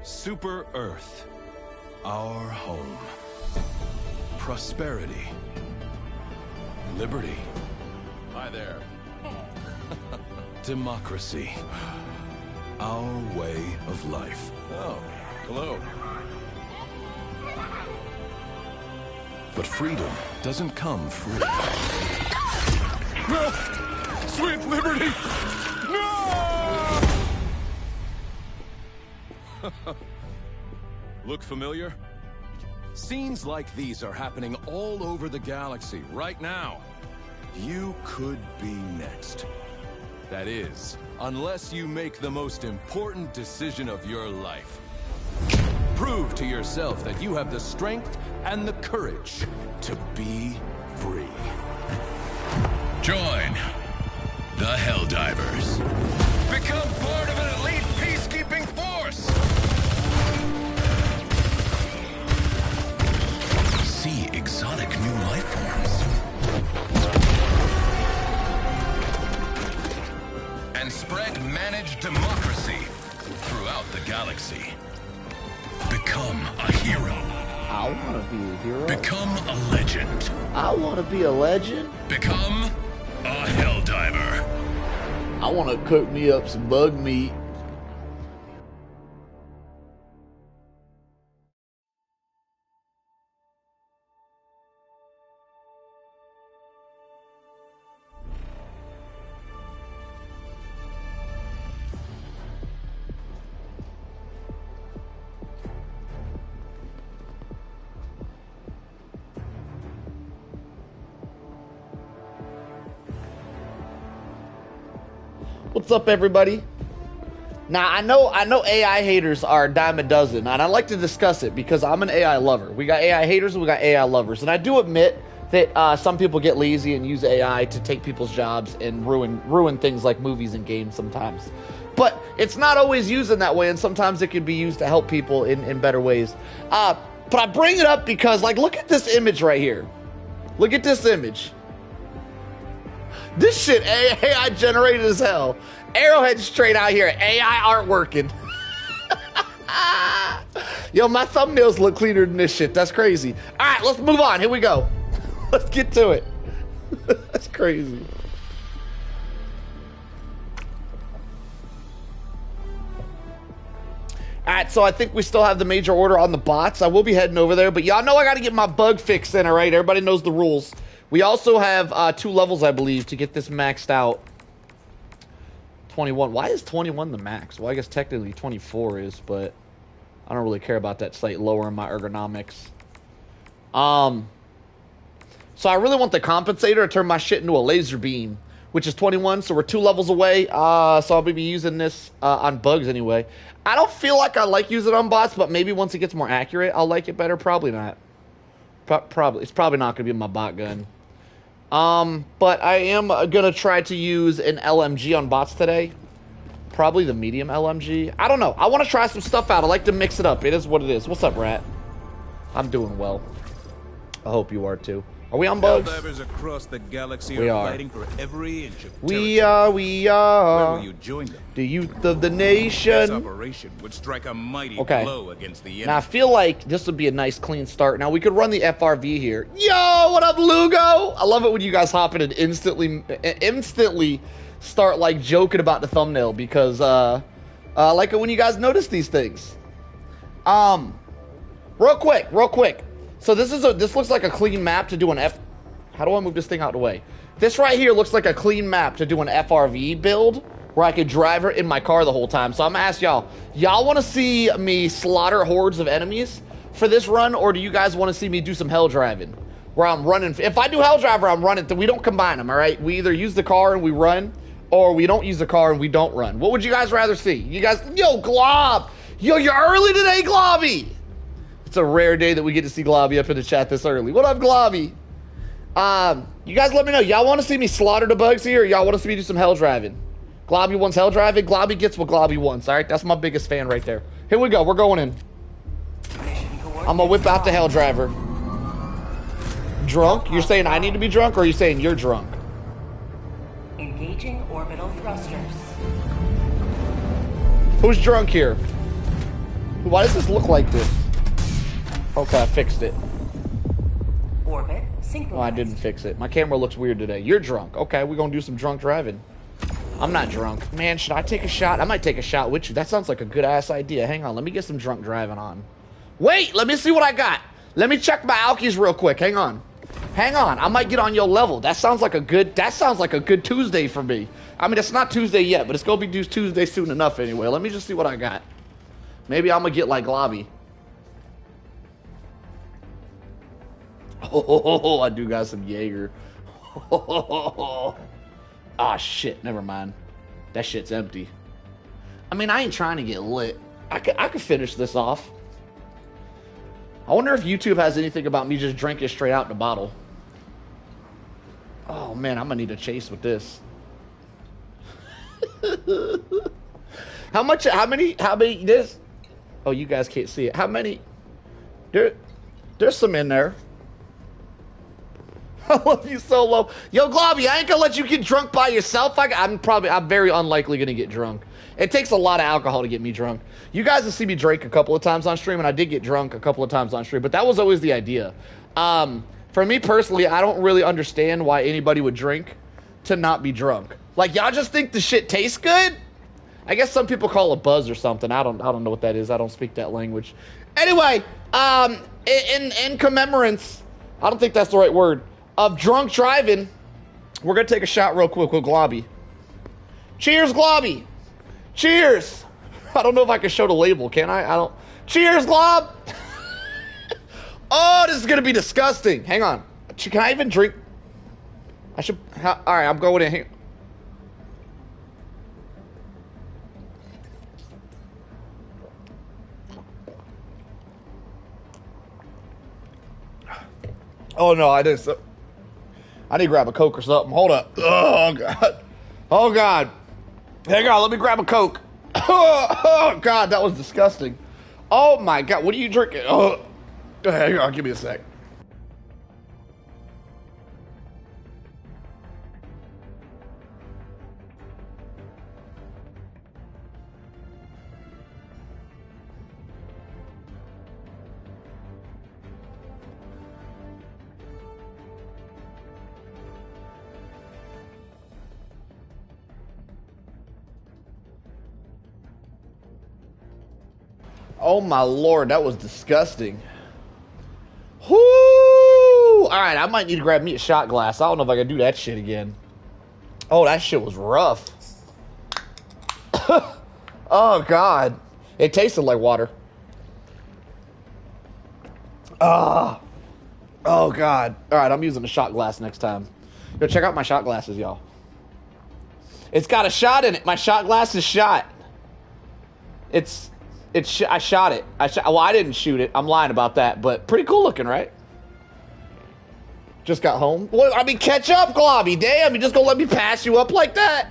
Super Earth, our home. Prosperity. Liberty. Hi there. Democracy. Our way of life. Oh, hello. But freedom doesn't come free. No! Sweet liberty! No! Look familiar? Scenes like these are happening all over the galaxy right now. You could be next. That is, unless you make the most important decision of your life. Prove to yourself that you have the strength and the courage to be free. Join the Helldivers. Become part of an elite peacekeeping force. See exotic new life forms. And spread managed democracy throughout the galaxy. Become a hero. I want to be a hero. Become a legend. I want to be a legend. Become a Helldiver. I want to cook me up some bug meat. What's up, everybody? Now, I know AI haters are a dime a dozen, and I like to discuss it because I'm an AI lover. We got AI haters and we got AI lovers, and I do admit that some people get lazy and use AI to take people's jobs and ruin things like movies and games sometimes. But it's not always used in that way, and sometimes it can be used to help people in better ways. But I bring it up because, like, look at this image right here. Look at this image. This shit AI generated as hell. Arrowhead straight out here. AI art working. Yo, my thumbnails look cleaner than this shit. That's crazy. All right, let's move on. Here we go. Let's get to it. That's crazy. All right, so I think we still have the major order on the bots. I will be heading over there, but y'all know I got to get my bug fix in, all right? Everybody knows the rules. We also have 2 levels, I believe, to get this maxed out. 21. Why is 21 the max? Well, I guess technically 24 is, but I don't really care about that slight lower in my ergonomics. So I really want the compensator to turn my shit into a laser beam, which is 21, so we're 2 levels away. So I'll be using this on bugs anyway. I don't feel like I like using it on bots, but maybe once it gets more accurate, I'll like it better. Probably not. It's probably not going to be my bot gun. But I am gonna try to use an LMG on bots today. Probably the medium LMG. I don't know. I want to try some stuff out. I like to mix it up. It is what it is. What's up, Rat? I'm doing well. I hope you are too. Are we on bugs? Helldivers across the galaxy We are fighting for every inch of We are. Where will you join them? The youth of the nation. This operation would strike a mighty blow against the enemy. Now I feel like this would be a nice clean start. Now we could run the FRV here. Yo, what up, Lugo? I love it when you guys hop in and instantly start like joking about the thumbnail because I like it when you guys notice these things. Real quick. So this looks like a clean map to do an How do I move this thing out of the way? This right here looks like a clean map to do an FRV build where I could drive her in my car the whole time. So I'm gonna ask y'all want to see me slaughter hordes of enemies for this run, or do you guys want to see me do some hell driving where I'm running? If I do hell driver, I'm running. We don't combine them, all right? We either use the car and we run, or we don't use the car and we don't run. What would you guys rather see? You guys, yo, Glob! Yo, you're early today, Globby! It's a rare day that we get to see Globby up in the chat this early. What up, Globby? You guys let me know. Y'all want to see me slaughter the bugs here, or y'all want to see me do some hell driving? Globby wants hell driving. Globby gets what Globby wants, all right? That's my biggest fan right there. Here we go. We're going in. I'm going to whip out the hell driver. Drunk? You're saying I need to be drunk, or are you saying you're drunk? Engaging orbital thrusters. Who's drunk here? Why does this look like this? Okay, I fixed it. Orbit Oh, synchronized. I didn't fix it. My camera looks weird today. You're drunk. Okay, we're gonna do some drunk driving. I'm not drunk. Man, should I take a shot? I might take a shot with you. That sounds like a good-ass idea. Hang on, let me get some drunk driving on. Wait, let me see what I got. Let me check my alkies real quick. Hang on. Hang on, I might get on your level. That sounds like a good Tuesday for me. I mean, it's not Tuesday yet, but it's gonna be Tuesday soon enough anyway. Let me just see what I got. Maybe I'm gonna get like Lobby. Oh, I do got some Jaeger. Ah, shit, never mind. That shit's empty. I mean, I ain't trying to get lit. I could finish this off. I wonder if YouTube has anything about me just drinking straight out the bottle. Oh, man, I'm gonna need a chase with this. How many, this? Oh, you guys can't see it. How many? There's some in there. I love you so low. Yo, Globby, I ain't gonna let you get drunk by yourself. I'm very unlikely gonna get drunk. It takes a lot of alcohol to get me drunk. You guys have seen me drink a couple of times on stream, and I did get drunk a couple of times on stream, but that was always the idea. For me personally, I don't really understand why anybody would drink to not be drunk. Like, y'all just think the shit tastes good? I guess some people call it buzz or something. I don't know what that is. I don't speak that language. Anyway, in commemorance, I don't think that's the right word, of drunk driving, we're gonna take a shot real quick with Globby. Cheers, Globby. Cheers. I don't know if I can show the label, can I? I don't. Cheers, Glob. Oh, this is gonna be disgusting. Hang on. Can I even drink? I should. All right, I'm going in here. Oh no, I didn't. I need to grab a Coke or something. Hold up. Oh god. Oh god. Hang on, let me grab a Coke. Oh god, that was disgusting. Oh my god, what are you drinking? Oh, hang on, give me a sec. Oh my lord, that was disgusting. Whoo! Alright, I might need to grab me a shot glass. I don't know if I can do that shit again. Oh, that shit was rough. Oh god. It tasted like water. Oh god. Alright, I'm using a shot glass next time. Yo, check out my shot glasses, y'all. It's got a shot in it. My shot glass is shot. I shot it. Well, I didn't shoot it. I'm lying about that, but pretty cool looking, right? Just got home. Well, I mean, catch up, Globby. Damn, you just gonna let me pass you up like that?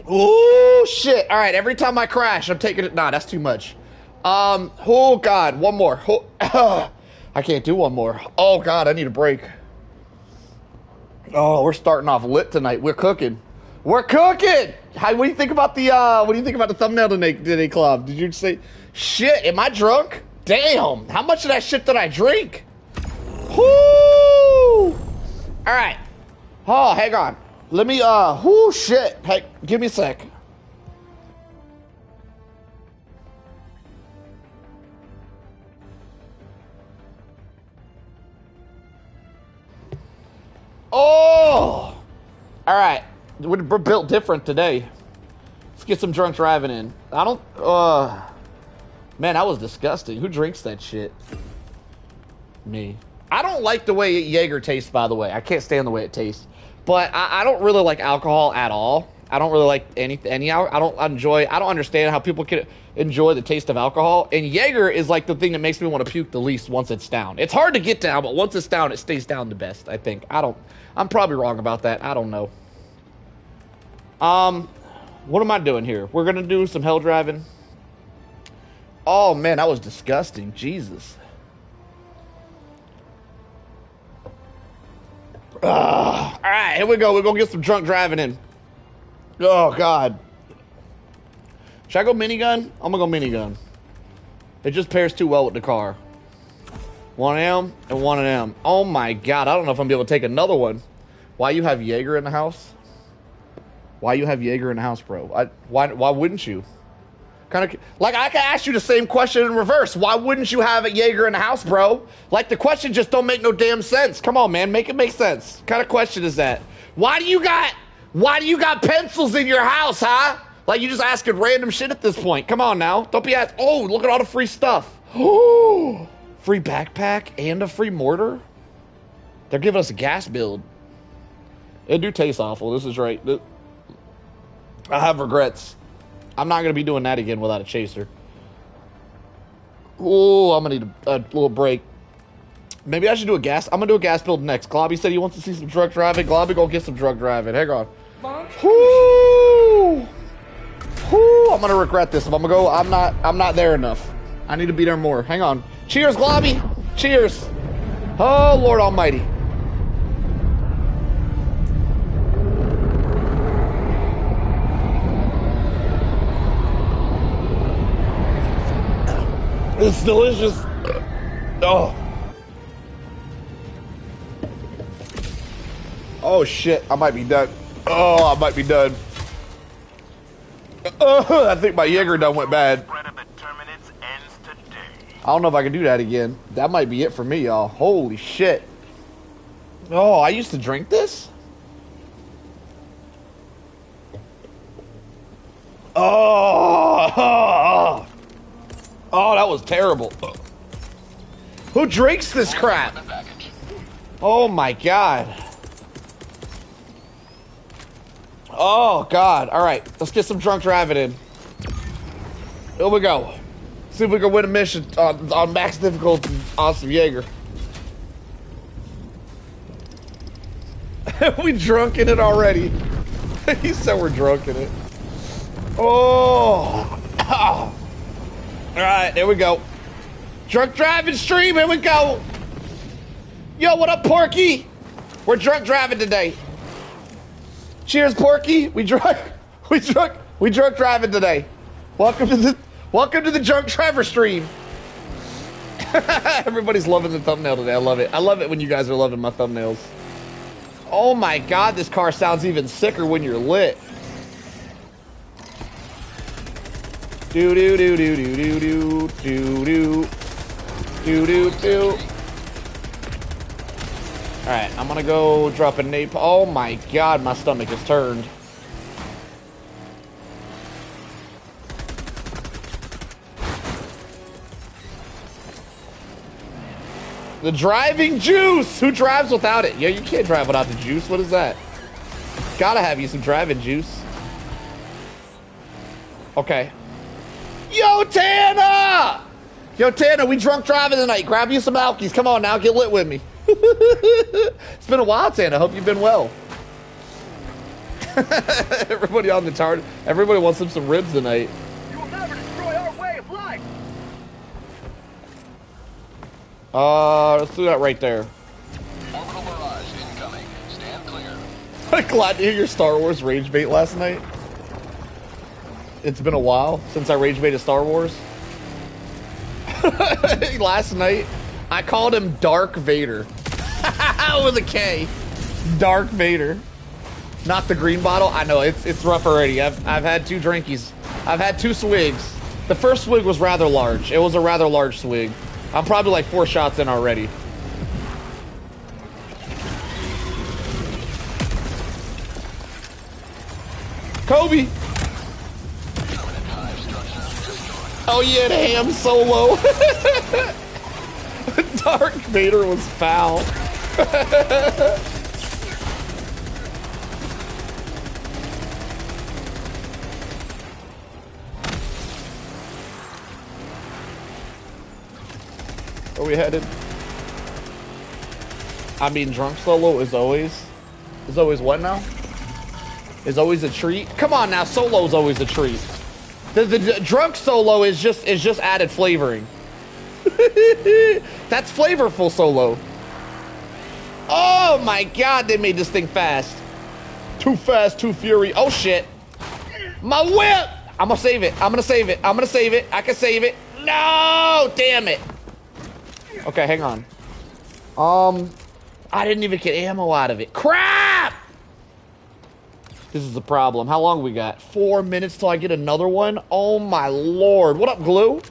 Ooh, shit. All right, every time I crash, I'm taking it. Nah, that's too much. Oh, God, one more. I can't do one more. Oh, God, I need a break. Oh, we're starting off lit tonight. We're cooking. We're cooking. Hi, what do you think about the thumbnail today, Club? Did you say, shit? Am I drunk? Damn. How much of that shit did I drink? Whoo! All right. Oh, hang on. Let me. Whoo, shit. Hey, give me a sec. Oh! All right. We're built different today. Let's get some drunk driving in. I don't... Man, that was disgusting. Who drinks that shit? Me. I don't like the way Jaeger tastes, by the way. I can't stand the way it tastes. But I don't really like alcohol at all. I don't really like any I don't understand how people can enjoy the taste of alcohol. And Jaeger is like the thing that makes me want to puke the least once it's down. It's hard to get down, but once it's down, it stays down the best, I think. I'm probably wrong about that. I don't know. What am I doing here? We're gonna do some hell driving. Oh man, that was disgusting. Jesus. All right, here we go. We're gonna get some drunk driving in. Oh, God. Should I go minigun? I'm gonna go minigun. It just pairs too well with the car. One of them and one of them. Oh my God, I don't know if I'm gonna be able to take another one. Why you have Jaeger in the house? Why you have Jaeger in the house, bro? Why wouldn't you? Kind of like I can ask you the same question in reverse. Why wouldn't you have a Jaeger in the house, bro? Like the question just don't make no damn sense. Come on, man, make it make sense. What kind of question is that? Why do you got pencils in your house, huh? Like you just asking random shit at this point. Come on now, don't be asking. Oh, look at all the free stuff. Oh, free backpack and a free mortar. They're giving us a gas build. It do taste awful. This is right. I have regrets. I'm not going to be doing that again without a chaser. Oh, I'm going to need a little break. Maybe I should do a gas. I'm going to do a gas build next. Globby said he wants to see some drug driving. Globby, go get some drug driving. Hang on. Woo! Woo! I'm going to regret this. If I'm going to go, I'm not there enough. I need to be there more. Hang on. Cheers, Globby. Cheers. Oh, Lord Almighty. It's delicious. Oh. Oh shit, I might be done. Oh, I might be done. I think my Jaeger done went bad. I don't know if I can do that again. That might be it for me, y'all. Holy shit. Oh, I used to drink this? Oh. Oh, that was terrible. Who drinks this crap? Oh my God. Oh God. All right, let's get some drunk driving in. Here we go. See if we can win a mission on max difficulty on some Jaeger. We drunk in it already. He said we're drunk in it. Oh. Oh. All right, there we go. Drunk driving stream, here we go. Yo, what up, Porky? We're drunk driving today. Cheers, Porky. We drunk driving today. Welcome to the drunk driver stream. Everybody's loving the thumbnail today. I love it. I love it when you guys are loving my thumbnails. Oh my God, this car sounds even sicker when you're lit. Do do do do do do do do do do do do. All right, I'm gonna go drop a nape. Oh my God, my stomach is turned. The driving juice. Who drives without it? Yeah, you can't drive without the juice. What is that? Gotta have you some driving juice. Okay. Yo, Tana! Yo, Tana, we drunk driving tonight. Grab you some alkies. Come on now, get lit with me. It's been a while, Tana. Hope you've been well. Everybody on the tard. Everybody wants some ribs tonight. You will never destroy our way of life. Let's do that right there. Orbital barrage incoming. Stand clear. Glad to hear your Star Wars rage bait last night. It's been a while since I rage baited Star Wars. Last night, I called him Dark Vader. With a K. Dark Vader. Not the green bottle. I know, it's rough already. I've had 2 drinkies. I've had 2 swigs. The first swig was rather large. It was a rather large swig. I'm probably like 4 shots in already. Kobe! Oh yeah, the ham solo. Dark Vader was foul. Where are we headed? I mean, drunk solo is always what now? Is always a treat. Come on now, solo's always a treat. The drunk solo is just added flavoring. That's flavorful solo. Oh my God, they made this thing fast. Too fast, too fury. Oh shit. My whip! I'm gonna save it. I'm gonna save it. I'm gonna save it. I can save it. No! Damn it. Okay, hang on. I didn't even get ammo out of it. Crap! This is the problem. How long we got? 4 minutes till I get another one? Oh my lord. What up, Glue?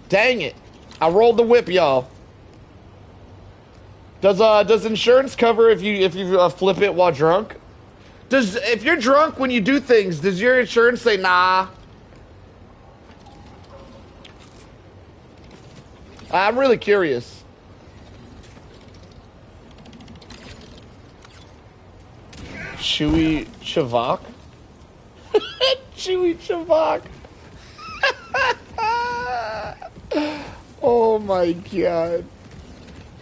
Dang it. I rolled the whip, y'all. Does insurance cover if you flip it while drunk? If you're drunk when you do things, does your insurance say nah? I'm really curious. Chewy Chavok? Chewy Chavok. Oh my god.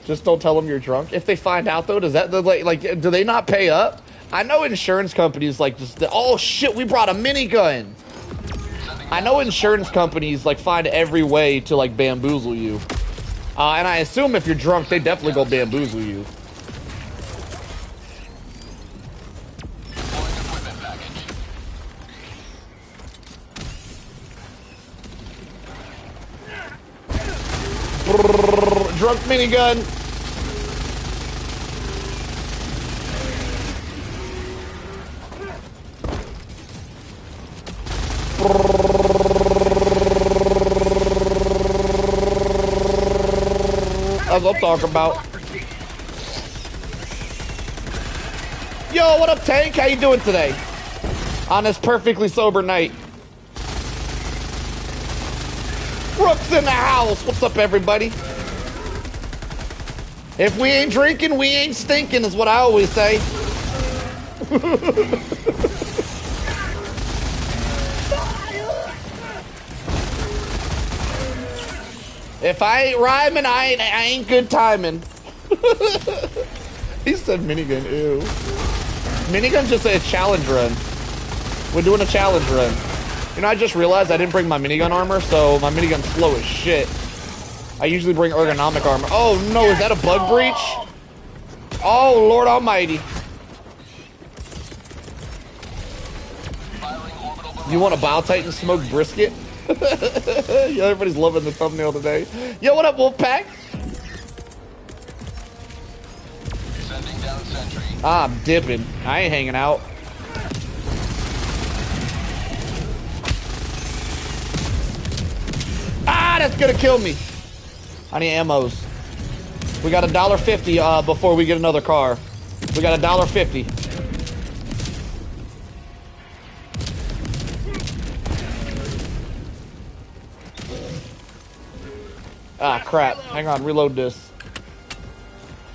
Just don't tell them you're drunk. If they find out though, does that like do they not pay up? I know insurance companies like just oh shit, we brought a minigun. I know insurance companies like find every way to like bamboozle you. And I assume if you're drunk, they definitely go bamboozle you. Drunk minigun. That's what I'm talking about. Yo, what up, Tank? How you doing today? On this perfectly sober night. Brooks in the house. What's up, everybody? If we ain't drinking, we ain't stinking, is what I always say. If I ain't rhyming, I ain't good timing. He said minigun, ew. Minigun just a challenge run. We're doing a challenge run. You know, I just realized I didn't bring my minigun armor, so my minigun's slow as shit. I usually bring ergonomic armor. Oh no, is that a bug breach? Oh, Lord Almighty. You want a Bow Titan smoke brisket? Yeah, everybody's loving the thumbnail today. Yo, what up, Wolfpack? Sending down sentry. Ah, I'm dipping. I ain't hanging out. Ah, that's gonna kill me. I need ammos. We got $1.50 before we get another car. We got $1.50. Ah, crap. Hang on, reload this.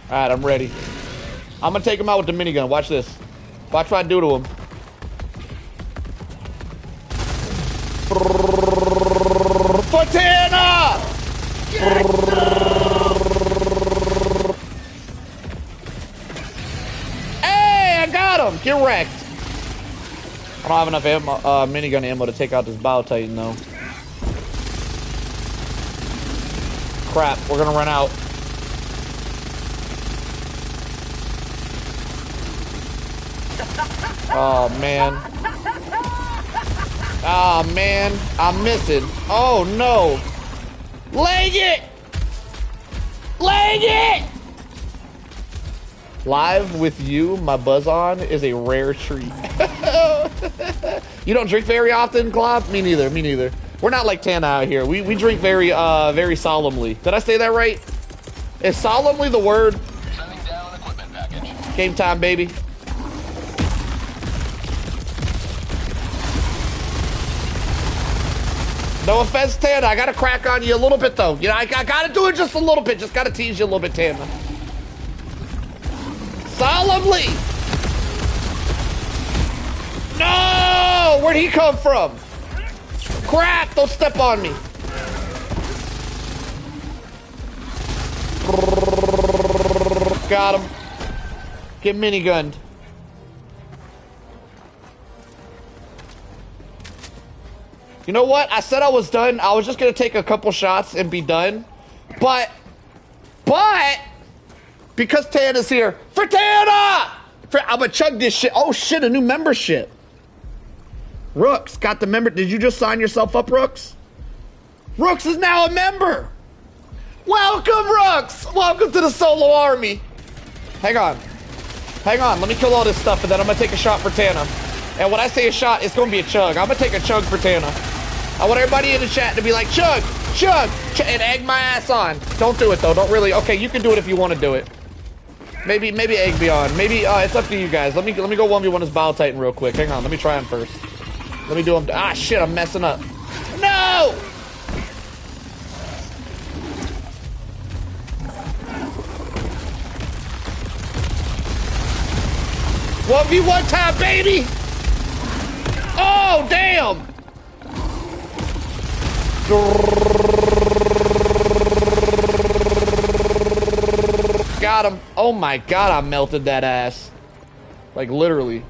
Alright, I'm ready. I'm gonna take him out with the minigun. Watch this. Watch what I do to him. Fontana! Hey, I got him! Get wrecked. I don't have enough ammo, minigun ammo to take out this Bow Titan, though. Crap, we're gonna run out. Oh, man. Oh, man. I'm missing. Oh, no. Leg it! Leg it! Live with you, my buzz on, is a rare treat. You don't drink very often, Glob? Me neither, me neither. We're not like Tana out here. We drink very, very solemnly. Did I say that right? Is solemnly the word? Sending down equipment package. Game time, baby. No offense, Tana. I gotta crack on you a little bit, though. You know, I gotta do it just a little bit. Just gotta tease you a little bit, Tana. Solemnly! No! Where'd he come from? Crap! Don't step on me. Got him. Get minigunned. You know what? I said I was done. I was just gonna take a couple shots and be done. But, because Tana's here, for Tana! I'm gonna chug this shit. Oh shit, a new membership. Rooks got the member. Did you just sign yourself up, Rooks? Rooks is now a member. Welcome, Rooks. Welcome to the solo army. Hang on. Hang on. Let me kill all this stuff, and then I'm gonna take a shot for Tana. And when I say a shot, it's gonna be a chug. I'm gonna take a chug for Tana. I want everybody in the chat to be like, chug, chug, and egg my ass on. Don't do it though. Don't really. Okay, you can do it if you want to do it. Maybe egg me on. Maybe it's up to you guys. Let me go 1v1 this Bio Titan real quick. Hang on. Let me try him first. Let me do him. Ah shit, I'm messing up. No! 1v1 time, baby! Oh, damn! Got him. Oh my god, I melted that ass. Like, literally.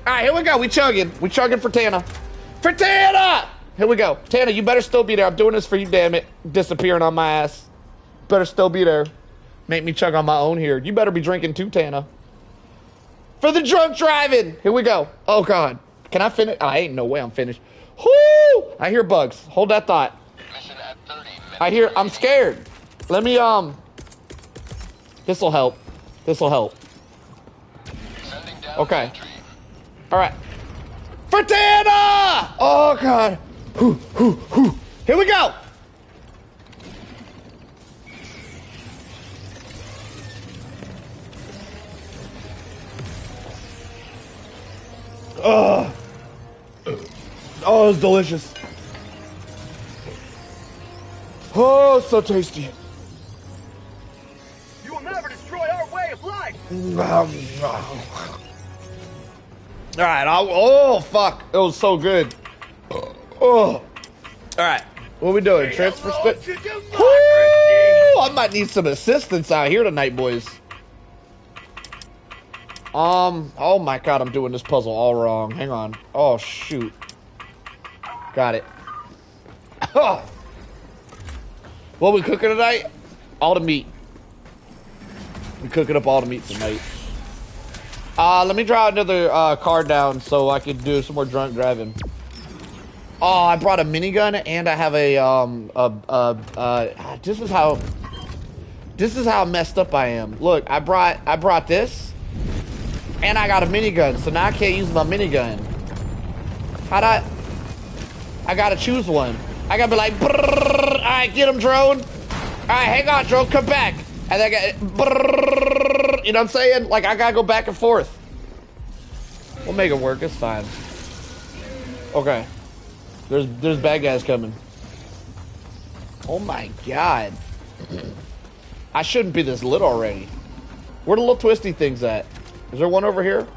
Alright, here we go. We chugging. We chugging for Tana. For Tana! Here we go. Tana, you better still be there. I'm doing this for you, damn it. Disappearing on my ass. Better still be there. Make me chug on my own here. You better be drinking too, Tana. For the drunk driving. Here we go. Oh, God. Can I finish? I ain't no way I'm finished. Whoo! I hear bugs. Hold that thought. I hear... I'm scared. Let me, This'll help. This'll help. Okay. All right. For Tana! Oh, God. Here we go. Oh, it's delicious. Oh, so tasty. You will never destroy our way of life. All right. Oh, fuck. It was so good. Oh. All right. What are we doing? Transfer spit. I might need some assistance out here tonight, boys. Oh my god, I'm doing this puzzle all wrong. Hang on. Oh, shoot. Got it. Oh. What we cooking tonight? All the meat. We cooking up all the meat tonight. Let me draw another car down so I can do some more drunk driving. Oh, I brought a minigun and I have this is how messed up I am. Look, I brought this. And I got a minigun, so now I can't use my minigun. I gotta choose one. I gotta be like, alright, get him, drone. Alright, hang on, drone, come back. And then I got, you know what I'm saying? Like, I gotta go back and forth. We'll make it work, it's fine. Okay. There's bad guys coming. Oh my god. I shouldn't be this lit already. Where the little twisty things at? Is there one over here?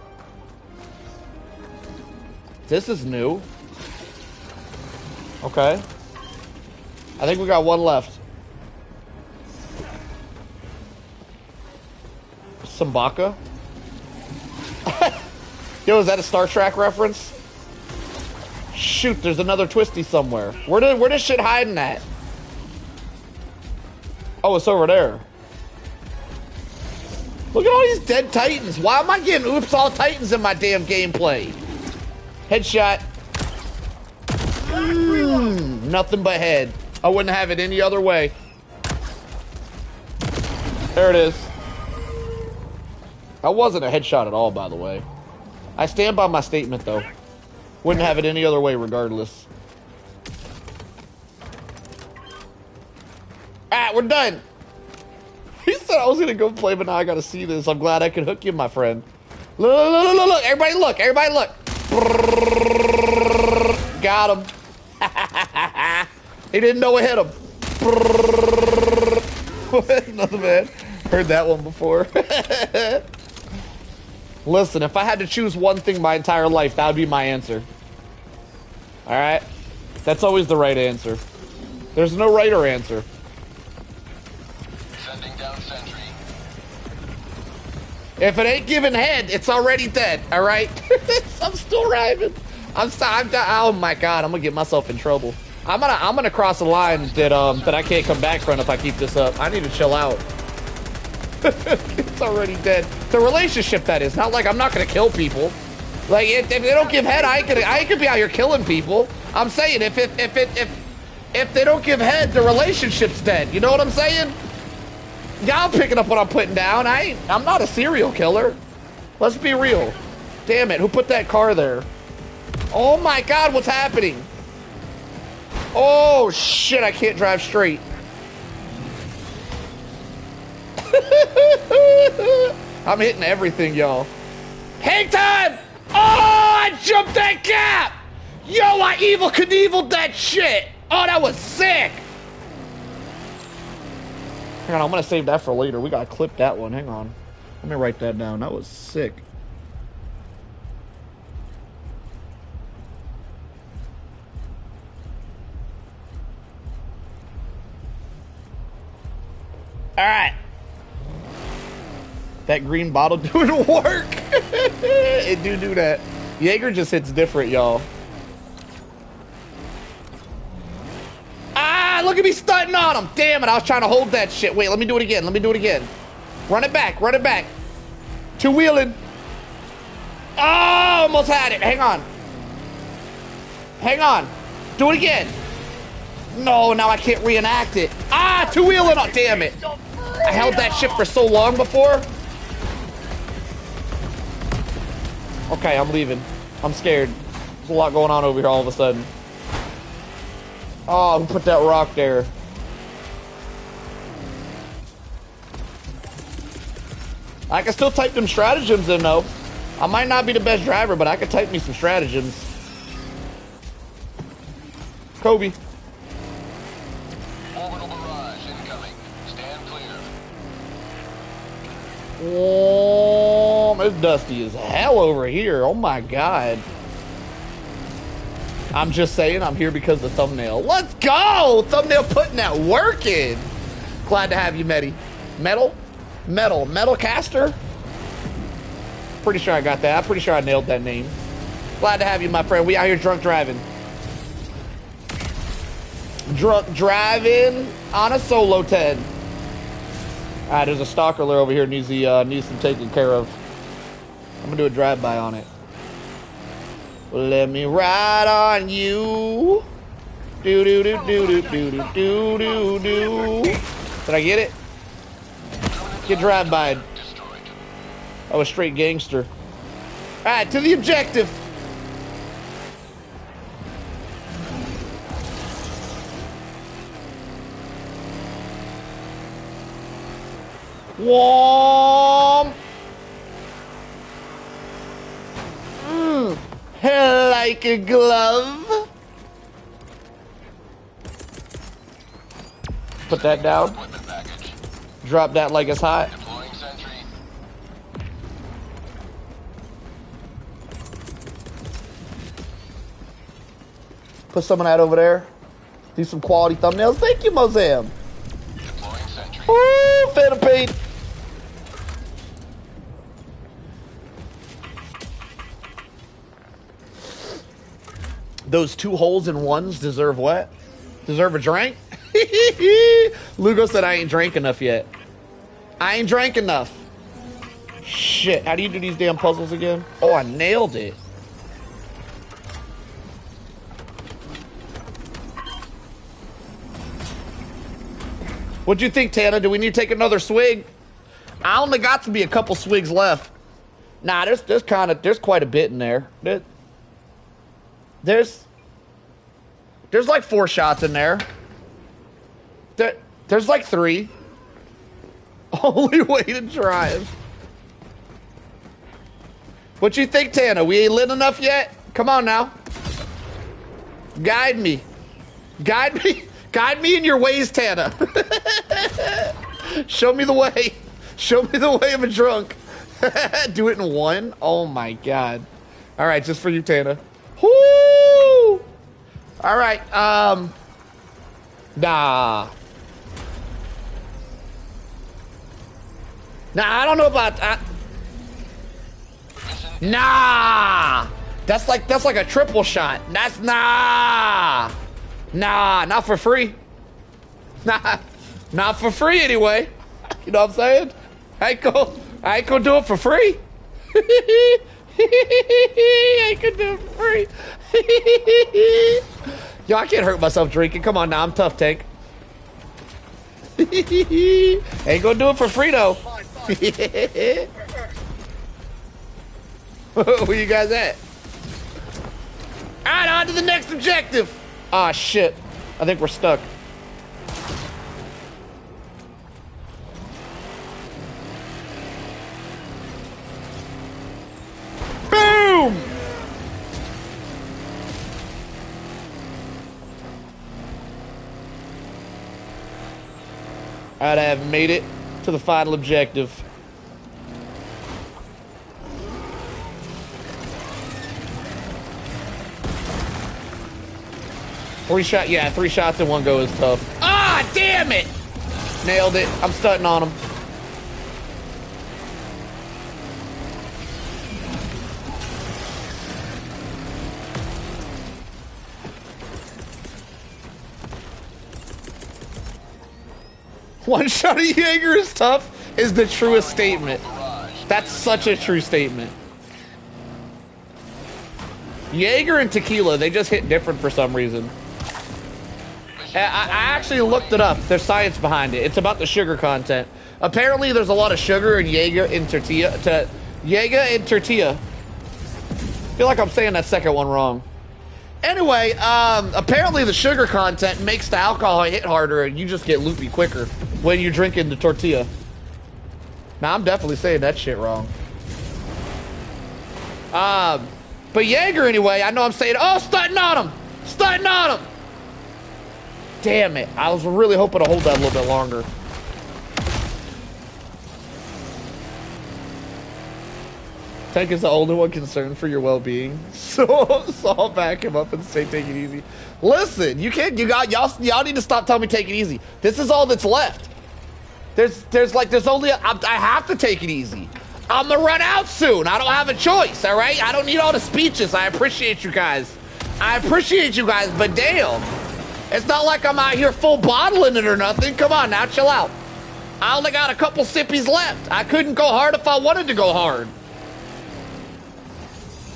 This is new. Okay. I think we got one left. Sambaka? Yo, is that a Star Trek reference? Shoot, there's another twisty somewhere. Where does shit hiding at? Oh, it's over there. Look at all these dead Titans. Why am I getting oops all Titans in my damn gameplay? Headshot. Nothing but head. I wouldn't have it any other way. There it is. That wasn't a headshot at all, by the way. I stand by my statement, though. Wouldn't have it any other way, regardless. Alright, we're done. He said I was gonna go play, but now I gotta see this. I'm glad I could hook you, my friend. Look, look, look, look. Everybody look. Everybody look. Got him. He didn't know it hit him. Nothing bad. Heard that one before. Listen, if I had to choose one thing my entire life, that would be my answer. Alright? That's always the right answer. There's no right or answer. Sending down sentry. If it ain't giving head, it's already dead, alright? I'm still driving. Oh my god, I'm gonna get myself in trouble. I'm gonna cross a line that I can't come back from if I keep this up. I need to chill out. It's already dead. The relationship, that is. Not like I'm not gonna kill people. Like if they don't give head, I could be out here killing people. I'm saying if they don't give head, the relationship's dead. You know what I'm saying? Y'all picking up what I'm putting down. I'm not a serial killer. Let's be real. Damn it, who put that car there? Oh my God, what's happening? Oh shit, I can't drive straight. I'm hitting everything, y'all. Hang time! Oh, I jumped that gap! Yo, I Evil Knieveled that shit! Oh, that was sick! Hang on, I'm gonna save that for later. We gotta clip that one. Hang on. Let me write that down. That was sick. Alright. That green bottle doing work. It do that. Jaeger just hits different, y'all. Ah, look at me stunting on him. Damn it, I was trying to hold that shit. Wait, let me do it again. Let me do it again. Run it back, run it back. Two-wheeling. Oh, almost had it. Hang on. Hang on. Do it again. No, now I can't reenact it. Ah, two-wheeling. Oh, damn it. I held that shit for so long before. Okay, I'm leaving. I'm scared. There's a lot going on over here all of a sudden. Oh, who put that rock there? I can still type them stratagems in, though. I might not be the best driver, but I can type me some stratagems. Kobe. Orbital barrage incoming. Stand clear. Oh, it's dusty as hell over here. Oh my God. I'm just saying, I'm here because of the thumbnail. Let's go! Thumbnail putting that work in. Glad to have you, Medi. Metal caster? Pretty sure I got that. I'm pretty sure I nailed that name. Glad to have you, my friend. We out here drunk driving. Drunk driving on a solo 10. Alright, there's a stalker over here needs some taking care of. I'm gonna do a drive-by on it. Let me ride on you. Do do do do do do do do do do. Did I get it? Get drive-by. I was straight gangster. Alright, to the objective. Warm. Like a glove. Put that down. Drop that like it's hot. Put some of that over there. Do some quality thumbnails. Thank you, Mosam. Woo, fan of paint. Those 2 holes in ones deserve what? Deserve a drink? Lugo said I ain't drank enough yet. I ain't drank enough. Shit, how do you do these damn puzzles again? Oh, I nailed it. What'd you think, Tana? Do we need to take another swig? I only got to be a couple swigs left. Nah, there's quite a bit in there. There's like 4 shots in there. There's like 3. Only way to drive. What you think, Tana? We ain't lit enough yet? Come on now. Guide me. Guide me. Guide me in your ways, Tana. Show me the way. Show me the way of a drunk. Do it in 1? Oh my God. All right, just for you, Tana. Whoo! All right, nah, I don't know about that. Nah, that's like a triple shot. That's nah, not for free. Nah, not for free anyway. You know what I'm saying? I ain't gonna do it for free. I ain't gonna do it for free. Yo, I can't hurt myself drinking. Come on now, I'm tough, Tank. Ain't gonna do it for free though. Where you guys at? Alright, on to the next objective. Ah, shit. I think we're stuck. Boom! Alright, I have made it to the final objective. Yeah, 3 shots in one go is tough. Ah, damn it! Nailed it. I'm stunting on him. One shot of Jaeger is tough is the truest statement. That's such a true statement. Jaeger and tequila, they just hit different for some reason. I actually looked it up. There's science behind it. It's about the sugar content. Apparently, there's a lot of sugar in Jaeger and tortilla. Jaeger and tortilla. I feel like I'm saying that second one wrong. Anyway, apparently the sugar content makes the alcohol hit harder and you just get loopy quicker when you're drinking the tortilla. Now, I'm definitely saying that shit wrong. But Jaeger, anyway, I know I'm saying, oh, stunting on him! Stunting on him! Damn it. I was really hoping to hold that a little bit longer. Tank is the only one concerned for your well-being. So I'll back him up and say take it easy. Listen, y'all need to stop telling me take it easy. This is all that's left. There's only, I have to take it easy. I'm gonna run out soon. I don't have a choice, all right? I don't need all the speeches. I appreciate you guys. But damn. It's not like I'm out here full bottling it or nothing. Come on now, chill out. I only got a couple sippies left. I couldn't go hard if I wanted to go hard.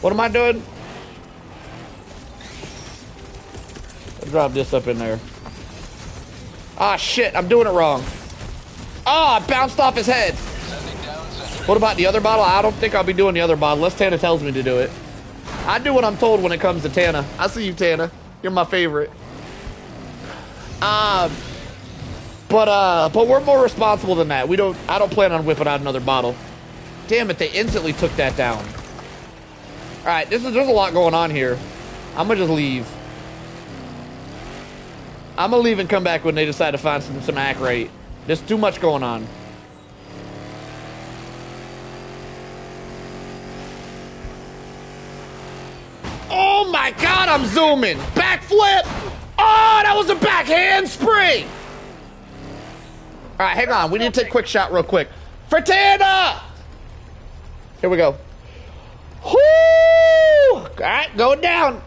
What am I doing? I'll drop this up in there. Ah, shit, I'm doing it wrong. Oh, I bounced off his head. What about the other bottle? I don't think I'll be doing the other bottle unless Tana tells me to do it. I do what I'm told when it comes to Tana. I see you, Tana. You're my favorite. But we're more responsible than that. I don't plan on whipping out another bottle. Damn it, they instantly took that down. All right, there's a lot going on here. I'm gonna just leave. I'm gonna leave and come back when they decide to find some act right. There's too much going on. Oh my God, I'm zooming. Backflip. Oh, that was a back handspring. All right, hang on. We need to take a quick shot real quick. For Tana. Here we go. Whoo! All right, going down.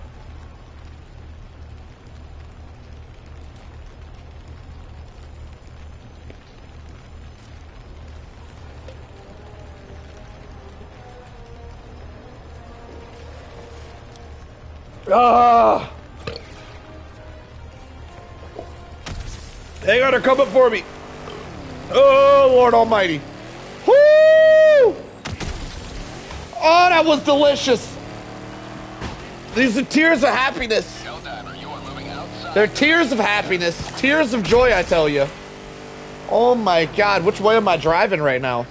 Ah! Hang on, they're coming for me. Oh, Lord Almighty. Woo! Oh, that was delicious. These are tears of happiness. They're tears of happiness. Tears of joy, I tell you. Oh my God, which way am I driving right now?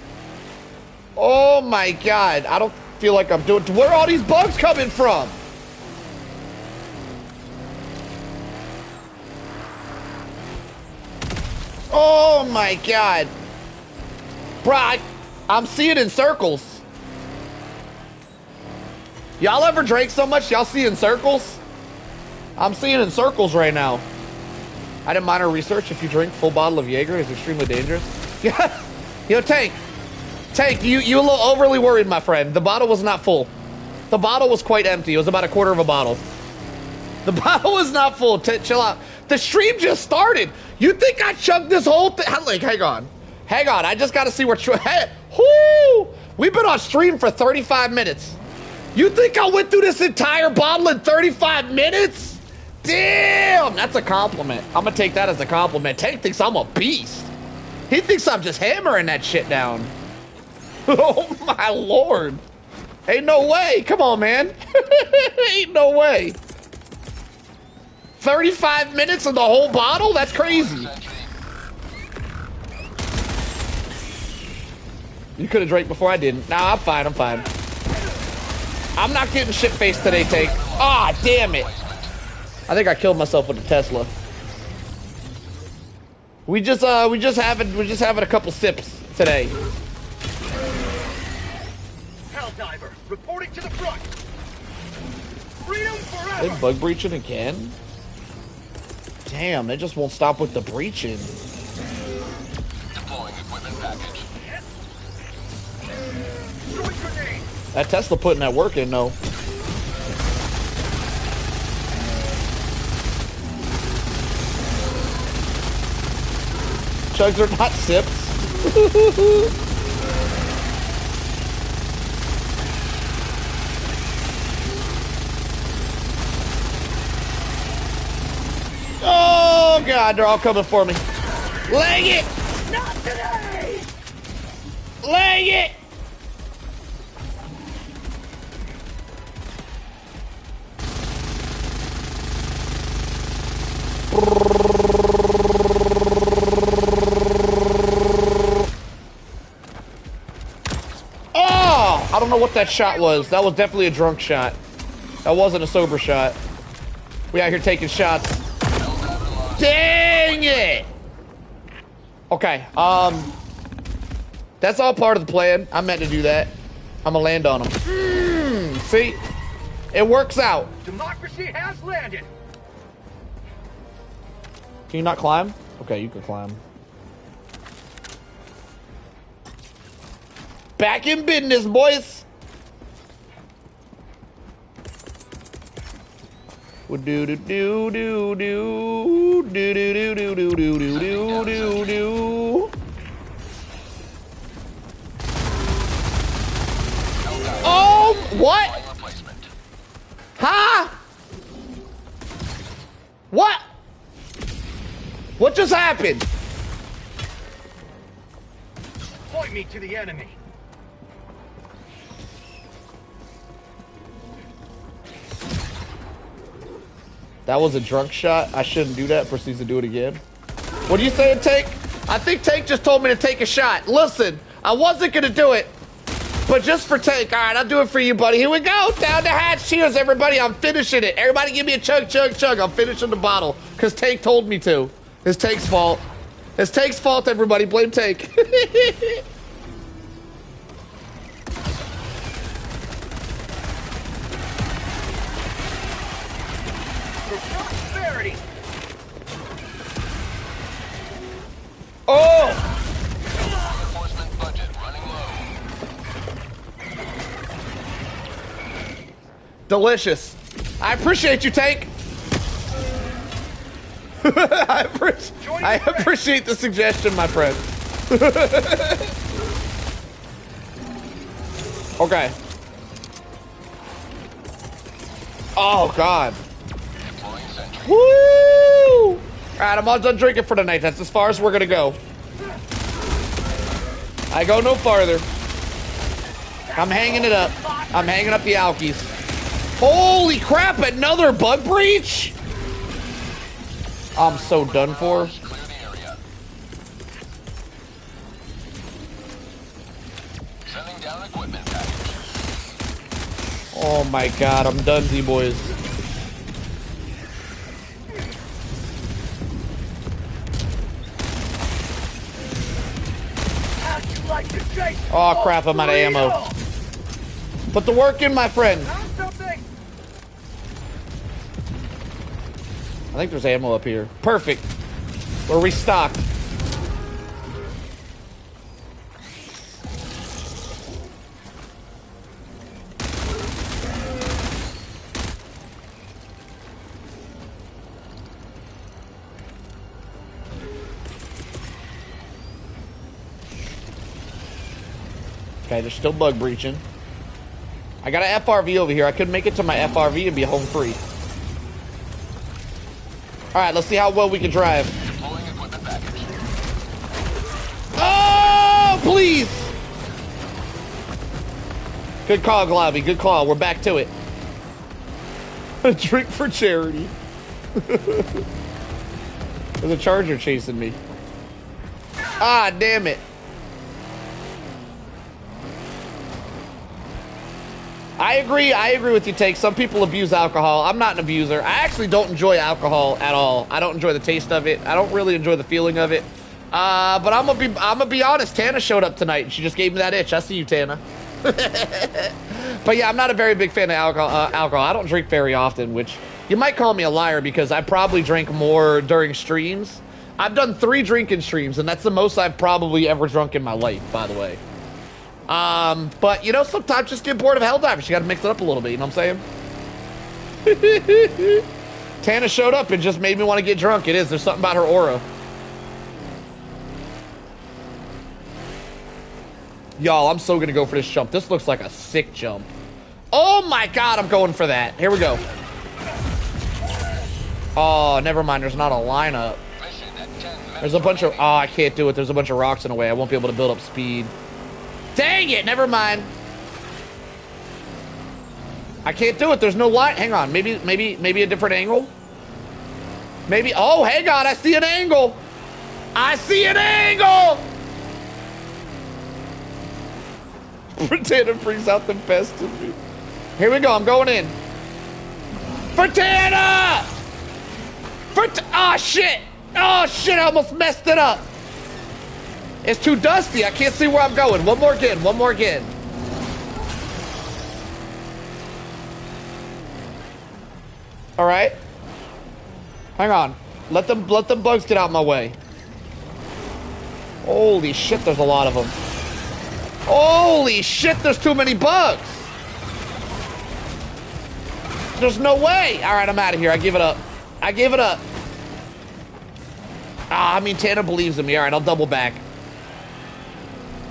Oh my God, I don't feel like I'm doing... Where are all these bugs coming from? Oh my God. Bro, I'm seeing in circles. Y'all ever drank so much y'all see in circles? I'm seeing in circles right now. I did minor research. If you drink full bottle of Jaeger, it's extremely dangerous. Yeah. Yo, Tank, you a little overly worried, my friend. The bottle was not full. The bottle was quite empty. It was about a quarter of a bottle. The bottle was not full. Chill out. The stream just started. You think I chugged this whole thing? Like, hang on. Hang on, I just gotta see where hey, whoo! We've been on stream for 35 minutes. You think I went through this entire bottle in 35 minutes? Damn, that's a compliment. I'm gonna take that as a compliment. Tank thinks I'm a beast. He thinks I'm just hammering that shit down. Oh my lord. Ain't no way. Come on, man. Ain't no way. 35 minutes of the whole bottle? That's crazy. You could have drank before I didn't. Nah, I'm fine, I'm fine. I'm not getting shit-faced today, Tank. Ah, damn it. I think I killed myself with a Tesla. We just having a couple sips today. Helldiver, reporting to the front. Freedom forever. They bug breaching again? Damn, they just won't stop with the breaching. Deploying equipment package. That Tesla putting that work in, though. Chugs are not sips. Oh god, they're all coming for me. Leg it! Not today! Leg it! Oh! I don't know what that shot was. That was definitely a drunk shot. That wasn't a sober shot. We out here taking shots. Dang it! Okay, that's all part of the plan. I meant to do that. I'm gonna land on him. See? It works out. Democracy has landed. Can you not climb? Okay, you can climb. Back in business, boys. Do do do do do do do do do do do do do do. Oh, what? Huh? What? What just happened? Point me to the enemy. That was a drunk shot. I shouldn't do that. Proceeds to do it again. What are you saying, Tank? I think Tank just told me to take a shot. Listen, I wasn't gonna do it, but just for Tank. All right, I'll do it for you, buddy. Here we go. Down the hatch. Cheers, everybody. I'm finishing it. Everybody give me a chug, chug, chug. I'm finishing the bottle because Tank told me to. It's Tank's fault. It's Tank's fault, everybody. Blame Tank. Oh! Reinforcement budget running low. Delicious. I appreciate you, Tank. I appreciate the suggestion, my friend. Okay. Oh, God. Woo! Alright, I'm all done drinking for tonight. That's as far as we're gonna go. I go no farther. I'm hanging it up. I'm hanging up the alkies. Holy crap, another bug breach? I'm so done for. Sending down equipment package. Oh my god, I'm done, Z-boys. Oh crap, I'm out of ammo. Put the work in, my friend. I think there's ammo up here. Perfect. We're restocked. Okay, there's still bug breaching. I got an FRV over here. I could make it to my FRV and be home free. Alright, let's see how well we can drive. Deploying equipment package. Oh, please! Good call, Globby. Good call. We're back to it. A drink for charity. There's a charger chasing me. Ah, damn it. I agree with you, Take. Some people abuse alcohol. I'm not an abuser. I actually don't enjoy alcohol at all. I don't enjoy the taste of it. I don't really enjoy the feeling of it. But I'm gonna be honest. Tana showed up tonight and she just gave me that itch. I see you, Tana. But yeah, I'm not a very big fan of alcohol. I don't drink very often, which you might call me a liar because I probably drink more during streams. I've done 3 drinking streams, and that's the most I've probably ever drunk in my life, by the way. But you know, sometimes just get bored of Helldivers. You gotta mix it up a little bit, you know what I'm saying? Tana showed up and just made me want to get drunk. It is. There's something about her aura. Y'all, I'm so gonna go for this jump. This looks like a sick jump. Oh my god, I'm going for that. Here we go. Oh, never mind. There's not a lineup. There's a bunch of... Oh, I can't do it. There's a bunch of rocks in the way. I won't be able to build up speed. Dang it. Never mind. I can't do it. There's no line. Hang on. Maybe a different angle? Maybe... Oh, hang on. I see an angle. I see an angle. Tana freaks out the best of me. Here we go. I'm going in. For Tana! Oh, shit. Oh, shit. I almost messed it up. It's too dusty. I can't see where I'm going. One more again. One more again. All right. Hang on. Let them bugs get out of my way. Holy shit, there's a lot of them. Holy shit, there's too many bugs. There's no way. All right, I'm out of here. I give it up. I give it up. Ah, I mean, Tana believes in me. All right, I'll double back.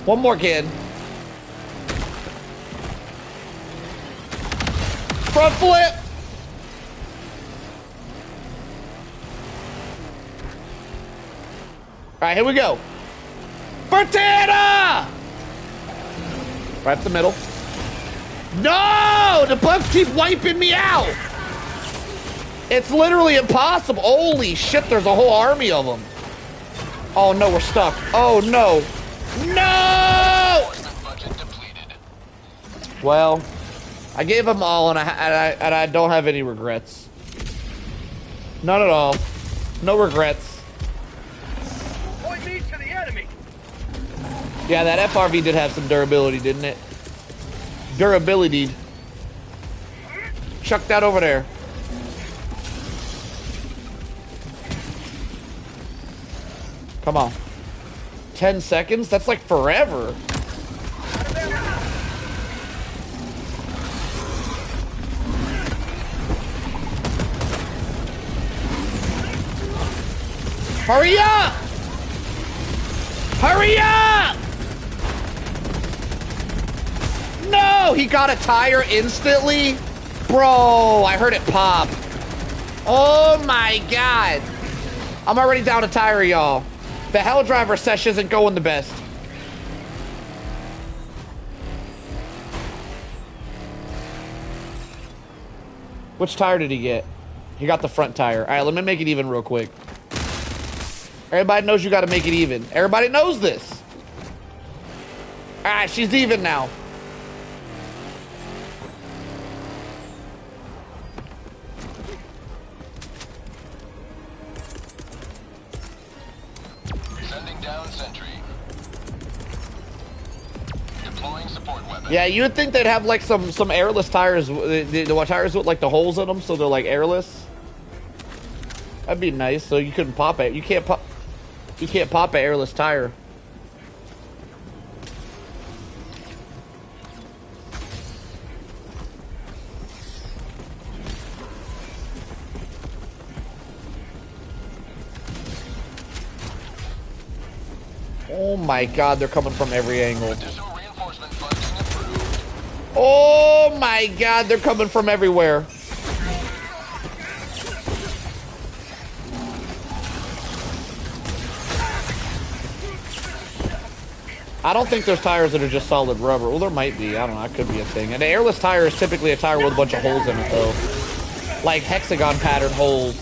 One more again. Front flip. All right, here we go. For Tana! Right up the middle. No! The bugs keep wiping me out! It's literally impossible. Holy shit, there's a whole army of them. Oh no, we're stuck. Oh no. No! Well, I gave them all and I don't have any regrets. None at all. No regrets. Point me to the enemy. Yeah, that FRV did have some durability, didn't it? Durability. Chuck that over there. Come on. 10 seconds? That's like forever. Hurry up! Hurry up! No! He got a tire instantly? Bro, I heard it pop. Oh my god. I'm already down a tire, y'all. The Helldivers session isn't going the best. Which tire did he get? He got the front tire. All right, let me make it even real quick. Everybody knows you got to make it even. Everybody knows this. All right, she's even now. Sending down sentry. Deploying support weapon. Yeah, you would think they'd have like some airless tires. The tires with like the holes in them, so they're like airless. That'd be nice. So you couldn't pop it. You can't pop. You can't pop an airless tire. Oh my god, they're coming from every angle. Additional reinforcement budget Oh my god, they're coming from everywhere. I don't think there's tires that are just solid rubber. Well, there might be. I don't know. That could be a thing. An airless tire is typically a tire with a bunch of holes in it, though. Like hexagon pattern holes.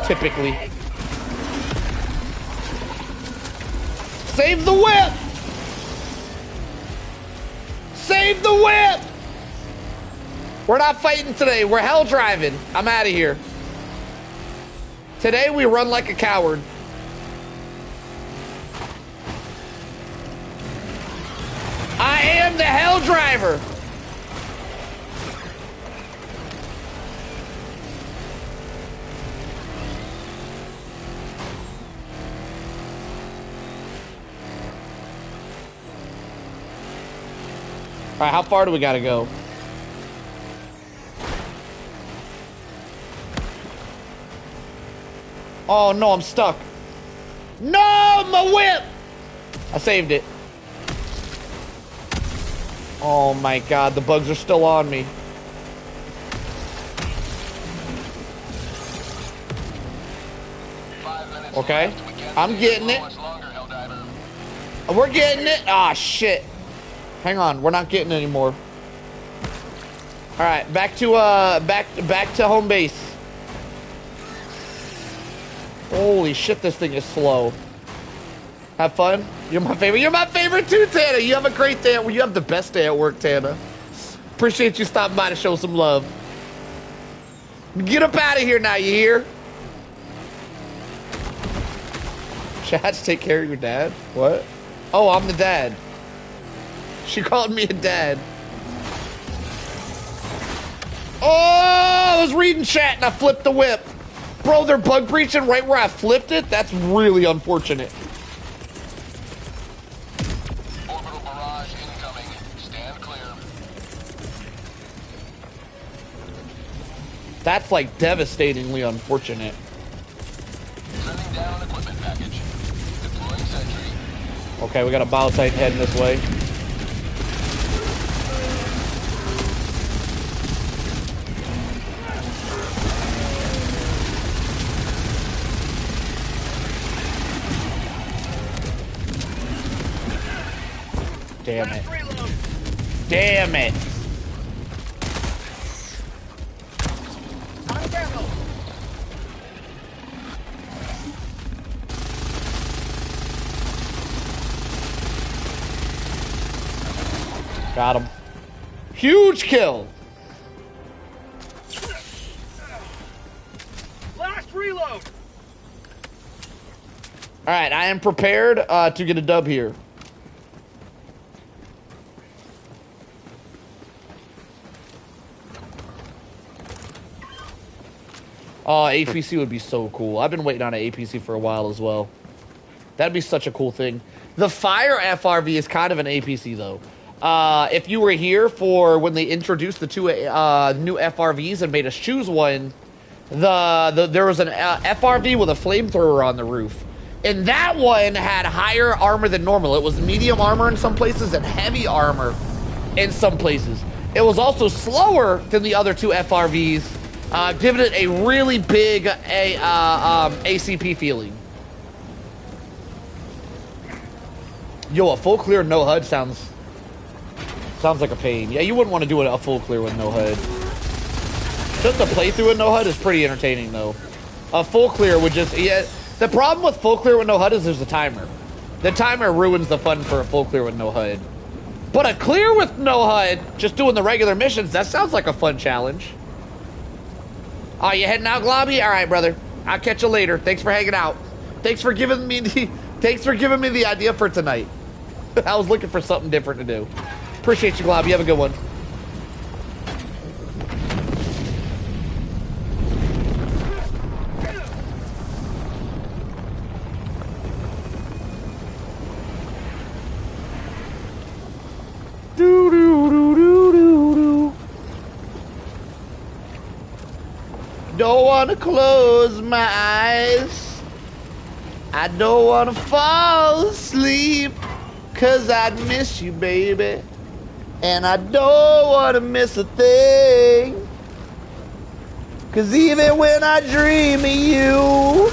Typically. Save the whip! Save the whip! We're not fighting today. We're hell driving. I'm out of here. Today we run like a coward. I am the hell driver. All right, how far do we gotta go? Oh no, I'm stuck. No, my whip! I saved it. Oh my god, the bugs are still on me. Okay, I'm getting it. We're getting it. Ah, shit. Hang on, we're not getting it anymore. All right, back to home base. Holy shit, this thing is slow. Have fun. You're my favorite. You're my favorite too, Tana. You have a great day. You have the best day at work, Tana. Appreciate you stopping by to show some love. Get up out of here now, you hear? Chats, take care of your dad? What? Oh, I'm the dad. She called me a dad. Oh, I was reading chat and I flipped the whip. Bro, they're bug breaching right where I flipped it? That's really unfortunate. Orbital barrage incoming. Stand clear. That's like devastatingly unfortunate. Sending down an equipment package. Deploying sentry. Okay, we got a Biotitan heading this way. Damn it. Damn it. Got him. Huge kill. Last reload. All right, I am prepared to get a dub here. Oh, APC would be so cool. I've been waiting on an APC for a while as well. That'd be such a cool thing. The Fire FRV is kind of an APC, though. If you were here for when they introduced the two new FRVs and made us choose one, there was an FRV with a flamethrower on the roof. And that one had higher armor than normal. It was medium armor in some places and heavy armor in some places. It was also slower than the other two FRVs. Giving it a really big ACP feeling. Yo, a full clear no HUD sounds like a pain. Yeah, you wouldn't want to do a full clear with no HUD. Just a playthrough with no HUD is pretty entertaining, though. A full clear would just... Yeah, the problem with full clear with no HUD is there's a timer. The timer ruins the fun for a full clear with no HUD. But a clear with no HUD, just doing the regular missions, that sounds like a fun challenge. Oh, you heading out, Globby? All right, brother. I'll catch you later. Thanks for hanging out. Thanks for giving me the idea for tonight. I was looking for something different to do. Appreciate you, Globby. Have a good one. Do do do do do do. Don't wanna close my eyes. I don't wanna fall asleep, 'cause I'd miss you, baby. And I don't want to miss a thing. Cause even when I dream of you,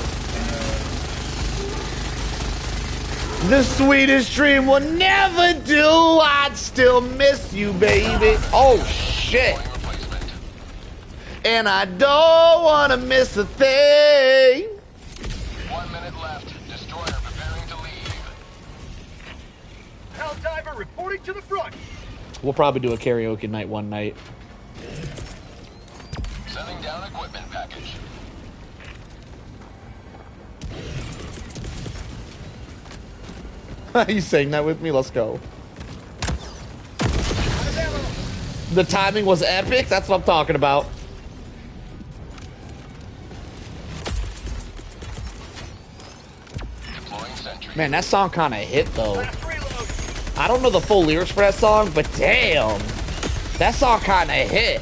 the sweetest dream will never do. I'd still miss you, baby. Oh, shit. And I don't want to miss a thing. 1 minute left. Destroyer preparing to leave. Helldiver reporting to the front. We'll probably do a karaoke night one night. Sending down equipment package. You saying that with me? Let's go. The timing was epic. That's what I'm talking about. Deploying sentry. Man, that song kind of hit though. I don't know the full lyrics for that song, but damn, that song kind of hit.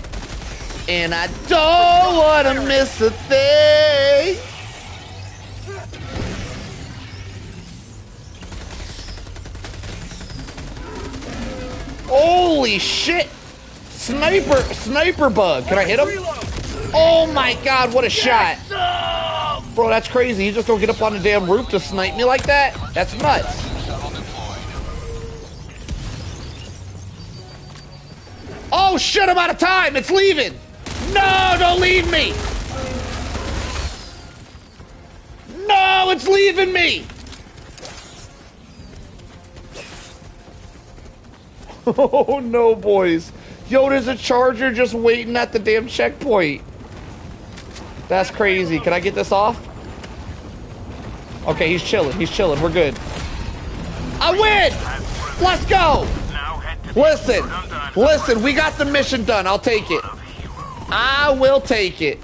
And I don't want to miss a thing. Holy shit! Sniper bug. Can I hit him? Oh my god, what a shot. Bro, that's crazy. You just don't get up on the damn roof to snipe me like that? That's nuts. Oh shit, I'm out of time. It's leaving. No, don't leave me. No, it's leaving me. Oh no, boys. Yo, there's a charger just waiting at the damn checkpoint. That's crazy. Can I get this off? Okay, he's chilling. He's chilling. We're good. I win! Let's go! Listen, we got the mission done. I'll take it. I will take it.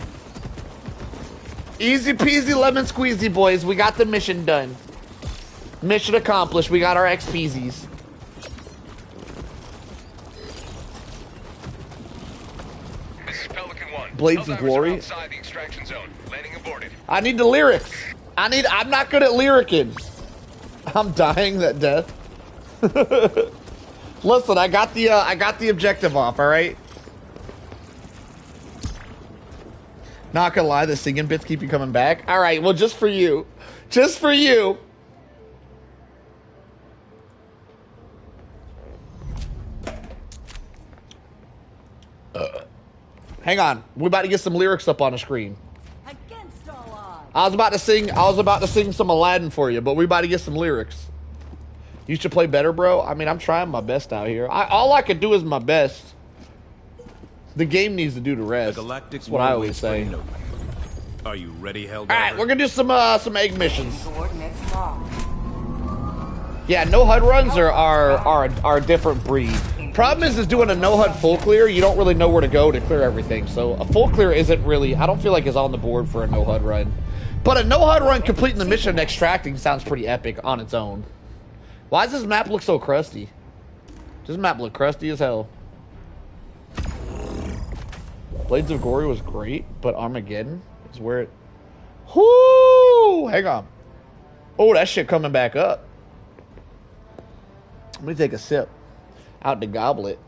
Easy peasy lemon squeezy, boys. We got the mission done. Mission accomplished. We got our XPZs. Blades of Glory. I need the lyrics. I'm not good at lyricking. I'm dying that death. Listen, I got the objective off, all right? Not gonna lie, the singing bits keep you coming back. All right, well, just for you. Just for you. Hang on, we're about to get some lyrics up on the screen. Against all odds. I was about to sing some Aladdin for you, but we about to get some lyrics. You should play better, bro. I mean, I'm trying my best out here. All I could do is my best. The game needs to do the rest. That's what I always say. Are you ready, Helldiver? All right, we're gonna do some egg missions. Coordinates locked. Yeah, no HUD runs are a different breed. Problem is doing a no HUD full clear, you don't really know where to go to clear everything. So a full clear isn't really, I don't feel like it's on the board for a no HUD run. But a no HUD run completing the mission and extracting sounds pretty epic on its own. Why does this map look so crusty? This map look crusty as hell. Blades of Glory was great, but Armageddon is where it... Whoo! Hang on. Oh, that shit coming back up. Let me take a sip out the goblet.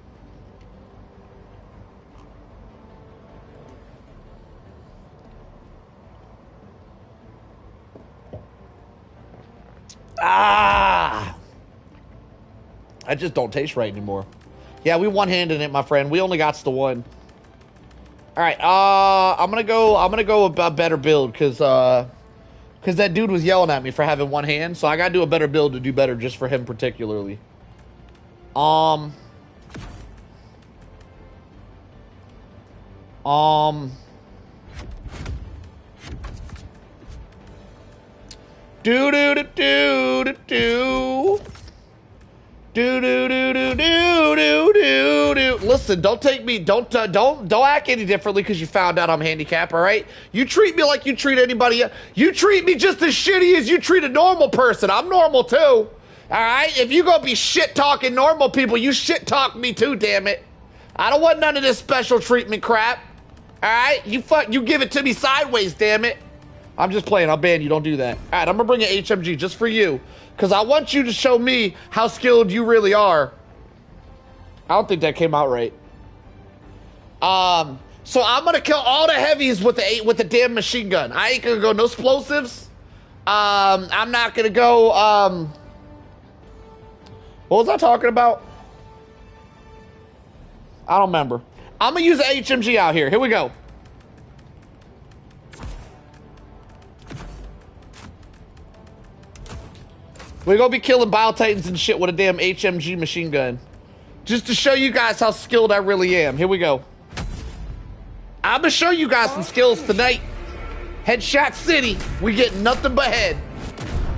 Ah! I just don't taste right anymore. Yeah, we one-handed it, my friend. We only got the one. All right, I'm gonna go a better build because that dude was yelling at me for having one hand, so I gotta do a better build to do better just for him particularly. Do do do do do do. Do do do do do do do do. Listen, don't take me. Don't act any differently because you found out I'm handicapped. All right, you treat me like you treat anybody else. You treat me just as shitty as you treat a normal person. I'm normal too. All right, if you gonna be shit talking normal people, you shit talk me too. Damn it, I don't want none of this special treatment crap. All right, you give it to me sideways. Damn it. I'm just playing. I'll ban you. Don't do that. All right, I'm gonna bring an HMG just for you. Because I want you to show me how skilled you really are. I don't think that came out right. So I'm gonna kill all the heavies with the damn machine gun. I ain't gonna go no explosives. I'm not gonna go, what was I talking about? I don't remember. I'm gonna use the HMG out here. Here we go. We're gonna be killing Bile Titans and shit with a damn HMG machine gun. Just to show you guys how skilled I really am. Here we go. I'm gonna show you guys some skills tonight. Headshot City. We get nothing but head.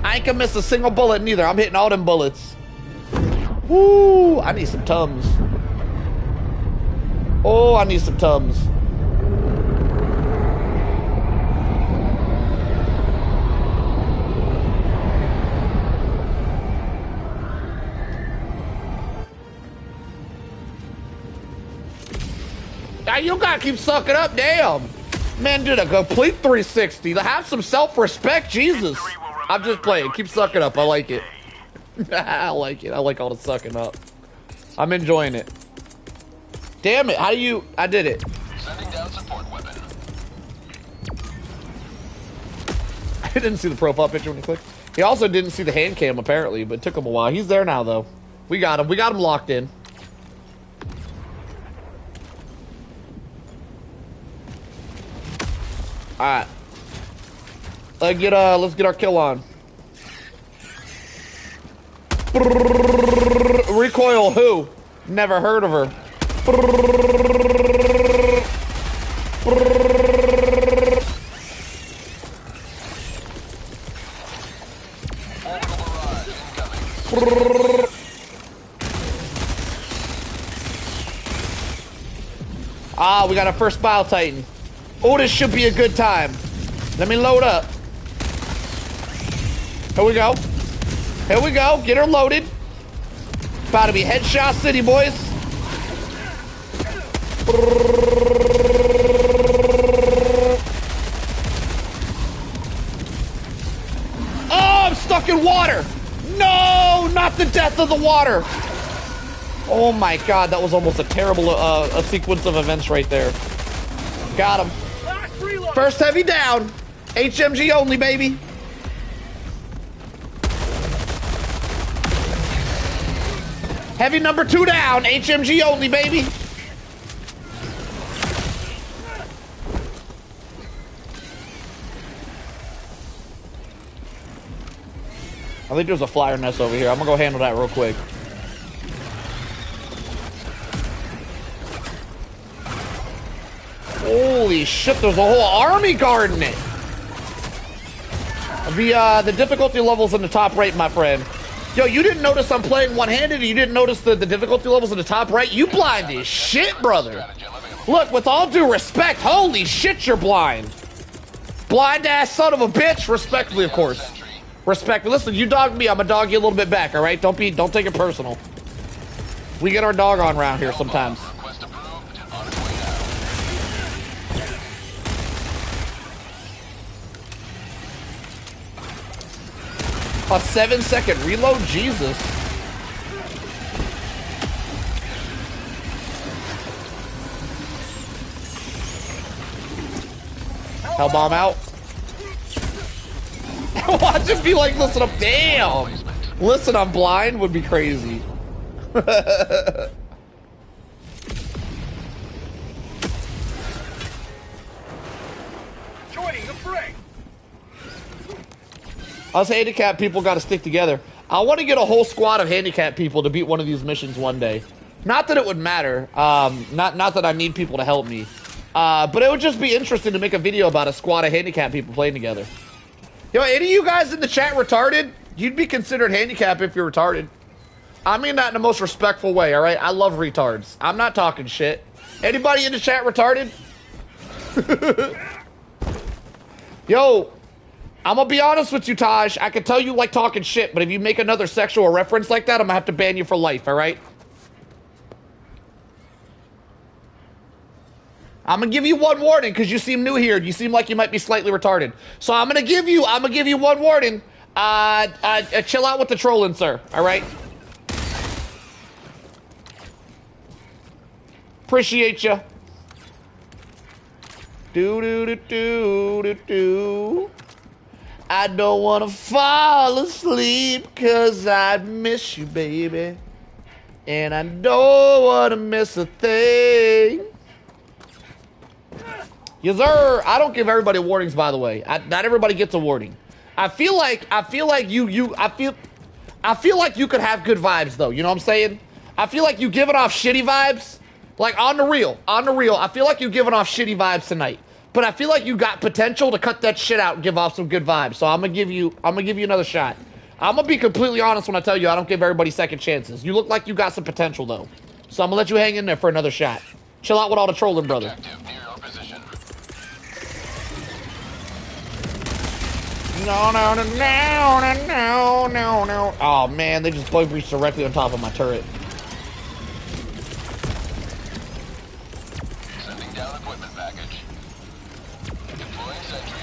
I ain't gonna miss a single bullet neither. I'm hitting all them bullets. Woo! I need some Tums. Oh, I need some Tums. Now you gotta keep sucking up, damn. Man did a complete 360. Have some self-respect, Jesus. I'm just playing. Keep sucking up. I like it. I like it. I like all the sucking up. I'm enjoying it. Damn it. How do you... I did it. Sending down support weapon. I didn't see the profile picture when he clicked. He also didn't see the hand cam, apparently, but it took him a while. He's there now, though. We got him. We got him locked in. Alright. Let's get our kill on. Recoil who? Never heard of her. Ah, we got our first Bile Titan. Oh, this should be a good time. Let me load up. Here we go. Here we go. Get her loaded. About to be Headshot City, boys. Oh, I'm stuck in water. No, not the death of the water. Oh my God, that was almost a terrible a sequence of events right there. Got him. First heavy down. HMG only, baby. Heavy number 2 down. HMG only, baby. I think there's a flyer nest over here. I'm gonna go handle that real quick. Holy shit, there's a whole army guarding it. The difficulty level's in the top right, my friend. Yo, you didn't notice I'm playing one-handed, or you didn't notice the difficulty levels in the top right? You blind as shit, brother. Look, with all due respect, holy shit, you're blind. Blind-ass son of a bitch. Respectfully, of course. Respectfully. Listen, you dogged me, I'm gonna dog you a little bit back, all right? Don't take it personal. We get our dog on around here sometimes. A 7-second reload? Jesus. Hellbomb out. Watch it be like, listen up. Damn. Listen, I'm blind would be crazy. Joining the fray. Us handicapped people got to stick together. I want to get a whole squad of handicapped people to beat one of these missions one day. Not that it would matter. Not that I need people to help me. But it would just be interesting to make a video about a squad of handicapped people playing together. Yo, any of you guys in the chat retarded? You'd be considered handicapped if you're retarded. I mean that in the most respectful way, all right? I love retards. I'm not talking shit. Anybody in the chat retarded? Yo, I'm gonna be honest with you, Taj. I can tell you like talking shit, but if you make another sexual reference like that, I'm gonna have to ban you for life, all right? I'm gonna give you one warning because you seem new here. You seem like you might be slightly retarded. So I'm gonna give you one warning. Chill out with the trolling, sir. All right. Appreciate ya. Do do do do do do. I don't wanna fall asleep 'cause I miss you, baby. And I don't wanna miss a thing. Yes, sir. I don't give everybody warnings, by the way. Not everybody gets a warning. I feel like you could have good vibes though. You know what I'm saying? I feel like you giving off shitty vibes. Like on the real, I feel like you giving off shitty vibes tonight. But I feel like you got potential to cut that shit out and give off some good vibes. So I'm gonna give you another shot. I'm gonna be completely honest when I tell you I don't give everybody second chances. You look like you got some potential though. So I'm gonna let you hang in there for another shot. Chill out with all the trolling, brother. Objective near your position. No, no, no, no, no, no, no. Oh man, they just bug breached directly on top of my turret. Sending down equipment package. Deploying sentry.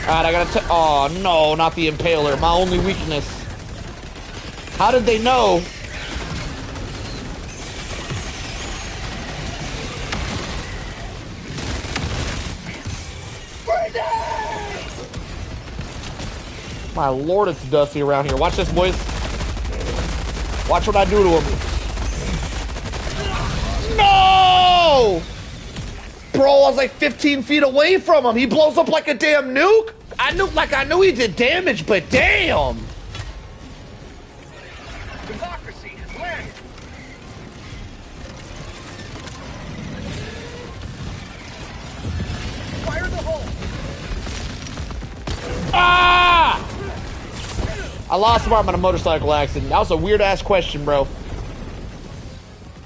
Alright, I gotta oh no, not the impaler. My only weakness. How did they know? My lord, it's dusty around here. Watch this, boys. Watch what I do to him. No! Bro, I was like 15 feet away from him. He blows up like a damn nuke. I knew he did damage, but damn. Democracy has landed. Fire the hole. Ah! I lost him in a motorcycle accident. That was a weird ass question, bro.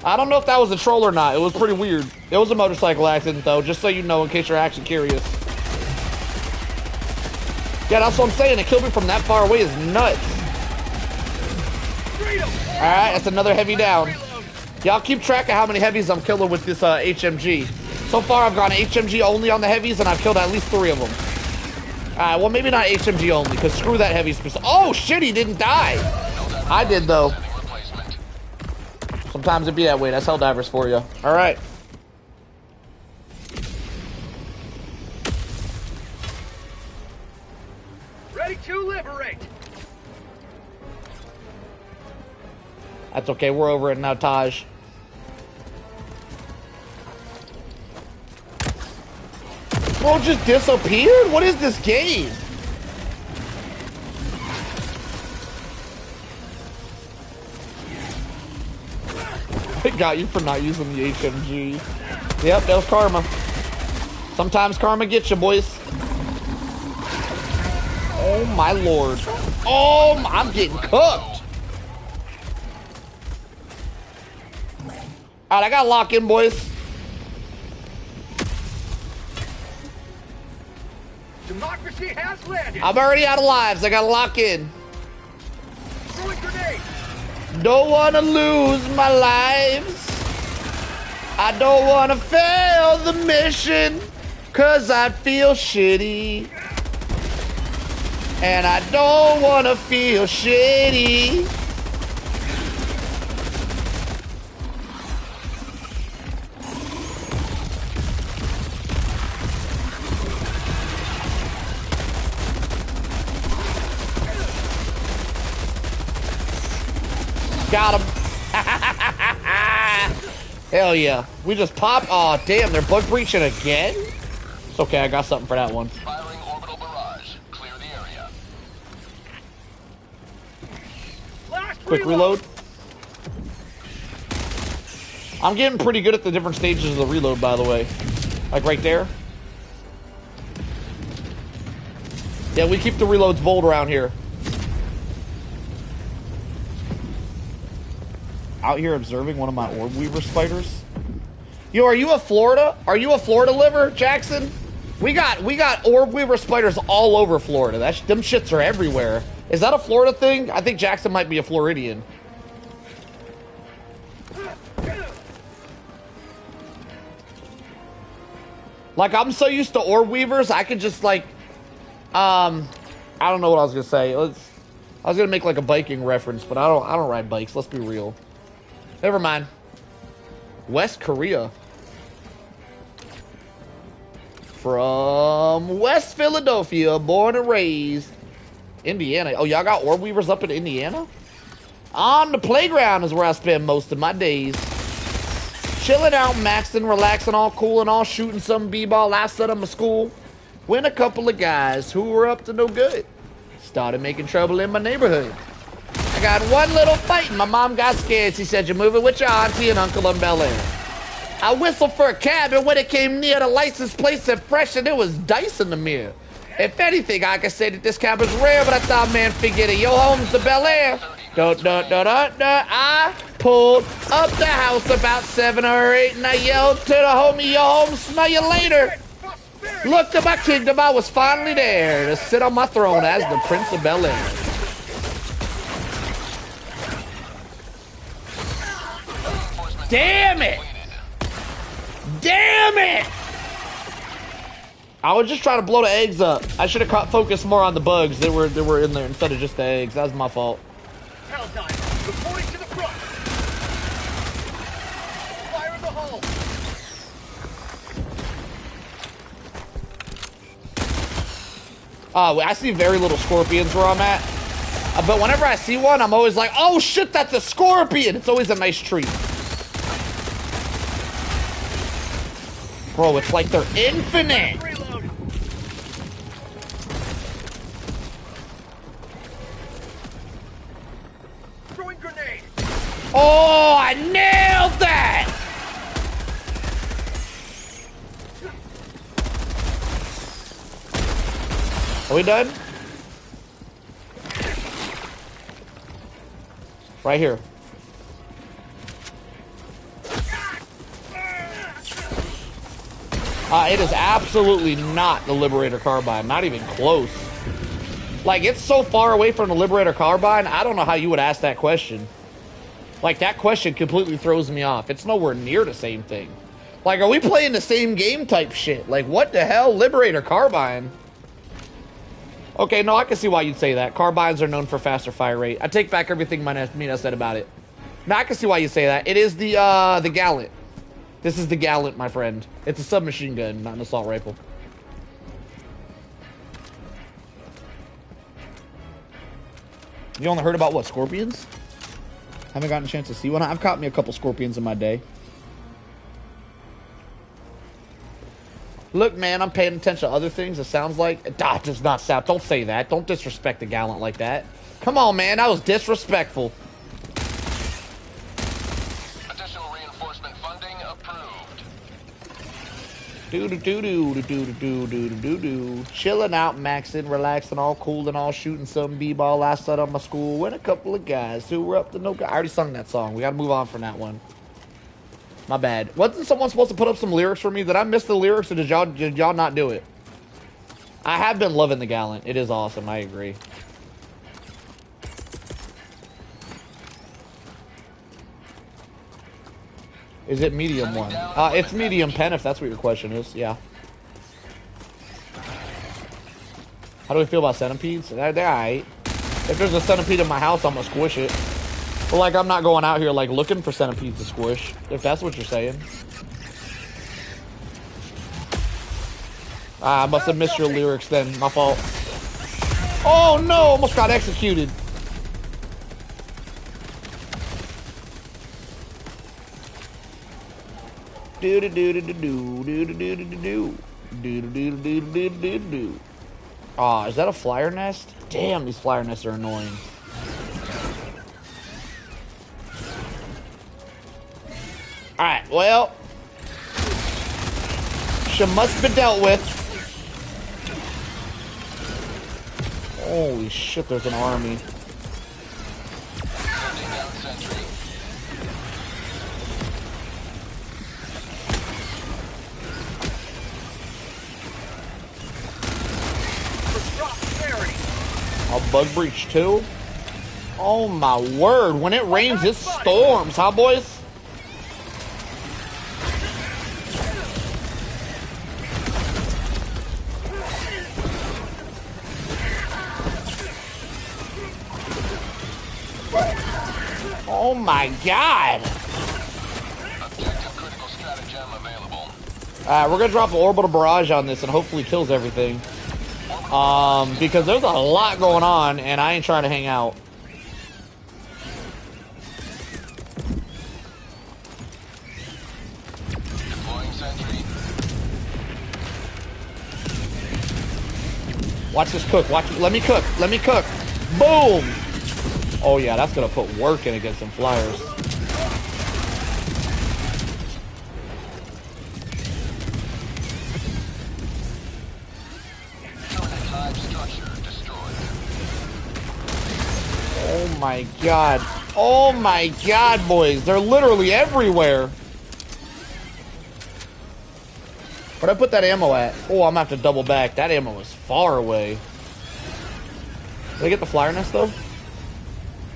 I don't know if that was a troll or not. It was pretty weird. It was a motorcycle accident, though, just so you know, in case you're actually curious. Yeah, that's what I'm saying. To kill me from that far away is nuts. Alright, that's another heavy down. Y'all keep track of how many heavies I'm killing with this HMG. So far, I've gone HMG only on the heavies, and I've killed at least 3 of them. Alright, well, maybe not HMG only, because screw that heavy specific. Oh, shit, he didn't die. I did, though. Sometimes it be that way. That's Helldivers for you. Alright. Ready to liberate. That's okay. We're over it now, Taj. Bro just disappeared? What is this game? It got you for not using the HMG. Yep, that was karma. Sometimes karma gets you, boys. Oh my lord. Oh, I'm getting cooked. Alright, I gotta lock in, boys. Democracy has landed. I'm already out of lives. I gotta lock in. Throwing grenade. Don't wanna lose my lives. I don't wanna fail the mission, 'cause I feel shitty. And I don't wanna feel shitty. Got him. Hell yeah. We just popped. Oh, damn. They're bug breaching again? It's okay. I got something for that one. Firing orbital barrage. Clear the area. Last Quick reload. I'm getting pretty good at the different stages of the reload, by the way. Like right there. Yeah, we keep the reloads bold around here. Out here observing one of my orb weaver spiders. Yo, are you a Florida? Are you a Florida liver, Jackson? We got orb weaver spiders all over Florida. Them shits are everywhere. Is that a Florida thing? I think Jackson might be a Floridian. Like, I'm so used to orb weavers, I could just, like, I don't know what I was gonna say. I was gonna make, like, a biking reference, but I don't ride bikes, let's be real. Never mind. West Korea. From West Philadelphia, born and raised. Indiana. Oh, y'all got orb weavers up in Indiana? On the playground is where I spend most of my days. Chilling out, maxing, relaxing, all cool and all shooting some b-ball outside of my school. When a couple of guys who were up to no good started making trouble in my neighborhood. I got one little fight and my mom got scared. She said, you're moving with your auntie and uncle in Bel Air. I whistled for a cab and when it came near, the license plate said fresh and there was dice in the mirror. If anything, I could say that this cab was rare, but I thought, man, forget it. Yo, home's the Bel Air. I pulled up the house about 7 or 8 and I yelled to the homie, yo, home, smell you later. Look to my kingdom, I was finally there to sit on my throne as the Prince of Bel Air. Damn it! Damn it! I was just trying to blow the eggs up. I should have focused more on the bugs that were in there instead of just the eggs. That was my fault. Helldivers, reporting to the front. Fire in the hole. I see very little scorpions where I'm at. But whenever I see one, I'm always like, oh shit, that's a scorpion! It's always a nice treat. Bro, it's like they're infinite! Reload. Throwing grenade. Oh, I nailed that! Are we done? Right here. It is absolutely not the Liberator Carbine. Not even close. Like, it's so far away from the Liberator Carbine, I don't know how you would ask that question. Like, that question completely throws me off. It's nowhere near the same thing. Like, are we playing the same game type shit? Like, what the hell? Liberator Carbine? Okay, no, I can see why you'd say that. Carbines are known for faster fire rate. I take back everything Mina said about it. Now, I can see why you say that. It is the Gallant. This is the Gallant, my friend. It's a submachine gun, not an assault rifle. You only heard about, what, scorpions? Haven't gotten a chance to see one. I've caught me a couple scorpions in my day. Look, man, I'm paying attention to other things. It sounds like... It does not sound... Don't say that. Don't disrespect the Gallant like that. Come on, man. That was disrespectful. Additional reinforcement funding approved. Do-do-do-do-do-do-do-do-do-do. Chilling out, maxing, relaxing, all cool and all shooting some b-ball outside of my school. When a couple of guys who were up to no... I already sung that song. We gotta move on from that one. My bad. Wasn't someone supposed to put up some lyrics for me? Did I miss the lyrics or did y'all not do it? I have been loving the Gallant. It is awesome. I agree. Is it medium one? It's medium pen if that's what your question is. Yeah. How do we feel about centipedes? They're alright. If there's a centipede in my house, I'm gonna squish it. But like, I'm not going out here like looking for centipedes to squish, if that's what you're saying. I must have missed your lyrics then. My fault. Oh no! Almost got executed. Do do do do do do do do do do do do do do do do do. Ah, is that a flyer nest? Damn, these flyer nests are annoying. Alright, well, she must be dealt with. Holy shit, there's an army. A bug breach too? Oh my word, when it rains, it storms, huh boys? Oh my god! Objective critical stratagem available. Alright, we're gonna drop an orbital barrage on this and hopefully kills everything. Because there's a lot going on and I ain't trying to hang out. Deploying sentry. Watch this cook. Watch. Let me cook. Let me cook. Boom! Oh yeah, that's gonna put work in against some flyers. Oh my god. Oh my god, boys. They're literally everywhere. Where'd I put that ammo at? Oh, I'm gonna have to double back. That ammo is far away. Did I get the flyer nest though?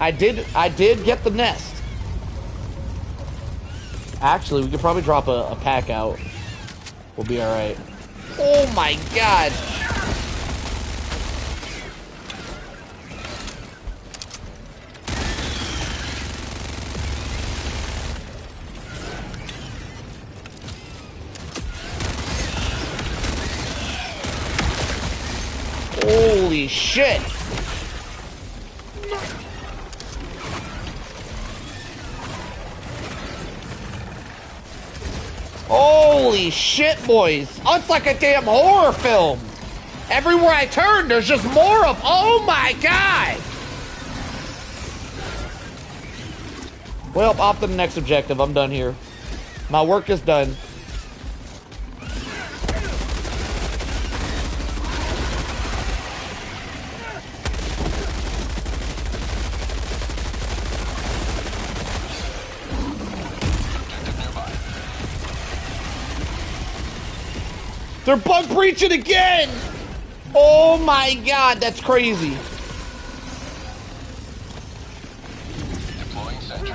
I did get the nest. Actually, we could probably drop a pack out. We'll be alright. Oh my god. Holy shit! Holy shit, boys! Oh, it's like a damn horror film! Everywhere I turn, there's just more of... Oh my god! Well, off to the next objective. I'm done here. My work is done. They're bug breaching again! Oh my god, that's crazy. Deploying sentry.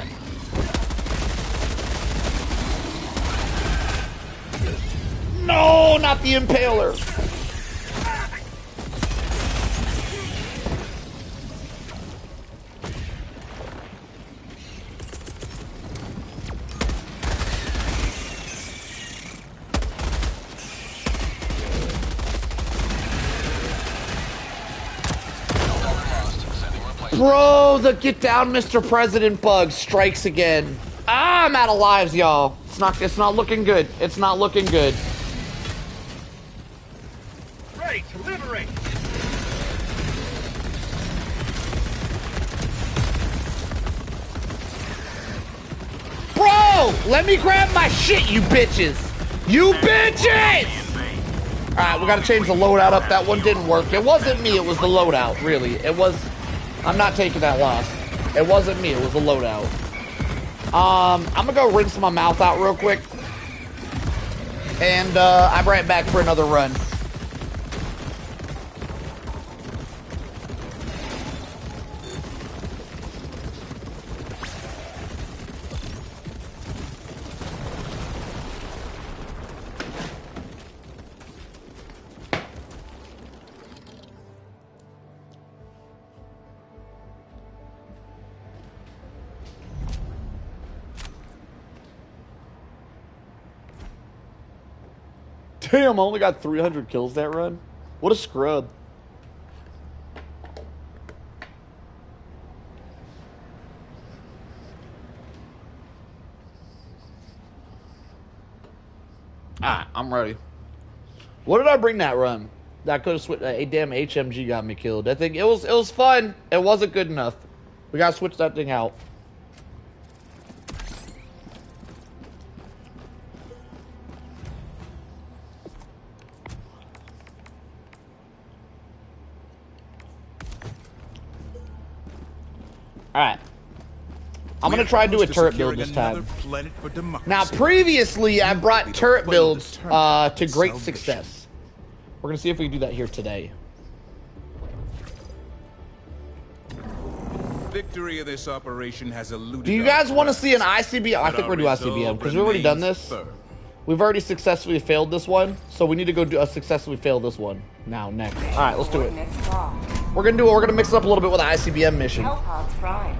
No, not the impaler. Bro, the get down Mr. President bug strikes again. Ah, I'm out of lives, y'all. It's not looking good. It's not looking good. Ready to liberate. Bro, let me grab my shit, you bitches. You bitches! Alright, we gotta change the loadout up. That one didn't work. It wasn't me, it was the loadout, really. It was... I'm not taking that loss. It wasn't me, it was the loadout. I'm gonna go rinse my mouth out real quick. And I'm right back for another run. Damn, I only got 300 kills that run. What a scrub. Alright, I'm ready. What did I bring that run? That could have switched. A damn HMG got me killed. I think it was fun. It wasn't good enough. We gotta switch that thing out. Alright. I'm going to try to do a turret build this time. Now, previously, I brought turret builds to great success. We're going to see if we can do that here today. Victory of this operation has eluded. Do you guys want to see an ICBM? I think we're doing ICBM because we've already done this. We've already successfully failed this one, so we need to go do successfully fail this one now next. All right, let's do it. We're gonna mix it up a little bit with the ICBM mission. Hellpods prime.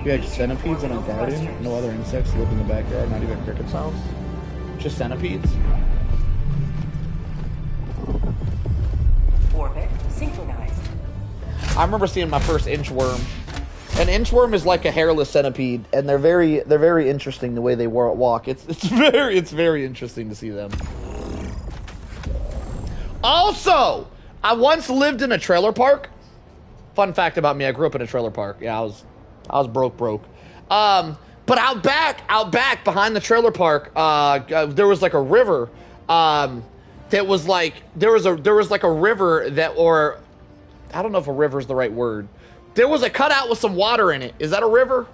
We had centipedes in our garden. No other insects live in the backyard. Not even crickets' house. Just centipedes. Orbit synchronized. I remember seeing my first inchworm. An inchworm is like a hairless centipede, and they're very interesting the way they walk. It's very interesting to see them. Also, I once lived in a trailer park. Fun fact about me: I grew up in a trailer park. Yeah, I was broke. But out back behind the trailer park, there was like a river. That was like there was like a river that, or I don't know if a river is the right word. There was a cutout with some water in it. Is that a river?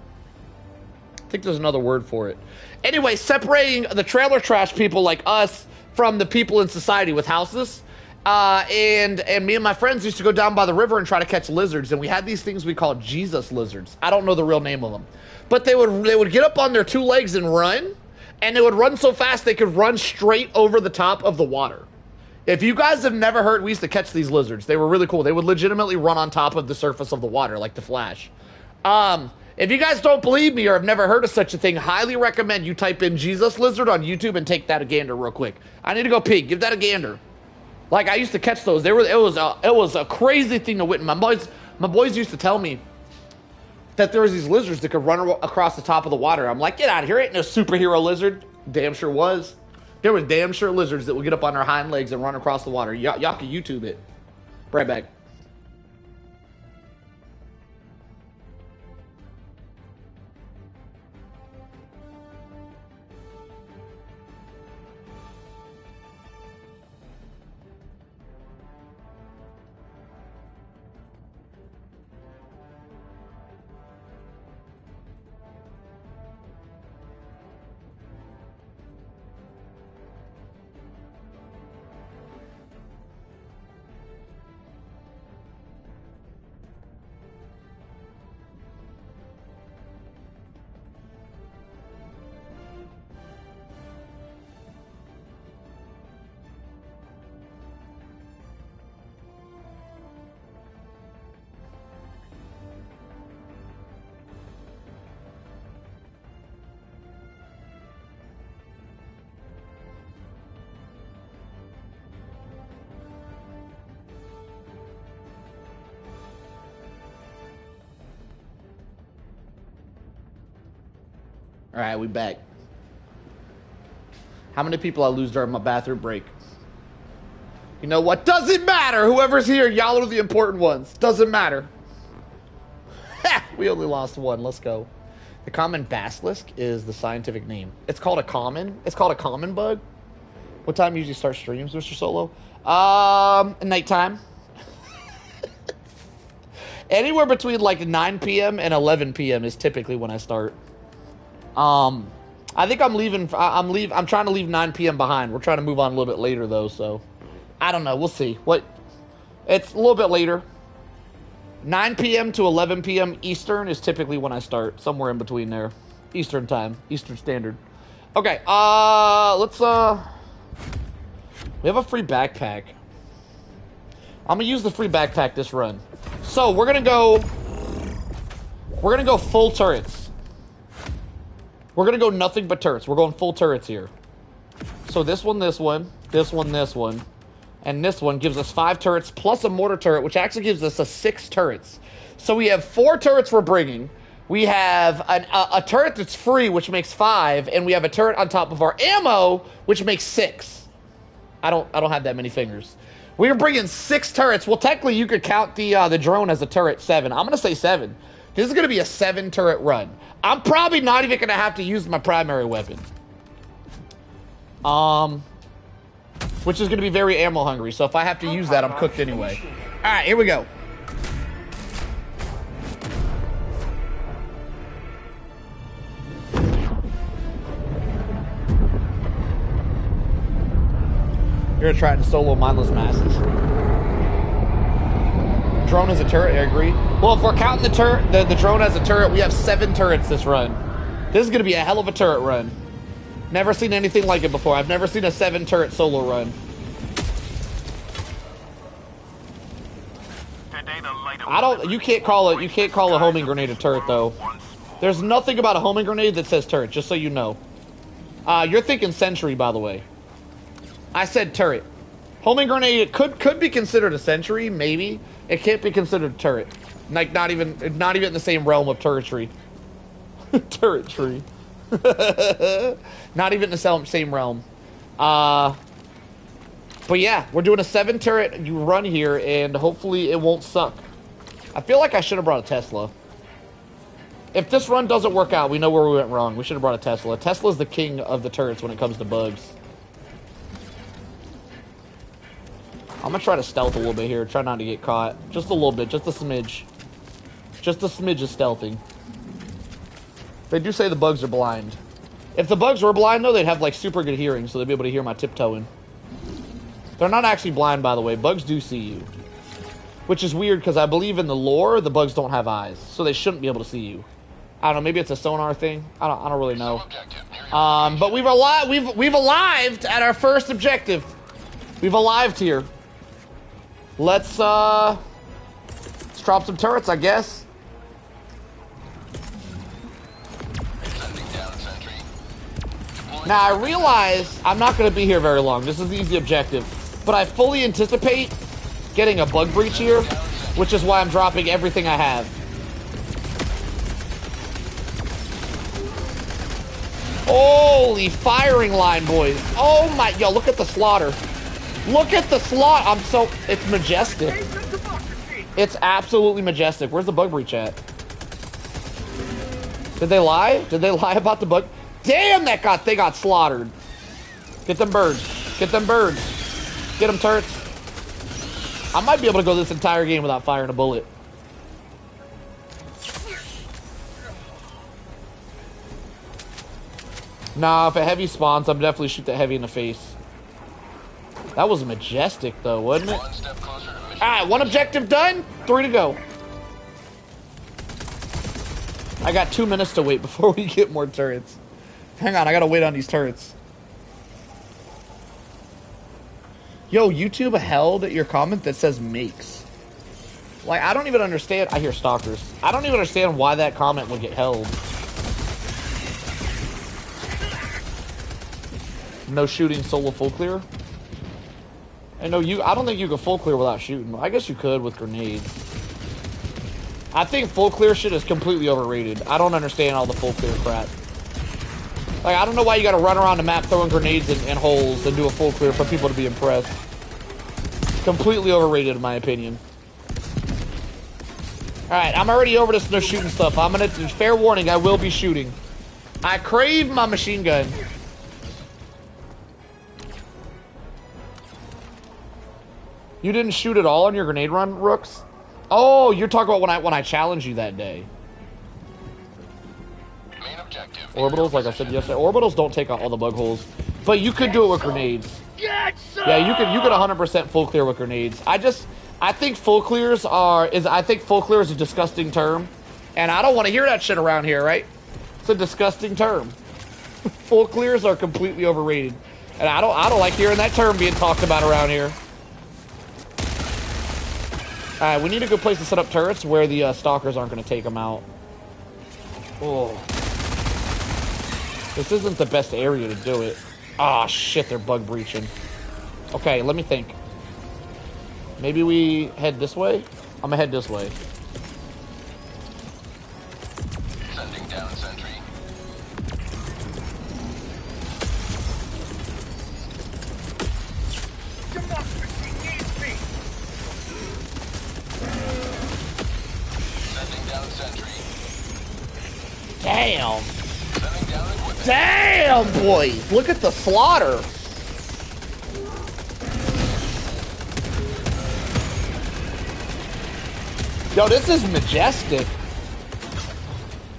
I think there's another word for it. Anyway, separating the trailer trash people like us from the people in society with houses. And me and my friends used to go down by the river and try to catch lizards. And we had these things we called Jesus lizards. I don't know the real name of them. But they would get up on their two legs and run. And they would run so fast they could run straight over the top of the water. If you guys have never heard, we used to catch these lizards. They were really cool. They would legitimately run on top of the surface of the water like the Flash. If you guys don't believe me or have never heard of such a thing, highly recommend you type in Jesus lizard on YouTube and take that a gander real quick. I need to go pee. Give that a gander. Like, I used to catch those. It was a crazy thing to witness. My boys used to tell me that there was these lizards that could run across the top of the water. I'm like, get out of here. Ain't no superhero lizard. Damn sure was. There was damn sure lizards that would get up on their hind legs and run across the water. Y'all can YouTube it. Right back. All right, we back. How many people I lose during my bathroom break? You know what? Doesn't matter. Whoever's here, y'all are the important ones. Doesn't matter. Ha! We only lost one. Let's go. The common basilisk is the scientific name. It's called a common. It's called a common bug. What time do you usually start streams, Mr. Solo? Nighttime. Anywhere between like 9 p.m. and 11 p.m. is typically when I start. I think I'm leaving. I'm trying to leave 9 p.m. behind. We're trying to move on a little bit later though, so I don't know. We'll see. It's a little bit later. 9 p.m. to 11 p.m. Eastern is typically when I start. Somewhere in between there. Eastern time. Eastern Standard. Okay, let's, we have a free backpack. I'm gonna use the free backpack this run. So, we're gonna go full turrets. We're gonna go nothing but turrets. We're going full turrets here. So this one, this one, this one, this one, and this one gives us 5 turrets plus a mortar turret, which actually gives us 6 turrets. So we have 4 turrets we're bringing. We have a turret that's free, which makes 5, and we have a turret on top of our ammo, which makes 6. I don't have that many fingers. We're bringing 6 turrets. Well, technically, you could count the drone as a turret 7. I'm gonna say 7. This is gonna be a 7 turret run. I'm probably not even gonna have to use my primary weapon. Which is gonna be very ammo hungry. So if I have to use that, I'm cooked anyway. All right, here we go. You're gonna try to solo mindless masses. Drone as a turret, I agree. Well, if we're counting the turret, the drone as a turret, we have 7 turrets this run. This is gonna be a hell of a turret run. Never seen anything like it before. I've never seen a 7 turret solo run. You can't call a homing grenade a turret though. There's nothing about a homing grenade that says turret, just so you know. You're thinking sentry, by the way. I said turret. Homing grenade could be considered a sentry, maybe. It can't be considered a turret. Like, not even in the same realm of turretry. Turretry. Not even in the same realm. But yeah, we're doing a 7 turret. You run here, and hopefully it won't suck. I feel like I should have brought a Tesla. If this run doesn't work out, we know where we went wrong. We should have brought a Tesla. Tesla's the king of the turrets when it comes to bugs. I'm gonna try to stealth a little bit here. Try not to get caught. Just a little bit. Just a smidge. Just a smidge of stealthing. They do say the bugs are blind. If the bugs were blind, though, they'd have, like, super good hearing, so they'd be able to hear my tiptoeing. They're not actually blind, by the way. Bugs do see you. Which is weird, because I believe in the lore, the bugs don't have eyes, so they shouldn't be able to see you. I don't know, maybe it's a sonar thing. I don't really know. But we've arrived at our first objective. We've arrived here. Let's drop some turrets, I guess. Now, I realize I'm not going to be here very long. This is the easy objective. But I fully anticipate getting a bug breach here, which is why I'm dropping everything I have. Holy firing line, boys. Oh my, yo, look at the slaughter. Look at the slaughter. It's majestic. It's absolutely majestic. Where's the bug breach at? Did they lie? Did they lie about the bug? Damn, they got slaughtered. Get them birds. Get them birds. Get them turrets. I might be able to go this entire game without firing a bullet. Nah, if a heavy spawns, I'm definitely shoot that heavy in the face. That was majestic, though, wasn't it? Alright, 1 objective done. 3 to go. I got 2 minutes to wait before we get more turrets. Hang on, I gotta wait on these turrets. Yo, YouTube held your comment that says makes. Like, I don't even understand. I hear stalkers. I don't even understand why that comment would get held. No shooting, solo full clear. I know I don't think you can full clear without shooting. I guess you could with grenades. I think full clear shit is completely overrated. I don't understand all the full clear crap. Like, I don't know why you gotta run around the map throwing grenades in holes and do a full clear for people to be impressed. Completely overrated, in my opinion. Alright, I'm already over this no shooting stuff. Fair warning, I will be shooting. I crave my machine gun. You didn't shoot at all on your grenade run, Rooks? Oh, you're talking about when I challenged you that day. Main objective. Orbitals, like I said yesterday, orbitals don't take out all the bug holes, but you could do it with grenades. Yeah, you could 100% full clear with grenades. I think full clears is a disgusting term, and I don't want to hear that shit around here, right? It's a disgusting term. Full clears are completely overrated, and I don't like hearing that term being talked about around here. All right, we need a good place to set up turrets where the stalkers aren't going to take them out. Oh. This isn't the best area to do it. Ah, shit, they're bug breaching. Okay, let me think. Maybe we head this way? I'm gonna head this way. Sending down sentry. Democracy needs me. Sending down sentry. Damn. Sending down equipment. Damn, boys. Look at the slaughter. Yo, this is majestic.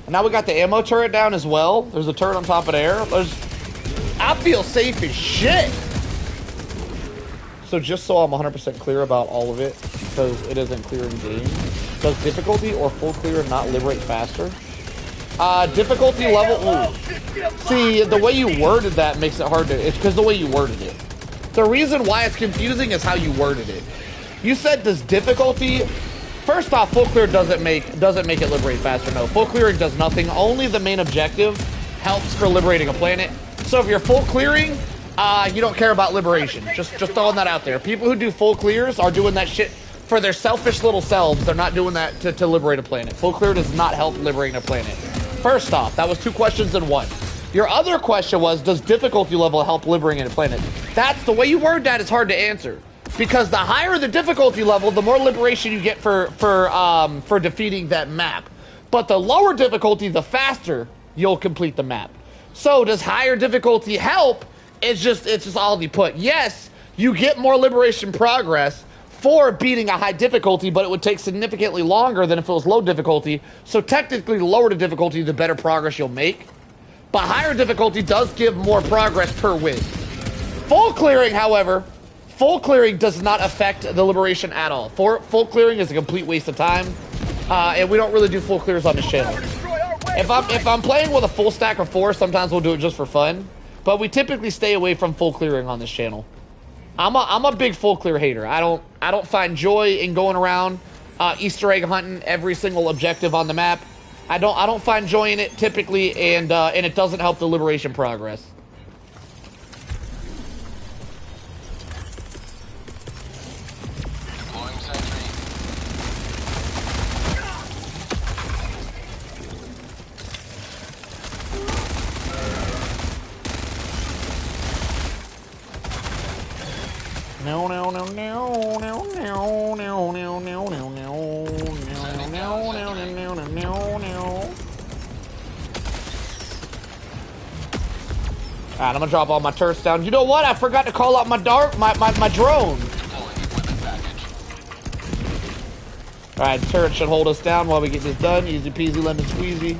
And now we got the ammo turret down as well. There's a turret on top of there. I feel safe as shit. So just so I'm 100% clear about all of it, because it isn't clear in game, does difficulty or full clear not liberate faster? Difficulty level. Ooh. See, the way you worded that makes it hard to. It's because the way you worded it. The reason why it's confusing is how you worded it. You said, does difficulty First off, full clear doesn't make it liberate faster. No, full clearing does nothing. Only the main objective helps for liberating a planet. So if you're full clearing, you don't care about liberation. Just throwing that out there. People who do full clears are doing that shit for their selfish little selves. They're not doing that to liberate a planet. Full clear does not help liberating a planet. First off, that was 2 questions in 1. Your other question was, does difficulty level help liberating a planet? That's the way you word that is hard to answer. Because the higher the difficulty level, the more liberation you get for defeating that map. But the lower difficulty, the faster you'll complete the map. So does higher difficulty help? It's just all you put. Yes, you get more liberation progress for beating a high difficulty, but it would take significantly longer than if it was low difficulty. So technically, the lower the difficulty, the better progress you'll make. But higher difficulty does give more progress per win. Full clearing, however, full clearing does not affect the liberation at all. Full clearing is a complete waste of time, and we don't really do full clears on this channel. If I'm playing with a full stack of 4, sometimes we'll do it just for fun, but we typically stay away from full clearing on this channel. I'm a big full clear hater. I don't find joy in going around Easter egg hunting every single objective on the map. I don't find joy in it typically, and it doesn't help the liberation progress. Deploying sentry. No. Alright, I'm gonna drop all my turrets down. You know what? I forgot to call out my drone. Alright, turret should hold us down while we get this done. Easy peasy, lemon squeezy.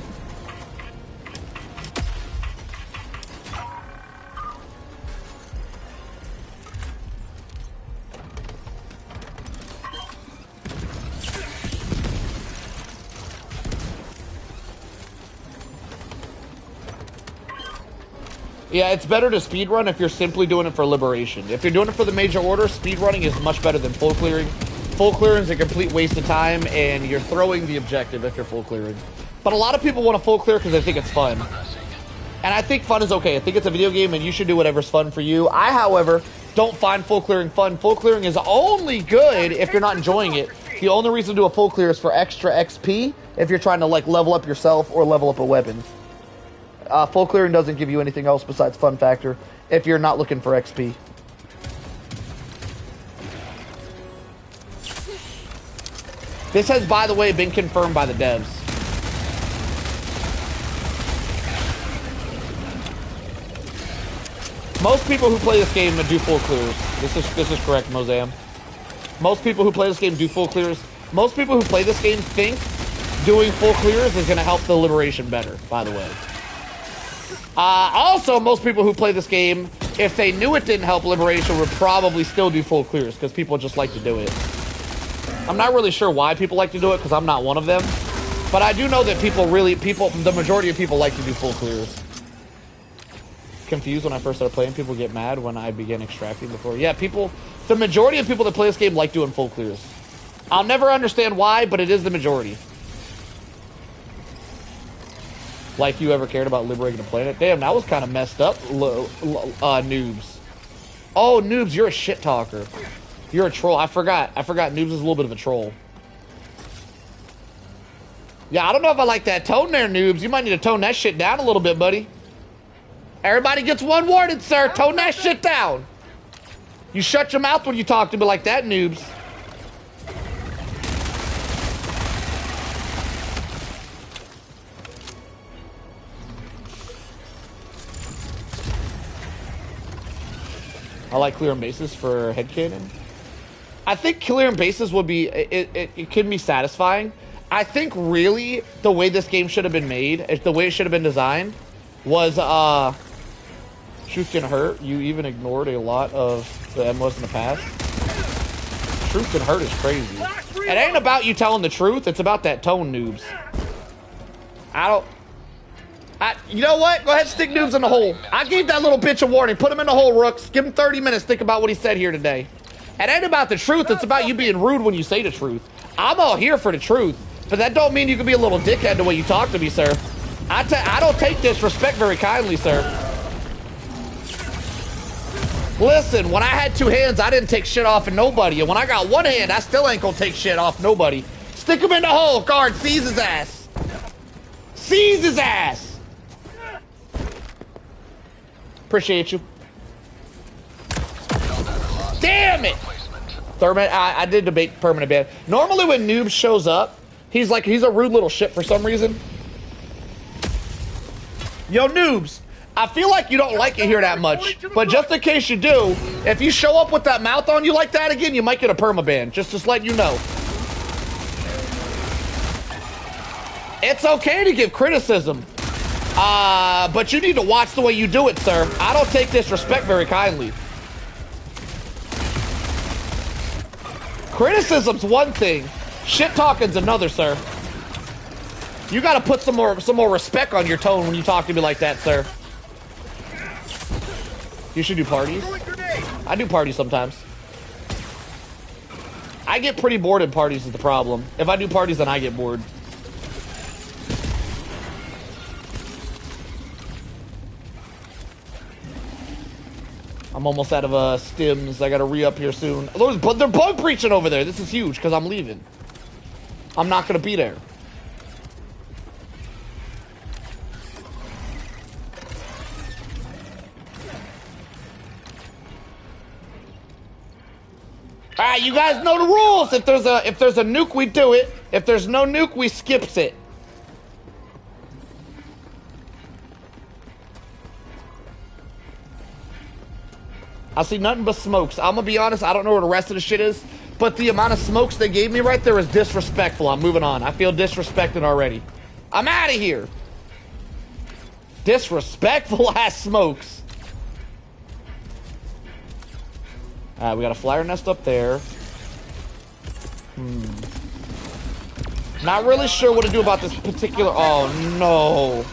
Yeah, it's better to speedrun if you're simply doing it for liberation. If you're doing it for the major order, speedrunning is much better than full clearing. Full clearing is a complete waste of time, and you're throwing the objective if you're full clearing. But a lot of people want to full clear because they think it's fun. And I think fun is okay. I think it's a video game, and you should do whatever's fun for you. I, however, don't find full clearing fun. Full clearing is only good if you're not enjoying it. The only reason to do a full clear is for extra XP if you're trying to, like, level up yourself or level up a weapon. Full clearing doesn't give you anything else besides fun factor if you're not looking for XP. This has, by the way, been confirmed by the devs. Most people who play this game do full clears. This is correct, Mosam. Most people who play this game do full clears. Most people who play this game think doing full clears is going to help the liberation better, by the way. Also, most people who play this game, if they knew it didn't help liberation, would probably still do full clears, because people just like to do it. I'm not really sure why people like to do it, because I'm not one of them. But I do know that the majority of people like to do full clears. Confused when I first started playing, people get mad when I begin extracting before. Yeah, the majority of people that play this game like doing full clears. I'll never understand why, but it is the majority. Like you ever cared about liberating a planet? Damn, that was kind of messed up, noobs. Oh, noobs, you're a shit talker. You're a troll. I forgot noobs is a little bit of a troll. Yeah, I don't know if I like that tone there, noobs. You might need to tone that shit down a little bit, buddy. Everybody gets one worded, sir. Tone that shit down. You shut your mouth when you talk to me like that, noobs. I like clearing bases for headcanon. I think clearing bases would be, it can be satisfying. I think really the way this game should have been made, the way it should have been designed, was, truth can hurt. You even ignored a lot of the MOs in the past. Truth can hurt is crazy. It ain't about you telling the truth, it's about that tone, noobs. You know what? Go ahead and stick noobs in the hole. I gave that little bitch a warning. Put him in the hole, Rooks. Give him 30 minutes. Think about what he said here today. It ain't about the truth. It's about you being rude when you say the truth. I'm all here for the truth, but that don't mean you can be a little dickhead the way you talk to me, sir. I don't take disrespect very kindly, sir. Listen, when I had 2 hands, I didn't take shit off of nobody. And when I got 1 hand, I still ain't gonna take shit off nobody. Stick him in the hole, guard. Seize his ass. Seize his ass. Appreciate you. Damn it! Thurman, I did debate permanent ban. Normally when Noob shows up, he's a rude little shit for some reason. Yo, Noobs, I feel like you don't like it here that much, but just in case you do, if you show up with that mouth on you like that again, you might get a permaban. Just letting you know. It's okay to give criticism, but you need to watch the way you do it, sir. I don't take disrespect very kindly. Criticism's one thing, shit talking's another, sir. You gotta put some more respect on your tone when you talk to me like that, sir. You should do parties. I do parties sometimes. I get pretty bored in parties is the problem. If I do parties, then I get bored. I'm almost out of stims. I gotta re-up here soon. They're bug breaching over there. This is huge because I'm leaving. I'm not gonna be there. Alright, you guys know the rules. If there's a nuke, we do it. If there's no nuke, we skips it. I see nothing but smokes. I'm gonna be honest, I don't know where the rest of the shit is, but the amount of smokes they gave me right there is disrespectful. I'm moving on. I feel disrespected already. I'm out of here. Disrespectful ass smokes. Alright, we got a flyer nest up there. Not really sure what to do about this particular... Oh, no.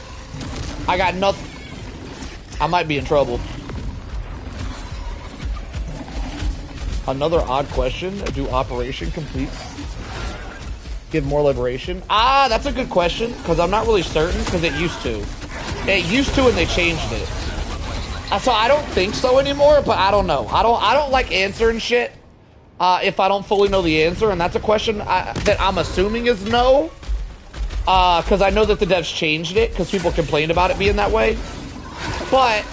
I got nothing. I might be in trouble. Another odd question. Do operation complete? Give more liberation? Ah, that's a good question, because I'm not really certain, because it used to. It used to, and they changed it. So I don't think so anymore, but I don't know. I don't like answering shit if I don't fully know the answer, and that's a question that I'm assuming is no. Because I know that the devs changed it, because people complained about it being that way. But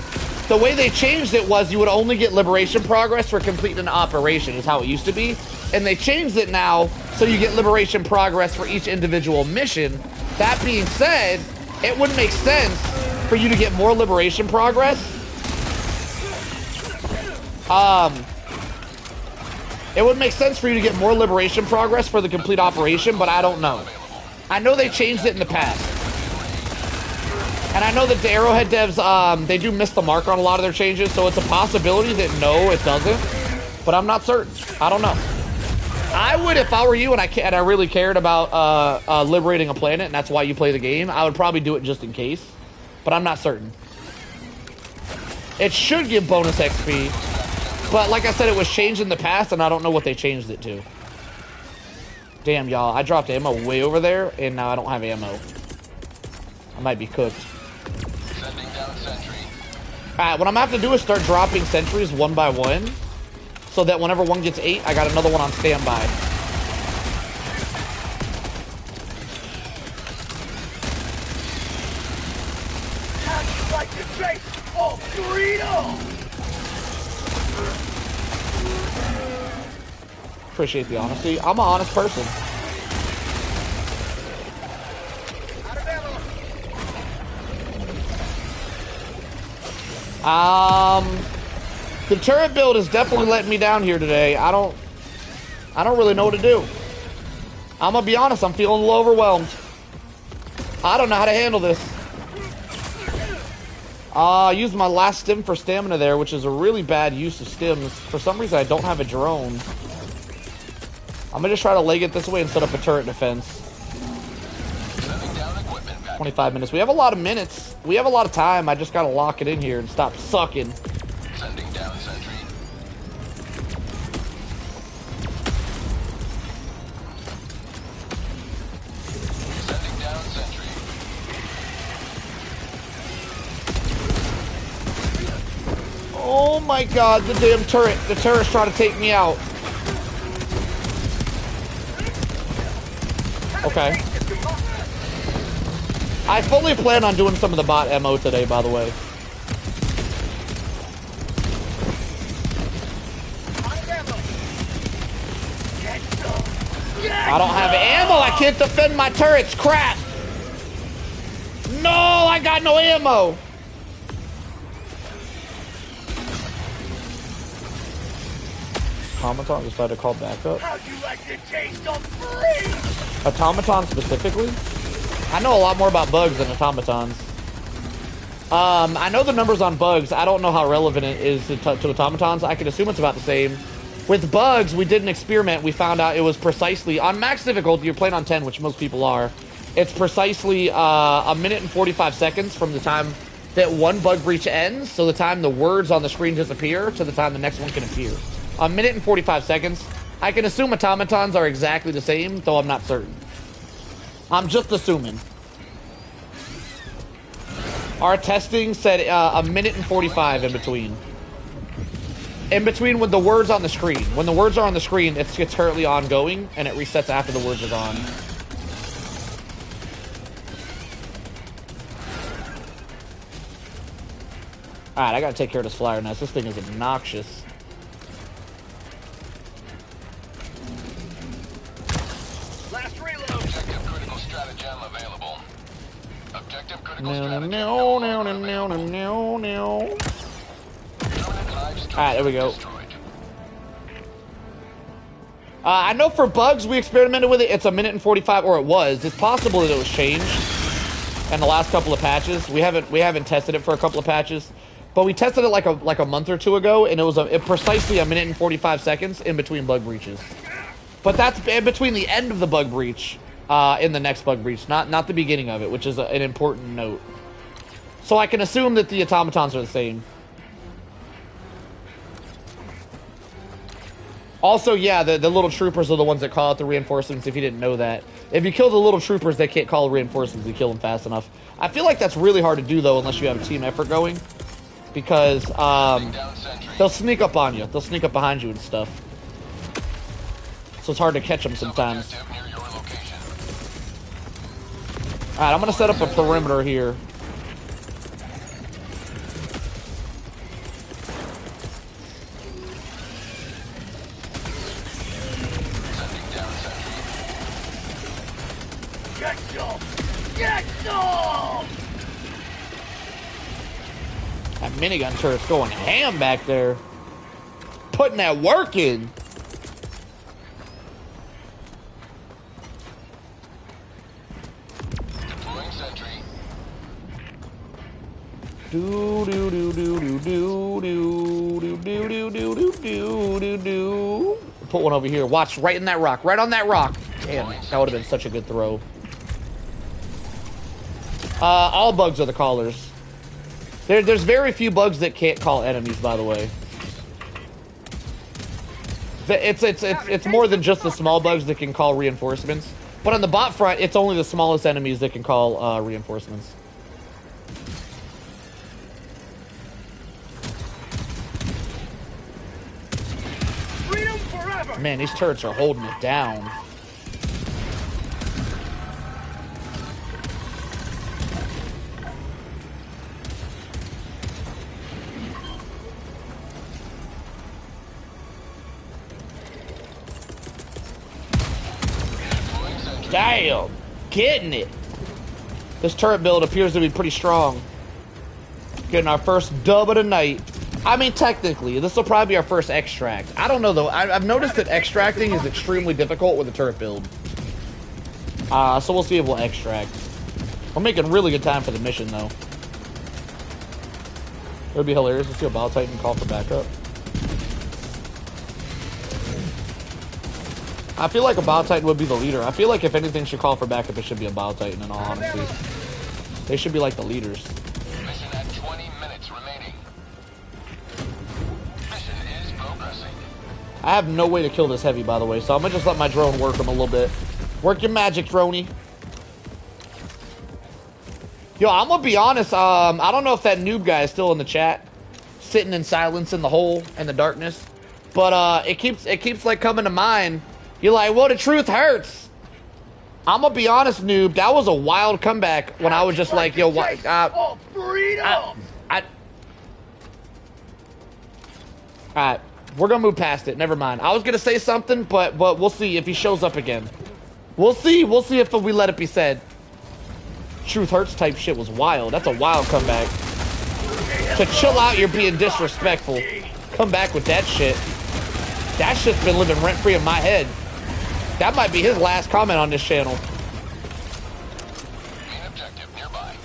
the way they changed it was you would only get liberation progress for completing an operation, is how it used to be. And they changed it now, so you get liberation progress for each individual mission. That being said, it wouldn't make sense for you to get more liberation progress. It would make sense for you to get more liberation progress for the complete operation, but I don't know. I know they changed it in the past. And I know that the Arrowhead devs, they do miss the mark on a lot of their changes, so it's a possibility that no, it doesn't. But I'm not certain. I don't know. I would, if I were you and I really cared about liberating a planet, and that's why you play the game, I would probably do it just in case. But I'm not certain. It should give bonus XP. But like I said, it was changed in the past, and I don't know what they changed it to. Damn, y'all. I dropped ammo way over there, and now I don't have ammo. I might be cooked. Alright, what I'm gonna have to do is start dropping sentries one by one, so that whenever one gets 8, I got another one on standby. How'd you like to face all freedom? Appreciate the honesty. I'm an honest person. The turret build is definitely letting me down here today. I don't really know what to do. I'm gonna be honest, I'm feeling a little overwhelmed. I don't know how to handle this. I used my last stim for stamina there, which is a really bad use of stims. For some reason, I don't have a drone. I'm gonna just try to leg it this way and set up a turret defense. 25 minutes. We have a lot of minutes. We have a lot of time. I just gotta lock it in here and stop sucking. Sending down sentry. my god, the damn turret. The turret's trying to take me out. Okay. I fully plan on doing some of the bot MO today, by the way. I don't have ammo. I can't defend my turrets. Crap. No, I got no ammo. Automaton decided to call backup. How'd you like the taste of freeze? Automaton specifically? I know a lot more about bugs than automatons. I know the numbers on bugs. I don't know how relevant it is to automatons. I can assume it's about the same. With bugs, we did an experiment. We found out it was precisely, on max difficulty, you're playing on 10, which most people are. It's precisely a minute and 45 seconds from the time that one bug breach ends, so the time the words on the screen disappear, to the time the next one can appear. A minute and 45 seconds. I can assume automatons are exactly the same, though I'm not certain. I'm just assuming. Our testing said a minute and 45 in between. In between with the words on the screen. When the words are on the screen, it's currently ongoing, and it resets after the words are gone. Alright, I gotta take care of this flyer nest. This thing is obnoxious. Last reload. Objective critical stratagem available. Objective critical No, stratagem. no, no, no, no, no, no, no. Alright, there we go. I know for bugs, we experimented with it. It's a minute and 45, or it was. It's possible that it was changed in the last couple of patches. We haven't tested it for a couple of patches, but we tested it like a month or two ago, and it was precisely a minute and 45 seconds in between bug breaches. But that's in between the end of the bug breach in the next bug breach, not the beginning of it, which is an important note. So I can assume that the automatons are the same. Also, yeah, the little troopers are the ones that call out the reinforcements, if you didn't know that. If you kill the little troopers, they can't call reinforcements. You kill them fast enough. I feel like that's really hard to do, though, unless you have a team effort going. Because they'll sneak up on you. They'll sneak up behind you and stuff. So it's hard to catch them sometimes. Alright, I'm going to set up a perimeter here. Get some! Get some! That minigun turret's going ham back there. Putting that work in. Deploying sentry. Do do do do do do do do do do do do do do. Put one over here. Watch, right in that rock. Right on that rock. Damn, that would have been such a good throw. All bugs are the callers. There's very few bugs that can't call enemies, by the way. It's more than just the small bugs that can call reinforcements. But on the bot front, it's only the smallest enemies that can call reinforcements. Freedom forever! Man, these turrets are holding it down. Damn, getting it. This turret build appears to be pretty strong. Getting our first dub of the night. I mean, technically, this will probably be our first extract. I don't know, though. I've noticed that extracting is extremely difficult with a turret build. So we'll see if we'll extract. We're making really good time for the mission, though. It would be hilarious to see a Bile Titan call for backup. I feel like a Bile Titan would be the leader. I feel like if anything should call for backup, it should be a Bile Titan, in all honesty. They should be like the leaders. Mission at 20 minutes remaining. Mission is progressing. I have no way to kill this heavy, by the way, so I'm gonna just let my drone work him a little bit. Work your magic, droney. Yo, I'm gonna be honest, I don't know if that noob guy is still in the chat. sitting in silence in the hole and the darkness. But it keeps like coming to mind. You're like, well, the truth hurts. I'm gonna be honest, noob. That was a wild comeback when I was just like, yo, what? Oh, freedom! Alright, we're gonna move past it. Never mind. I was gonna say something, but we'll see if he shows up again. We'll see if we let it be said. Truth hurts type shit was wild. That's a wild comeback. To chill out, you're being disrespectful. Come back with that shit. That shit's been living rent-free in my head. That might be his last comment on this channel. Main objective nearby.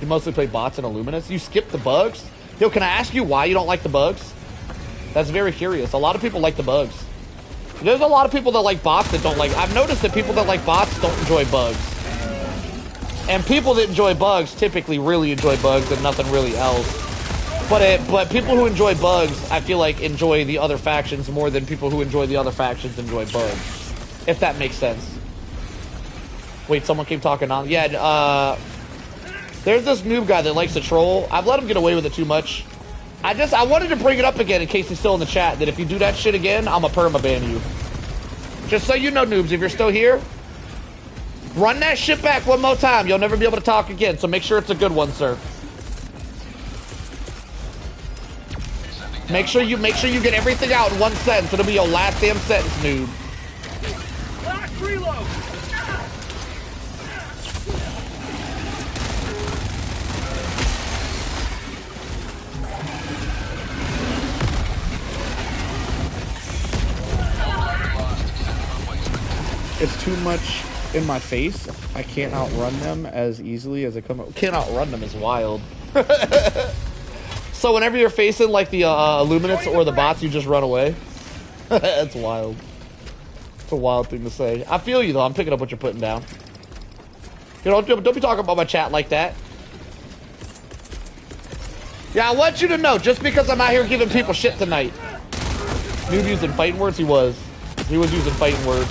You mostly play bots and Illuminus? You skip the bugs? Yo, can I ask you why you don't like the bugs? That's very curious. A lot of people like the bugs. There's a lot of people that like bots that don't like... I've noticed that people that like bots don't enjoy bugs. And people that enjoy bugs typically really enjoy bugs and nothing really else. But people who enjoy bugs, I feel like enjoy the other factions more than people who enjoy the other factions enjoy bugs. If that makes sense. Wait, someone came talking on... Yeah, there's this noob guy that likes to troll. I've let him get away with it too much. I wanted to bring it up again in case he's still in the chat, that if you do that shit again, I'm a permaban you. Just so you know, noobs, if you're still here, run that shit back one more time. You'll never be able to talk again, so make sure it's a good one, sir. Make sure you get everything out in one sentence. It'll be your last damn sentence, noob. Last reload! It's too much in my face. I can't outrun them as easily as I come up. Can't outrun them is wild. So whenever you're facing like the Illuminates or the bots, you just run away. That's wild. It's a wild thing to say. I feel you though. I'm picking up what you're putting down. You know, don't be talking about my chat like that. Yeah, I want you to know, just because I'm out here giving people shit tonight. Noob using fighting words? He was using fighting words.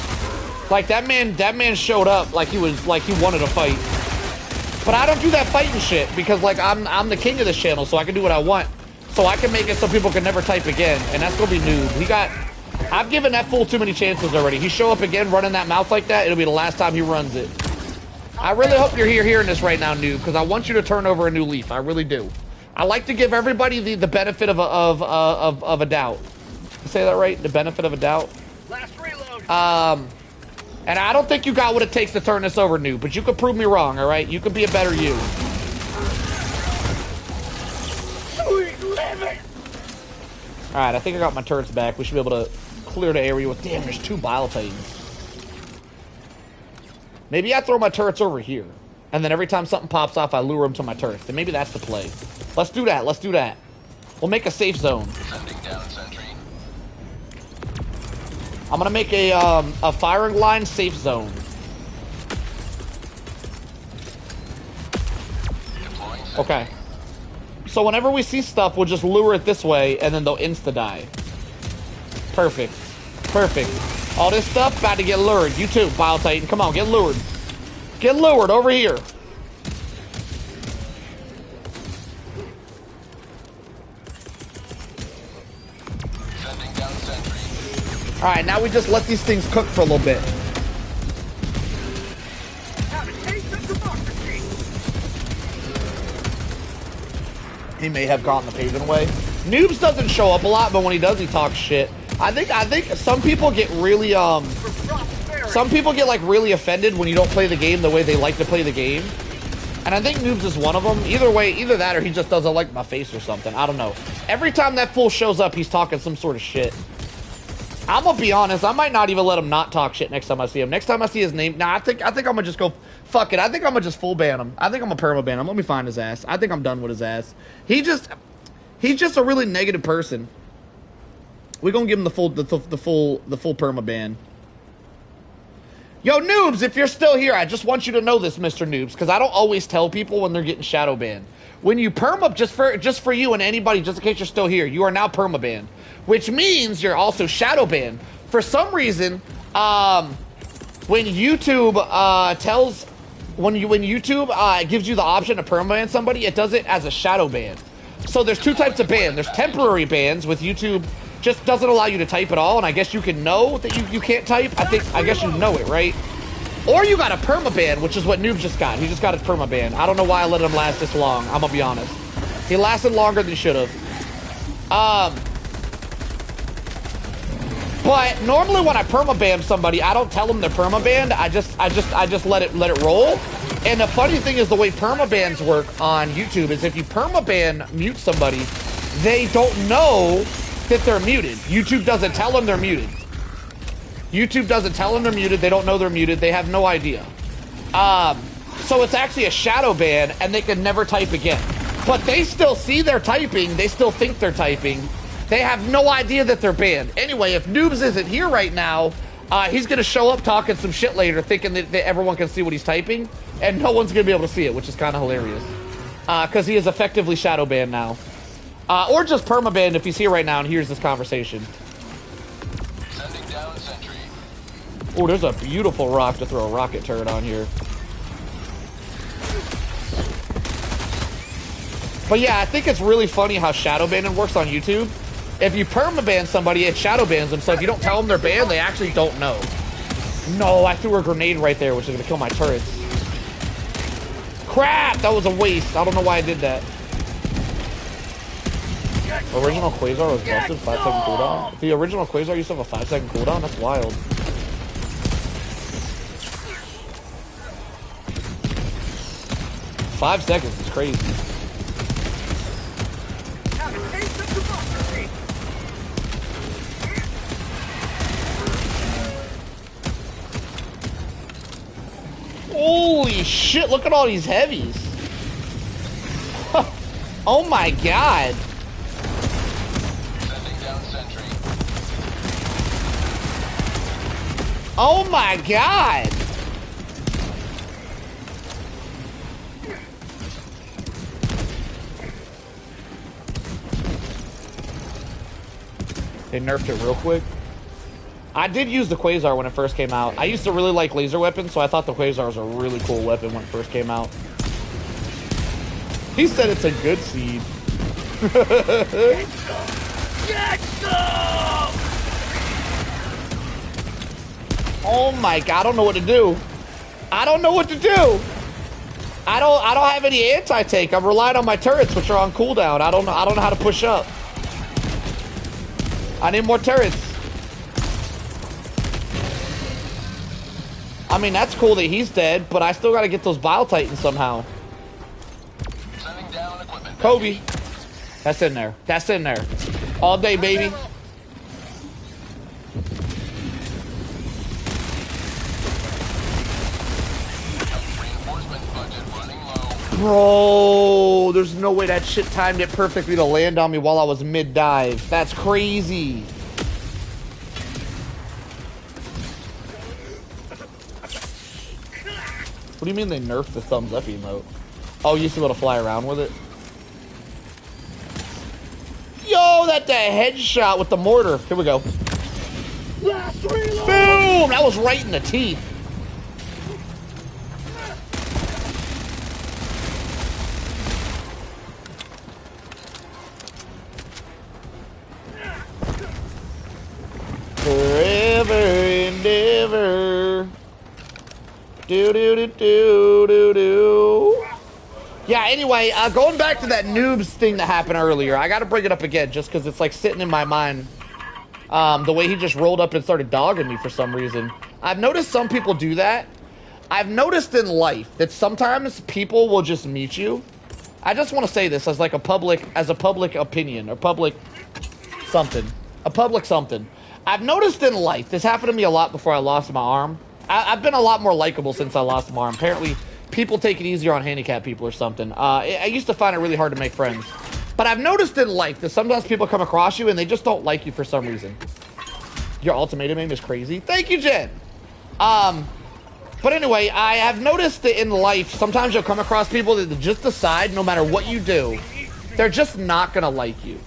Like that man showed up like he wanted to fight. But I don't do that fighting shit because like I'm the king of this channel, so I can do what I want. So I can make it so people can never type again, and that's gonna be noob. I've given that fool too many chances already. He show up again running that mouth like that, it'll be the last time he runs it. I really hope you're here hearing this right now, noob, because I want you to turn over a new leaf. I really do. I like to give everybody the benefit of a doubt. Say that right? The benefit of a doubt. Last reload! And I don't think you got what it takes to turn this over, noob, but you could prove me wrong, all right? You could be a better you. Sweet living! All right, I think I got my turrets back. We should be able to clear the area with... Damn, there's 2 Bile Titans. Maybe I throw my turrets over here, and then every time something pops off, I lure them to my turrets. And maybe that's the play. Let's do that. Let's do that. We'll make a safe zone. Sending down sentry. I'm gonna make a firing line safe zone. Okay. So whenever we see stuff, we'll just lure it this way, and then they'll insta-die. Perfect. Perfect. All this stuff about to get lured. You too, Bile Titan. Come on, get lured. Get lured over here. Alright, now we just let these things cook for a little bit. Have a taste of democracy! He may have gotten the paving away. Noobs doesn't show up a lot, but when he does, he talks shit. I think some people get really, some people get, like, really offended when you don't play the game the way they like to play the game. And I think Noobs is one of them. Either way, either that or he just doesn't like my face or something. I don't know. Every time that fool shows up, he's talking some sort of shit. I'm gonna be honest, I might not even let him not talk shit next time I see him. Next time I see his name, nah, I think I'm gonna just go, fuck it. I think I'm gonna just full ban him. I think I'm gonna perma ban him. Let me find his ass. I think I'm done with his ass. He's just a really negative person. We're gonna give him the full perma ban. Yo, noobs, if you're still here, I just want you to know this, Mr. Noobs, because I don't always tell people when they're getting shadow banned. When you perma, just for you and anybody, just in case you're still here, you are now perma banned. Which means you're also shadow banned. For some reason, when YouTube gives you the option to permaban somebody, it does it as a shadow ban. So there's two types of ban. There's temporary bans with YouTube just doesn't allow you to type at all, and I guess you can know that you can't type. I guess you know it, right? Or you got a permaban, which is what Noob just got. He just got his permaban. I don't know why I let him last this long, I'm gonna be honest. He lasted longer than he should have. But normally when I permaban somebody, I don't tell them they're permabanned. I just let it roll. And the funny thing is the way permabans work on YouTube is if you permaban mute somebody, they don't know that they're muted. YouTube doesn't tell them they're muted. YouTube doesn't tell them they're muted. They don't know they're muted. They have no idea. So it's actually a shadow ban, and they can never type again. But they still see they're typing. They still think they're typing. They have no idea that they're banned. Anyway, if Noobs isn't here right now, he's going to show up talking some shit later, thinking that everyone can see what he's typing, and no one's going to be able to see it, which is kind of hilarious. Because he is effectively shadow banned now. Or just permabanned if he's here right now and hears this conversation. Sending down sentry. Oh, there's a beautiful rock to throw a rocket turret on here. But yeah, I think it's really funny how shadow banning works on YouTube. If you permaban somebody, it shadow bans them, so if you don't tell them they're banned, they actually don't know. No, I threw a grenade right there, which is gonna kill my turrets. Crap! That was a waste. I don't know why I did that. Original Quasar was busted, 5-second cooldown. If the original Quasar used to have a 5-second cooldown, that's wild. Five seconds is crazy. Holy shit, look at all these heavies. Oh my god. Sending down sentry. Oh my god. They nerfed it real quick. I did use the Quasar when it first came out. I used to really like laser weapons, so I thought the Quasar was a really cool weapon when it first came out. He said it's a good seed. Get some! Oh my god, I don't know what to do. I don't know what to do. I don't have any anti-tank. I'm relying on my turrets, which are on cooldown. I don't know how to push up. I need more turrets. I mean, that's cool that he's dead, but I still gotta get those Bile Titans somehow. Sending down equipment. Kobe. That's in there. That's in there. All day, baby. Reinforcement budget running low. Bro, there's no way that shit timed it perfectly to land on me while I was mid-dive. That's crazy. What do you mean they nerfed the thumbs up emote? Oh, you used to be able to fly around with it? Yo, that's a headshot with the mortar. Here we go. Last reload! Boom! That was right in the teeth. Forever and ever. Do. Yeah, anyway, going back to that noobs thing that happened earlier, I gotta bring it up again just because it's like sitting in my mind. The way he just rolled up and started dogging me for some reason. I've noticed some people do that. I've noticed in life that sometimes people will just meet you. I just want to say this as like a public opinion or public something. A public something. I've noticed in life, this happened to me a lot before I lost my arm. I've been a lot more likable since I lost my arm. Apparently, people take it easier on handicapped people or something. I used to find it really hard to make friends. But I've noticed in life that sometimes people come across you and they just don't like you for some reason. Your ultimatum aim is crazy. Thank you, Jen. But anyway, I have noticed that in life, sometimes you'll come across people that just decide no matter what you do, they're just not going to like you.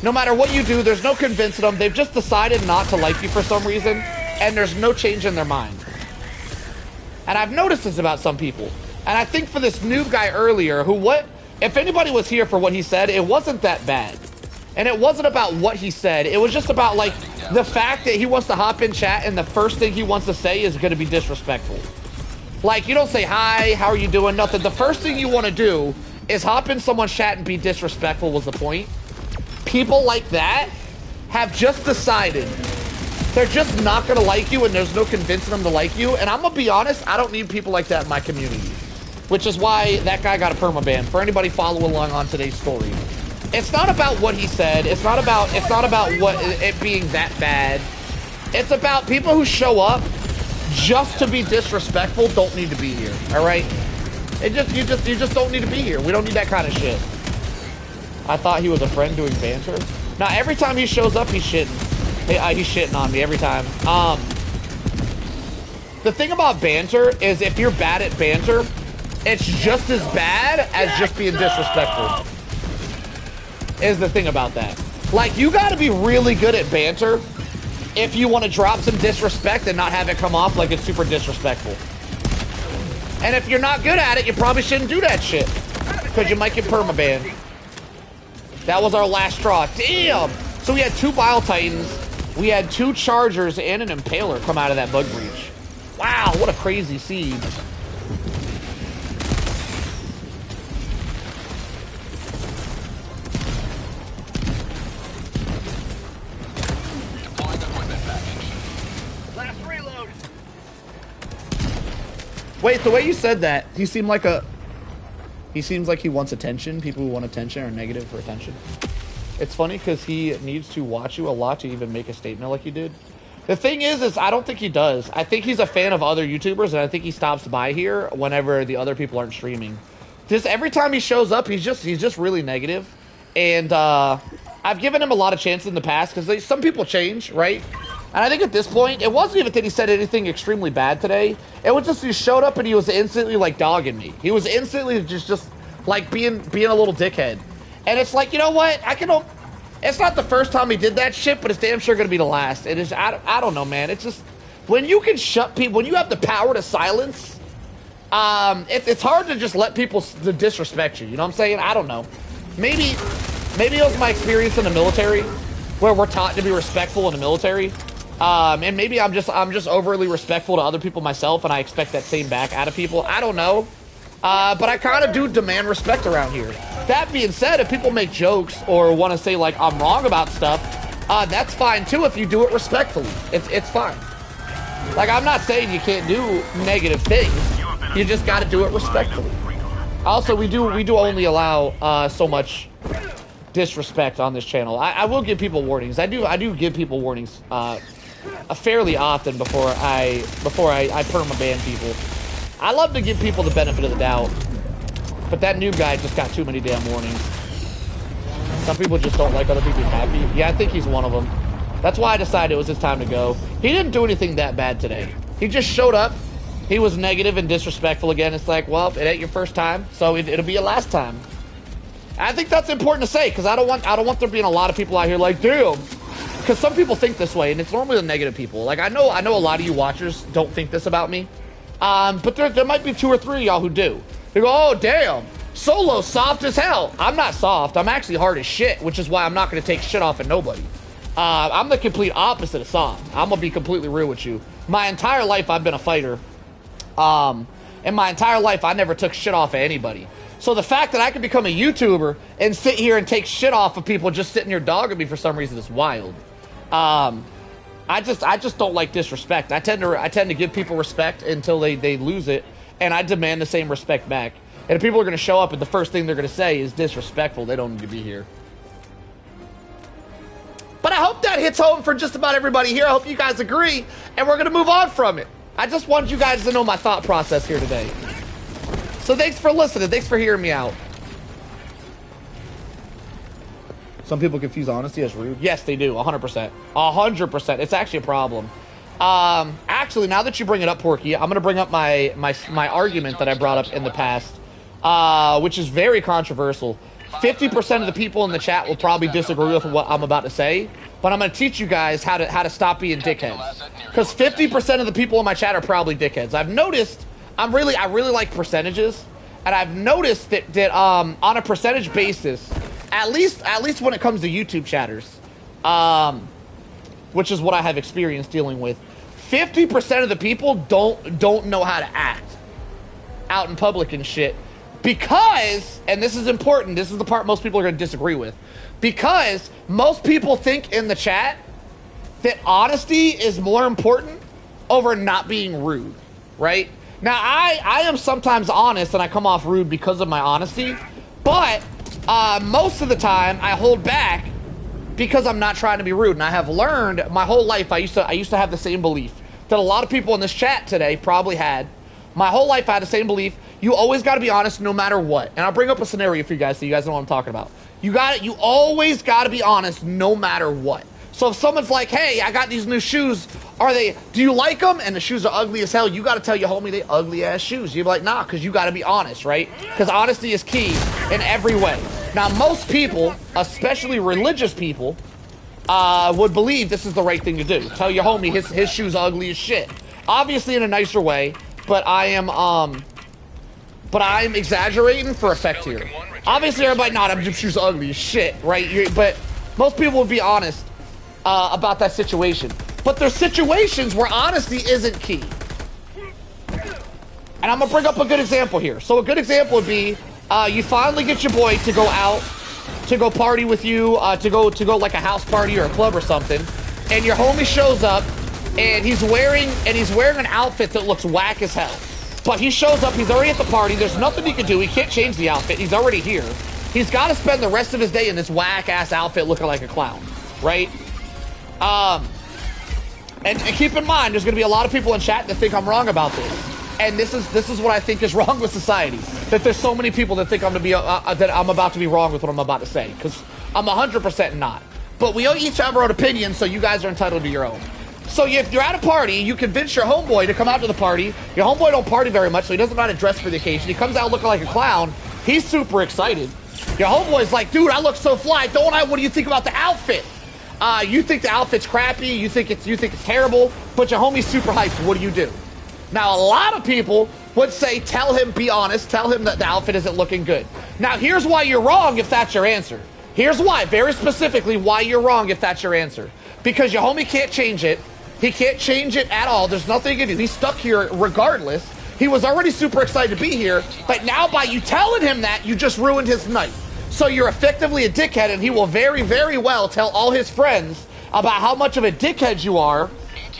No matter what you do, there's no convincing them. They've just decided not to like you for some reason, and there's no change in their mind. And I've noticed this about some people. And I think for this new guy earlier, who if anybody was here for what he said, it wasn't that bad. And it wasn't about what he said. It was just about, like, the fact that he wants to hop in chat and the first thing he wants to say is going to be disrespectful. Like, you don't say, hi, how are you doing? Nothing. The first thing you want to do is hop in someone's chat and be disrespectful was the point. People like that have just decided they're just not going to like you and there's no convincing them to like you. And I'm going to be honest, I don't need people like that in my community. Which is why that guy got a permaban. For anybody following along on today's story. It's not about what he said. It's not about what it being that bad. It's about people who show up just to be disrespectful don't need to be here. All right? You just don't need to be here. We don't need that kind of shit. I thought he was a friend doing banter. Now every time he shows up, he's shitting. He's shitting on me every time. The thing about banter is if you're bad at banter, it's just as bad as just being disrespectful. Is the thing about that. Like, you gotta be really good at banter if you want to drop some disrespect and not have it come off like it's super disrespectful. And if you're not good at it, you probably shouldn't do that shit. Because you might get permabanned. That was our last straw. Damn! So we had 2 Bile Titans, we had 2 Chargers, and an Impaler come out of that bug breach. Wow, what a crazy seed. Wait, the way you said that, he seems like he wants attention. People who want attention are negative for attention. It's funny because he needs to watch you a lot to even make a statement like you did. The thing is I don't think he does. I think he's a fan of other YouTubers, and I think he stops by here whenever the other people aren't streaming. Just every time he shows up, he's just really negative. And I've given him a lot of chances in the past because some people change, right? And I think at this point, it wasn't even that he said anything extremely bad today. It was just he showed up and he was instantly like dogging me. He was instantly just like being a little dickhead. And it's like, you know what? It's not the first time he did that shit, but it's damn sure gonna be the last. It is. I don't know, man. It's just when you can shut people, when you have the power to silence, it's hard to just let people disrespect you. You know what I'm saying? I don't know. Maybe it was my experience in the military, where we're taught to be respectful in the military. And maybe I'm just overly respectful to other people myself, and I expect that same back out of people. I don't know. But I kind of do demand respect around here. That being said, if people make jokes or want to say, like, I'm wrong about stuff, that's fine, too, if you do it respectfully. It's fine. Like, I'm not saying you can't do negative things. You just got to do it respectfully. Also, we do only allow so much disrespect on this channel. I will give people warnings. I do give people warnings fairly often before I permaban people. I love to give people the benefit of the doubt, but that new guy just got too many damn warnings. Some people just don't like other people being happy. Yeah, I think he's one of them. That's why I decided it was his time to go. He didn't do anything that bad today. He just showed up. He was negative and disrespectful again. It's like, well, it ain't your first time, so it'll be your last time. I think that's important to say because I don't want there being a lot of people out here like, damn, because some people think this way, and it's normally the negative people. Like I know a lot of you watchers don't think this about me, but there might be 2 or 3 of y'all who do. They go, oh damn, Solo soft as hell. I'm not soft. I'm actually hard as shit, which is why I'm not going to take shit off of nobody. I'm the complete opposite of soft. I'm gonna be completely real with you. My entire life I've been a fighter. In my entire life I never took shit off of anybody. So the fact that I can become a YouTuber and sit here and take shit off of people just sitting here dogging me for some reason is wild. I just don't like disrespect. I tend to give people respect until they lose it, and I demand the same respect back. And if people are going to show up and the first thing they're going to say is disrespectful, they don't need to be here. But I hope that hits home for just about everybody here. I hope you guys agree, and we're going to move on from it. I just want you guys to know my thought process here today. So thanks for listening. Thanks for hearing me out. Some people confuse honesty as rude. Yes, they do. 100%. 100%. It's actually a problem. Actually, now that you bring it up, Porky, I'm going to bring up my argument that I brought up in the past, which is very controversial. 50% of the people in the chat will probably disagree with what I'm about to say, but I'm going to teach you guys how to stop being dickheads. Because 50% of the people in my chat are probably dickheads. I've noticed I really like percentages, and I've noticed that on a percentage basis, at least when it comes to YouTube chatters, which is what I have experience dealing with, 50% of the people don't know how to act out in public and shit, because, and this is important, this is the part most people are going to disagree with, because most people think in the chat that honesty is more important over not being rude, right? Now, I am sometimes honest and I come off rude because of my honesty, but most of the time I hold back because I'm not trying to be rude. And I have learned my whole life, I used to have the same belief that a lot of people in this chat today probably had. My whole life I had the same belief. You always got to be honest no matter what. And I'll bring up a scenario for you guys so you guys know what I'm talking about. You always got to be honest no matter what. So if someone's like, hey, I got these new shoes, do you like them? And the shoes are ugly as hell. You got to tell your homie they ugly ass shoes. You'd be like, nah, because you got to be honest, right? Because honesty is key in every way. Now, most people, especially religious people, would believe this is the right thing to do. Tell your homie his shoes are ugly as shit. Obviously in a nicer way, but I'm exaggerating for effect here. Obviously everybody, nah, them shoes are ugly as shit, right? But most people would be honest about that situation. But there's situations where honesty isn't key. And I'm gonna bring up a good example here. So a good example would be, you finally get your boy to go out, to go party with you, to go like a house party or a club or something, and your homie shows up, and he's wearing an outfit that looks whack as hell. But he shows up, he's already at the party, there's nothing he can do, he can't change the outfit, he's already here. He's got to spend the rest of his day in this whack-ass outfit looking like a clown, right? And keep in mind, there's going to be a lot of people in chat that think I'm wrong about this. And this is what I think is wrong with society. That there's so many people that think that I'm about to be wrong with what I'm about to say. Because I'm 100% not. But we each have our own opinions, so you guys are entitled to your own. So if you're at a party, you convince your homeboy to come out to the party. Your homeboy don't party very much, so he doesn't know how to dress for the occasion. He comes out looking like a clown. He's super excited. Your homeboy's like, dude, I look so fly. Don't I? What do you think about the outfit? You think the outfit's crappy, you think it's terrible, but your homie's super hyped. What do? Now, a lot of people would say, tell him, be honest, tell him that the outfit isn't looking good. Now, here's why you're wrong if that's your answer. Here's why, very specifically, why you're wrong if that's your answer. Because your homie can't change it. He can't change it at all. There's nothing he can do. He's stuck here regardless. He was already super excited to be here, but now by you telling him that, you just ruined his night. So you're effectively a dickhead, and he will very, very well tell all his friends about how much of a dickhead you are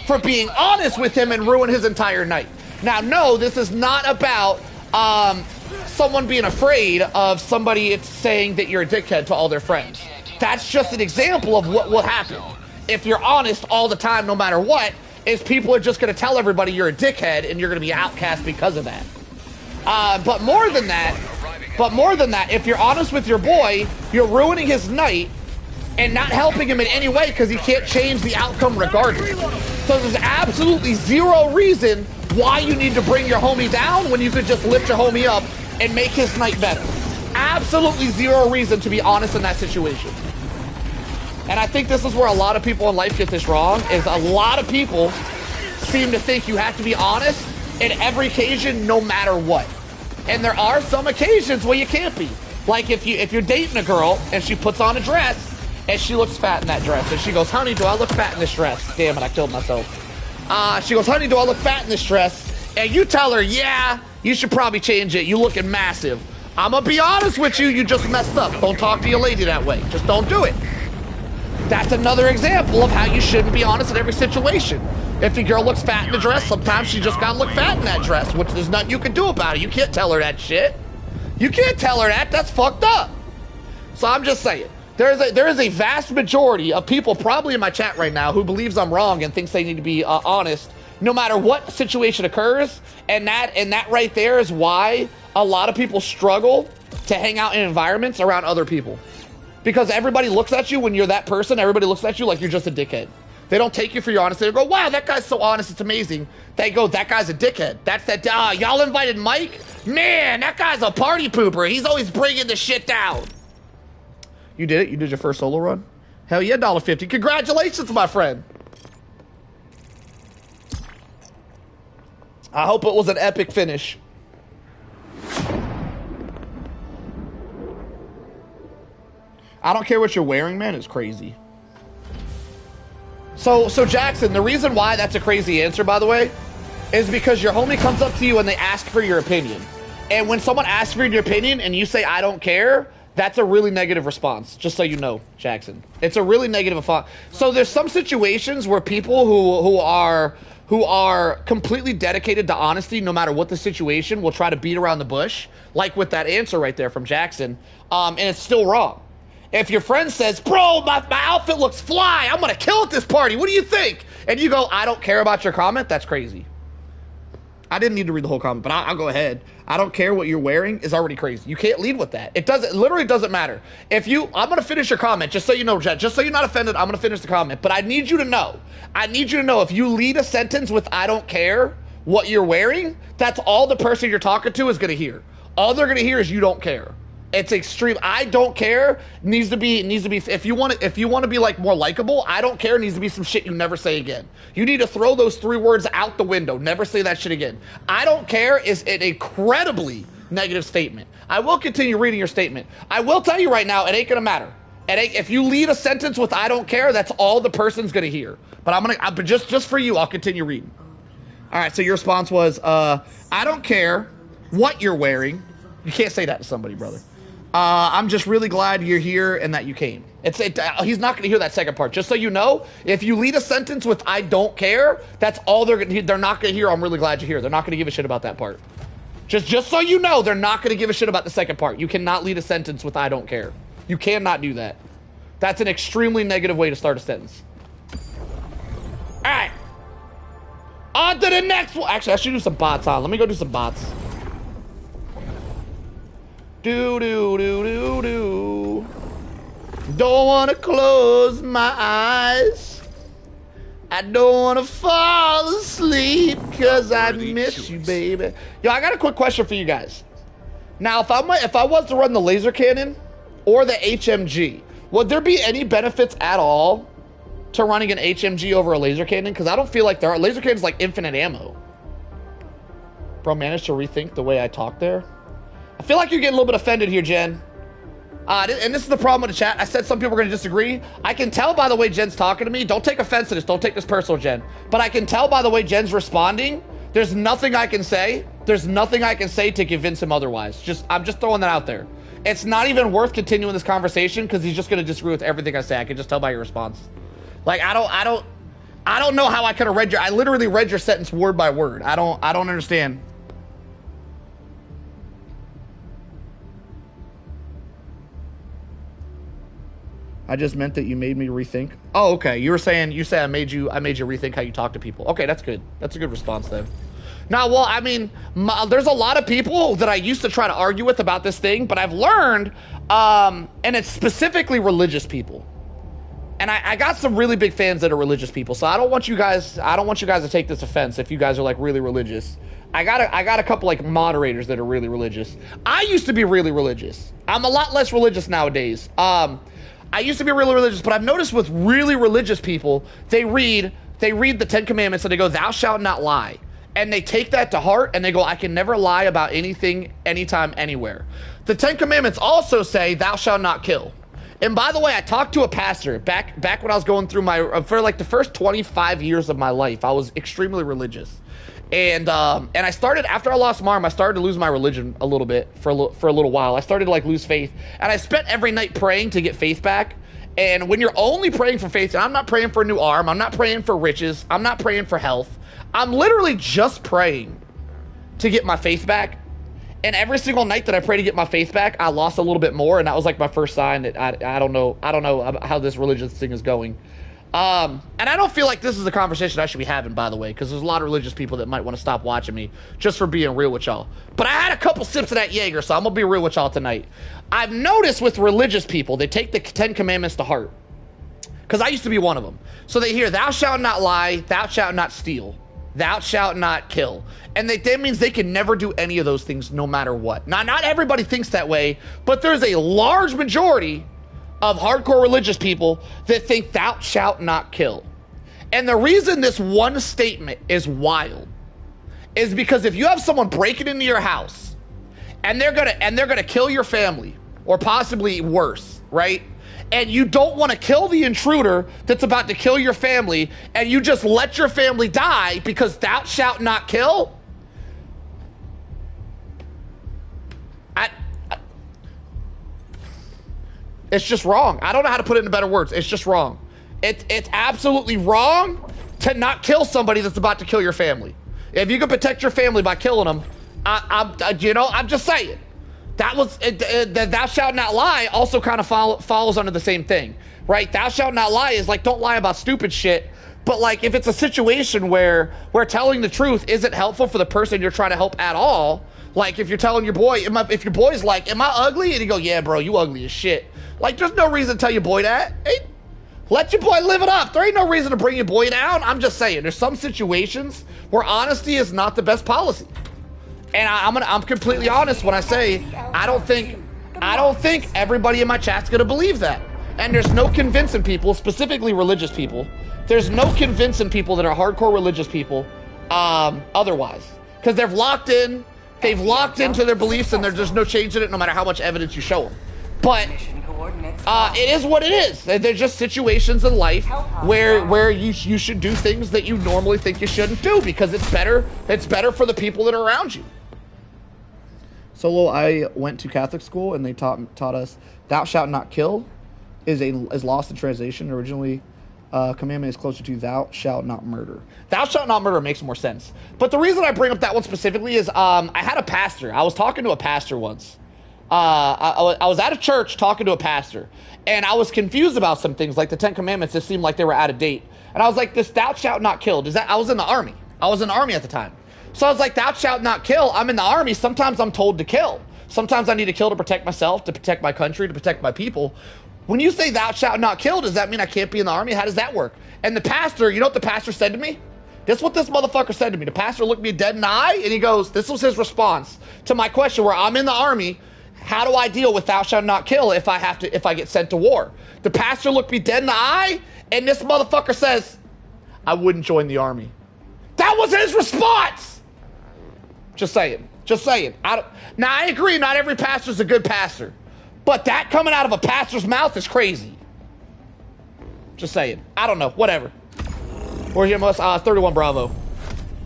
for being honest with him and ruin his entire night. Now, no, this is not about someone being afraid of somebody saying that you're a dickhead to all their friends. That's just an example of what will happen. If you're honest all the time, no matter what, is people are just going to tell everybody you're a dickhead and you're going to be outcast because of that. But more than that, if you're honest with your boy, you're ruining his night and not helping him in any way because he can't change the outcome regardless. So there's absolutely zero reason why you need to bring your homie down when you could just lift your homie up and make his night better. Absolutely zero reason to be honest in that situation. And I think this is where a lot of people in life get this wrong, is a lot of people seem to think you have to be honest in every occasion no matter what. And there are some occasions where you can't be. Like if you're dating a girl and she puts on a dress and she looks fat in that dress and she goes, honey, do I look fat in this dress? Damn it, I killed myself. She goes, honey, do I look fat in this dress? And you tell her, yeah, you should probably change it. You looking massive. I'm gonna be honest with you, you just messed up. Don't talk to your lady that way. Just don't do it. That's another example of how you shouldn't be honest in every situation. If the girl looks fat in the dress, sometimes she just gotta look fat in that dress, which there's nothing you can do about it. You can't tell her that shit. You can't tell her that. That's fucked up. So I'm just saying, there is a vast majority of people probably in my chat right now who believes I'm wrong and thinks they need to be honest no matter what situation occurs. And that right there is why a lot of people struggle to hang out in environments around other people. Because everybody looks at you when you're that person. Everybody looks at you like you're just a dickhead. They don't take you for your honesty. They go, wow, that guy's so honest, it's amazing. They go, that guy's a dickhead. That's that, y'all invited Mike? Man, that guy's a party pooper. He's always bringing the shit down. You did it? You did your first solo run? Hell yeah, $1.50. Congratulations, my friend. I hope it was an epic finish. I don't care what you're wearing, man, is crazy. So Jackson, the reason why that's a crazy answer, by the way, is because your homie comes up to you and they ask for your opinion. And when someone asks for your opinion and you say, I don't care, that's a really negative response, just so you know, Jackson. It's a really negative response. So there's some situations where people who are completely dedicated to honesty, no matter what the situation, will try to beat around the bush, like with that answer right there from Jackson, and it's still wrong. If your friend says, bro, my outfit looks fly, I'm gonna kill at this party, what do you think? And you go, I don't care about your comment, that's crazy. I didn't need to read the whole comment, but I'll go ahead. I don't care what you're wearing is already crazy. You can't lead with that. It literally doesn't matter. I'm going to finish your comment, just so you know, Jet. Just so you're not offended, I'm going to finish the comment. But I need you to know. If you lead a sentence with I don't care what you're wearing, that's all the person you're talking to is going to hear. All they're going to hear is you don't care. It's extreme. I don't care needs to be if you want to be like more likable, I don't care needs to be some shit you never say again. You need to throw those 3 words out the window. Never say that shit again. I don't care is an incredibly negative statement. I will continue reading your statement. I will tell you right now, it ain't gonna matter. If you lead a sentence with I don't care, that's all the person's gonna hear. But just for you, I'll continue reading. All right, so your response was, I don't care what you're wearing. You can't say that to somebody, brother. I'm just really glad you're here and that you came. He's not going to hear that second part. Just so you know, if you lead a sentence with I don't care, that's all they're not going to hear. I'm really glad you're here. They're not going to give a shit about that part. Just so you know, they're not going to give a shit about the second part. You cannot lead a sentence with I don't care. You cannot do that. That's an extremely negative way to start a sentence. All right. On to the next one. Actually, I should do some bots on. Let me go do some bots. Do. Don't want to close my eyes. I don't want to fall asleep because I miss you, baby. Yo, I got a quick question for you guys. Now, if I was to run the laser cannon or the HMG, would there be any benefits at all to running an HMG over a laser cannon? Because I don't feel like there are. Laser cannon's like infinite ammo. Bro, managed to rethink the way I talk there. I feel like you're getting a little bit offended here, Jen. And this is the problem with the chat. I said some people are going to disagree. I can tell by the way Jen's talking to me. Don't take offense to this. Don't take this personal, Jen. But I can tell by the way Jen's responding. There's nothing I can say. There's nothing I can say to convince him otherwise. I'm just throwing that out there. It's not even worth continuing this conversation because he's just going to disagree with everything I say. I can just tell by your response. Like, I don't know how I could have read I literally read your sentence word by word. I don't understand. I just meant that you made me rethink. Oh, okay. You say I made you rethink how you talk to people. Okay, that's good. That's a good response then. Now, well, I mean, there's a lot of people that I used to try to argue with about this thing, but I've learned, and it's specifically religious people. And I got some really big fans that are religious people, so I don't want you guys to take this offense if you guys are like really religious. I got a couple like moderators that are really religious. I used to be really religious. I'm a lot less religious nowadays. I used to be really religious, but I've noticed with really religious people, they read the 10 Commandments and they go, thou shalt not lie. And they take that to heart and they go, I can never lie about anything, anytime, anywhere. The 10 Commandments also say, thou shalt not kill. And by the way, I talked to a pastor back when I was going through for like the first 25 years of my life, I was extremely religious. And I started, after I lost my arm, I started to lose my religion a little bit for a little while. I started to like lose faith. And I spent every night praying to get faith back. And when you're only praying for faith, and I'm not praying for a new arm, I'm not praying for riches, I'm not praying for health. I'm literally just praying to get my faith back. And every single night that I pray to get my faith back, I lost a little bit more. And that was like my first sign that I don't know how this religious thing is going. And I don't feel like this is a conversation I should be having, by the way, because there's a lot of religious people that might want to stop watching me just for being real with y'all. But I had a couple sips of that Jaeger, so I'm going to be real with y'all tonight. I've noticed with religious people, they take the 10 Commandments to heart. Because I used to be one of them. So they hear, thou shalt not lie, thou shalt not steal, thou shalt not kill. And that means they can never do any of those things no matter what. Now, not everybody thinks that way, but there's a large majority of hardcore religious people that think thou shalt not kill. And the reason this one statement is wild is because if you have someone breaking into your house and they're gonna kill your family, or possibly worse, right? and you don't want to kill the intruder that's about to kill your family, and you just let your family die because thou shalt not kill? It's just wrong. I don't know how to put it into better words. It's just wrong. It's absolutely wrong to not kill somebody that's about to kill your family. If you can protect your family by killing them, I'm just saying. That was thou shalt not lie also kind of follows under the same thing, right? Thou shalt not lie is like, don't lie about stupid shit. But like, if it's a situation where telling the truth isn't helpful for the person you're trying to help at all, like if you're telling your boy, if your boy's like, am I ugly? And you go, yeah, bro, you ugly as shit. Like, there's no reason to tell your boy that. Hey, let your boy live it up. There ain't no reason to bring your boy down. I'm just saying, there's some situations where honesty is not the best policy. And I'm completely honest when I say I don't think everybody in my chat's gonna believe that. And there's no convincing people, specifically religious people. There's no convincing people that are hardcore religious people otherwise, because they've locked into their beliefs, and there's just no change in it, no matter how much evidence you show them. But it is what it is. There's just situations in life where you should do things that you normally think you shouldn't do because it's better for the people that are around you. Solo, I went to Catholic school and they taught us thou shalt not kill is lost in translation. Originally, commandment is closer to thou shalt not murder. Thou shalt not murder makes more sense. But the reason I bring up that one specifically is I had a pastor. I was talking to a pastor once. I was at a church talking to a pastor, and I was confused about some things, like the 10 Commandments. It seemed like they were out of date. And I was like, this thou shalt not kill, I was in the army. I was in the army at the time. So I was like, thou shalt not kill. I'm in the army. Sometimes I'm told to kill. Sometimes I need to kill to protect myself, to protect my country, to protect my people. When you say thou shalt not kill, does that mean I can't be in the army? How does that work? And the pastor, you know what the pastor said to me? This is what this motherfucker said to me. The pastor looked me dead in the eye, and he goes, this was his response to my question where I'm in the army. How do I deal with thou shalt not kill if I get sent to war? The pastor looked me dead in the eye, and this motherfucker says, I wouldn't join the army. That was his response. Just saying. Now, I agree, not every pastor's a good pastor, but that coming out of a pastor's mouth is crazy. Just saying. I don't know. Whatever. Or he must 31 Bravo.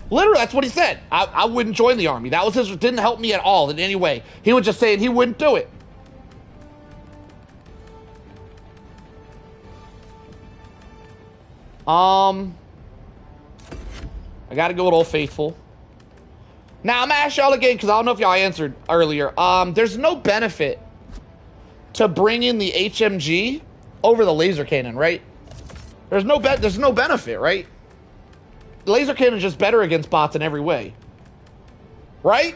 Literally, that's what he said. I wouldn't join the army. That was his. Didn't help me at all in any way. He was just saying he wouldn't do it. I gotta go with Old Faithful. Now, I'm gonna ask y'all again, because I don't know if y'all answered earlier. There's no benefit to bringing the HMG over the laser cannon, right? There's no benefit, right? The laser cannon is just better against bots in every way. Right?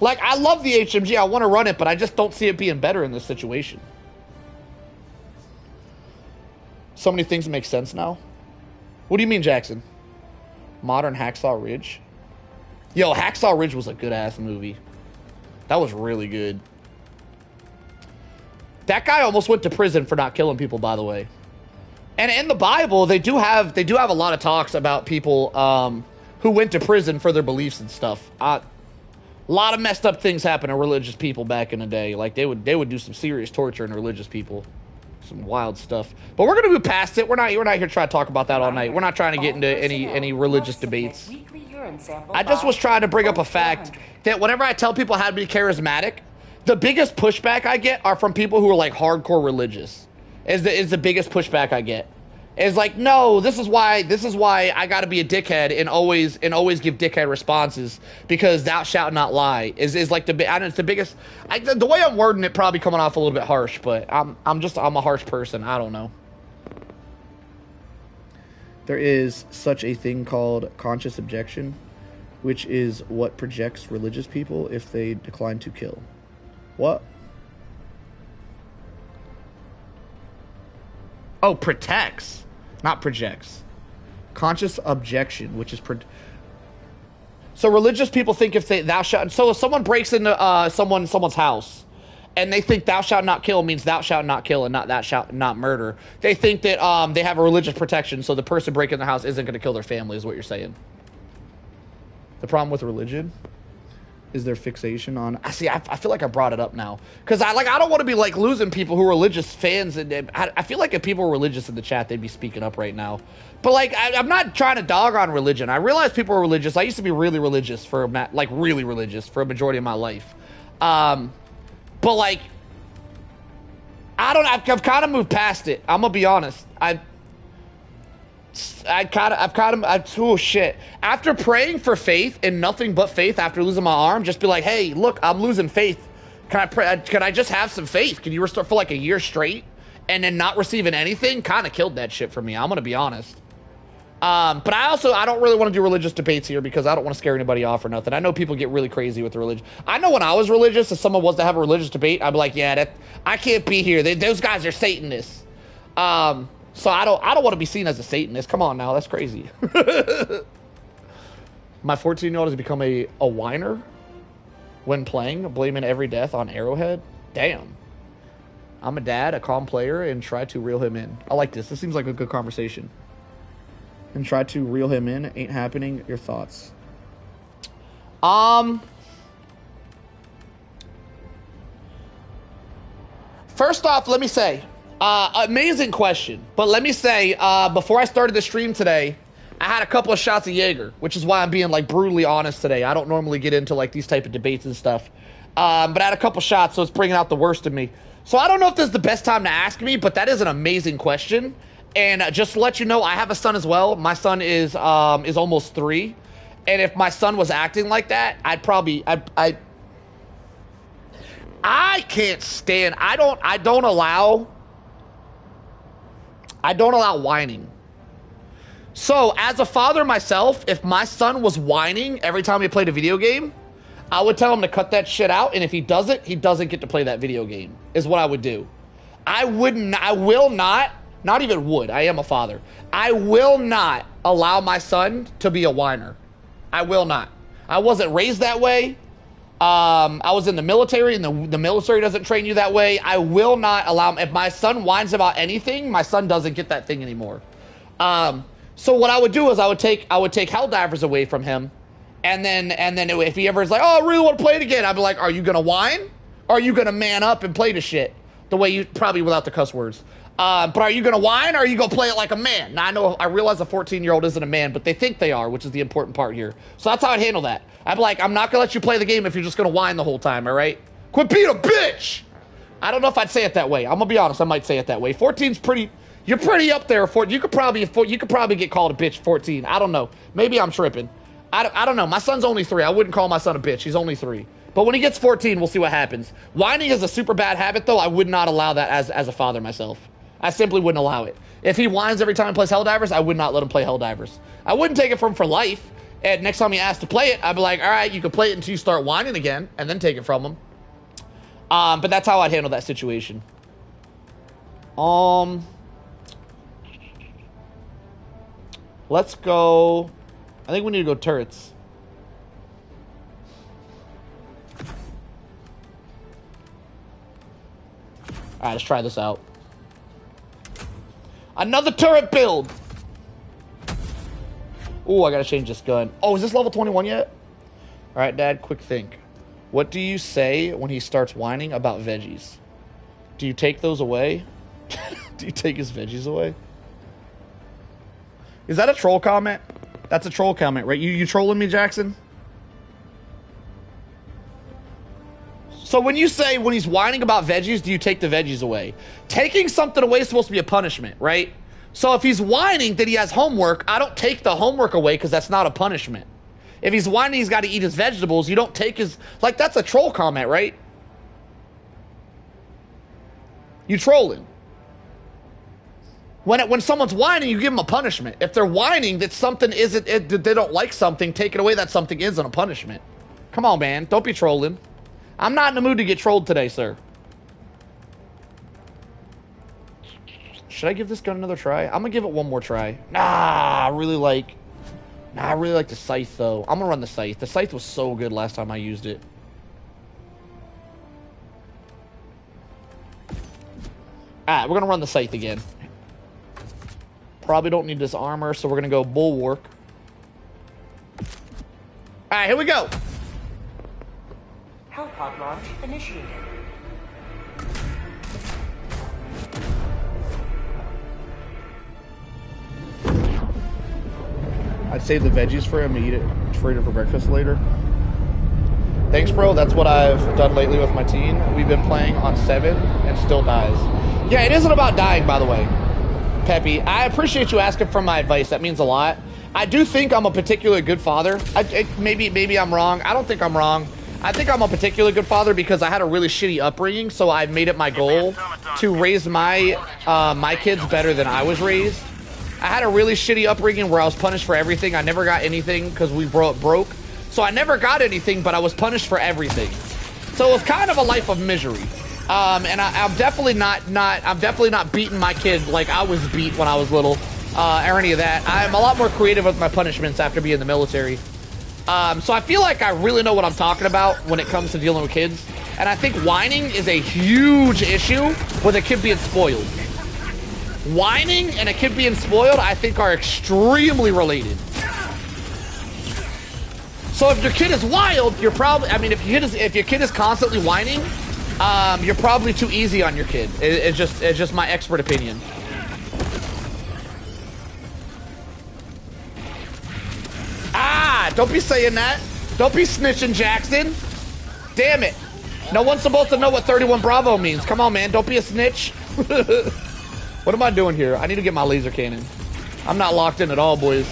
Like, I love the HMG. I want to run it, but I just don't see it being better in this situation. So many things make sense now. What do you mean, Jackson? Modern Hacksaw Ridge? Yo, Hacksaw Ridge was a good-ass movie. That was really good. That guy almost went to prison for not killing people, by the way. And in the Bible, they do have a lot of talks about people who went to prison for their beliefs and stuff. A lot of messed up things happen to religious people back in the day. Like they would do some serious torture in religious people, some wild stuff. But we're gonna move past it. We're not here trying to talk about that all night. We're not trying to get into any religious debates. I just was trying to bring up a fact that whenever I tell people how to be charismatic, the biggest pushback I get are from people who are like hardcore religious. Is the biggest pushback I get. It's like, no, this is why I gotta be a dickhead and always give dickhead responses, because thou shalt not lie is like it's the biggest. The way I'm wording it probably coming off a little bit harsh, but I'm a harsh person. I don't know. There is such a thing called conscious objection, which is what projects religious people if they decline to kill. What? Oh, protects, not projects. Conscious objection, which is so religious people think if thou shalt. So if someone breaks into someone's house, and they think thou shalt not kill means thou shalt not kill and not thou shalt not murder, they think that they have a religious protection, so the person breaking the house isn't going to kill their family, is what you're saying. The problem with religion is their fixation on? I see. I feel like I brought it up now because I don't want to be like losing people who are religious fans, and I feel like if people were religious in the chat, they'd be speaking up right now. But like, I'm not trying to dog on religion. I realize people are religious. I used to be really religious for really religious for a majority of my life. But like, I don't. I've kind of moved past it. I'm gonna be honest. Oh shit. After praying for faith and nothing but faith after losing my arm, just be like, hey, look, I'm losing faith. Can I just have some faith? Can you restore for like a year straight and then not receiving anything? Kind of killed that shit for me. I'm gonna be honest. But I don't really want to do religious debates here because I don't want to scare anybody off or nothing. I know people get really crazy with religion. I know when I was religious, if someone was to have a religious debate, I'd be like, yeah, I can't be here. Those guys are Satanists. So I don't want to be seen as a Satanist. Come on now, that's crazy. My 14-year-old has become a whiner when playing, blaming every death on Arrowhead. Damn. I'm a dad, a calm player, and try to reel him in. I like this. This seems like a good conversation. And try to reel him in. Ain't happening. Your thoughts? First off, let me say, amazing question. But let me say, before I started the stream today, I had a couple of shots of Jaeger, which is why I'm being like brutally honest today. I don't normally get into like these type of debates and stuff. But I had a couple shots, so it's bringing out the worst of me. So I don't know if this is the best time to ask me, but that is an amazing question. And just to let you know, I have a son as well. My son is almost 3. And if my son was acting like that, I can't stand, I don't allow whining. So as a father myself, if my son was whining every time he played a video game, I would tell him to cut that shit out. And if he doesn't get to play that video game, is what I would do. I will not even would. I am a father. I will not allow my son to be a whiner. I will not. I wasn't raised that way. I was in the military, and the military doesn't train you that way. I will not allow him. If my son whines about anything, my son doesn't get that thing anymore. So what I would do is I would take Helldivers away from him, and then if he ever is like, oh, I really want to play it again, I'd be like, are you gonna whine? Or are you gonna man up and play the shit the way you probably without the cuss words? But are you gonna whine, or are you gonna play it like a man? Now I realize a 14-year-old isn't a man, but they think they are, which is the important part here. So that's how I'd handle that. I'd be like, I'm not gonna let you play the game if you're just gonna whine the whole time, all right? Quit being a bitch! I don't know if I'd say it that way. I'm gonna be honest, I might say it that way. 14's pretty, you're pretty up there. You could probably get called a bitch 14. I don't know. Maybe I'm tripping. I don't know. My son's only 3. I wouldn't call my son a bitch. He's only 3. But when he gets 14, we'll see what happens. Whining is a super bad habit, though. I would not allow that as a father myself. I simply wouldn't allow it. If he whines every time he plays Helldivers, I would not let him play Helldivers. I wouldn't take it from him for life. And next time he asks to play it, I'd be like, all right, you can play it until you start whining again, and then take it from him. But that's how I'd handle that situation. Let's go. I think we need to go turrets. All right, let's try this out. Another turret build. Oh, I gotta change this gun. Oh, is this level 21 yet? All right, Dad, quick think. What do you say when he starts whining about veggies? Do you take those away? Do you take his veggies away? Is that a troll comment? That's a troll comment, right? You trolling me, Jackson? So when you say when he's whining about veggies, do you take the veggies away? Taking something away is supposed to be a punishment, right? So if he's whining that he has homework, I don't take the homework away because that's not a punishment. If he's whining he's got to eat his vegetables, you don't take his... Like, that's a troll comment, right? You trolling. When someone's whining, you give them a punishment. If they're whining that something isn't... they don't like something, taking away that something isn't a punishment. Come on, man. Don't be trolling. I'm not in the mood to get trolled today, sir. Should I give this gun another try? I'm gonna give it one more try. I really like the scythe, though. I'm gonna run the scythe. The scythe was so good last time I used it. Alright, we're gonna run the scythe again. Probably don't need this armor, so we're gonna go bulwark. Alright, here we go. Hellpod launch initiated. I'd save the veggies for him and eat it for breakfast later. Thanks, bro. That's what I've done lately with my teen. We've been playing on 7 and still dies. Yeah, it isn't about dying, by the way. Peppy, I appreciate you asking for my advice. That means a lot. I do think I'm a particularly good father. Maybe I'm wrong. I don't think I'm wrong. I think I'm a particularly good father because I had a really shitty upbringing, so I made it my goal to raise my my kids better than I was raised. I had a really shitty upbringing where I was punished for everything. I never got anything because we broke. So I never got anything, but I was punished for everything. So it was kind of a life of misery. And I'm definitely not beating my kid like I was beat when I was little, or any of that. I'm a lot more creative with my punishments after being in the military. So I feel like I really know what I'm talking about when it comes to dealing with kids. And I think whining is a huge issue with a kid being spoiled. Whining and a kid being spoiled, I think, are extremely related. So if your kid is wild, you're probably, I mean, if your kid is constantly whining, you're probably too easy on your kid. It's just my expert opinion. Ah, don't be saying that. Don't be snitching, Jackson. Damn it. No one's supposed to know what 31 Bravo means. Come on, man. Don't be a snitch. What am I doing here? I need to get my laser cannon. I'm not locked in at all, boys.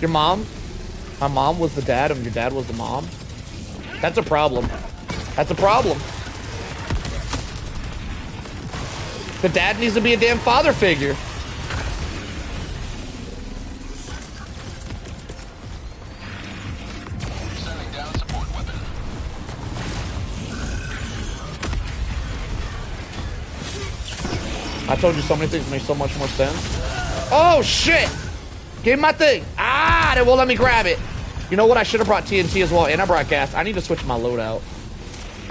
Your mom? My mom was the dad and your dad was the mom? That's a problem. That's a problem. The dad needs to be a damn father figure. Sending down support weapon. I told you so many things make so much more sense. Oh, shit! Give me my thing. Ah, they won't let me grab it. You know what? I should have brought TNT as well, and I brought gas. I need to switch my loadout.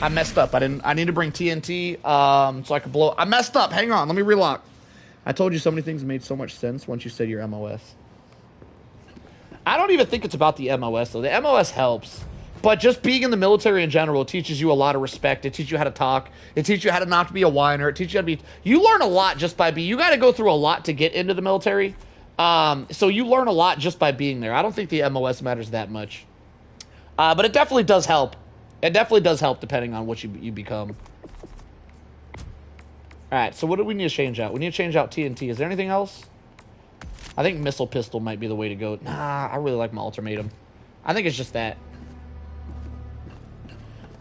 I messed up. I need to bring TNT so I could blow. I messed up. Hang on. Let me relock. I told you so many things made so much sense once you said your MOS. I don't even think it's about the MOS, though. The MOS helps. But just being in the military in general teaches you a lot of respect. It teaches you how to talk. It teaches you how to not be a whiner. It teaches you how to be... You learn a lot just by being... You got to go through a lot to get into the military. So you learn a lot just by being there. I don't think the MOS matters that much. But it definitely does help. It definitely does help depending on what you become. Alright, so what do we need to change out? We need to change out TNT. Is there anything else? I think missile pistol might be the way to go. Nah, I really like my ultimatum. I think it's just that.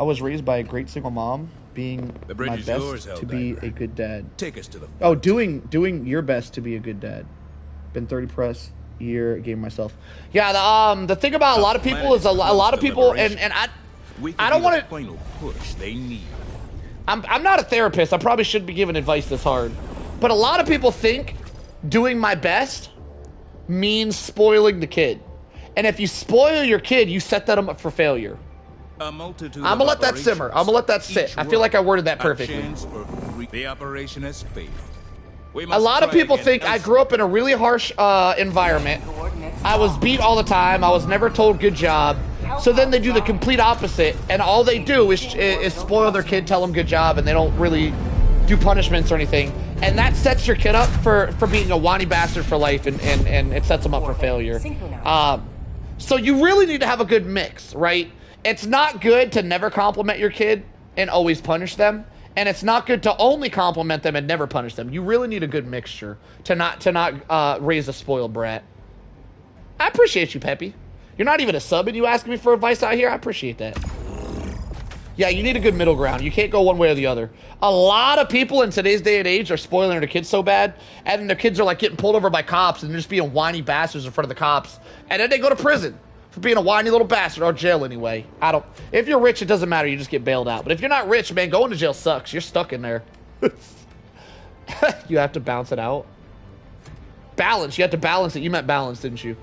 I was raised by a great single mom, being my best to be a good dad. Take us to the... Oh, doing your best to be a good dad. Been 30+ year game myself. Yeah, the thing about a lot of people is a lot of people, and I don't want to... Final push they need. I'm not a therapist. I probably shouldn't be giving advice this hard. But a lot of people think doing my best means spoiling the kid. And if you spoil your kid, you set them up for failure. I'm gonna let that simmer. I'm gonna let that sit. I feel like I worded that perfectly. The operation has failed. A lot of people think I grew up in a really harsh environment. I was beat all the time. I was never told good job. So then they do the complete opposite, and all they do is spoil their kid, tell them good job, and they don't really do punishments or anything. And that sets your kid up for being a whiny bastard for life, and it sets them up for failure. So you really need to have a good mix, right? It's not good to never compliment your kid and always punish them. And it's not good to only compliment them and never punish them. You really need a good mixture to not raise a spoiled brat. I appreciate you, Peppy. You're not even a sub and you asking me for advice out here? I appreciate that. Yeah, you need a good middle ground. You can't go one way or the other. A lot of people in today's day and age are spoiling their kids so bad, and then their kids are like getting pulled over by cops and they're just being whiny bastards in front of the cops. And then they go to prison for being a whiny little bastard, or jail anyway. If you're rich, it doesn't matter. You just get bailed out. But if you're not rich, man, going to jail sucks. You're stuck in there. You have to bounce it out. Balance. You have to balance it. You meant balance, didn't you?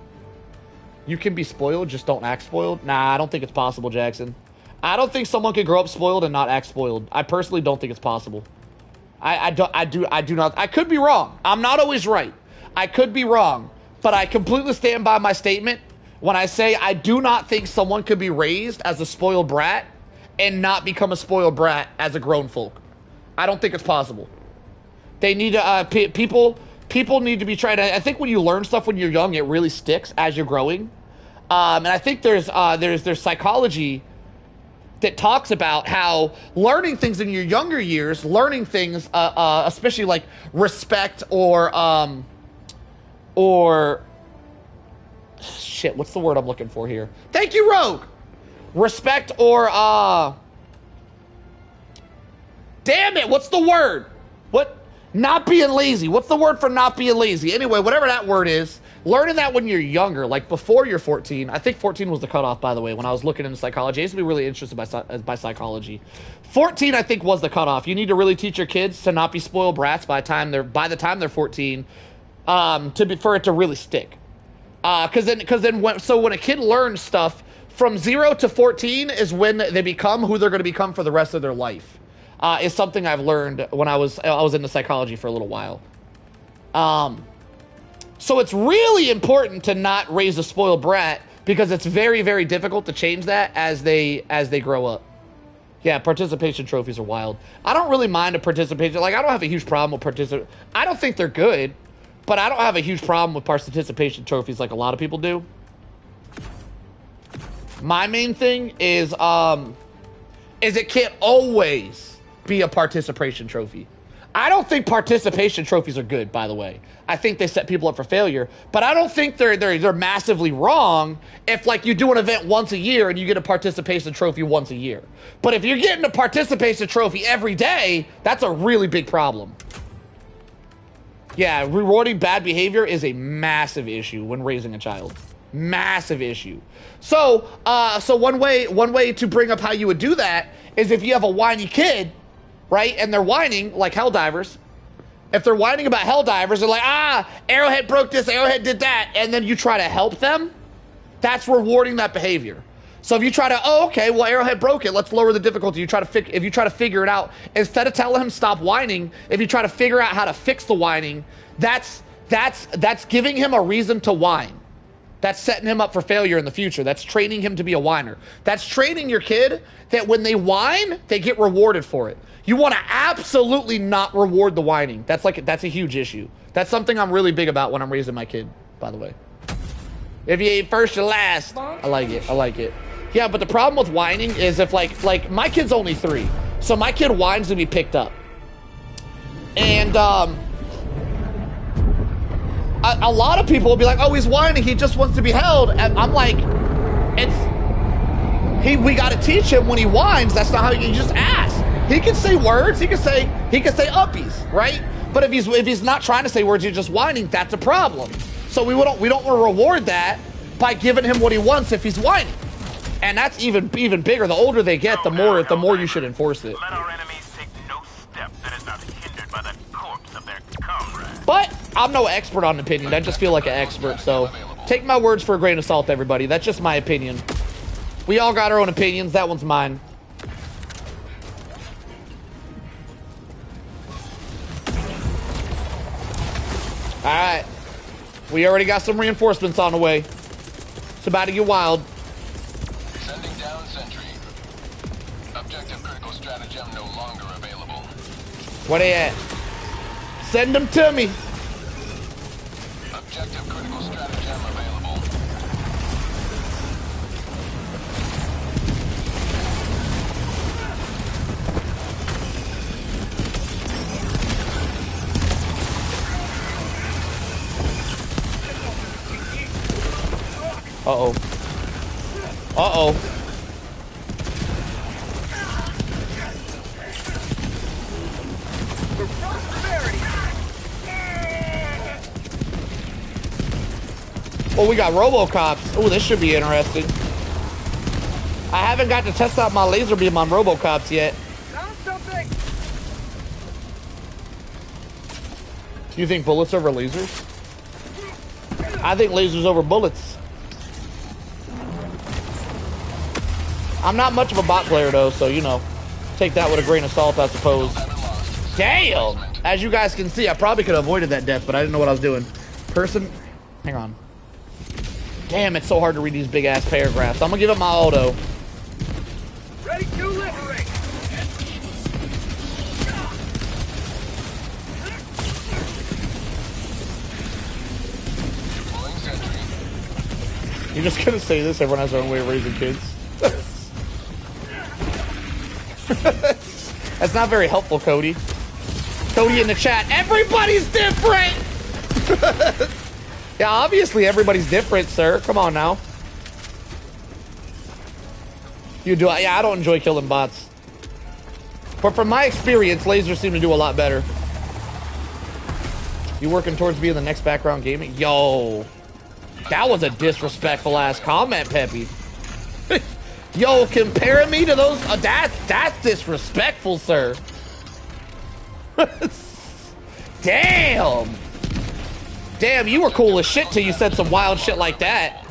You can be spoiled, just don't act spoiled. Nah, I don't think it's possible, Jackson. I don't think someone can grow up spoiled and not act spoiled. I personally don't think it's possible. I do not. I could be wrong. I'm not always right. I could be wrong. But I completely stand by my statement when I say I do not think someone could be raised as a spoiled brat and not become a spoiled brat as a grown folk. I don't think it's possible. They need to, people need to be trying to, I think when you learn stuff when you're young, it really sticks as you're growing. And I think there's psychology that talks about how learning things in your younger years, learning things, especially like respect or shit, what's the word I'm looking for here? Thank you, Rogue! Respect or, damn it, what's the word? What? Not being lazy. What's the word for not being lazy? Anyway, whatever that word is, learning that when you're younger, like before you're 14. I think 14 was the cutoff, by the way, when I was looking into psychology. I used to be really interested by psychology. 14, I think, was the cutoff. You need to really teach your kids to not be spoiled brats by the time they're 14, for it to really stick. Because then when a kid learns stuff from 0 to 14 is when they become who they're going to become for the rest of their life. Is something I've learned when I was into psychology for a little while. So it's really important to not raise a spoiled brat because it's very, very difficult to change that as they grow up. Yeah, participation trophies are wild. I don't really mind a participation. Like, I don't have a huge problem with participation. I don't think they're good, but I don't have a huge problem with participation trophies like a lot of people do. My main thing is it can't always be a participation trophy. I don't think participation trophies are good, by the way. I think they set people up for failure, but I don't think they're massively wrong if, like, you do an event once a year and you get a participation trophy once a year. But if you're getting a participation trophy every day, that's a really big problem. Yeah, rewarding bad behavior is a massive issue when raising a child. Massive issue. So one way to bring up how you would do that is if you have a whiny kid, right, and they're whining like Helldivers. If they're whining about Helldivers, they're like, Arrowhead broke this, Arrowhead did that, and then you try to help them, that's rewarding that behavior. So if you try to, okay, well, Arrowhead broke it, let's lower the difficulty. If you try to figure it out, instead of telling him stop whining, if you try to figure out how to fix the whining, that's giving him a reason to whine. That's setting him up for failure in the future. That's training him to be a whiner. That's training your kid that when they whine, they get rewarded for it. You want to absolutely not reward the whining. That's a huge issue. That's something I'm really big about when I'm raising my kid, by the way. If you ain't first, you're last. I like it. I like it. Yeah, but the problem with whining is if like my kid's only 3. So my kid whines to be picked up. And a lot of people will be like, oh, he's whining, he just wants to be held. And I'm like, we got to teach him when he whines. That's not how you just ask. He can say words. He can say uppies, right? But if he's not trying to say words, he's just whining. That's a problem. So we don't want to reward that by giving him what he wants if he's whining. And that's even bigger. The older they get, the more you should enforce it. Let our enemies take no step that is not hindered by the corpse of their comrade. But I'm no expert on opinion. I just feel like an expert. So take my words for a grain of salt, everybody. That's just my opinion. We all got our own opinions. That one's mine. All right. We already got some reinforcements on the way. It's about to get wild. Sending down sentry. Objective critical stratagem no longer available. Where they at? Send them to me. Objective critical stratagem available. Uh-oh. Uh-oh. Well, we got Robocops. Oh, this should be interesting. I haven't got to test out my laser beam on Robocops yet. Found something. You think bullets over lasers? I think lasers over bullets. I'm not much of a bot player though, so you know, take that with a grain of salt, I suppose. Damn! As you guys can see, I probably could have avoided that death, but I didn't know what I was doing. Hang on. Damn, it's so hard to read these big ass paragraphs. I'm gonna give it my auto. Ready to liberate. Deploying sentry. You're just gonna say this, everyone has their own way of raising kids. That's not very helpful, Cody. Cody in the chat, everybody's different! Yeah, obviously everybody's different, sir. Come on now. You do, yeah, I don't enjoy killing bots. But from my experience, lasers seem to do a lot better. You working towards being the next background gaming? Yo. That was a disrespectful ass comment, Peppy. Yo, comparing me to those, that's disrespectful, sir. Damn. Damn, you were cool as shit till you said some wild shit like that.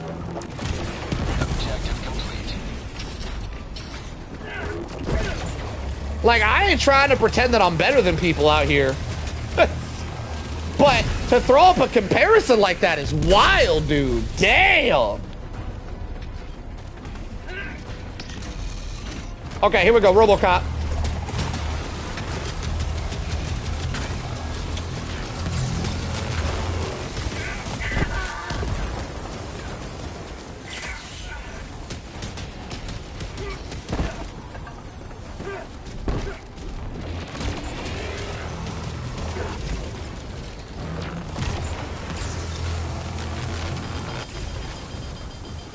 Objective complete. Like, I ain't trying to pretend that I'm better than people out here. But to throw up a comparison like that is wild, dude. Damn. Okay, here we go, RoboCop.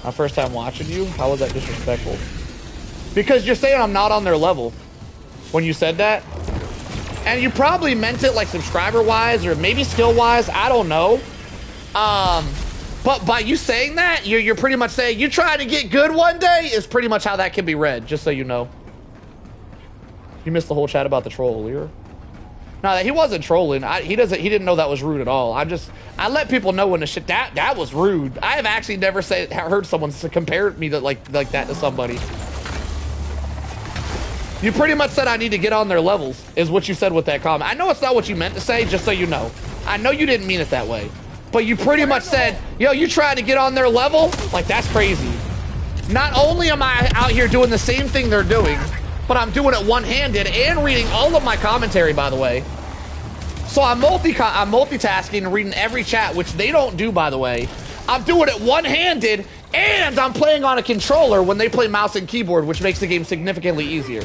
My first time watching you? How was that disrespectful? Because you're saying I'm not on their level when you said that. And you probably meant it like subscriber-wise or maybe skill-wise. I don't know. But by you saying that, you're pretty much saying you try to get good one day is pretty much how that can be read, just so you know. You missed the whole chat about the troll earlier. No, he wasn't trolling. He didn't know that was rude at all. I let people know when the shit that was rude. I have actually never heard someone compare me to like that to somebody. You pretty much said I need to get on their levels, is what you said with that comment. I know it's not what you meant to say, just so you know. I know you didn't mean it that way. But you pretty much said, yo, you trying to get on their level? Like, that's crazy. Not only am I out here doing the same thing they're doing, but I'm doing it one-handed and reading all of my commentary, by the way. So I'm multitasking and reading every chat, which they don't do, by the way. I'm doing it one-handed, and I'm playing on a controller when they play mouse and keyboard, which makes the game significantly easier.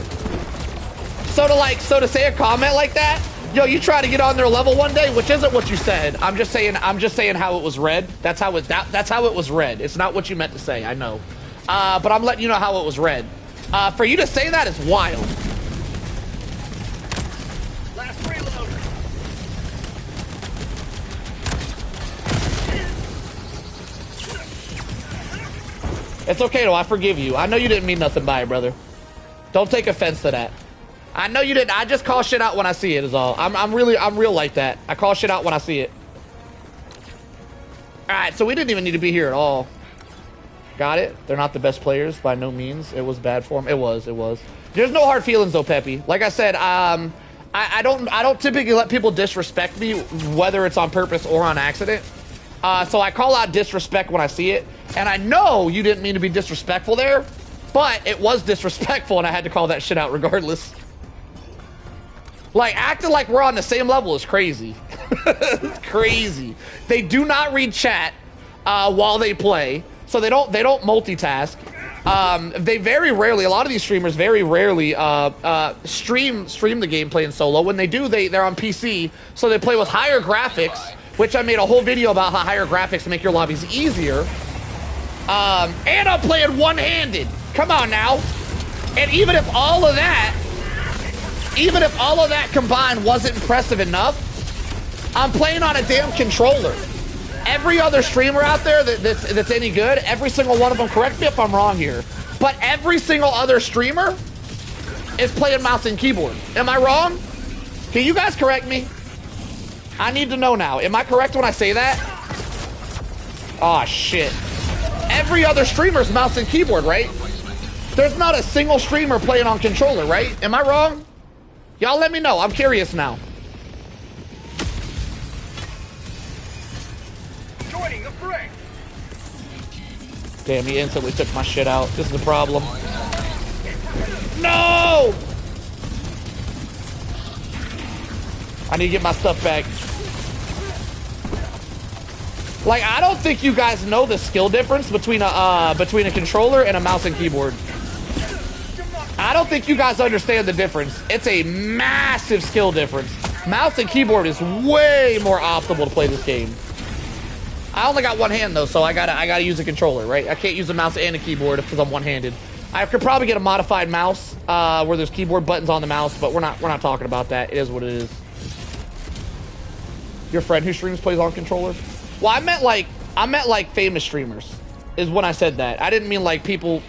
So to say a comment like that, yo, you try to get on their level one day, which isn't what you said. I'm just saying how it was read. That's how it was read. It's not what you meant to say, I know. But I'm letting you know how it was read. For you to say that is wild. Last reload. It's okay though, I forgive you. I know you didn't mean nothing by it, brother. Don't take offense to that. I know you didn't. I just call shit out when I see it is all. I'm real like that. I call shit out when I see it. Alright, so we didn't even need to be here at all. Got it? They're not the best players by no means. It was bad for them. It was. There's no hard feelings though, Peppy. Like I said, I don't typically let people disrespect me, whether it's on purpose or on accident. So I call out disrespect when I see it. And I know you didn't mean to be disrespectful there, but it was disrespectful and I had to call that shit out regardless. Like, acting like we're on the same level is crazy. It's crazy. They do not read chat while they play, so they don't multitask. They very rarely, a lot of these streamers very rarely stream the gameplay in solo. When they do, they're on PC, so they play with higher graphics, which I made a whole video about how higher graphics make your lobbies easier. And I'm playing one-handed. Come on now. And even if all of that combined wasn't impressive enough, I'm playing on a damn controller. Every other streamer out there that's any good, every single one of them, correct me if I'm wrong here, but every single other streamer is playing mouse and keyboard. Am I wrong? Can you guys correct me? I need to know now. Am I correct when I say that? Oh shit. Every other streamer's mouse and keyboard, right? There's not a single streamer playing on controller, right? Am I wrong? Y'all let me know. I'm curious now. Joining the fray. Damn, he instantly took my shit out. This is a problem. No! I need to get my stuff back. Like, I don't think you guys know the skill difference between a controller and a mouse and keyboard. I don't think you guys understand the difference. It's a massive skill difference. Mouse and keyboard is way more optimal to play this game. I only got one hand though, so I gotta use a controller, right? I can't use a mouse and a keyboard because I'm one-handed. I could probably get a modified mouse where there's keyboard buttons on the mouse, but we're not talking about that. It is what it is. Your friend who streams plays on controller? Well, I meant like famous streamers is when I said that. I didn't mean like people.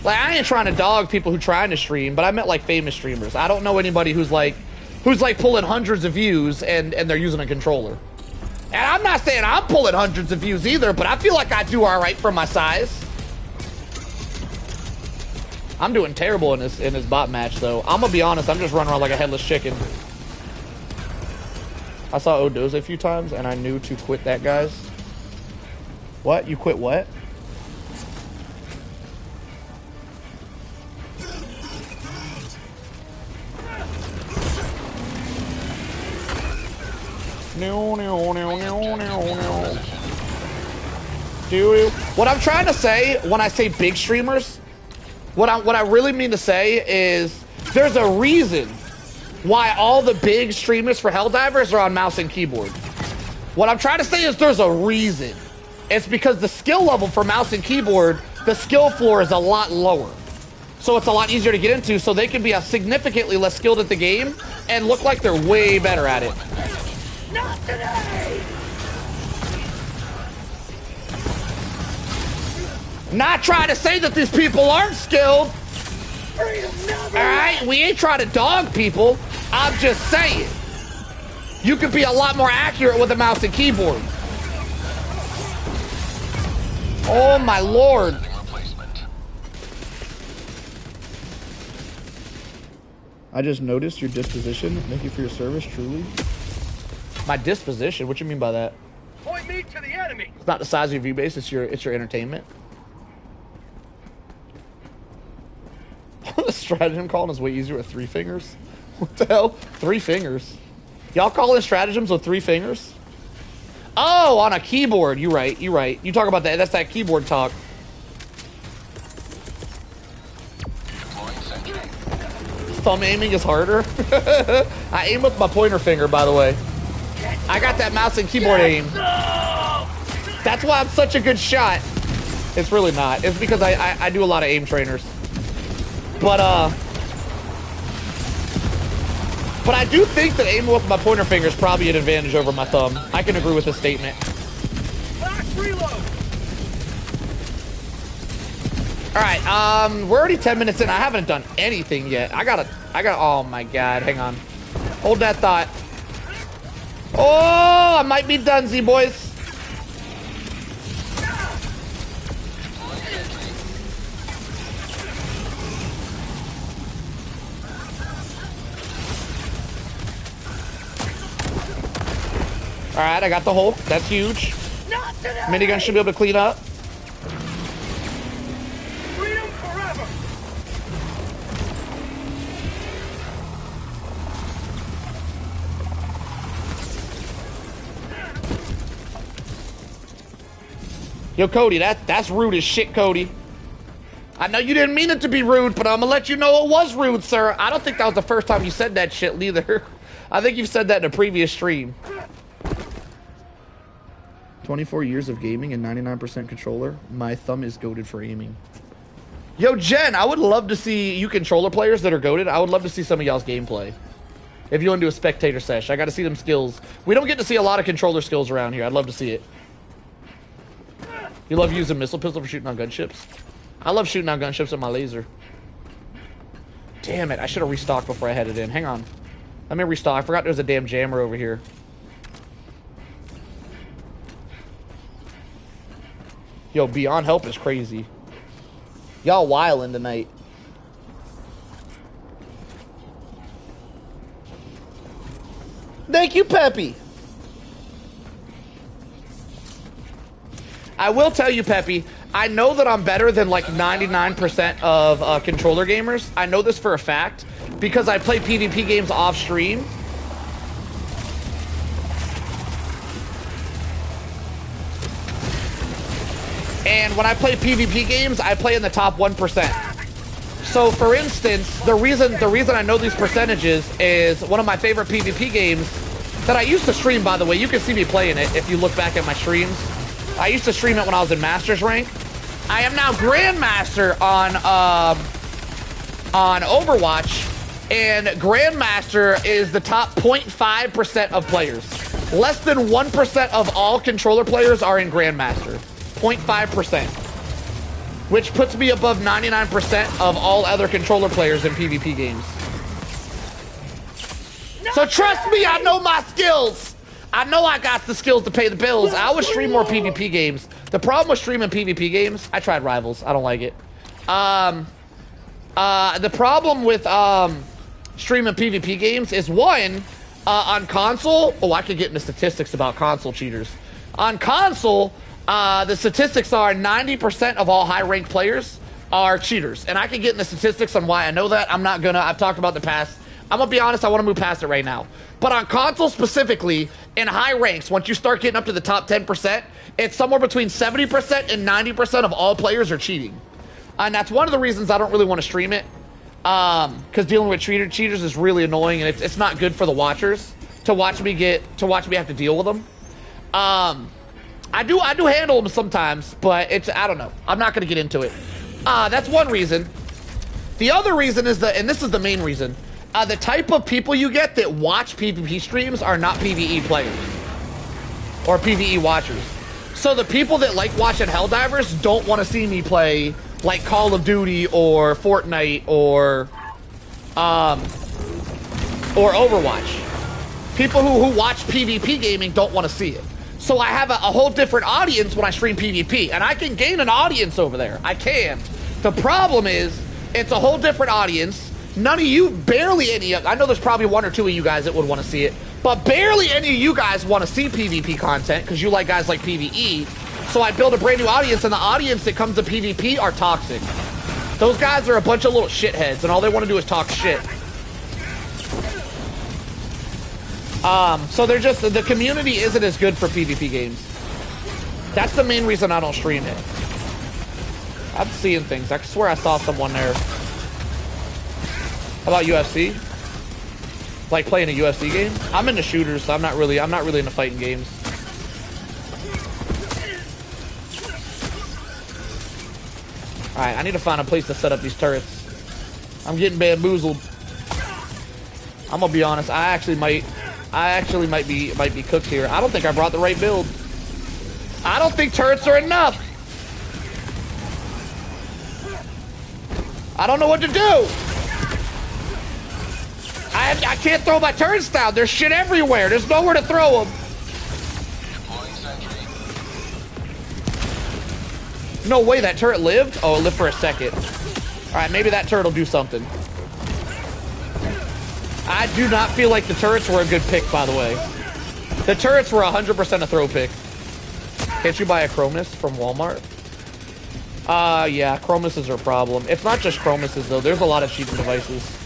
Like, I ain't trying to dog people who trying to stream, but I meant like famous streamers. I don't know anybody who's like pulling hundreds of views and they're using a controller. And I'm not saying I'm pulling hundreds of views either, but I feel like I do all right for my size. I'm doing terrible in this bot match though. I'm gonna be honest, I'm just running around like a headless chicken. I saw Odoze a few times and I knew to quit that, guys. What? You quit what? No. Dude, what I'm trying to say when I say big streamers, what I really mean to say is there's a reason why all the big streamers for Helldivers are on mouse and keyboard. What I'm trying to say is there's a reason. It's because the skill level for mouse and keyboard, the skill floor is a lot lower. So it's a lot easier to get into, so they can be significantly less skilled at the game and look like they're way better at it. Not today! Not trying to say that these people aren't skilled. Alright, we ain't trying to dog people. I'm just saying. You could be a lot more accurate with a mouse and keyboard. Oh my lord. I just noticed your disposition. Thank you for your service, truly. My disposition? What you mean by that? Point me to the enemy. It's not the size of your view base, it's your entertainment. The stratagem calling is way easier with 3 fingers. What the hell? 3 fingers. Y'all calling stratagems with 3 fingers? Oh, on a keyboard. You're right. You're right. You talk about that. That's that keyboard talk. Thumb aiming is harder. I aim with my pointer finger, by the way. I got that mouse and keyboard aim. That's why I'm such a good shot. It's really not. It's because I do a lot of aim trainers. But I do think that aiming with my pointer finger is probably an advantage over my thumb. I can agree with this statement. Last reload. All right, we're already 10 minutes in. I haven't done anything yet. I got, oh my God, hang on. Hold that thought. Oh, I might be donesy, boys. All right, I got the Hulk. That's huge. Minigun should be able to clean up. Freedom forever. Yo, Cody, that's rude as shit, Cody. I know you didn't mean it to be rude, but I'm gonna let you know it was rude, sir. I don't think that was the first time you said that shit, neither. I think you've said that in a previous stream. 24 years of gaming and 99% controller. My thumb is goated for aiming. Yo, Jen, I would love to see you controller players that are goated. I would love to see some of y'all's gameplay. If you want to do a spectator sesh, I got to see them skills. We don't get to see a lot of controller skills around here. I'd love to see it. You love using missile pistol for shooting on gunships? I love shooting on gunships with my laser. Damn it, I should have restocked before I headed in. Hang on. Let me restock. I forgot there's a damn jammer over here. Yo, Beyond Help is crazy. Y'all wildin' tonight. Thank you, Peppy. I will tell you, Peppy, I know that I'm better than like 99% of controller gamers. I know this for a fact because I play PvP games off stream. And when I play PvP games, I play in the top 1%. So for instance, the reason I know these percentages is one of my favorite PvP games that I used to stream, by the way. You can see me playing it if you look back at my streams. I used to stream it when I was in Master's rank. I am now Grandmaster on Overwatch, and Grandmaster is the top 0.5% of players. Less than 1% of all controller players are in Grandmaster. 0.5%. Which puts me above 99% of all other controller players in PvP games. So trust me, I know my skills. I know I got the skills to pay the bills. I would stream more PvP games. The problem with streaming PvP games, I tried Rivals. I don't like it. The problem with streaming PvP games is one, on console. Oh, I could get into statistics about console cheaters. On console, the statistics are 90% of all high-ranked players are cheaters. And I can get into statistics on why I know that. I'm not gonna. I've talked about the past. I'm gonna be honest, I want to move past it right now. But on console specifically, in high ranks, once you start getting up to the top 10%, it's somewhere between 70% and 90% of all players are cheating. And that's one of the reasons I don't really want to stream it. Because dealing with cheaters is really annoying, and it's not good for the watchers to watch me have to deal with them. I do handle them sometimes, but I don't know. I'm not gonna get into it. That's one reason. The other reason is and this is the main reason. The type of people you get that watch PvP streams are not PvE players or PvE watchers. So the people that like watching Helldivers don't want to see me play like Call of Duty or Fortnite or Overwatch. People who watch PvP gaming don't want to see it. So I have a whole different audience when I stream PvP, and I can gain an audience over there. I can. The problem is, it's a whole different audience. None of you, barely any of, I know there's probably one or two of you guys that would want to see it, but barely any of you guys want to see PvP content because you like guys like PvE. So I build a brand new audience, and the audience that comes to PvP are toxic. Those guys are a bunch of little shitheads, and all they want to do is talk shit. So they're just, the community isn't as good for PvP games. That's the main reason I don't stream it. I'm seeing things. I swear I saw someone there. How about UFC? Like playing a UFC game? I'm into shooters, so I'm not really into fighting games. Alright, I need to find a place to set up these turrets. I'm getting bamboozled. I'm gonna be honest, I actually might be cooked here. I don't think I brought the right build. I don't think turrets are enough. I don't know what to do. I can't throw my turrets down. There's shit everywhere. There's nowhere to throw them. No way that turret lived? Oh, it lived for a second. All right, maybe that turret will do something. I do not feel like the turrets were a good pick, by the way. The turrets were 100% a throw pick. Can't you buy a Chromis from Walmart? Yeah, Chromises are a problem. It's not just Chromises, though. There's a lot of cheating devices.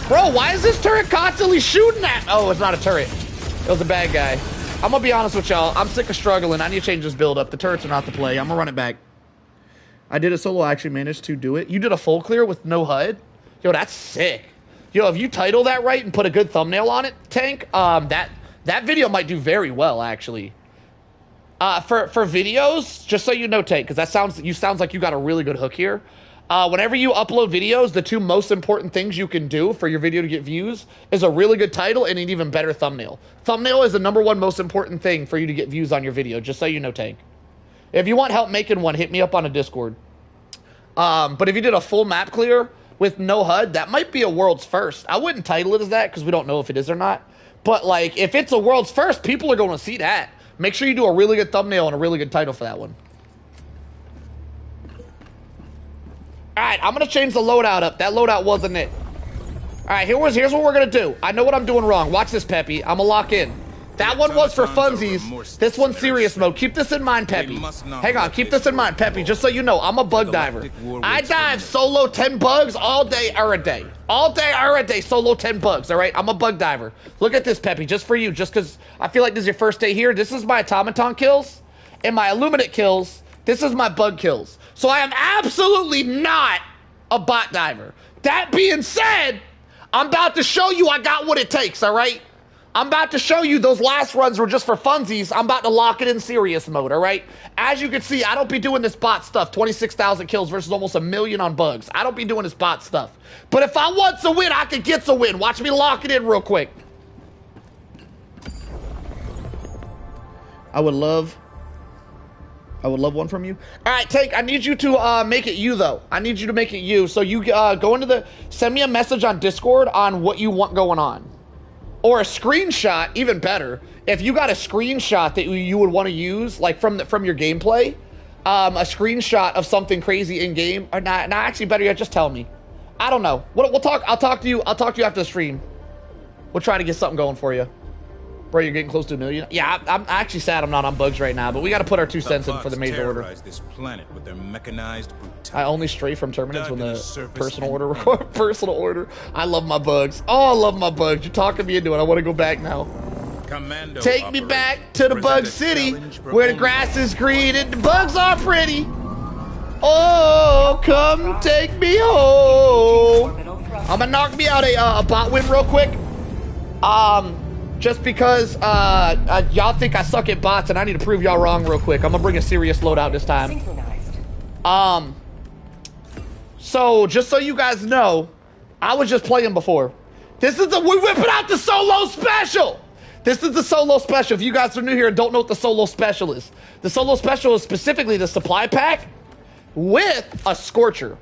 Bro, why is this turret constantly shooting at? Oh, it's not a turret. It was a bad guy. I'm gonna be honest with y'all. I'm sick of struggling. I need to change this build up. The turrets are not the play. I'm gonna run it back. I did a solo. I actually managed to do it. You did a full clear with no HUD? Yo, that's sick. Yo, if you title that right and put a good thumbnail on it, Tank, that video might do very well, actually. For videos, just so you know, Tank, because sounds like you got a really good hook here. Whenever you upload videos, the two most important things you can do for your video to get views is a really good title and an even better thumbnail. Thumbnail is the #1 most important thing for you to get views on your video, just so you know, Tank. If you want help making one, hit me up on a Discord. But if you did a full map clear with no HUD, that might be a world's first. I wouldn't title it as that because we don't know if it is or not. But, like, if it's a world's first, people are going to see that. Make sure you do a really good thumbnail and a really good title for that one. Alright, I'm going to change the loadout up. That loadout wasn't it. Alright, here's what we're going to do. I know what I'm doing wrong. Watch this, Peppy. I'm going to lock in. That one was for funsies. This one's serious mode. Keep this in mind, Peppy. Hang on, keep this in mind, Peppy. Just so you know, I'm a bug diver. I dive solo 10 bugs all day or a day. All day or a day, solo 10 bugs, all right? I'm a bug diver. Look at this, Peppy, just for you. Just because I feel like this is your first day here. This is my automaton kills and my illuminate kills. This is my bug kills. So I am absolutely not a bot diver. That being said, I'm about to show you I got what it takes, all right? I'm about to show you those last runs were just for funsies. I'm about to lock it in serious mode, all right? As you can see, I don't be doing this bot stuff. 26,000 kills versus almost 1 million on bugs. I don't be doing this bot stuff. But if I want to win, I can get to win. Watch me lock it in real quick. I would love one from you. All right, Tank, I need you to make it you, though. I need you to make it you. So you go into the... Send me a message on Discord on what you want going on. Or a screenshot, even better. If you got a screenshot that you would want to use, like from your gameplay, a screenshot of something crazy in game, or not actually better yet, just tell me. I don't know. We'll talk. I'll talk to you after the stream. We'll try to get something going for you. Bro, you're getting close to 1 million. Yeah, I'm actually sad I'm not on bugs right now, but we got to put our 2 cents in for the major order. This planet with their mechanized brutality. I only stray from terminus when the personal order. I love my bugs. Oh, I love my bugs. You're talking me into it. I want to go back now. Commando Take me back to the bug city where the grass is green and the bugs are pretty. Oh, come take me home. I'm gonna knock me out a bot win real quick. Just because y'all think I suck at bots and I need to prove y'all wrong real quick. I'm gonna bring a serious loadout this time. So just so you guys know, I was just playing before. We're whipping out the solo special. This is the solo special. If you guys are new here and don't know what the solo special is, the solo special is specifically the supply pack with a Scorcher.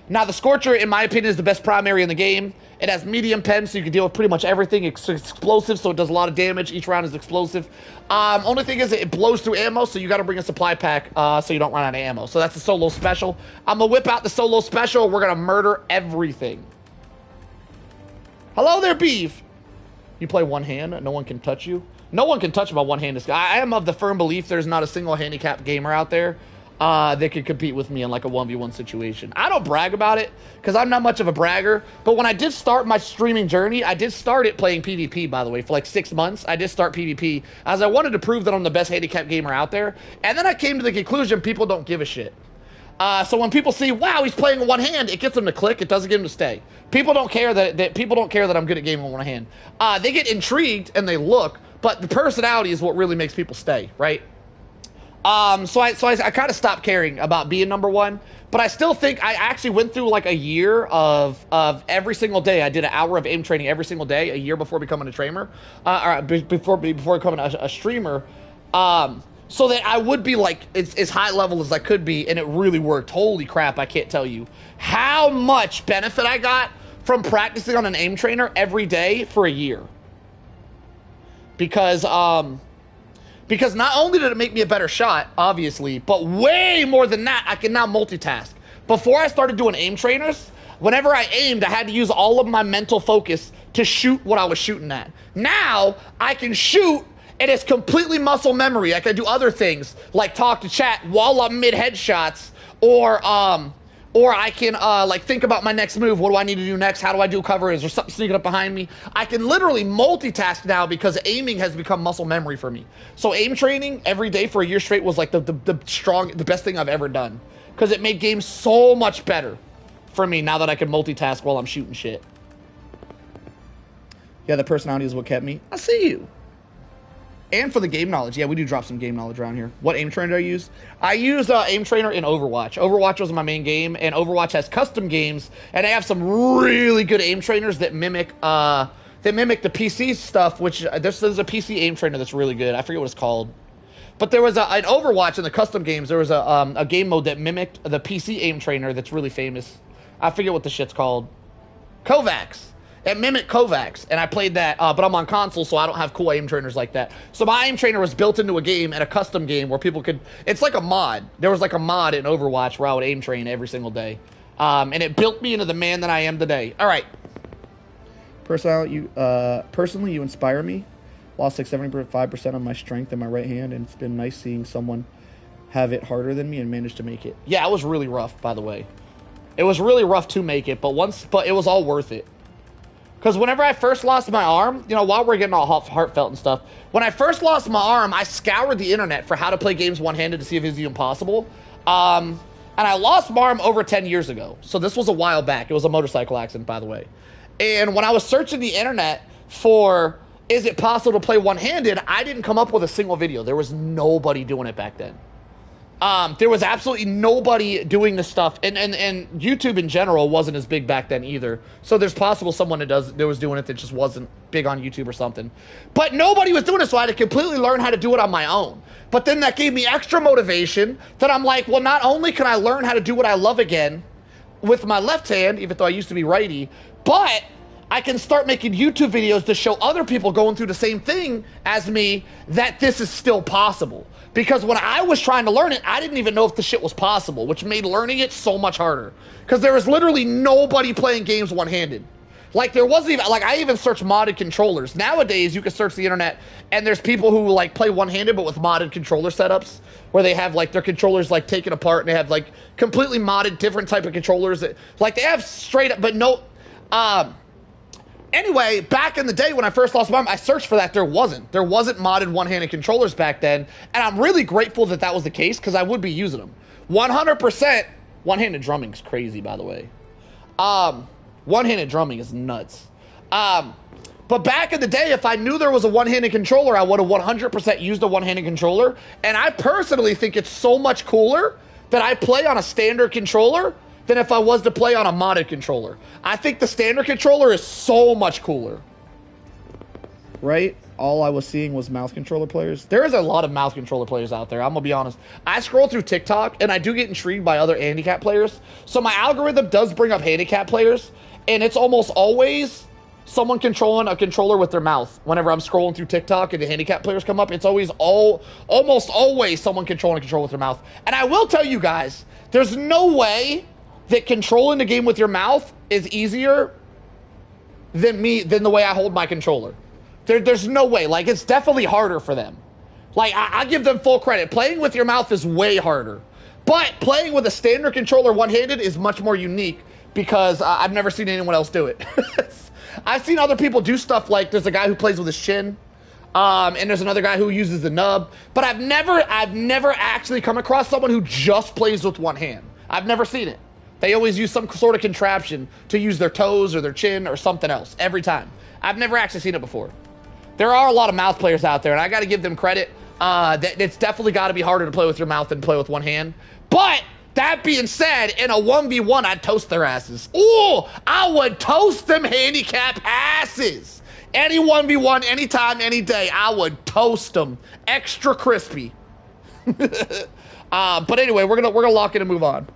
Now, the Scorcher, in my opinion, is the best primary in the game. It has medium pen, so you can deal with pretty much everything. It's explosive, so it does a lot of damage. Each round is explosive. Only thing is it blows through ammo, so you got to bring a supply pack so you don't run out of ammo. So that's the solo special. I'm going to whip out the solo special. We're going to murder everything. Hello there, Beef. You play one hand, no one can touch you. No one can touch my one-handed guy. I am of the firm belief there's not a single handicapped gamer out there that could compete with me in like a 1v1 situation. I don't brag about it because I'm not much of a bragger, but when I did start my streaming journey, I did start it playing PvP, by the way, for like 6 months. I did start PvP as I wanted to prove that I'm the best handicapped gamer out there, and then I came to the conclusion people don't give a shit. So when people see, wow, he's playing with one hand, it gets them to click. It doesn't get them to stay. People don't care that people don't care that I'm good at gaming with one hand. They get intrigued and they look, but the personality is what really makes people stay, right? So I kind of stopped caring about being number one, but I still think I actually went through like a year of every single day. I did an hour of aim training every single day, a year before becoming a trainer, or before becoming a streamer. So that I would be like as high level as I could be, and it really worked. Holy crap, I can't tell you how much benefit I got from practicing on an aim trainer every day for a year. Because not only did it make me a better shot, obviously, but way more than that, I can now multitask. Before I started doing aim trainers, whenever I aimed, I had to use all of my mental focus to shoot what I was shooting at. Now, I can shoot, and it's completely muscle memory. I can do other things, like talk to chat while I'm mid-headshots, or I can, like, think about my next move. What do I need to do next? How do I do cover? Is there something sneaking up behind me? I can literally multitask now because aiming has become muscle memory for me. So aim training every day for a year straight was, like, the best thing I've ever done. Because it made games so much better for me now that I can multitask while I'm shooting shit. Yeah, the personality is what kept me. I see you. And for the game knowledge. Yeah, we do drop some game knowledge around here. What aim trainer do I use? I use aim trainer in Overwatch. Overwatch was my main game, and Overwatch has custom games, and I have some really good aim trainers that mimic the PC stuff, which there's a PC aim trainer that's really good. I forget what it's called. But there was an Overwatch in the custom games, there was a game mode that mimicked the PC aim trainer that's really famous. I forget what the shit's called. Kovacs. It mimicked Kovacs, and I played that, but I'm on console, so I don't have cool aim trainers like that. So my aim trainer was built into a game, and a custom game where people could, it's like a mod. There was like a mod in Overwatch where I would aim train every single day. And it built me into the man that I am today. All right. Personally, you inspire me. Lost like 75% of my strength in my right hand, and it's been nice seeing someone have it harder than me and manage to make it. Yeah, it was really rough, by the way. It was really rough to make it, but it was all worth it. Because whenever I first lost my arm, you know, while we're getting all heartfelt and stuff, when I first lost my arm, I scoured the internet for how to play games one-handed to see if it was even possible. And I lost my arm over 10 years ago. So this was a while back. It was a motorcycle accident, by the way. And when I was searching the internet for, is it possible to play one-handed, I didn't come up with a single video. There was nobody doing it back then. There was absolutely nobody doing this stuff, and YouTube in general wasn't as big back then either. So there's possible someone that was doing it that just wasn't big on YouTube or something. But nobody was doing it, so I had to completely learn how to do it on my own. But then that gave me extra motivation that I'm like, well, not only can I learn how to do what I love again with my left hand, even though I used to be righty, but I can start making YouTube videos to show other people going through the same thing as me that this is still possible. Because when I was trying to learn it, I didn't even know if the shit was possible, which made learning it so much harder. Because there was literally nobody playing games one-handed. Like, there wasn't even, like, I even searched modded controllers. Nowadays, you can search the internet, and there's people who, like, play one-handed, but with modded controller setups, where they have, like, their controllers, like, taken apart, and they have, like, completely modded different type of controllers. That, like, they have straight up, but no, anyway, back in the day when I first lost my arm, I searched for that. There wasn't modded one-handed controllers back then, and I'm really grateful that that was the case because I would be using them. 100% one-handed drumming is crazy, by the way. One-handed drumming is nuts. But back in the day, if I knew there was a one-handed controller, I would have 100% used a one-handed controller, and I personally think it's so much cooler that I play on a standard controller than if I was to play on a modded controller. I think the standard controller is so much cooler. Right? All I was seeing was mouse controller players. There is a lot of mouse controller players out there, I'm gonna be honest. I scroll through TikTok, and I do get intrigued by other handicap players. So my algorithm does bring up handicap players, and it's almost always someone controlling a controller with their mouth. Whenever I'm scrolling through TikTok and the handicap players come up, it's always almost always someone controlling a controller with their mouth. And I will tell you guys, there's no way that controlling the game with your mouth is easier than the way I hold my controller. There's no way. Like, it's definitely harder for them. Like, I give them full credit. Playing with your mouth is way harder. But playing with a standard controller one-handed is much more unique because I've never seen anyone else do it. I've seen other people do stuff like there's a guy who plays with his chin, and there's another guy who uses the nub. But I've never actually come across someone who just plays with one hand. I've never seen it. They always use some sort of contraption to use their toes or their chin or something else every time. I've never actually seen it before. There are a lot of mouth players out there, and I got to give them credit. It's definitely got to be harder to play with your mouth than play with one hand. But that being said, in a 1v1, I'd toast their asses. Ooh, I would toast them handicap asses. Any 1v1, anytime, any day, I would toast them. Extra crispy. But anyway, we're gonna lock in and move on.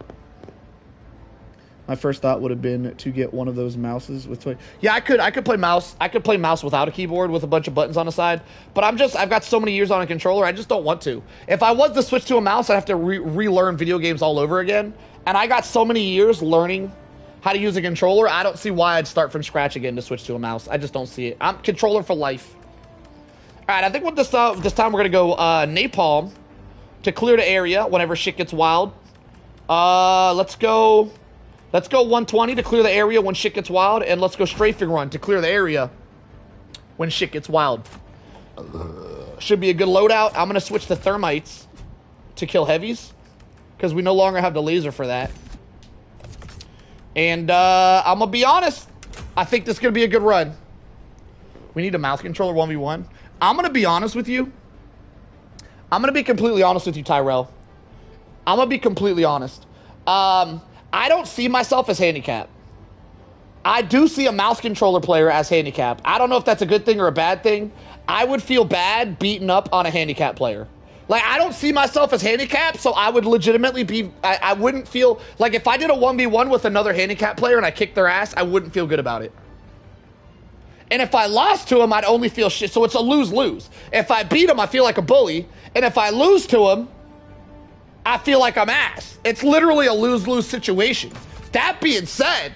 My first thought would have been to get one of those mouses with toy. Yeah, I could play mouse. I could play mouse without a keyboard with a bunch of buttons on the side. But I've got so many years on a controller, I just don't want to. If I was to switch to a mouse, I'd have to relearn video games all over again. And I got so many years learning how to use a controller, I don't see why I'd start from scratch again to switch to a mouse. I just don't see it. I'm controller for life. All right, I think with this time we're gonna go napalm to clear the area whenever shit gets wild. Let's go 120 to clear the area when shit gets wild, and let's go strafing run to clear the area when shit gets wild. Should be a good loadout. I'm going to switch to thermites to kill heavies, because we no longer have the laser for that. And I'm going to be honest, I think this is going to be a good run. We need a mouse controller 1v1. I'm going to be honest with you. I'm going to be completely honest with you, Tyrell. I'm going to be completely honest. I don't see myself as handicap. I do see a mouse controller player as handicap. I don't know if that's a good thing or a bad thing. I would feel bad beating up on a handicap player. Like, I don't see myself as handicap, so I would legitimately be... I wouldn't feel... Like, if I did a 1v1 with another handicap player and I kicked their ass, I wouldn't feel good about it. And if I lost to him, I'd only feel shit. So it's a lose-lose. If I beat him, I feel like a bully. And if I lose to him, I feel like I'm ass. It's literally a lose-lose situation. That being said,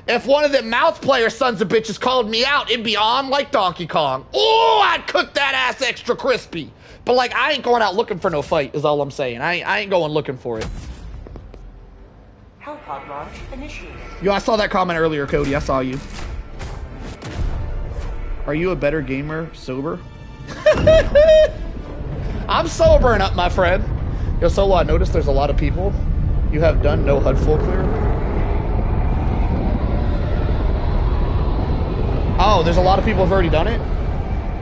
If one of the mouth player sons of bitches called me out, it'd be on like Donkey Kong. Oh, I'd cook that ass extra crispy. But like, I ain't going out looking for no fight, is all I'm saying. I ain't going looking for it. Hellpod launch initiated. Yo, I saw that comment earlier, Cody. I saw you. Are you a better gamer sober? I'm sobering up, my friend. Yo, Solo, I noticed there's a lot of people. You have done no HUD full clear. Oh, there's a lot of people who've already done it?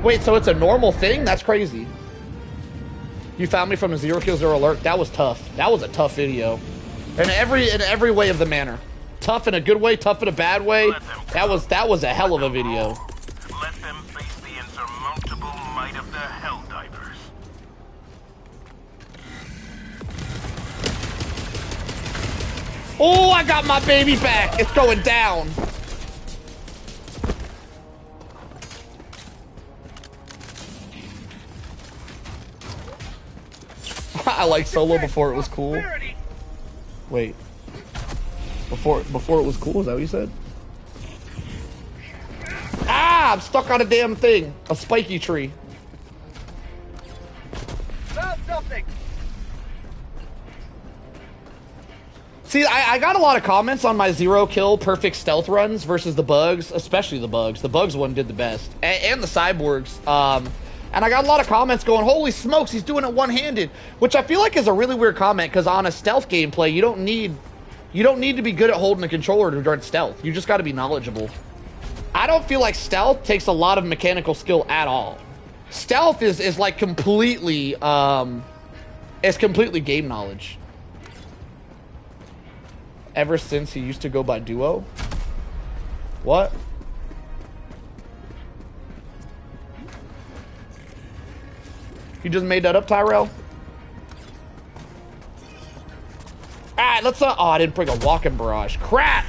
Wait, so it's a normal thing? That's crazy. You found me from a 0 kill 0 alert. That was tough. That was a tough video. In every way of the manner. Tough in a good way, tough in a bad way. That was a hell of a video. Let them face the insurmountable might of the Helldivers. Oh, I got my baby back. It's going down. I liked Solo before it was cool. Wait. Before it was cool, is that what you said? Ah, I'm stuck on a damn thing. A spiky tree. Found something. See, I got a lot of comments on my 0 kill perfect stealth runs versus the bugs, especially the bugs. The bugs one did the best. And the cyborgs. And I got a lot of comments going, holy smokes, he's doing it one-handed. Which I feel like is a really weird comment, because on a stealth gameplay, you don't need to be good at holding a controller to run stealth. You just got to be knowledgeable. I don't feel like stealth takes a lot of mechanical skill at all. Stealth is like completely, it's completely game knowledge. Ever since he used to go by Duo? What? You just made that up, Tyrell? Alright, let's oh, I didn't bring a walking barrage. Crap!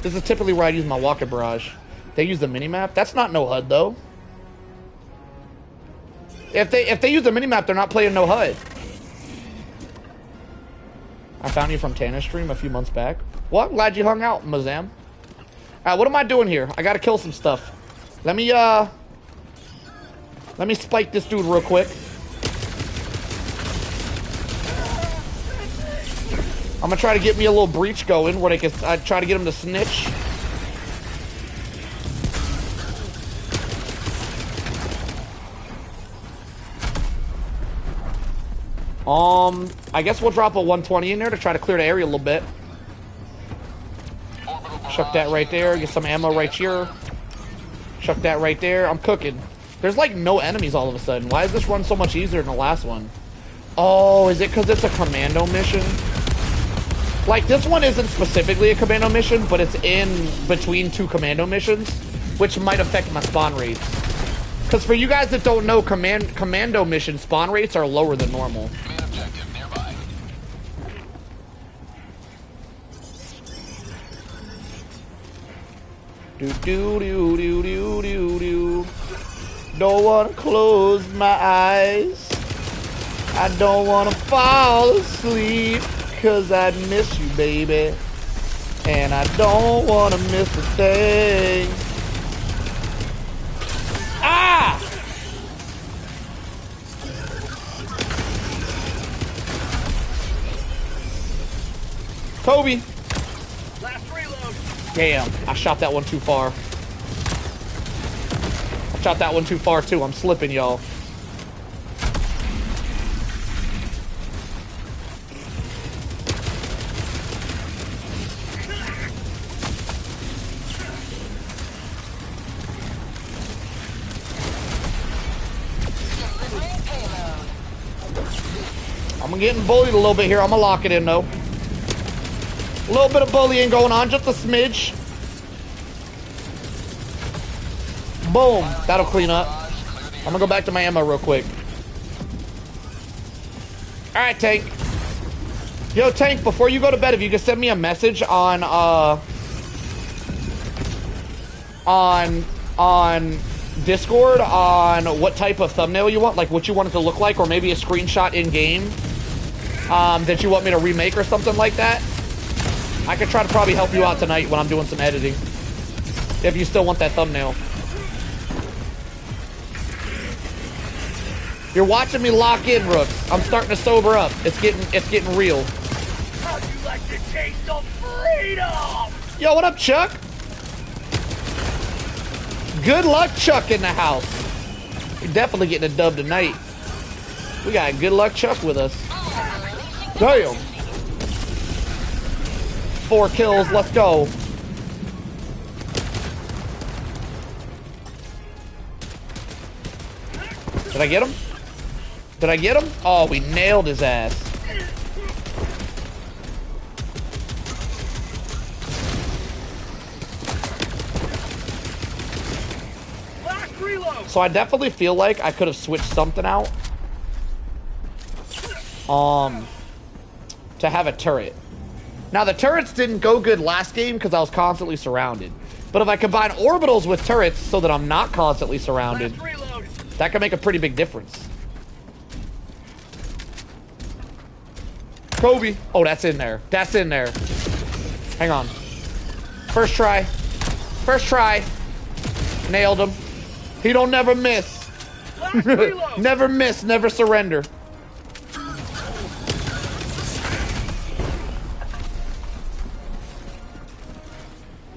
This is typically where I use my walking barrage. They use the minimap? That's not no HUD though. If they use the minimap, they're not playing no HUD. I found you from Tana's stream a few months back. Well, I'm glad you hung out, Mazam. Alright, what am I doing here? I gotta kill some stuff. Let me spike this dude real quick. I'm gonna try to get me a little breach going where they can try to get him to snitch. I guess we'll drop a 120 in there to try to clear the area a little bit. Chuck that right there. Get some ammo right here. Chuck that right there. I'm cooking. There's like no enemies all of a sudden. Why is this run so much easier than the last one? Oh, is it because it's a commando mission? Like, this one isn't specifically a commando mission, but it's in between 2 commando missions, which might affect my spawn rates. Because for you guys that don't know, commando mission spawn rates are lower than normal. Main objective nearby. Do. Don't want to close my eyes. I don't want to fall asleep. Cause I miss you, baby. And I don't want to miss a thing. Ah! Kobe. Last reload. Damn, I shot that one too far. I shot that one too far too. I'm slipping, y'all. I'm getting bullied a little bit here. I'm gonna lock it in though. A little bit of bullying going on, just a smidge. Boom. That'll clean up. I'm gonna go back to my ammo real quick. Alright, Tank. Yo, Tank, before you go to bed, if you could send me a message on Discord on what type of thumbnail you want, like what you want it to look like, or maybe a screenshot in game that you want me to remake or something like that. I could try to probably help you out tonight when I'm doing some editing. If you still want that thumbnail. You're watching me lock in, Rooks. I'm starting to sober up. It's getting real. How'd you like to taste of freedom? Yo, what up, Chuck? Good luck, Chuck, in the house. You're definitely getting a dub tonight. We got good luck Chuck with us. Damn. 4 kills, let's go. Did I get him? Did I get him? Oh, we nailed his ass. So I definitely feel like I could have switched something out. To have a turret. Now the turrets didn't go good last game because I was constantly surrounded. But if I combine orbitals with turrets so that I'm not constantly surrounded, that could make a pretty big difference. Kobe. Oh, that's in there. That's in there. Hang on. First try. First try. Nailed him. He don't never miss. Never miss, never surrender.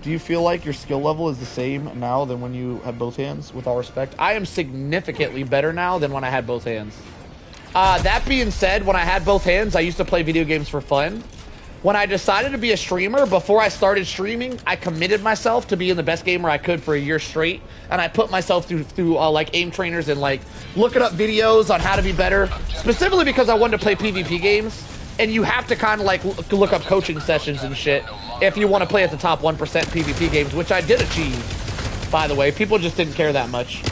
Do you feel like your skill level is the same now than when you had both hands? With all respect, I am significantly better now than when I had both hands. That being said, when I had both hands, I used to play video games for fun. When I decided to be a streamer, before I started streaming, I committed myself to being the best gamer I could for a year straight, and I put myself through like aim trainers and like looking up videos on how to be better, specifically because I wanted to play PvP games. And you have to kind of like look up coaching sessions and shit if you want to play at the top 1% PvP games, which I did achieve, by the way. People just didn't care that much.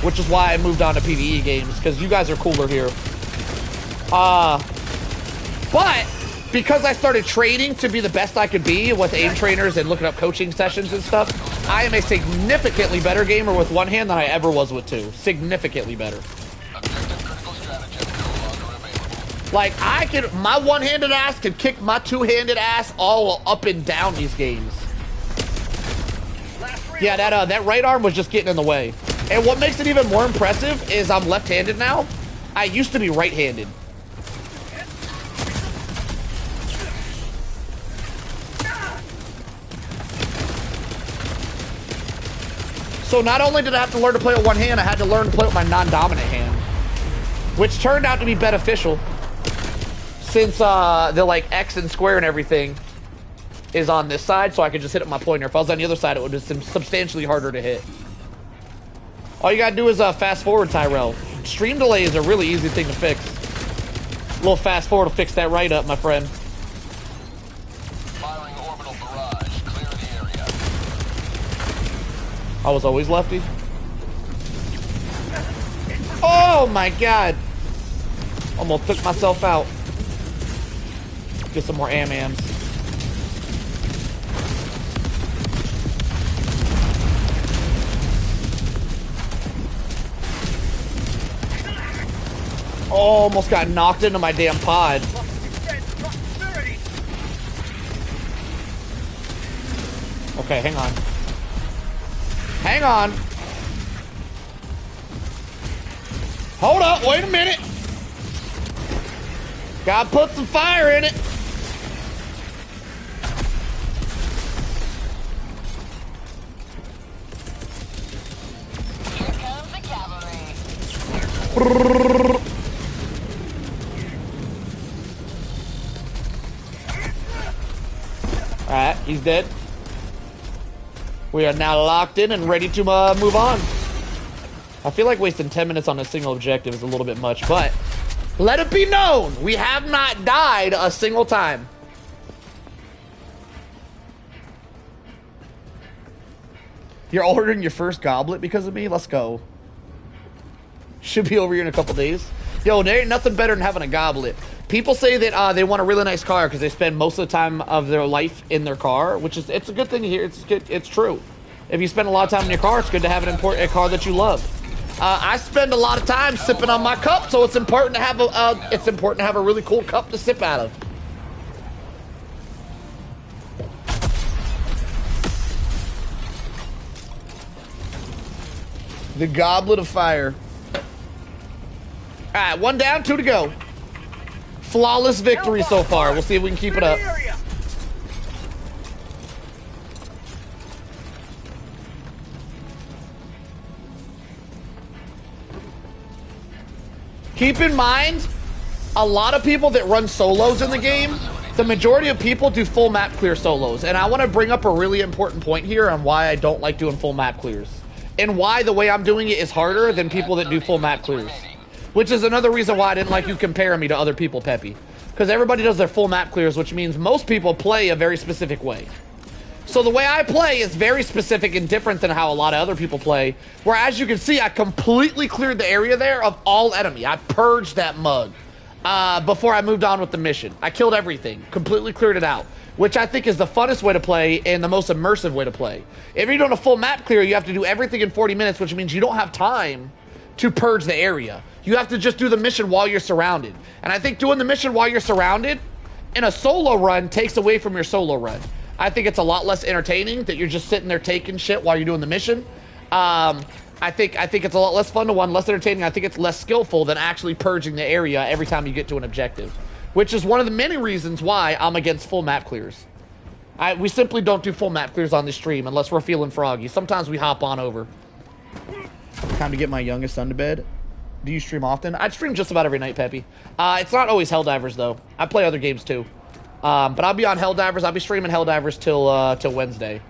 Which is why I moved on to PvE games, because you guys are cooler here. But because I started trading to be the best I could be with aim trainers and looking up coaching sessions and stuff, I am a significantly better gamer with one hand than I ever was with two. Significantly better. Like, my one-handed ass can kick my two-handed ass all up and down these games. Yeah, that right arm was just getting in the way. And what makes it even more impressive is I'm left-handed now. I used to be right-handed. So not only did I have to learn to play with one hand, I had to learn to play with my non-dominant hand. Which turned out to be beneficial. Since the like X and square and everything is on this side, so I could just hit it with my pointer. If I was on the other side, it would be substantially harder to hit. All you gotta do is fast forward, Tyrell. Stream delay is a really easy thing to fix. A little fast forward will fix that right up, my friend. Firing orbital barrage. Clear the area. I was always lefty. Oh my god! Almost took myself out. Get some more am-ams. Oh, almost got knocked into my damn pod. Okay, hang on. Hang on. Hold up, wait a minute. Gotta put some fire in it. Here comes the cavalry. Alright, he's dead. We are now locked in and ready to move on. I feel like wasting 10 minutes on a single objective is a little bit much, but let it be known, we have not died a single time. You're ordering your first goblet because of me? Let's go. Should be over here in a couple days. Yo, there ain't nothing better than having a goblet. People say that they want a really nice car because they spend most of the time of their life in their car, which is, it's a good thing to hear. It's good. It's true. If you spend a lot of time in your car, it's good to have a car that you love. I spend a lot of time sipping on my cup, so it's important to have a really cool cup to sip out of. The Goblet of Fire. Alright, 1 down, 2 to go. Flawless victory so far. We'll see if we can keep it up. Keep in mind, a lot of people that run solos in the game, the majority of people do full map clear solos. And I want to bring up a really important point here on why I don't like doing full map clears. And why the way I'm doing it is harder than people that do full map clears. Which is another reason why I didn't like you comparing me to other people, Peppy. Because everybody does their full map clears, which means most people play a very specific way. So the way I play is very specific and different than how a lot of other people play. Where, as you can see, I completely cleared the area there of all enemy. I purged that mug before I moved on with the mission. I killed everything, completely cleared it out, which I think is the funnest way to play and the most immersive way to play. If you're doing a full map clear, you have to do everything in 40 minutes, which means you don't have time to purge the area. You have to just do the mission while you're surrounded. And I think doing the mission while you're surrounded in a solo run takes away from your solo run. I think it's a lot less entertaining that you're just sitting there taking shit while you're doing the mission. I think it's a lot less fun to one, less entertaining. I think it's less skillful than actually purging the area every time you get to an objective, which is one of the many reasons why I'm against full map clears. We simply don't do full map clears on this stream unless we're feeling froggy. Sometimes we hop on over. Time to get my youngest son to bed. Do you stream often? I stream just about every night, Peppy. It's not always Helldivers, though. I play other games, too. But I'll be on Helldivers. I'll be streaming Helldivers till Wednesday.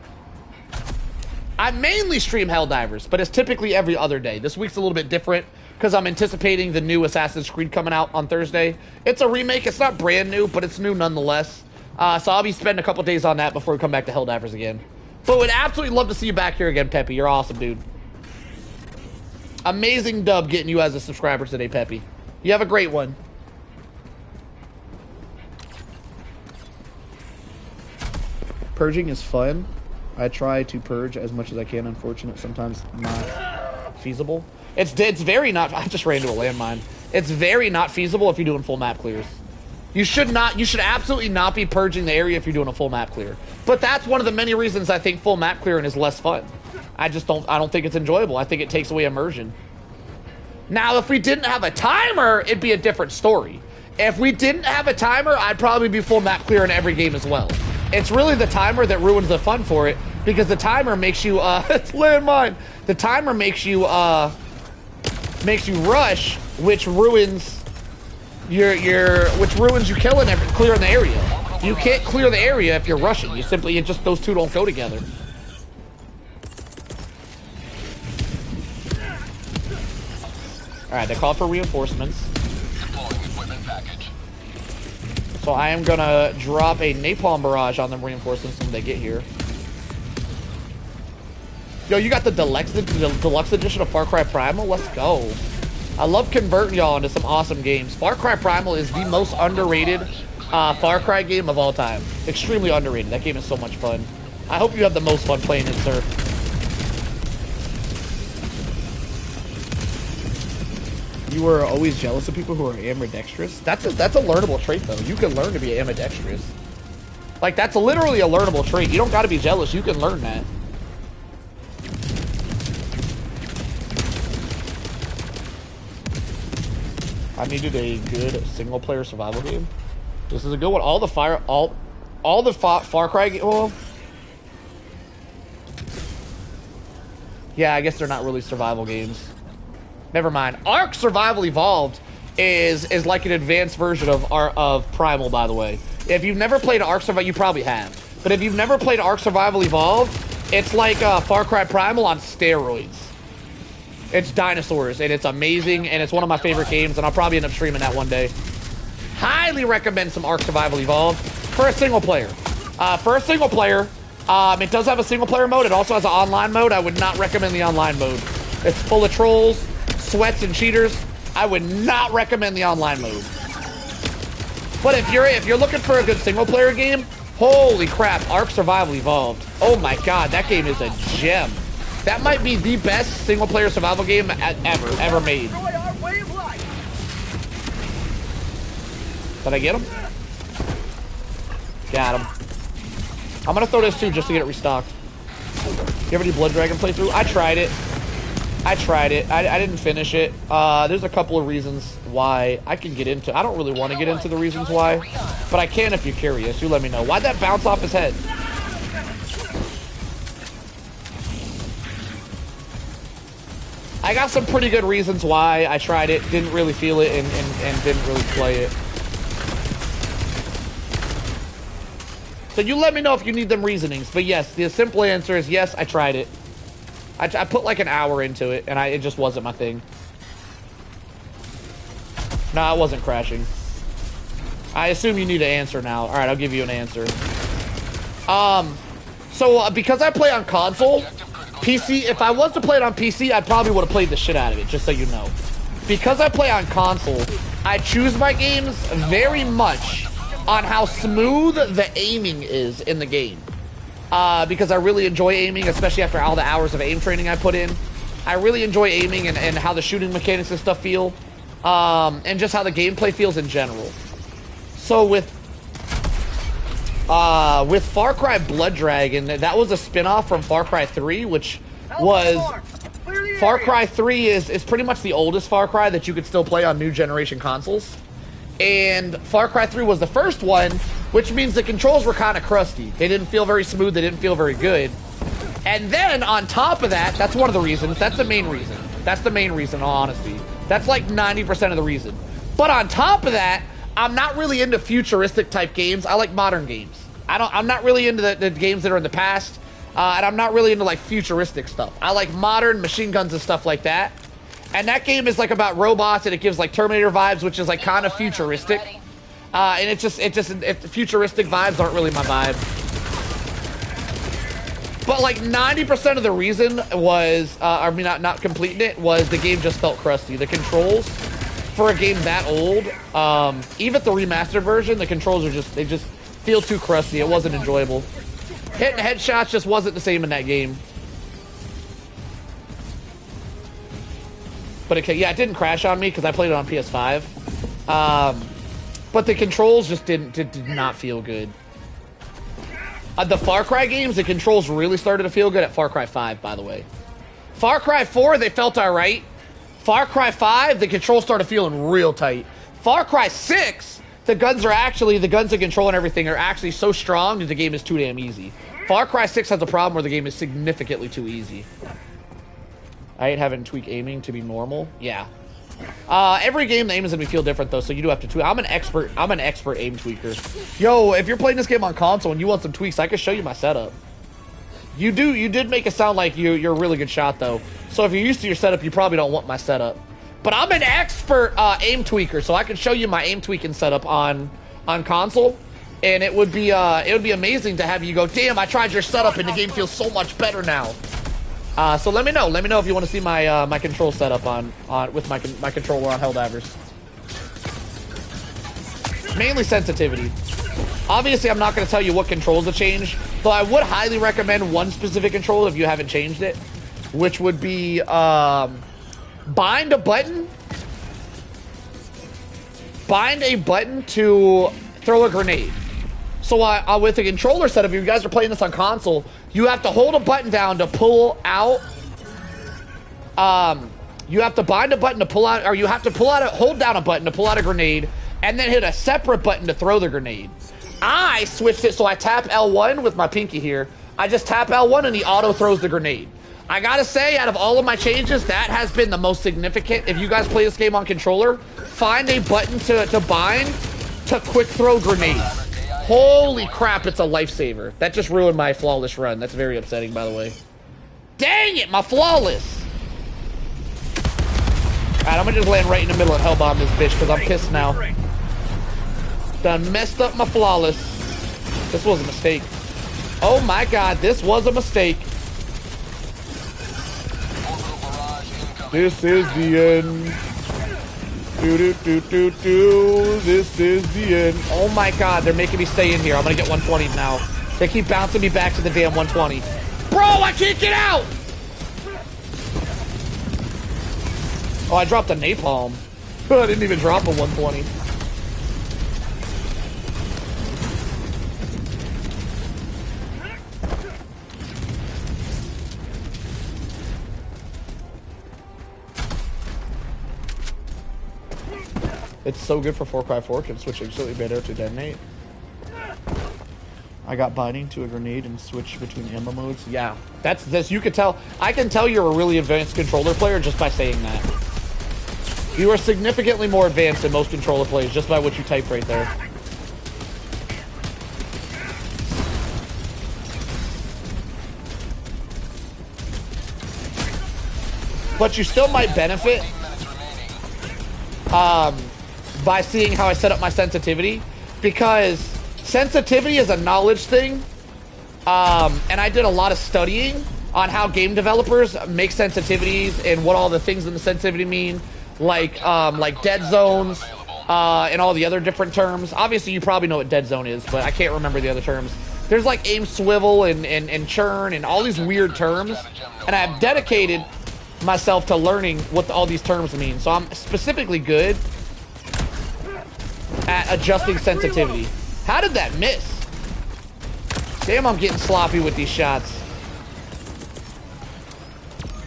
I mainly stream Helldivers, but it's typically every other day. This week's a little bit different because I'm anticipating the new Assassin's Creed coming out on Thursday. It's a remake. It's not brand new, but it's new nonetheless. So I'll be spending a couple days on that before we come back to Helldivers again. But would absolutely love to see you back here again, Peppy. You're awesome, dude. Amazing dub getting you as a subscriber today, Peppy. You have a great one. Purging is fun. I try to purge as much as I can. Unfortunate, sometimes not feasible. It's very not. I just ran into a landmine. It's very not feasible if you're doing full map clears. You should absolutely not be purging the area if you're doing a full map clear. But that's one of the many reasons I think full map clearing is less fun. I don't think it's enjoyable. I think it takes away immersion. Now, if we didn't have a timer, it'd be a different story. If we didn't have a timer, I'd probably be full map clear in every game as well. It's really the timer that ruins the fun for it, because the timer makes you, it's landmine. The timer makes you rush, which ruins you clearing the area. You can't clear the area if you're rushing. Those two don't go together. Alright, they call for reinforcements. Deploying equipment package. So I am gonna drop a napalm barrage on them reinforcements when they get here. Yo, you got the deluxe edition of Far Cry Primal? Let's go. I love converting y'all into some awesome games. Far Cry Primal is the most underrated Far Cry game of all time. Extremely underrated. That game is so much fun. I hope you have the most fun playing it, sir. You were always jealous of people who are ambidextrous? That's a learnable trait, though. You can learn to be ambidextrous. Like, that's literally a learnable trait. You don't gotta be jealous. You can learn that. I needed a good single-player survival game. This is a good one. All the Far Cry games. Well, yeah, I guess they're not really survival games. Never mind. Ark Survival Evolved is like an advanced version of Primal, by the way. If you've never played Ark Survival, you probably have. But if you've never played Ark Survival Evolved, it's like Far Cry Primal on steroids. It's dinosaurs, and it's amazing, and it's one of my favorite games, and I'll probably end up streaming that one day. Highly recommend some Ark Survival Evolved for a single player. It does have a single player mode. It also has an online mode. I would not recommend the online mode. It's full of trolls, sweats, and cheaters. I would not recommend the online mode. But if you're looking for a good single player game, holy crap, Ark Survival Evolved. Oh my god, that game is a gem. That might be the best single player survival game ever made. Did I get him? Got him. I'm gonna throw this too just to get it restocked. You ever do Blood Dragon playthrough? I tried it. I tried it. I didn't finish it. There's a couple of reasons why I can get into. I don't really want to get into the reasons why, but I can if you're curious. You let me know. Why'd that bounce off his head? I got some pretty good reasons why I tried it. Didn't really feel it and didn't really play it. So you let me know if you need them reasonings. But yes, the simple answer is yes, I tried it. I put like an hour into it, and it just wasn't my thing. No, it wasn't crashing. I assume you need an answer now. All right, I'll give you an answer. So because I play on console, PC, if I was to play it on PC, I probably would have played the shit out of it, just so you know. Because I play on console, I choose my games very much on how smooth the aiming is in the game. Because I really enjoy aiming, especially after all the hours of aim training I put in. I really enjoy aiming and how the shooting mechanics and stuff feel. And just how the gameplay feels in general. So with Far Cry Blood Dragon, that was a spin-off from Far Cry 3, which was... Far Cry 3 is pretty much the oldest Far Cry that you could still play on new generation consoles. And Far Cry 3 was the first one, which means the controls were kind of crusty. They didn't feel very smooth, they didn't feel very good. And then, on top of that, that's one of the reasons, that's the main reason. That's the main reason, in all honesty. That's like 90% of the reason. But on top of that, I'm not really into futuristic type games. I like modern games. I'm not really into the games that are in the past. And I'm not really into like futuristic stuff. I like modern machine guns and stuff like that. And that game is like about robots, and it gives like Terminator vibes, which is like kind of futuristic. And futuristic vibes aren't really my vibe. But like 90% of the reason was, not completing it, was the game just felt crusty. The controls for a game that old, even the remastered version, the controls are they just feel too crusty. It wasn't enjoyable. Hitting headshots just wasn't the same in that game. But it didn't crash on me because I played it on PS5. But the controls just did not feel good. The Far Cry games, the controls really started to feel good at Far Cry 5, by the way. Far Cry 4, they felt alright. Far Cry 5, the controls started feeling real tight. Far Cry 6, the guns and control and everything are actually so strong that the game is too damn easy. Far Cry 6 has a problem where the game is significantly too easy. I hate having tweak aiming to be normal. Yeah. Every game the aim is gonna feel different though, so you do have to tweak. I'm an expert aim tweaker. Yo, if you're playing this game on console and you want some tweaks, I can show you my setup. You did make it sound like you're a really good shot though. So if you're used to your setup, you probably don't want my setup. But I'm an expert aim tweaker, so I can show you my aim tweaking setup on console. And it would be amazing to have you go, damn, I tried your setup and the game feels so much better now. So let me know if you want to see my my control setup with my controller on Helldivers. Mainly sensitivity. Obviously, I'm not going to tell you what controls to change, though I would highly recommend one specific control if you haven't changed it, which would be bind a button to throw a grenade. So with the controller setup, if you guys are playing this on console, you have to hold a button down to pull out. You have to bind a button to pull out, or you have to hold down a button to pull out a grenade, and then hit a separate button to throw the grenade. I switched it so I tap L1 with my pinky here. I just tap L1 and he auto throws the grenade. I gotta say, out of all of my changes, that has been the most significant. If you guys play this game on controller, find a button to bind to quick throw grenades. Holy crap, it's a lifesaver. That just ruined my flawless run. That's very upsetting, by the way. Dang it, my flawless! Alright, I'm gonna just land right in the middle and hellbomb this bitch, because I'm pissed now. Done messed up my flawless. This was a mistake. Oh my god, this was a mistake. This is the end. This is the end. Oh my god, they're making me stay in here. I'm gonna get 120 now. They keep bouncing me back to the damn 120. Bro, I can't get out! Oh, I dropped a napalm. I didn't even drop a 120. It's so good for 4x4, can switch instantly better to detonate. I got binding to a grenade and switch between ammo modes. Yeah, that's this. You can tell. I can tell you're a really advanced controller player just by saying that. You are significantly more advanced than most controller players just by what you type right there. But you still might benefit by seeing how I set up my sensitivity, because sensitivity is a knowledge thing, and I did a lot of studying on how game developers make sensitivities and what all the things in the sensitivity mean, like dead zones and all the other different terms. Obviously, you probably know what dead zone is, but I can't remember the other terms. There's like aim swivel and churn and all these weird terms, and I've dedicated myself to learning what all these terms mean. So I'm specifically good at adjusting sensitivity. How did that miss? Damn, I'm getting sloppy with these shots.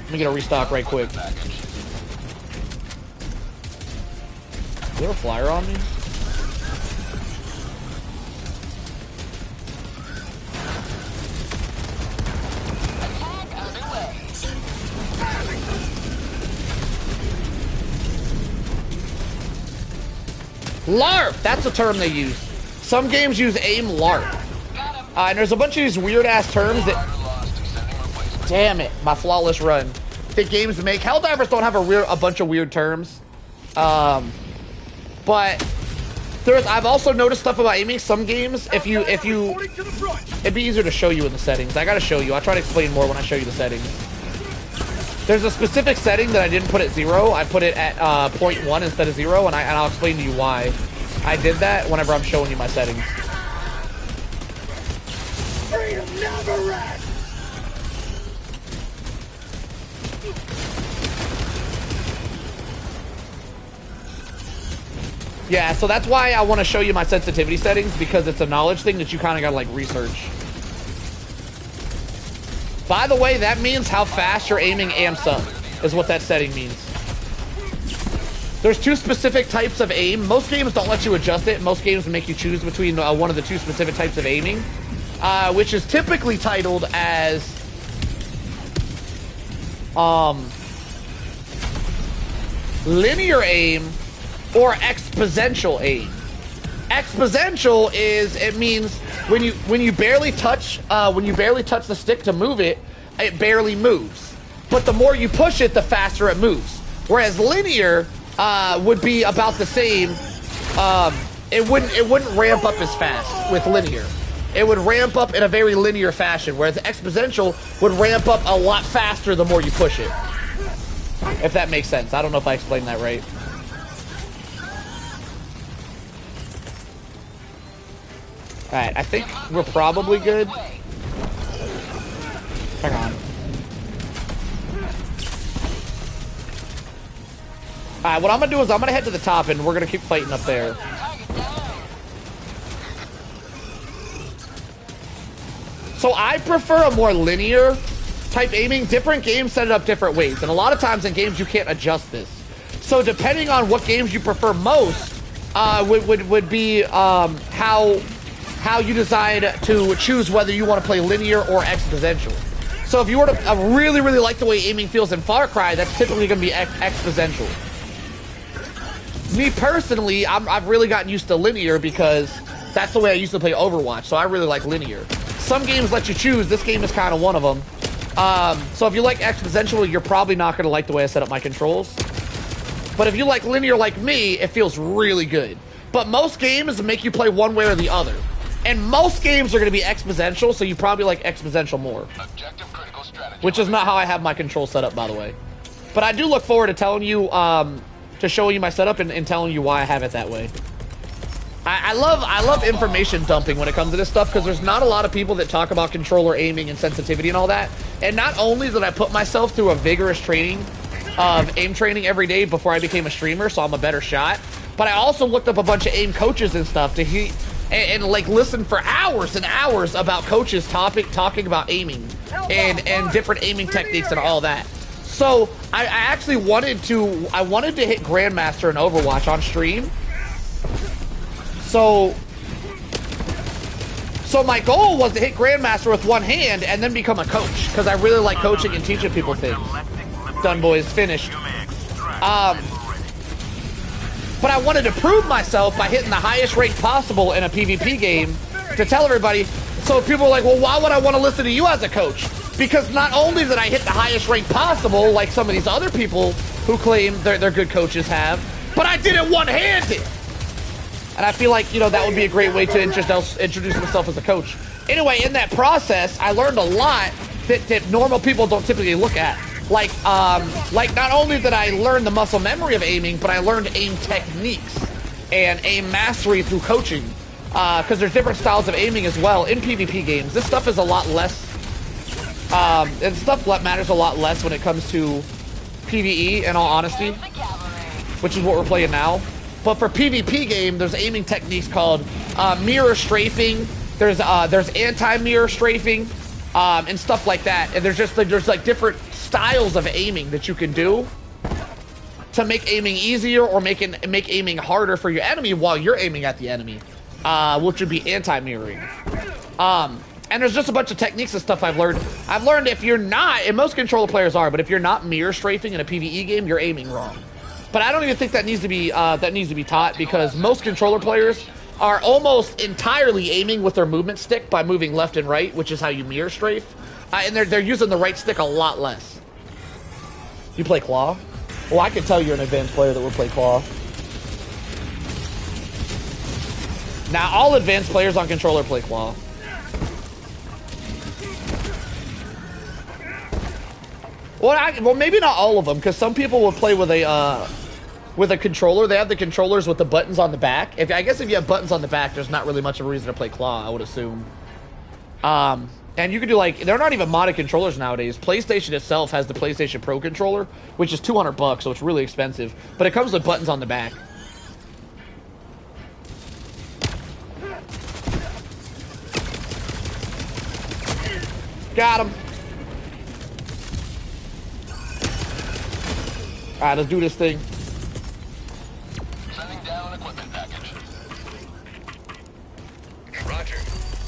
Let me get a restock right quick. Is there a flyer on me? LARP! That's the term they use. Some games use aim LARP. And there's a bunch of these weird-ass terms that... Damn it, my flawless run. That games make. Helldivers don't have a bunch of weird terms. But I've also noticed stuff about aiming. Some games, if you... It'd be easier to show you in the settings. I gotta show you. I'll try to explain more when I show you the settings. There's a specific setting that I didn't put at 0. I put it at 0.1 instead of 0, and I'll explain to you why I did that whenever I'm showing you my settings. Freedom never rests! Yeah, so that's why I want to show you my sensitivity settings, because it's a knowledge thing that you kind of got to like research. By the way, that means how fast your aiming amps up, is what that setting means. There's two specific types of aim. Most games don't let you adjust it. Most games make you choose between one of the two specific types of aiming, which is typically titled as linear aim or exponential aim. Exponential means when you barely touch the stick to move it, it barely moves. But the more you push it, the faster it moves. Whereas linear would be about the same. It wouldn't ramp up as fast with linear. It would ramp up in a very linear fashion, whereas exponential would ramp up a lot faster the more you push it. If that makes sense. I don't know if I explained that right. Alright, I think we're probably good. Hang on. Alright, what I'm gonna do is I'm gonna head to the top and we're gonna keep fighting up there. So I prefer a more linear type aiming. Different games set it up different ways, and a lot of times in games you can't adjust this. So depending on what games you prefer most, would be how you decide to choose whether you want to play linear or exponential. So if you were to really like the way aiming feels in Far Cry, that's typically going to be exponential. Me personally, I've really gotten used to linear because that's the way I used to play Overwatch, so I really like linear. Some games let you choose. This game is kind of one of them. So if you like exponential, you're probably not going to like the way I set up my controls. But if you like linear like me, it feels really good. But most games make you play one way or the other. And most games are going to be exponential, so you probably like exponential more. Which is not how I have my control set up, by the way. But I do look forward to telling you, to showing you my setup and telling you why I have it that way. I love information dumping when it comes to this stuff, because there's not a lot of people that talk about controller aiming and sensitivity and all that. And not only did I put myself through a vigorous training of aim training every day before I became a streamer, so I'm a better shot, but I also looked up a bunch of aim coaches and stuff to hear and like listen for hours and hours about coaches talking about aiming and different aiming techniques and all that. So I actually wanted to hit Grandmaster in Overwatch on stream, So my goal was to hit Grandmaster with one hand and then become a coach, because I really like coaching and teaching people things. Done, boys. Finished. But I wanted to prove myself by hitting the highest rank possible in a PvP game to tell everybody. So people are like, well, why would I want to listen to you as a coach? Because not only did I hit the highest rank possible, like some of these other people who claim they're good coaches have, but I did it one-handed. And I feel like, you know, that would be a great way to introduce myself as a coach. Anyway, in that process, I learned a lot that normal people don't typically look at. Like not only did I learn the muscle memory of aiming, but I learned aim techniques and aim mastery through coaching. Because there's different styles of aiming as well in PvP games. This stuff is a lot less, and stuff matters a lot less when it comes to PvE, in all honesty, which is what we're playing now. But for PvP game, there's aiming techniques called mirror strafing. There's anti-mirror strafing, and stuff like that. And there's like different styles of aiming that you can do to make aiming easier or make aiming harder for your enemy while you're aiming at the enemy, which would be anti-mirroring. And there's just a bunch of techniques and stuff I've learned. I've learned if you're not, and most controller players are, but if you're not mirror strafing in a PvE game, you're aiming wrong. But I don't even think that needs to be taught, because most controller players are almost entirely aiming with their movement stick by moving left and right, which is how you mirror strafe. And they're using the right stick a lot less. You play Claw? Well, I can tell you're an advanced player that would play Claw. Now, all advanced players on controller play Claw. Well, maybe not all of them, because some people will play with a controller. They have the controllers with the buttons on the back. I guess if you have buttons on the back, there's not really much of a reason to play Claw, I would assume. And you can do, like, they're not even modded controllers nowadays. PlayStation itself has the PlayStation Pro controller, which is $200, so it's really expensive. But it comes with buttons on the back. Got him. Alright, let's do this thing. Sending down equipment package. Roger.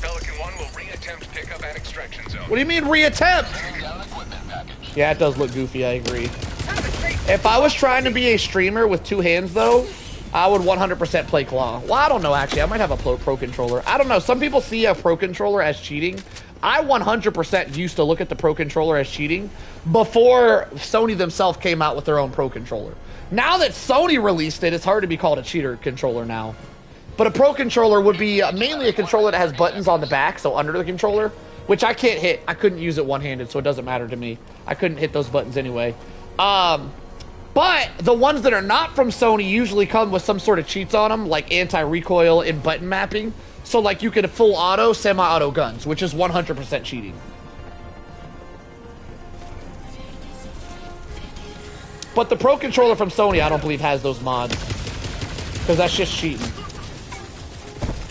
Pelican 1 will re-attempt pickup at extraction zone. What do you mean re-attempt? Sending down equipment package. Yeah, it does look goofy, I agree. If I was trying to be a streamer with two hands, though, I would 100% play Claw. Well, I don't know, actually. I might have a pro controller. I don't know. Some people see a pro controller as cheating. I 100% used to look at the pro controller as cheating before Sony themselves came out with their own pro controller. Now that Sony released it, it's hard to be called a cheater controller now. But a pro controller would be mainly a controller that has buttons on the back, so under the controller, which I can't hit. I couldn't use it one-handed, so it doesn't matter to me. I couldn't hit those buttons anyway. But the ones that are not from Sony usually come with some sort of cheats on them, like anti-recoil and button mapping. So, like, you could full auto, semi-auto guns, which is 100% cheating. But the Pro Controller from Sony, I don't believe, has those mods. Because that's just cheating.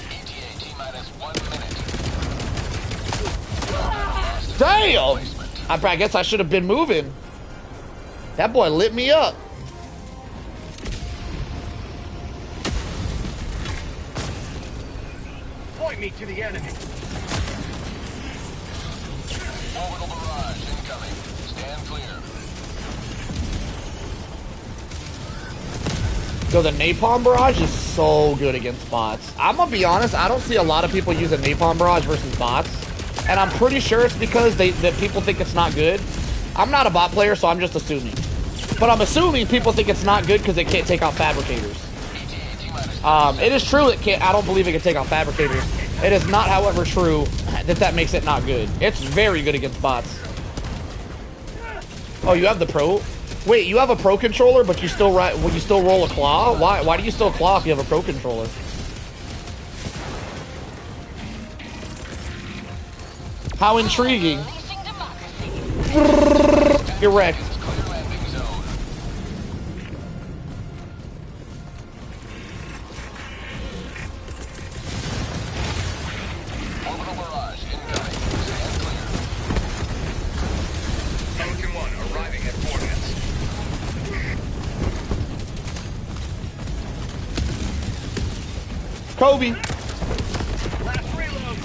ETA T-minus 1 minute. Damn! I guess I should have been moving. That boy lit me up. Point me to the enemy. Orbital barrage incoming. Stand clear. So the Napalm Barrage is so good against bots. I'm gonna be honest, I don't see a lot of people using Napalm Barrage versus bots. And I'm pretty sure it's because that people think it's not good. I'm not a bot player, so I'm just assuming. But I'm assuming people think it's not good because it can't take out fabricators. It is true it can't. I don't believe it can take out fabricators. It is not, however, true that makes it not good. It's very good against bots. Oh, you have the pro? Wait, you have a pro controller, but you still roll a claw? Why do you still claw if you have a pro controller? How intriguing. You're wrecked. Orbital barrage incoming. Stand clear. Pelican 1 arriving at coordinates. Kobe. Last reload.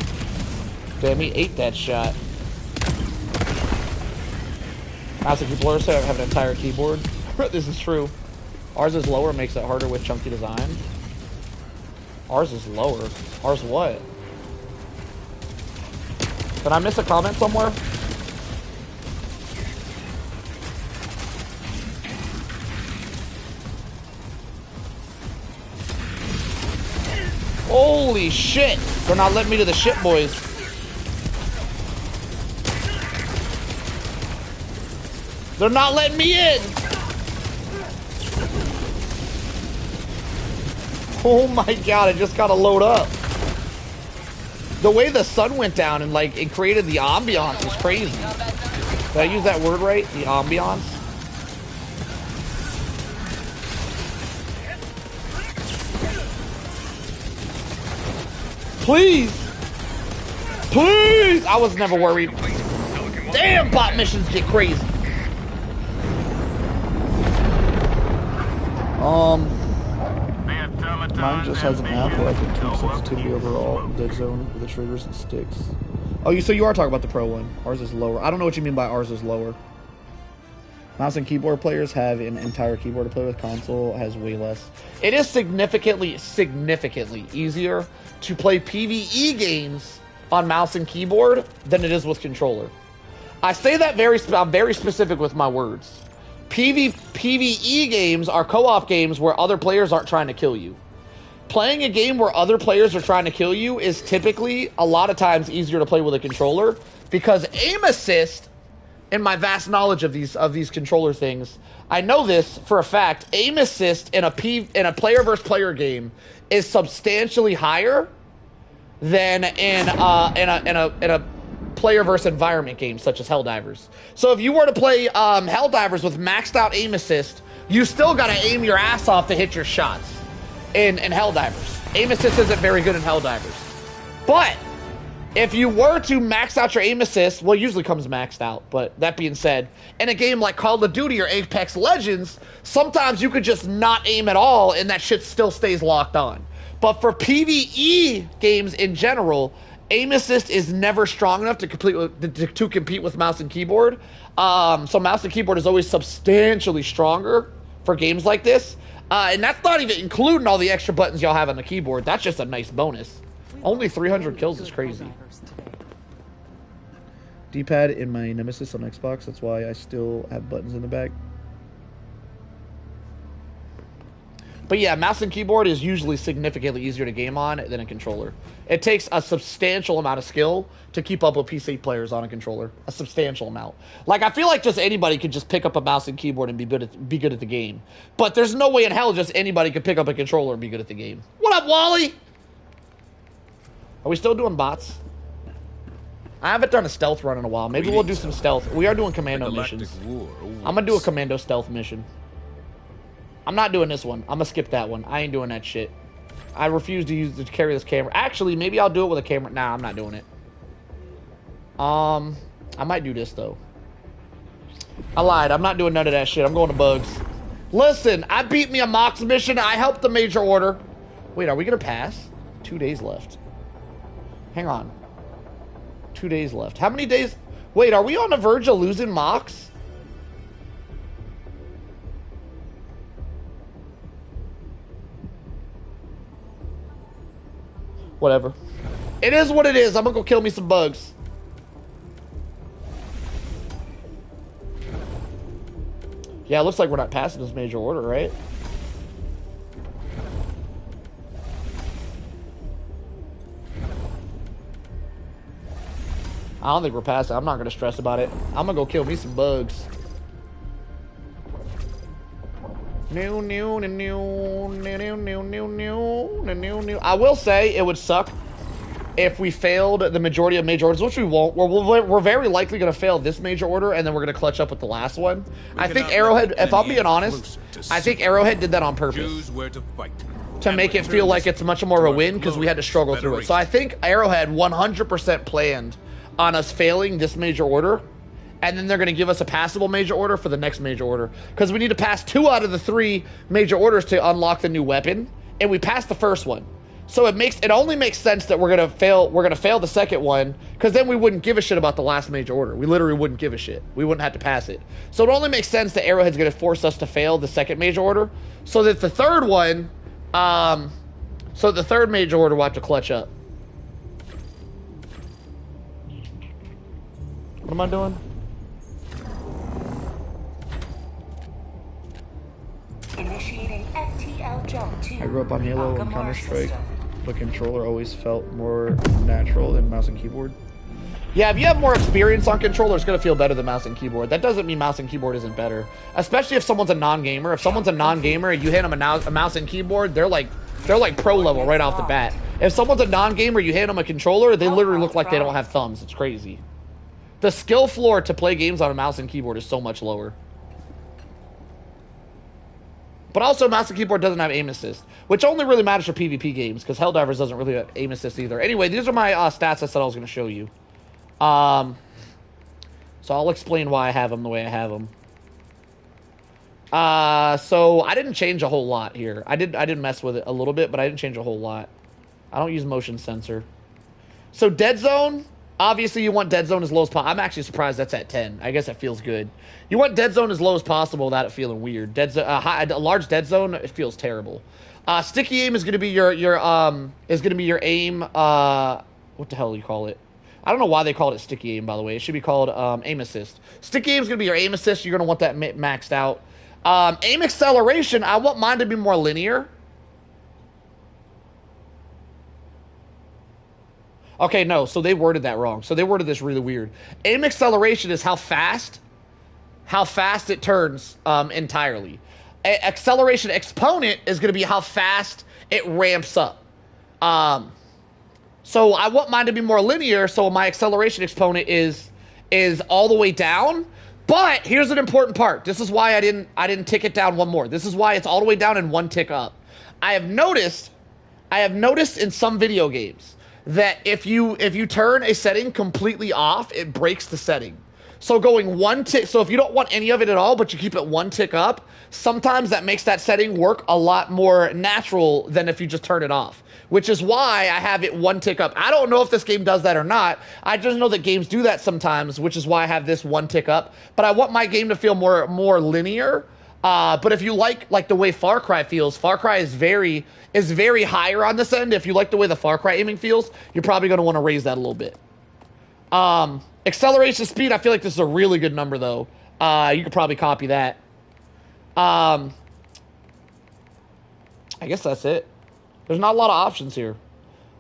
Damn, he ate that shot. Mouse and keyboard have an entire keyboard. This is true. Ours is lower, makes it harder with chunky design. Ours is lower. Ours what? Did I miss a comment somewhere? Holy shit! They're not letting me to the ship, boys. They're not letting me in! Oh my god, I just gotta load up. The way the sun went down and like it created the ambiance was crazy. Did I use that word right? The ambiance? Please! Please! I was never worried. Damn, bot missions get crazy. Mine just has an app where I can keep sensitivity overall in dead zone with the triggers and sticks. Oh, so you are talking about the pro one. Ours is lower. I don't know what you mean by ours is lower. Mouse and keyboard players have an entire keyboard to play with. Console has way less. It is significantly easier to play PvE games on mouse and keyboard than it is with controller. I say that I'm very specific with my words. PvE games are co-op games where other players aren't trying to kill you. Playing a game where other players are trying to kill you is typically, a lot of times, easier to play with a controller, because aim assist, in my vast knowledge of these controller things, I know this for a fact, aim assist in a player versus player game is substantially higher than in a player versus environment game such as Helldivers. So if you were to play Helldivers with maxed out aim assist, you still gotta aim your ass off to hit your shots in Helldivers. Aim assist isn't very good in Helldivers. But if you were to max out your aim assist, well, it usually comes maxed out, but that being said, in a game like Call of Duty or Apex Legends, sometimes you could just not aim at all and that shit still stays locked on. But for PvE games in general, aim assist is never strong enough to compete with mouse and keyboard. So mouse and keyboard is always substantially stronger for games like this. And that's not even including all the extra buttons y'all have on the keyboard. That's just a nice bonus. Only 300 kills is crazy. D-pad in my Nemesis on Xbox. That's why I still have buttons in the back. But yeah, mouse and keyboard is usually significantly easier to game on than a controller. It takes a substantial amount of skill to keep up with PC players on a controller. A substantial amount. Like, I feel like just anybody could just pick up a mouse and keyboard and be good at the game. But there's no way in hell just anybody could pick up a controller and be good at the game. What up, Wally? Are we still doing bots? I haven't done a stealth run in a while. Maybe we'll do some stealth. We are doing commando missions. I'm gonna do a commando stealth mission. I'm not doing this one. I'm gonna skip that one. I ain't doing that shit. I refuse to carry this camera. Actually, maybe I'll do it with a camera. Nah, I'm not doing it. I might do this though. I lied. I'm not doing none of that shit. I'm going to bugs. Listen, I beat me a Mox mission. I helped the major order. Wait, are we gonna pass? 2 days left. Hang on. 2 days left. How many days? Wait, are we on the verge of losing Mox? Whatever. It is what it is. I'm gonna go kill me some bugs. Yeah, it looks like we're not passing this major order, right? I don't think we're passing. I'm not gonna stress about it. I'm gonna go kill me some bugs. I will say it would suck if we failed the majority of major orders, which we won't. We're very likely going to fail this major order, and then we're going to clutch up with the last one. I think Arrowhead, if I'm being honest, I think Arrowhead did that on purpose. To make it feel like it's much more of a win, because we had to struggle through it. So I think Arrowhead 100% planned on us failing this major order, and then they're going to give us a passable major order for the next major order. Because we need to pass 2 out of the 3 major orders to unlock the new weapon. And we passed the first one. So it only makes sense that we're gonna fail the second one, because then we wouldn't give a shit about the last major order. We literally wouldn't give a shit. We wouldn't have to pass it. So it only makes sense that Arrowhead's gonna force us to fail the second major order, so that the third one, so the third major order will have to clutch up. What am I doing? Initiating FTL jump to I grew up on Halo and Akamar Counter-Strike. system. The controller always felt more natural than mouse and keyboard. Yeah, if you have more experience on controller, it's gonna feel better than mouse and keyboard. That doesn't mean mouse and keyboard isn't better. Especially if someone's a non-gamer. If someone's a non-gamer and you hand them a mouse and keyboard, they're like pro level right off the bat. If someone's a non-gamer, you hand them a controller, they literally look like they don't have thumbs. It's crazy. The skill floor to play games on a mouse and keyboard is so much lower. But also, mouse and keyboard doesn't have aim assist, which only really matters for PvP games, because Helldivers doesn't really have aim assist either. Anyway, these are my stats I said I was going to show you. So I'll explain why I have them the way I have them. So I didn't change a whole lot here. I did mess with it a little bit, but I didn't change a whole lot. I don't use motion sensor. So dead zone, obviously you want dead zone as low as possible. I'm actually surprised that's at 10. I guess it feels good. You want dead zone as low as possible without it feeling weird. Dead zone, a large dead zone, it feels terrible. Sticky aim is going to be your aim. What the hell do you call it? I don't know why they called it sticky aim, by the way. It should be called aim assist. Sticky aim is going to be your aim assist. You're going to want that maxed out. Aim acceleration, I want mine to be more linear. Okay, no, so they worded that wrong. So they worded this really weird. Aim acceleration is how fast it turns entirely. Acceleration exponent is going to be how fast it ramps up. So I want mine to be more linear, so my acceleration exponent is all the way down. But here's an important part. This is why I didn't tick it down one more. This is why it's all the way down and one tick up. I have noticed in some video games that if you turn a setting completely off, it breaks the setting. So going one tick, so if you don't want any of it at all, but you keep it one tick up, sometimes that makes that setting work a lot more natural than if you just turn it off, which is why I have it one tick up. I don't know if this game does that or not. I just know that games do that sometimes, which is why I have this one tick up. But I want my game to feel more linear. But if you like the way Far Cry feels, Far Cry is very higher on this end. If you like the way the Far Cry aiming feels, you're probably going to want to raise that a little bit. Acceleration speed, I feel like this is a really good number, though. You could probably copy that. I guess that's it. There's not a lot of options here.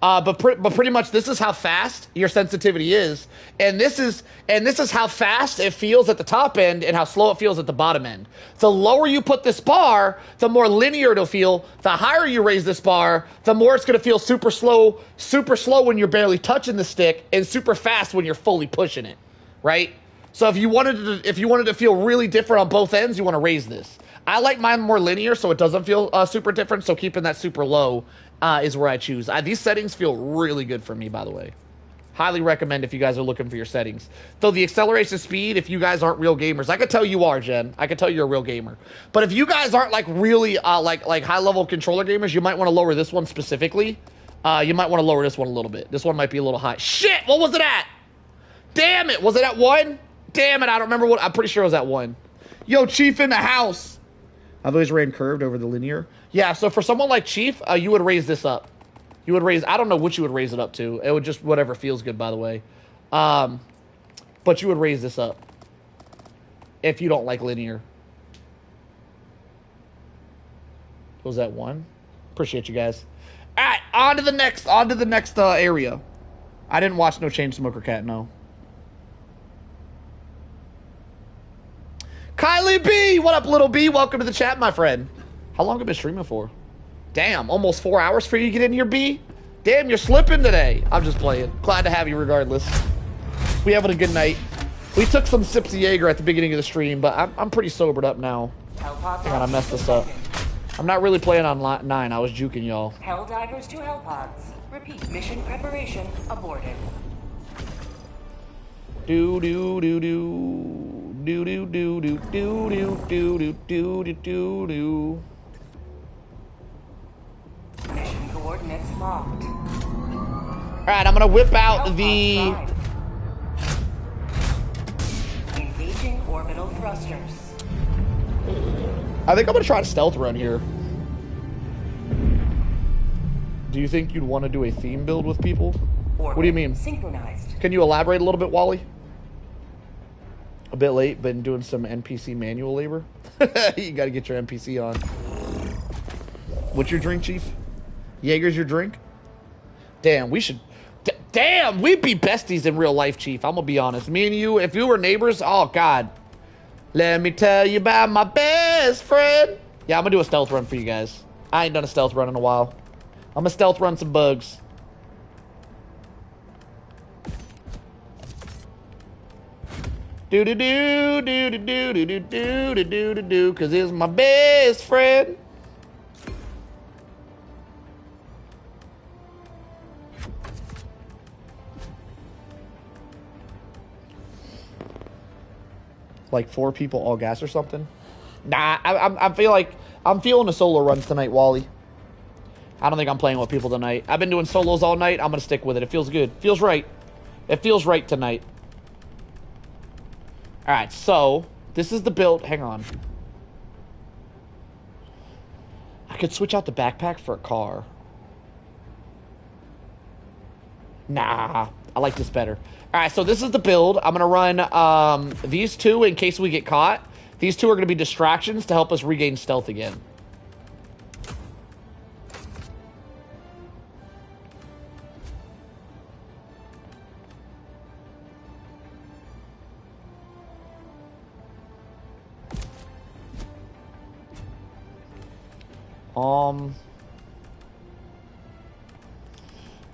But pretty much this is how fast your sensitivity is, and this is how fast it feels at the top end and how slow it feels at the bottom end. The lower you put this bar, the more linear it'll feel. The higher you raise this bar, the more it's gonna feel super slow when you're barely touching the stick, and super fast when you're fully pushing it, right? So if you wanted to feel really different on both ends, you want to raise this. I like mine more linear, so it doesn't feel super different. So keeping that super low is where I choose. These settings feel really good for me, by the way. Highly recommend if you guys are looking for your settings. Though the acceleration speed, if you guys aren't real gamers, I could tell you are, Jen. I could tell you're a real gamer. But if you guys aren't like really like high level controller gamers, you might want to lower this one specifically. You might want to lower this one a little bit. This one might be a little high. Shit, what was it at? Damn it, was it at 1? Damn it, I don't remember what. I'm pretty sure it was at 1. Yo, Chief in the house. I've always ran curved over the linear. Yeah, so for someone like Chief, you would raise this up. You would raise, I don't know what you would raise it up to. It would just, whatever feels good, by the way. But you would raise this up if you don't like linear. Was that 1? Appreciate you guys. All right, on to the next area. I didn't watch no Chainsmoker Cat, no. Kylie B, what up, little B? Welcome to the chat, my friend. How long have you been streaming for? Damn, almost 4 hours for you to get in here, B? Damn, you're slipping today. I'm just playing. Glad to have you regardless. We having a good night. We took some sips of Jaeger at the beginning of the stream, but I'm pretty sobered up now. Hang on, I messed this up. I'm not really playing on 9. I was juking y'all. Helldivers to Hellpods. Repeat, mission preparation aborted. Do do do do. Do do do do do do do do do do do. Mission coordinates marked. Alright, I'm gonna whip out the... Engaging orbital thrusters. I think I'm gonna try to stealth run here. Do you think you'd want to do a theme build with people? What do you mean? Synchronized. Can you elaborate a little bit, Wally? A bit late, been doing some NPC manual labor. You gotta get your NPC on. What's your drink, Chief? Jaeger's your drink? Damn, we should... Damn, we'd be besties in real life, Chief. I'm gonna be honest. Me and you, if you were neighbors, oh, God. Let me tell you about my best friend. Yeah, I'm gonna do a stealth run for you guys. I ain't done a stealth run in a while. I'm gonna stealth run some bugs. Do do do do do do do do do do do do, cause it's my best friend. Like 4 people all gas or something? Nah, I feel like I'm feeling a solo run tonight, Wally. I don't think I'm playing with people tonight. I've been doing solos all night. I'm gonna stick with it. It feels good. Feels right. It feels right tonight. Alright, so this is the build. Hang on. I could switch out the backpack for a car. Nah, I like this better. Alright, so this is the build. I'm gonna run these 2 in case we get caught. These 2 are gonna be distractions to help us regain stealth again.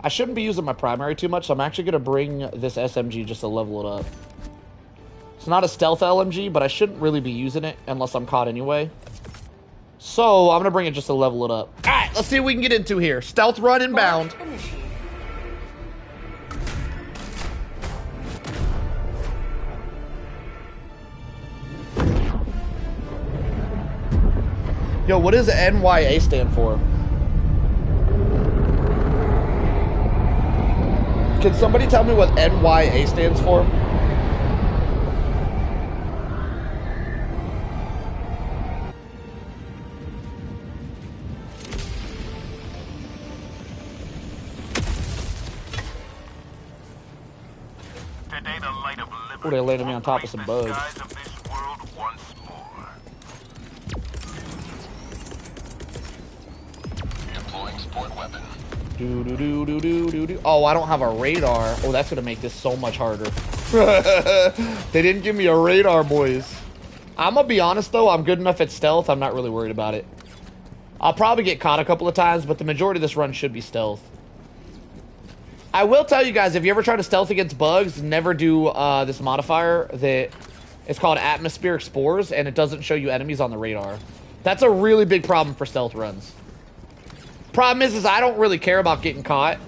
I shouldn't be using my primary too much, so I'm actually going to bring this SMG just to level it up. It's not a stealth LMG, but I shouldn't really be using it unless I'm caught anyway. So, I'm going to bring it just to level it up. Alright, let's see what we can get into here. Stealth run inbound. Yo, what does NYA stand for? Can somebody tell me what NYA stands for? Oh, they landed me on top of some bugs. Deploying sport weapon. Oh, I don't have a radar. Oh, that's gonna make this so much harder. They didn't give me a radar, boys. I'm gonna be honest though, I'm good enough at stealth, I'm not really worried about it. I'll probably get caught a couple of times, but the majority of this run should be stealth. I will tell you guys, if you ever try to stealth against bugs, never do this modifier that it's called atmospheric spores, and it doesn't show you enemies on the radar. That's a really big problem for stealth runs. Problem is I don't really care about getting caught.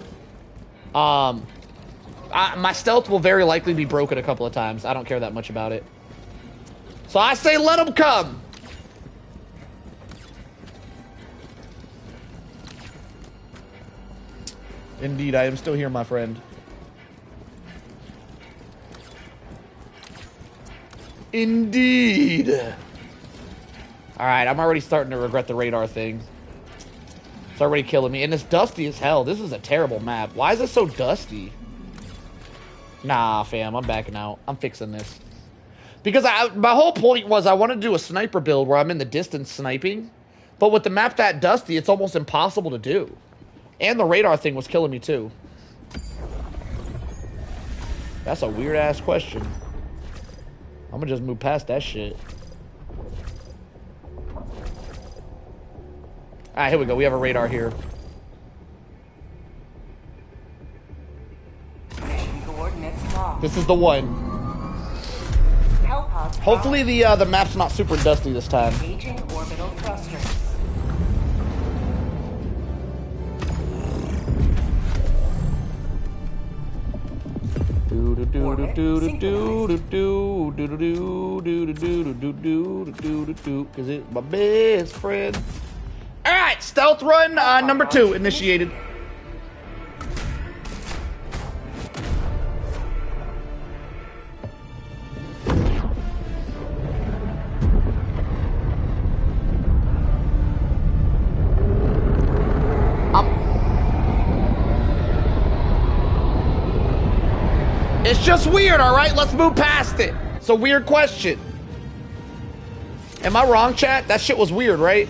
My stealth will very likely be broken a couple of times. I don't care that much about it. So I say let them come. Indeed, I am still here, my friend. Indeed. Alright, I'm already starting to regret the radar thing. It's already killing me. And it's dusty as hell. This is a terrible map. Why is it so dusty? Nah, fam. I'm backing out. I'm fixing this. Because my whole point was I wanted to do a sniper build where I'm in the distance sniping. But with the map that dusty, it's almost impossible to do. And the radar thing was killing me too. That's a weird-ass question. I'm gonna just move past that shit. Alright, here we go. We have a radar here. Mission coordinates locked. This is the one. Hellpods Hopefully the map's not super dusty this time. engaging orbital thrusters. Cause it's my best friend. Alright, stealth run number 2 initiated. just weird, all right? Let's move past it. It's a weird question. Am I wrong, chat? That shit was weird, right?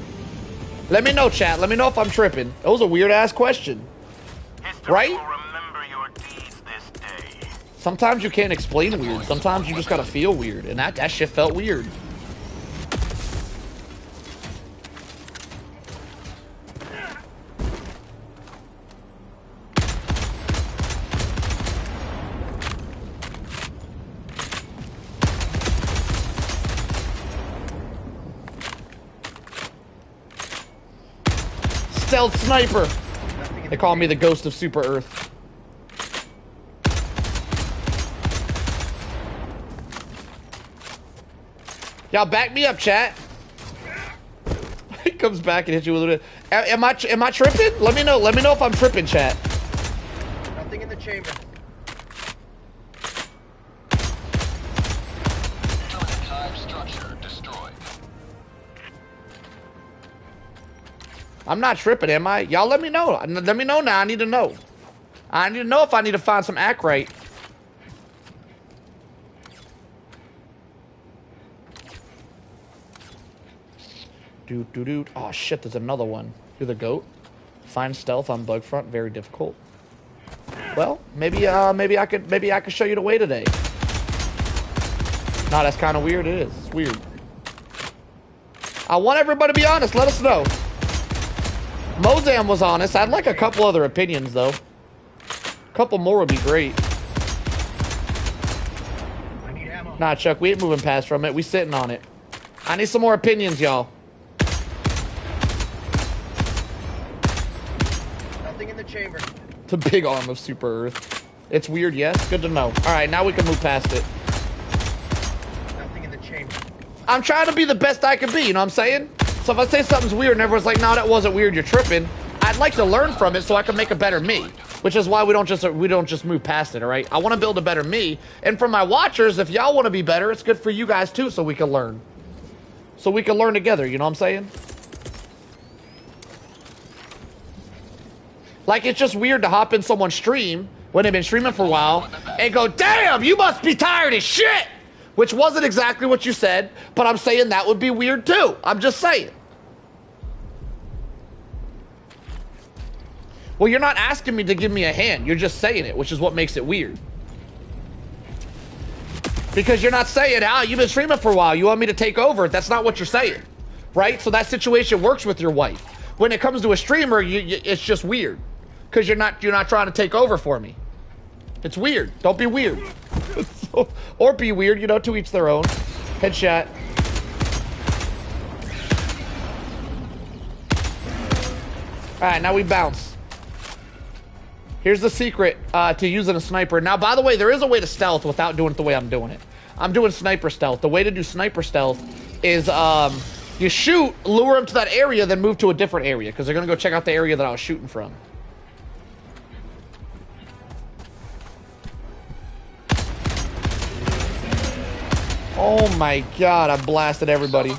Let me know, chat. Let me know if I'm tripping. That was a weird-ass question. Right? Will remember your deeds this day. Sometimes you can't explain weird. Sometimes you just gotta feel weird. And that shit felt weird. Stealth sniper. They call me the ghost of Super Earth. Y'all back me up, chat. He comes back and hits you with a... Am I tripping? Let me know. Let me know if I'm tripping, chat. Nothing in the chamber. Structure destroyed. I'm not tripping, am I? Y'all let me know. Let me know now. I need to know. I need to know if I need to find some Ackrite. Doot. Oh shit, there's another one. You're the goat. Find stealth on bug front, very difficult. Well, maybe I could show you the way today. No, that's kind of weird. It is. It's weird. I want everybody to be honest. Let us know. Mozam was honest. I'd like a couple other opinions, though. A couple more would be great. I need ammo. Nah, Chuck, we ain't moving past from it. We sitting on it. I need some more opinions, y'all. Nothing in the chamber. The big arm of Super Earth. It's weird, yes? Good to know. Alright, now we can move past it. Nothing in the chamber. I'm trying to be the best I can be, you know what I'm saying? So if I say something's weird and everyone's like, no, that wasn't weird, you're tripping, I'd like to learn from it so I can make a better me. Which is why we don't just move past it, alright? I want to build a better me. And for my watchers, if y'all want to be better, it's good for you guys too, so we can learn. So we can learn together, you know what I'm saying? Like, it's just weird to hop in someone's stream when they've been streaming for a while and go, damn, you must be tired as shit! Which wasn't exactly what you said, but I'm saying that would be weird too. I'm just saying. Well, you're not asking me to give me a hand. You're just saying it, which is what makes it weird. Because you're not saying, you've been streaming for a while. You want me to take over. That's not what you're saying. Right? So that situation works with your wife. When it comes to a streamer, it's just weird. Because you're not trying to take over for me. It's weird. Don't be weird. Or be weird, you know, to each their own. Headshot. Alright, now we bounce. Here's the secret to using a sniper. Now, by the way, there is a way to stealth without doing it the way I'm doing it. I'm doing sniper stealth. The way to do sniper stealth is you shoot, lure them to that area, then move to a different area. Because they're going to go check out the area that I was shooting from. Oh my god, I blasted everybody.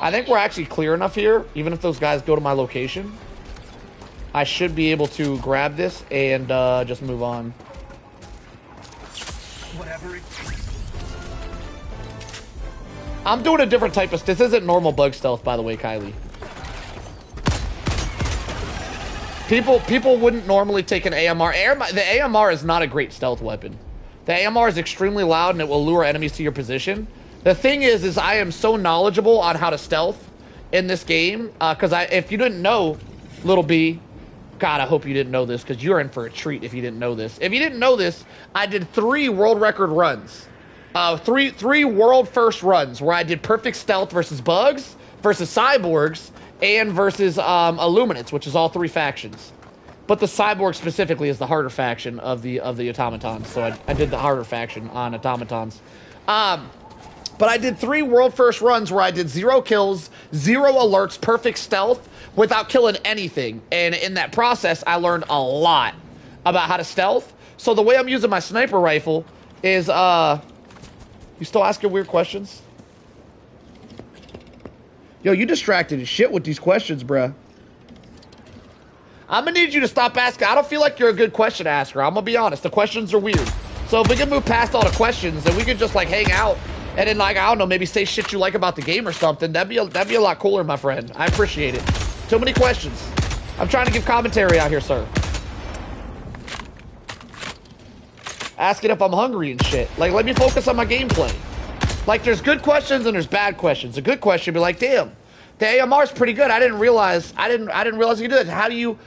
I think we're actually clear enough here, even if those guys go to my location. I should be able to grab this and just move on. Whatever it I'm doing a different type of... This isn't normal bug stealth, by the way, Kylie. People wouldn't normally take an AMR. The AMR is not a great stealth weapon. The AMR is extremely loud and it will lure enemies to your position. The thing is I am so knowledgeable on how to stealth in this game. Because if you didn't know, Little B... God, I hope you didn't know this, because you're in for a treat if you didn't know this. If you didn't know this, I did 3 world record runs. Three world first runs where I did perfect stealth versus bugs, versus cyborgs, and versus Illuminates, which is all 3 factions. But the cyborg specifically is the harder faction of the automatons, so I did the harder faction on automatons. But I did 3 world first runs where I did 0 kills, 0 alerts, perfect stealth, without killing anything. And in that process, I learned a lot about how to stealth. So the way I'm using my sniper rifle is, you still asking weird questions? Yo, you distracted as shit with these questions, bruh. I'm gonna need you to stop asking. I don't feel like you're a good question asker. I'm gonna be honest. The questions are weird. So if we could move past all the questions and we could just like hang out and then like, I don't know, maybe say shit you like about the game or something, that'd be a lot cooler, my friend. I appreciate it. Too many questions. I'm trying to give commentary out here, sir. Asking if I'm hungry and shit. Like, let me focus on my gameplay. Like, there's good questions and there's bad questions. A good question be like, damn, the AMR is pretty good. I didn't realize you could do that. How do you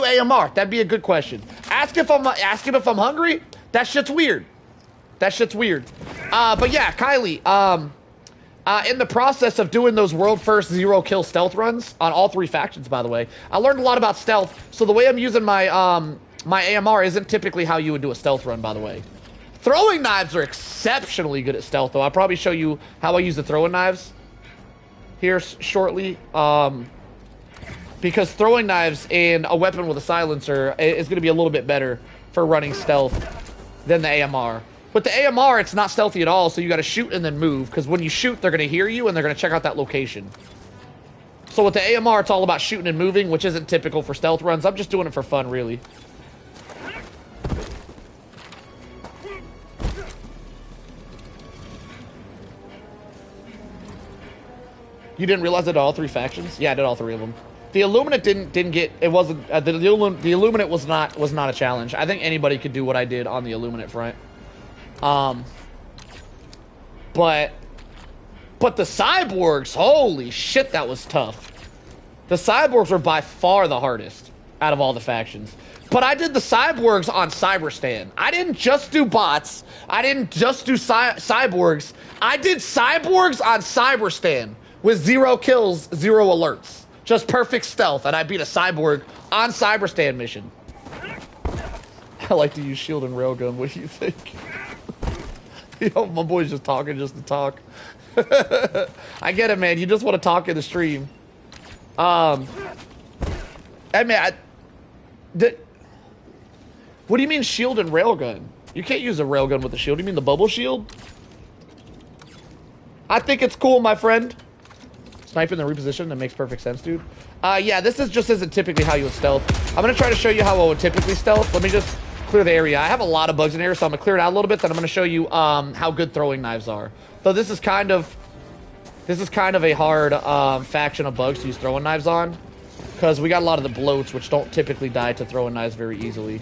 AMR? That'd be a good question. Ask him if I'm hungry. That shit's weird. That shit's weird. But yeah, Kylie, in the process of doing those world first 0-kill stealth runs on all 3 factions, by the way, I learned a lot about stealth. So the way I'm using my my AMR isn't typically how you would do a stealth run, by the way. Throwing knives are exceptionally good at stealth, though. I'll probably show you how I use the throwing knives here shortly. Because throwing knives and a weapon with a silencer is going to be a little bit better for running stealth than the AMR. With the AMR, it's not stealthy at all, so you got to shoot and then move, because when you shoot, they're going to hear you and they're going to check out that location. So with the AMR, it's all about shooting and moving, which isn't typical for stealth runs. I'm just doing it for fun, really. You didn't realize I did all 3 factions? Yeah, I did all 3 of them. The Illuminate didn't get, it wasn't, the Illuminate was not a challenge. I think anybody could do what I did on the Illuminate front. But the Cyborgs, holy shit, that was tough. The Cyborgs were by far the hardest out of all the factions. But I did the Cyborgs on Cyberstan. I didn't just do bots. I didn't just do Cyborgs. I did Cyborgs on Cyberstan with 0 kills, 0 alerts. Just perfect stealth, and I beat a Cyborg on Cyberstan mission. I like to use shield and railgun. What do you think? Yo, my boy's just talking just to talk. I get it, man. You just want to talk in the stream. I mean, what do you mean shield and railgun? You can't use a railgun with a shield. You mean the bubble shield? I think it's cool, my friend. Sniping the reposition, that makes perfect sense, dude. Yeah, this just isn't typically how you would stealth. I'm going to try to show you how I would typically stealth. Let me just clear the area. I have a lot of bugs in here, so I'm going to clear it out a little bit, then I'm going to show you how good throwing knives are. So this is kind of a hard faction of bugs to use throwing knives on, because we got a lot of the bloats, which don't typically die to throwing knives very easily.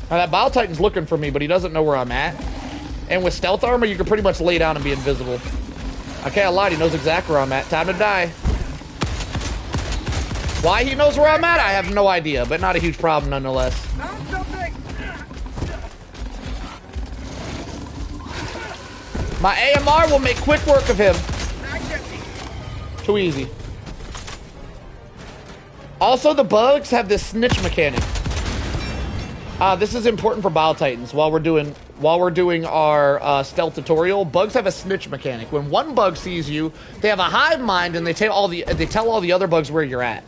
Now that Bile Titan's looking for me, but he doesn't know where I'm at. And with stealth armor, you can pretty much lay down and be invisible. I can't lie, he knows exactly where I'm at. Time to die. Why he knows where I'm at, I have no idea, but not a huge problem nonetheless. My AMR will make quick work of him. Too easy. Also, the bugs have this snitch mechanic. This is important for Bile Titans. While we're doing our stealth tutorial, bugs have a snitch mechanic. When one bug sees you, they have a hive mind and they tell all the other bugs where you're at.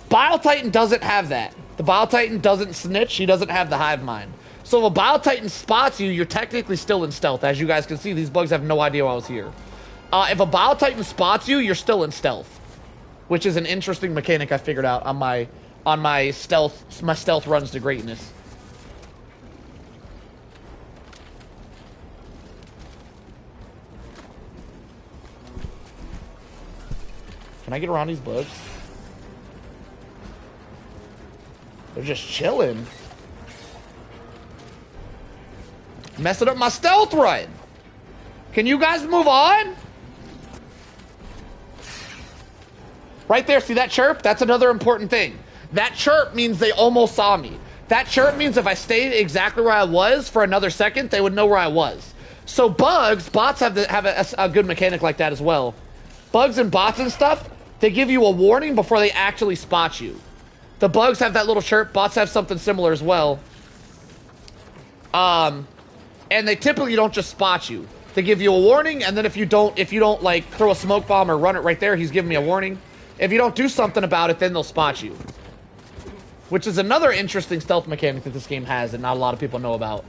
Bile Titan doesn't have that. The Bile Titan doesn't snitch. He doesn't have the hive mind. So if a Bile Titan spots you, you're technically still in stealth. As you guys can see, these bugs have no idea I was here. If a Bile Titan spots you, you're still in stealth, which is an interesting mechanic I figured out on my stealth runs to greatness. Can I get around these bugs? They're just chilling. Messing up my stealth run. Can you guys move on? Right there, see that chirp? That's another important thing. That chirp means they almost saw me. That chirp means if I stayed exactly where I was for another second, they would know where I was. So bots have a good mechanic like that as well. Bugs and bots and stuff, they give you a warning before they actually spot you. The bugs have that little chirp. Bots have something similar as well. And they typically don't just spot you. They give you a warning, and then if you don't like throw a smoke bomb or run it right there, he's giving me a warning. If you don't do something about it, then they'll spot you. Which is another interesting stealth mechanic that this game has that not a lot of people know about.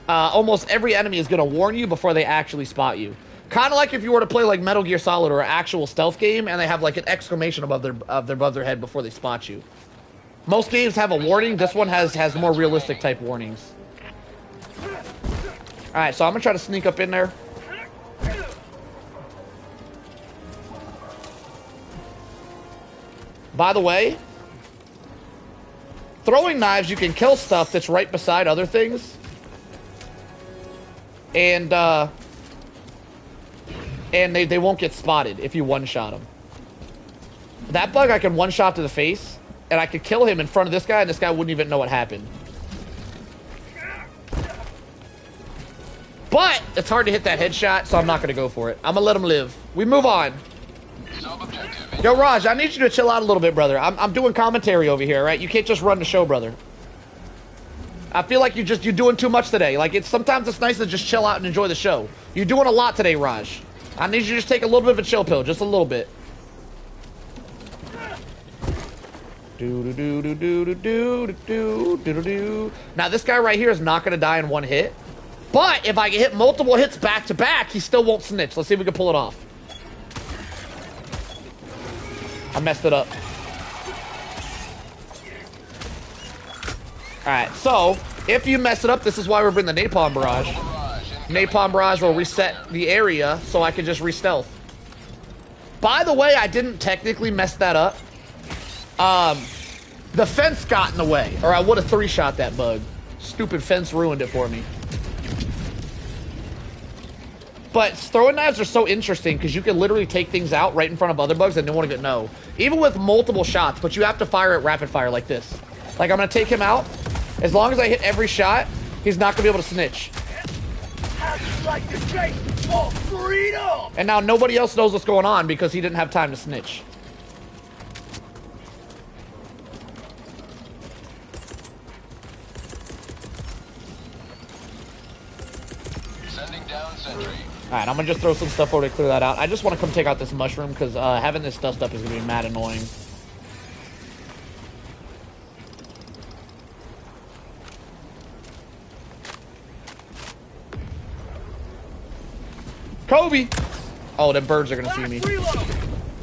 Almost every enemy is going to warn you before they actually spot you. Kind of like if you were to play like Metal Gear Solid or an actual stealth game, and they have like an exclamation above their head before they spot you. Most games have a warning. This one has more realistic type warnings. All right, so I'm gonna try to sneak up in there. By the way, throwing knives, you can kill stuff that's right beside other things. And they won't get spotted if you one-shot them. That bug I can one-shot to the face, and I could kill him in front of this guy, and this guy wouldn't even know what happened. But it's hard to hit that headshot, so I'm not going to go for it. I'm going to let him live. We move on. Yo, Raj, I need you to chill out a little bit, brother. I'm doing commentary over here, right? You can't just run the show, brother. I feel like you're doing too much today. Like, sometimes it's nice to just chill out and enjoy the show. You're doing a lot today, Raj. I need you to just take a little bit of a chill pill, just a little bit. Now, this guy right here is not going to die in one hit. But if I can hit multiple hits back to back, he still won't snitch. Let's see if we can pull it off. I messed it up. Alright, so, if you mess it up, this is why we're bringing the Napalm Barrage. Napalm Barrage will reset the area, so I can just re-stealth. By the way, I didn't technically mess that up. The fence got in the way, or I would have three-shot that bug. Stupid fence ruined it for me. But throwing knives are so interesting because you can literally take things out right in front of other bugs and no one will know. Even with multiple shots, but you have to fire it rapid fire like this. Like, I'm going to take him out. As long as I hit every shot, he's not going to be able to snitch. How'd you like to taste all freedom? And now nobody else knows what's going on because he didn't have time to snitch. Sending down sentry. Alright, I'm going to just throw some stuff over to clear that out. I just want to come take out this mushroom because having this dust up is going to be mad annoying. Kobe! Oh, them birds are going to see me.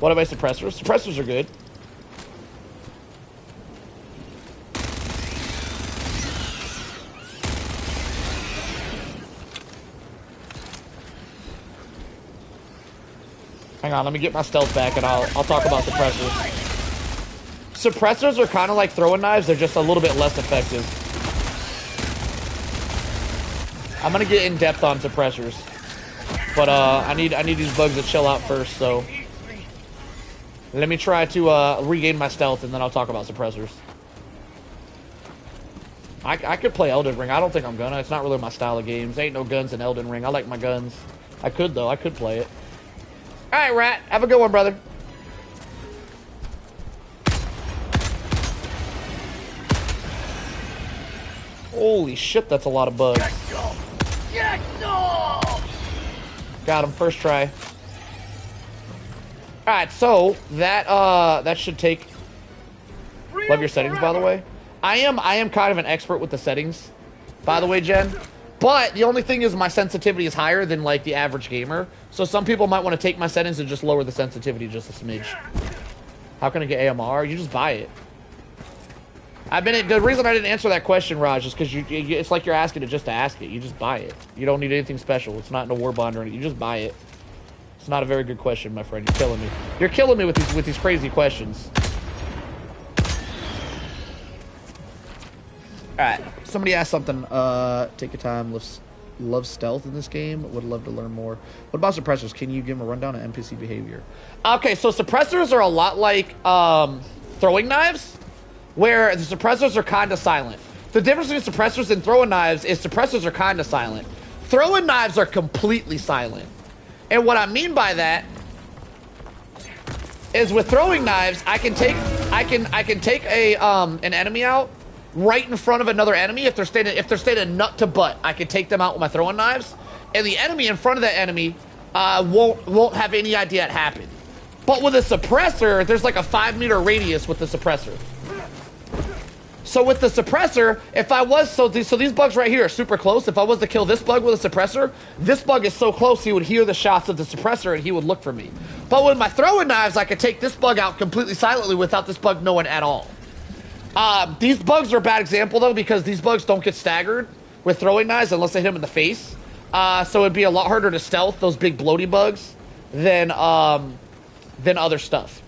What about suppressors? Suppressors are good. Hang on, let me get my stealth back and I'll talk about suppressors. Suppressors are kind of like throwing knives, they're just a little bit less effective. I'm gonna get in depth on suppressors. But I need these bugs to chill out first, so let me try to regain my stealth and then I'll talk about suppressors. I could play Elden Ring. I don't think I'm gonna. It's not really my style of games. There ain't no guns in Elden Ring. I like my guns. I could though, I could play it. Alright, Rat. Have a good one, brother. Holy shit, that's a lot of bugs. Got him, first try. Alright, so that should take. Love your settings, by the way. I am kind of an expert with the settings, by the way, Jen. But the only thing is my sensitivity is higher than like the average gamer. So some people might want to take my settings and just lower the sensitivity just a smidge. How can I get AMR? You just buy it. The reason I didn't answer that question, Raj, is because it's like you're asking it just to ask it. You just buy it. You don't need anything special. It's not in a war bond or anything. You just buy it. It's not a very good question, my friend. You're killing me. You're killing me with these crazy questions. Alright, somebody asked something. Take your time. Love stealth in this game. Would love to learn more. What about suppressors? Can you give them a rundown of NPC behavior? Okay, so suppressors are a lot like throwing knives, where the suppressors are kind of silent. The difference between suppressors and throwing knives is suppressors are kind of silent. Throwing knives are completely silent. And what I mean by that is with throwing knives, I can take an enemy out right in front of another enemy. If they're standing nut to butt, I can take them out with my throwing knives, and the enemy in front of that enemy won't have any idea it happened. But with a suppressor, there's like a 5-meter radius with the suppressor. So with the suppressor, if I was, so these bugs right here are super close. If I was to kill this bug with a suppressor, this bug is so close he would hear the shots of the suppressor and he would look for me. But with my throwing knives, I could take this bug out completely silently without this bug knowing at all. These bugs are a bad example though, because these bugs don't get staggered with throwing knives unless they hit them in the face. So it'd be a lot harder to stealth those big bloaty bugs than other stuff.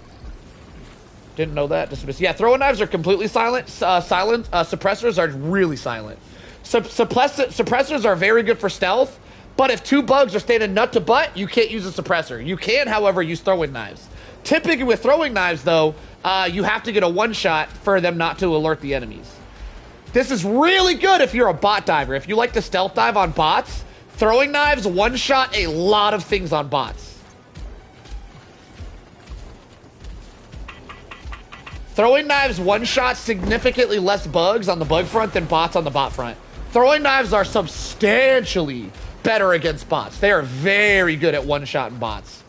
Didn't know that. Yeah, throwing knives are completely silent. Suppressors are really silent. Suppressors are very good for stealth, but if two bugs are standing nut to butt, you can't use a suppressor. You can, however, use throwing knives. Typically with throwing knives, though, you have to get a one-shot for them not to alert the enemies. This is really good if you're a bot diver. If you like to stealth dive on bots, throwing knives one-shot a lot of things on bots. Throwing knives one-shot significantly less bugs on the bug front than bots on the bot front. Throwing knives are substantially better against bots. They are very good at one-shotting bots.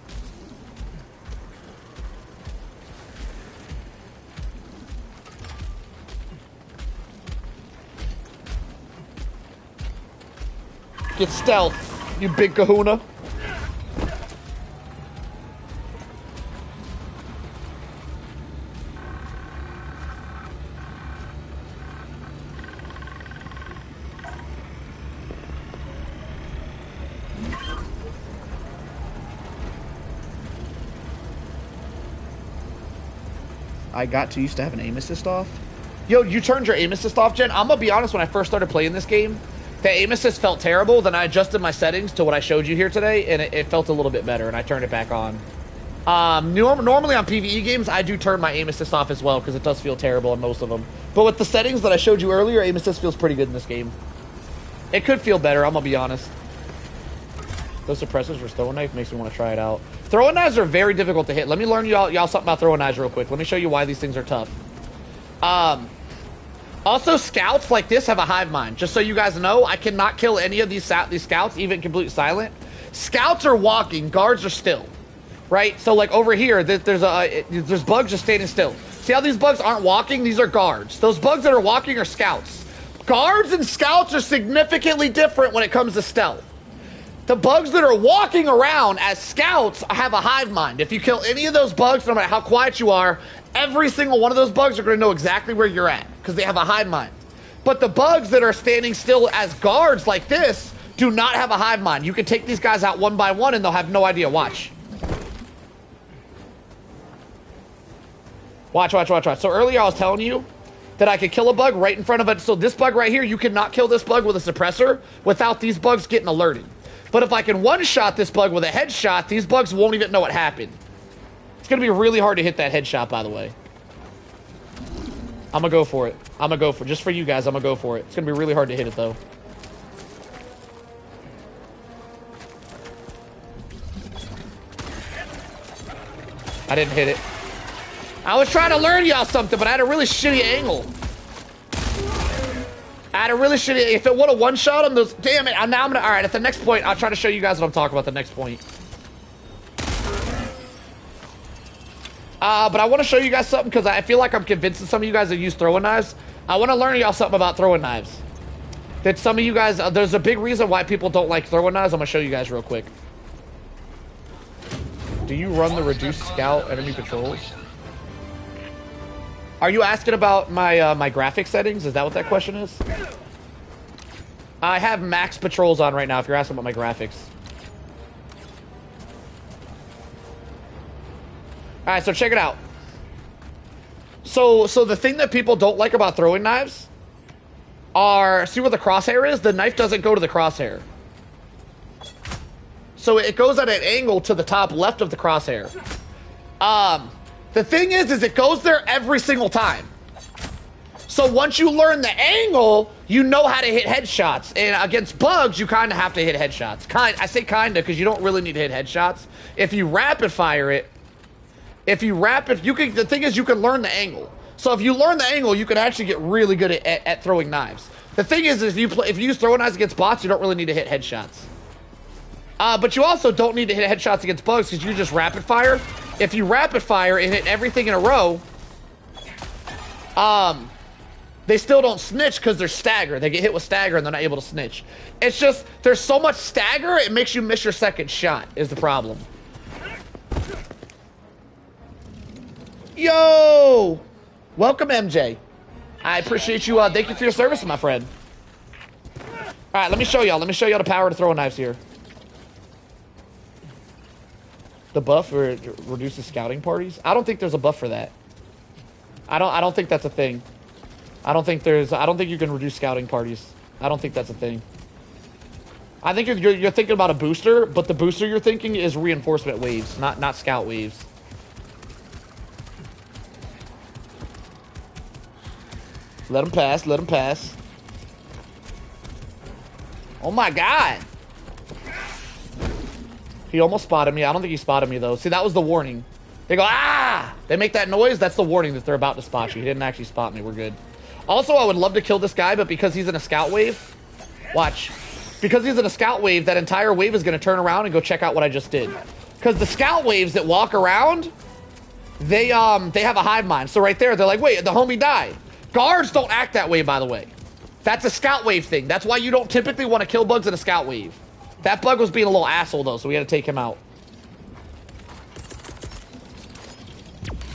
Get stealth, you big kahuna. I got to used to have an aim assist off. Yo, you turned your aim assist off, Jen? I'm gonna be honest, when I first started playing this game, the aim assist felt terrible. Then I adjusted my settings to what I showed you here today, and it felt a little bit better, and I turned it back on. Normally on PvE games, I do turn my aim assist off as well, because it does feel terrible in most of them. But with the settings that I showed you earlier, aim assist feels pretty good in this game. It could feel better, I'm gonna be honest. Those suppressors for throwing knife makes me want to try it out. Throwing knives are very difficult to hit. Let me learn y'all something about throwing knives real quick. Let me show you why these things are tough. Also, scouts like this have a hive mind. Just so you guys know, I cannot kill any of these scouts, even completely silent. Scouts are walking, guards are still. Right? So like over here, there's bugs just standing still. See how these bugs aren't walking? These are guards. Those bugs that are walking are scouts. Guards and scouts are significantly different when it comes to stealth. The bugs that are walking around as scouts have a hive mind. If you kill any of those bugs, no matter how quiet you are, every single one of those bugs are going to know exactly where you're at because they have a hive mind. But the bugs that are standing still as guards like this do not have a hive mind. You can take these guys out one by one and they'll have no idea. Watch. Watch. So earlier I was telling you that I could kill a bug right in front of it. So this bug right here, you cannot kill this bug with a suppressor without these bugs getting alerted. But if I can one-shot this bug with a headshot, these bugs won't even know what happened. It's going to be really hard to hit that headshot, by the way. I'm going to go for it. Just for you guys, I'm going to go for it. It's going to be really hard to hit it, though. I didn't hit it. I was trying to learn y'all something, but I had a really shitty angle. If it would have one-shot him, those... Damn it, now I'm gonna... Alright, at the next point, I'll try to show you guys what I'm talking about the next point. But I want to show you guys something, because I feel like I'm convincing some of you guys that use throwing knives. I want to learn y'all something about throwing knives. That some of you guys... there's a big reason why people don't like throwing knives. I'm gonna show you guys real quick. Do you run the reduced scout enemy patrols? Are you asking about my my graphic settings? Is that what that question is? I have max patrols on right now if you're asking about my graphics. Alright, so check it out. So the thing that people don't like about throwing knives are... See where the crosshair is? The knife doesn't go to the crosshair. So it goes at an angle to the top left of the crosshair. The thing is it goes there every single time. So once you learn the angle, you know how to hit headshots. And against bugs, you kind of have to hit headshots. I say kind of because you don't really need to hit headshots. If you rapid fire it, the thing is you can learn the angle. So if you learn the angle, you can actually get really good at throwing knives. The thing is if you use throwing knives against bots, you don't really need to hit headshots. But you also don't need to hit headshots against bugs because you just rapid fire. If you rapid fire and hit everything in a row, they still don't snitch because they're stagger. They get hit with stagger and they're not able to snitch. It's just, there's so much stagger, it makes you miss your second shot, is the problem. Yo! Welcome, MJ. I appreciate you. Thank you for your service, my friend. Alright, let me show y'all. Let me show y'all the power to throwing knives here. The buff reduces scouting parties? I don't think there's a buff for that. I don't think that's a thing. I don't think you can reduce scouting parties. I don't think that's a thing. I think you're thinking about a booster, but the booster you're thinking is reinforcement waves, not scout waves. Let him pass, let him pass. Oh my god! He almost spotted me. I don't think he spotted me though. See, that was the warning. They go, ah! They make that noise, that's the warning that they're about to spot you. He didn't actually spot me, we're good. Also, I would love to kill this guy, but because he's in a scout wave, watch. Because he's in a scout wave, that entire wave is going to turn around and go check out what I just did. Because the scout waves that walk around, they have a hive mind. So right there, they're like, wait, the homie died. Guards don't act that way, by the way. That's a scout wave thing. That's why you don't typically want to kill bugs in a scout wave. That bug was being a little asshole, though, so we had to take him out.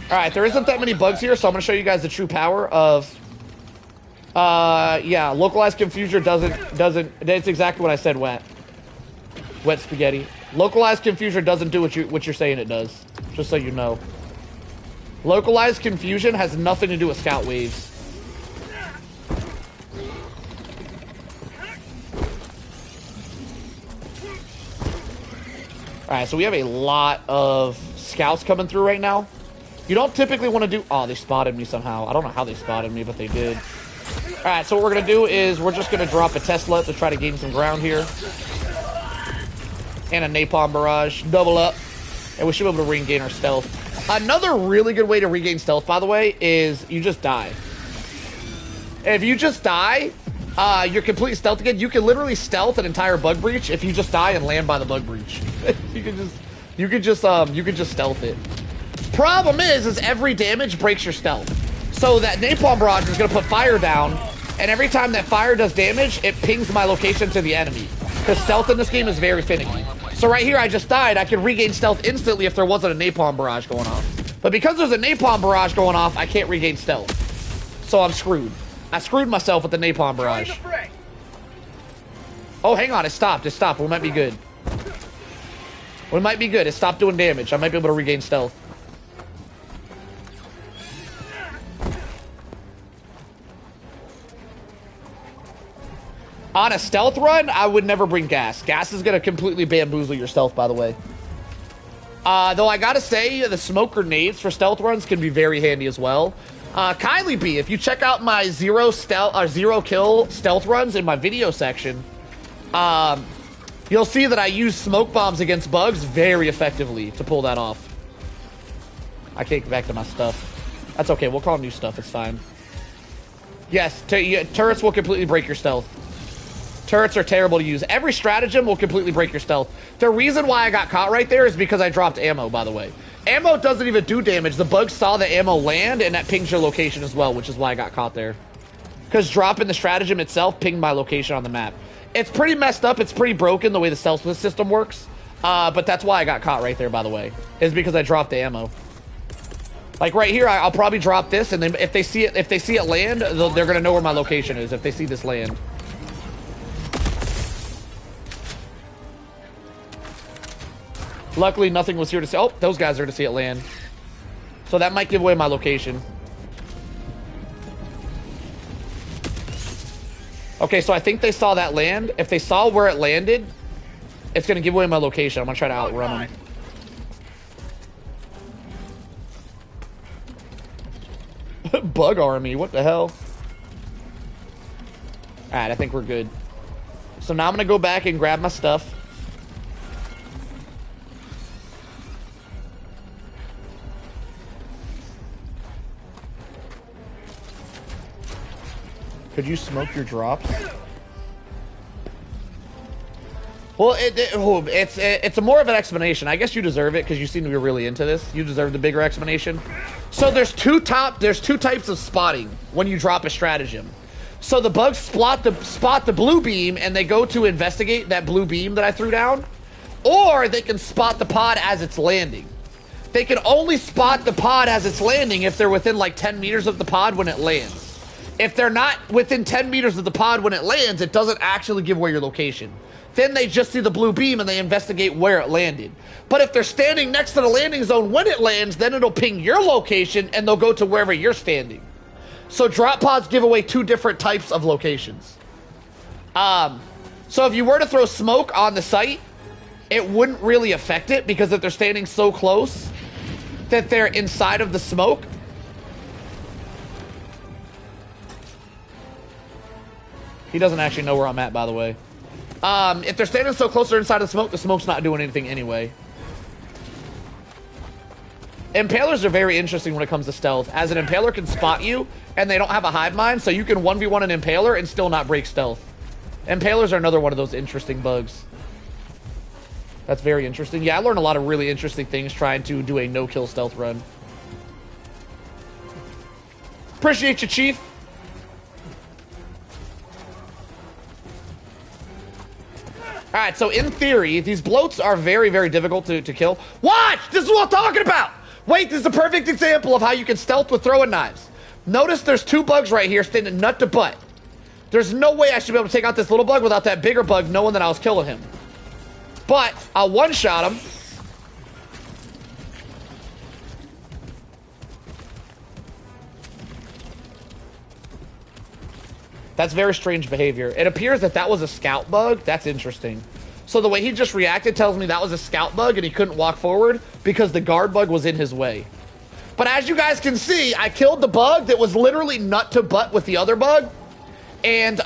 Alright, there isn't that many bugs here, so I'm going to show you guys the true power of... yeah, localized confusion doesn't, that's exactly what I said, wet spaghetti. Localized confusion doesn't do what you're saying it does, just so you know. Localized confusion has nothing to do with scout waves. Alright, so we have a lot of scouts coming through right now. You don't typically want to do... Oh, they spotted me somehow. I don't know how they spotted me, but they did. Alright, so what we're going to do is we're just going to drop a Tesla to try to gain some ground here. And a napalm barrage. Double up. And we should be able to regain our stealth. Another really good way to regain stealth, by the way, is you just die. If you just die, you're completely stealth again. You can literally stealth an entire bug breach if you just die and land by the bug breach. you can just stealth it. Problem is every damage breaks your stealth. So that napalm barrage is going to put fire down, and every time that fire does damage, it pings my location to the enemy. Because stealth in this game is very finicky. So right here, I just died. I can regain stealth instantly if there wasn't a napalm barrage going off. But because there's a napalm barrage going off, I can't regain stealth. So I'm screwed. I screwed myself with the napalm barrage. Oh, hang on. It stopped. It stopped. We might be good. We might be good. It stopped doing damage. I might be able to regain stealth. On a stealth run, I would never bring gas. Gas is going to completely bamboozle your stealth, by the way. Though I gotta say, the smoke grenades for stealth runs can be very handy as well. Kylie B, if you check out my zero kill stealth runs in my video section, you'll see that I use smoke bombs against bugs very effectively to pull that off. I can't get back to my stuff. That's okay, we'll call new stuff, it's fine. Yes, turrets will completely break your stealth. Turrets are terrible to use. Every stratagem will completely break your stealth. The reason why I got caught right there is because I dropped ammo, by the way. Ammo doesn't even do damage. The bug saw the ammo land, and that pings your location as well, which is why I got caught there. Because dropping the stratagem itself pinged my location on the map. It's pretty messed up. It's pretty broken, the way the stealth system works. But that's why I got caught right there, by the way. Is because I dropped the ammo. Like right here, I'll probably drop this, and then if they see it land, they're going to know where my location is if they see this land. Luckily, nothing was here to see. Oh, those guys are to see it land. So that might give away my location. Okay, so I think they saw that land. If they saw where it landed, it's going to give away my location. I'm going to try to outrun them. Bug army, what the hell? Alright, I think we're good. So now I'm going to go back and grab my stuff. Could you smoke your drops? Well, it's a more of an explanation. I guess you deserve it because you seem to be really into this. You deserve the bigger explanation. So there's two types of spotting when you drop a stratagem. So the bugs spot the blue beam and they go to investigate that blue beam that I threw down, or they can spot the pod as it's landing. They can only spot the pod as it's landing if they're within like 10 meters of the pod when it lands. If they're not within 10 meters of the pod when it lands, it doesn't actually give away your location. Then they just see the blue beam and they investigate where it landed. But if they're standing next to the landing zone when it lands, then it'll ping your location and they'll go to wherever you're standing. So drop pods give away two different types of locations. So if you were to throw smoke on the site, it wouldn't really affect it because if they're standing so close that they're inside of the smoke, he doesn't actually know where I'm at, by the way. If they're standing so close or inside of the smoke's not doing anything anyway. Impalers are very interesting when it comes to stealth, as an impaler can spot you, and they don't have a hive mind, so you can 1v1 an impaler and still not break stealth. Impalers are another one of those interesting bugs. That's very interesting. Yeah, I learned a lot of really interesting things trying to do a no-kill stealth run. Appreciate you, Chief. Alright, so in theory, these bloats are very, very difficult to kill. Watch! This is what I'm talking about! Wait, this is a perfect example of how you can stealth with throwing knives. Notice there's two bugs right here standing nut to butt. There's no way I should be able to take out this little bug without that bigger bug knowing that I was killing him. But I'll one-shot him. That's very strange behavior. It appears that that was a scout bug. That's interesting. So the way he just reacted tells me that was a scout bug and he couldn't walk forward because the guard bug was in his way. But as you guys can see, I killed the bug that was literally nut to butt with the other bug. And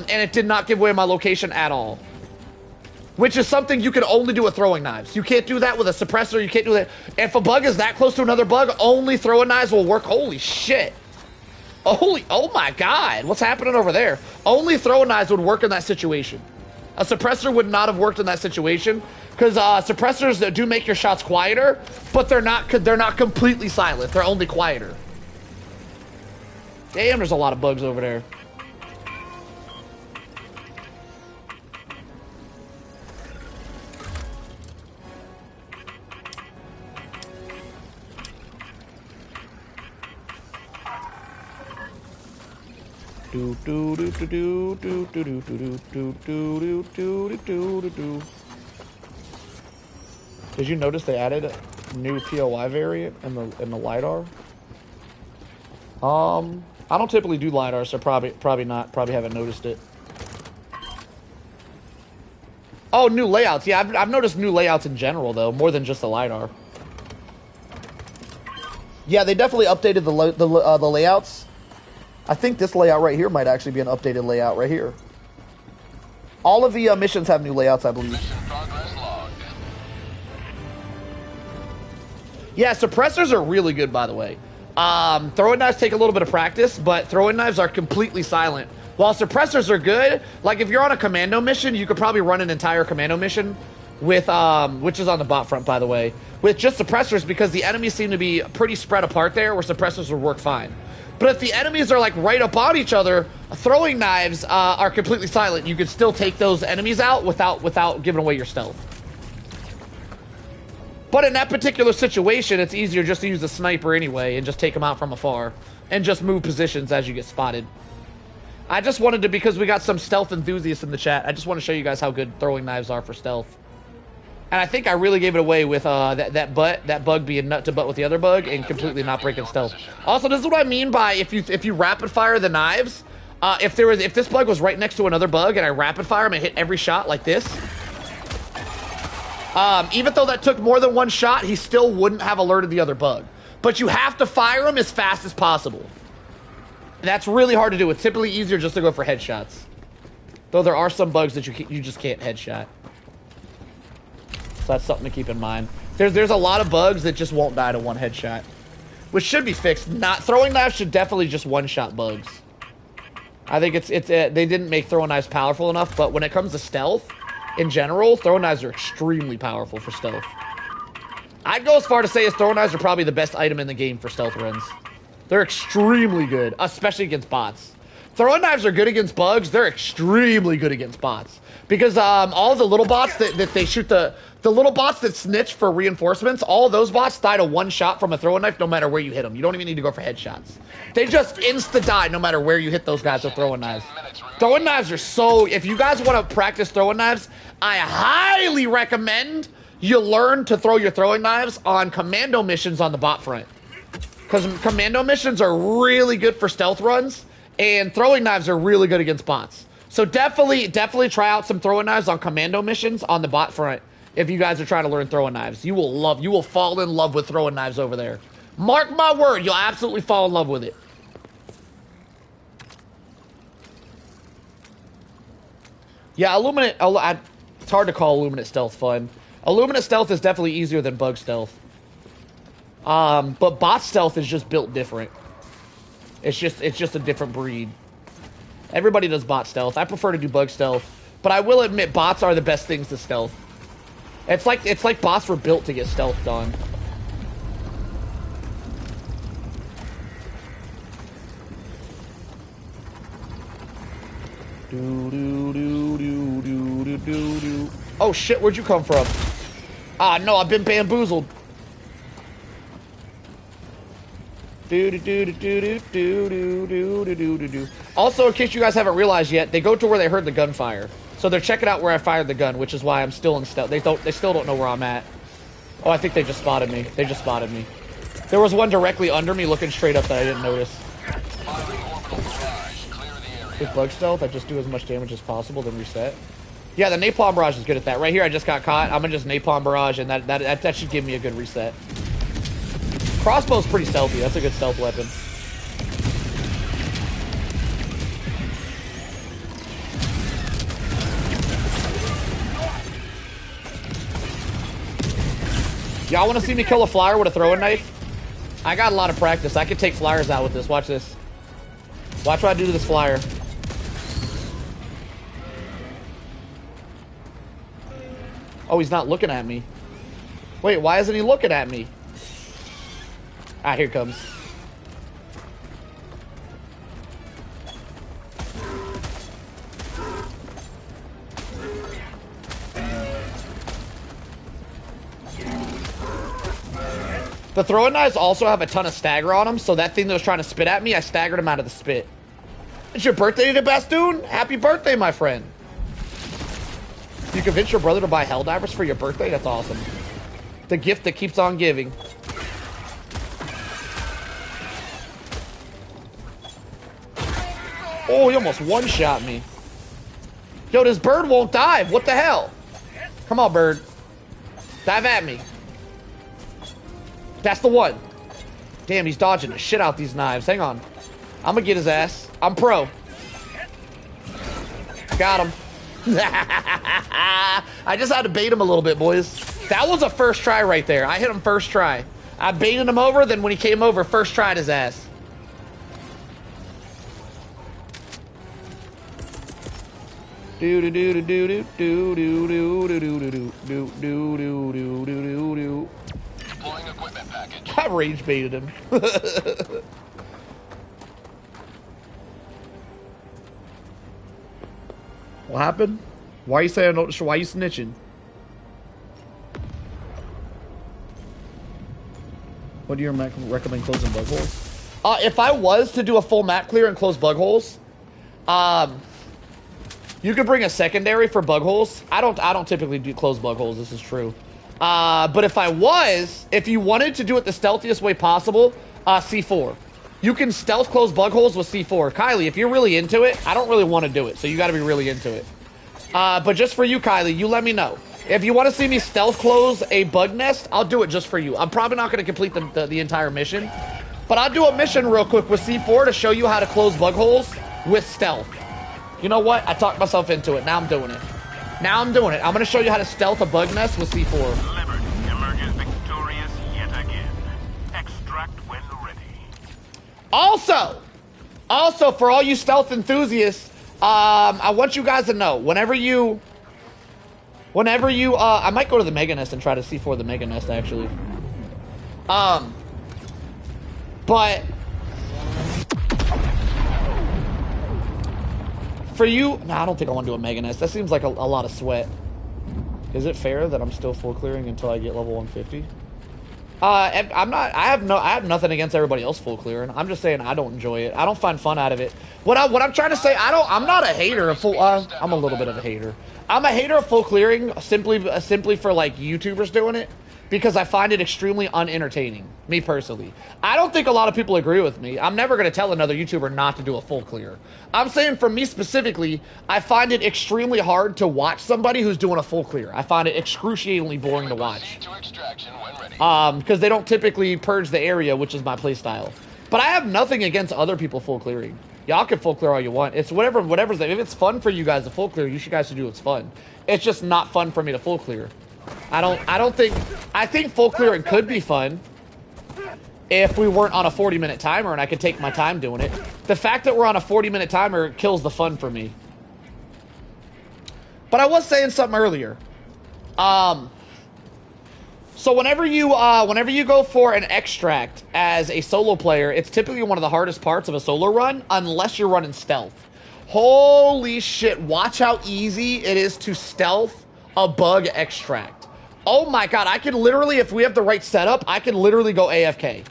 it did not give away my location at all. Which is something you can only do with throwing knives. You can't do that with a suppressor. You can't do that. If a bug is that close to another bug, only throwing knives will work. Holy shit. Oh my god, what's happening over there? Only throwing knives would work in that situation. A suppressor would not have worked in that situation because suppressors do make your shots quieter, but they're not completely silent. They're only quieter. Damn, there's a lot of bugs over there. Did you notice they added a new POI variant in the LiDAR? I don't typically do LiDAR, so probably not. Probably haven't noticed it. Oh, new layouts. Yeah, I've noticed new layouts in general though, more than just the LiDAR. Yeah, they definitely updated the layouts. I think this layout right here might actually be an updated layout right here. All of the missions have new layouts, I believe. Mission progress logged. Yeah, suppressors are really good, by the way. Throwing knives take a little bit of practice, but throwing knives are completely silent. While suppressors are good, like if you're on a commando mission, you could probably run an entire commando mission with, which is on the bot front, by the way, with just suppressors because the enemies seem to be pretty spread apart there where suppressors will work fine. But if the enemies are like right up on each other, throwing knives are completely silent. You can still take those enemies out without giving away your stealth. But in that particular situation, it's easier just to use a sniper anyway and just take them out from afar and just move positions as you get spotted. I just wanted to, because we got some stealth enthusiasts in the chat, I just want to show you guys how good throwing knives are for stealth. And I think I really gave it away with that bug being nut to butt with the other bug and completely not breaking stealth. Also, this is what I mean by if you rapid fire the knives. If this bug was right next to another bug and I rapid fire him and hit every shot like this, even though that took more than one shot, he still wouldn't have alerted the other bug. But you have to fire him as fast as possible. And that's really hard to do. It's typically easier just to go for headshots. Though there are some bugs that you just can't headshot. So that's something to keep in mind. There's a lot of bugs that just won't die to one headshot, which should be fixed. Not throwing knives should definitely just one-shot bugs. I think they didn't make throwing knives powerful enough, but when it comes to stealth, in general, throwing knives are extremely powerful for stealth. I'd go as far to say as throwing knives are probably the best item in the game for stealth runs. They're extremely good, especially against bots. Throwing knives are good against bugs. They're extremely good against bots. Because all the little bots that they shoot, the little bots that snitch for reinforcements, all of those bots die to one shot from a throwing knife no matter where you hit them. You don't even need to go for headshots. They just insta-die no matter where you hit those guys with throwing knives. Throwing knives are so... If you guys want to practice throwing knives, I highly recommend you learn to throw your throwing knives on commando missions on the bot front. Because commando missions are really good for stealth runs, and throwing knives are really good against bots. So definitely try out some throwing knives on commando missions on the bot front if you guys are trying to learn throwing knives. You will fall in love with throwing knives over there. Mark my word, you'll absolutely fall in love with it. Yeah, Illuminate, it's hard to call Illuminate stealth fun. Illuminate stealth is definitely easier than bug stealth. But bot stealth is just built different. It's just a different breed. Everybody does bot stealth. I prefer to do bug stealth, but I will admit bots are the best things to stealth. It's like bots were built to get stealth done. Oh shit, where'd you come from? Ah, no, I've been bamboozled. Also, in case you guys haven't realized yet, they go to where they heard the gunfire. So they're checking out where I fired the gun, which is why I'm still in stealth. They still don't know where I'm at. Oh, I think they just spotted me. They just spotted me. There was one directly under me looking straight up that I didn't notice. With bug stealth, I just do as much damage as possible, then reset. Yeah, the napalm barrage is good at that. Right here, I just got caught. I'm gonna just napalm barrage, and that should give me a good reset. Crossbow's pretty stealthy. That's a good stealth weapon. Y'all want to see me kill a flyer with a throwing knife? I got a lot of practice. I could take flyers out with this. Watch this. Watch what I do to this flyer. Oh, he's not looking at me. Wait, why isn't he looking at me? Ah, here it comes. The throwing knives also have a ton of stagger on them, so that thing that was trying to spit at me, I staggered him out of the spit. It's your birthday today, Bastoon? Happy birthday, my friend. You convinced your brother to buy Helldivers for your birthday? That's awesome. The gift that keeps on giving. Oh, he almost one-shot me. Yo, this bird won't dive. What the hell? Come on, bird. Dive at me. That's the one. Damn, he's dodging the shit out these knives. Hang on. I'm gonna get his ass. I'm pro. Got him. I just had to bait him a little bit, boys. That was a first try right there. I hit him first try. I baited him over, then when he came over, first tried his ass. Deploying equipment package. I rage baited him. What happened? Why are you saying? Why are you snitching? What do you recommend closing bug holes? If I was to do a full map clear and close bug holes, you could bring a secondary for bug holes. I don't typically do close bug holes. This is true. But if you wanted to do it the stealthiest way possible, C4. You can stealth close bug holes with C4. Kylie, if you're really into it, I don't really want to do it, so you got to be really into it. But just for you, Kylie, you let me know. If you want to see me stealth close a bug nest, I'll do it just for you. I'm probably not going to complete the entire mission, but I'll do a mission real quick with C4 to show you how to close bug holes with stealth. You know what? I talked myself into it. Now I'm doing it. I'm going to show you how to stealth a bug nest with C4. Liberty emerges victorious yet again. Extract when ready. Also, for all you stealth enthusiasts, I want you guys to know, whenever you Whenever you, I might go to the Mega Nest and try to C4 the Mega Nest, actually. But for you, no, I don't think I want to do a Mega Nest. That seems like a lot of sweat. Is it fair that I'm still full clearing until I get level 150? I'm not. I have nothing against everybody else full clearing. I'm just saying I don't enjoy it. I don't find fun out of it. What I'm trying to say, I'm not a hater of full. I'm a little bit of a hater. I'm a hater of full clearing simply for like YouTubers doing it because I find it extremely unentertaining. Me personally, I don't think a lot of people agree with me. I'm never gonna tell another YouTuber not to do a full clear. I'm saying for me specifically, I find it extremely hard to watch somebody who's doing a full clear. I find it excruciatingly boring to watch. Because they don't typically purge the area, which is my playstyle. But I have nothing against other people full clearing. Y'all can full clear all you want. It's whatever's if it's fun for you guys to full clear, you should guys should do what's fun. It's just not fun for me to full clear. I think full clearing could be fun if we weren't on a 40-minute timer and I could take my time doing it. The fact that we're on a 40-minute timer kills the fun for me. But I was saying something earlier. So whenever you go for an extract as a solo player, it's typically one of the hardest parts of a solo run, unless you're running stealth. Holy shit, watch how easy it is to stealth a bug extract. Oh my god, I can literally, if we have the right setup, I can literally go AFK.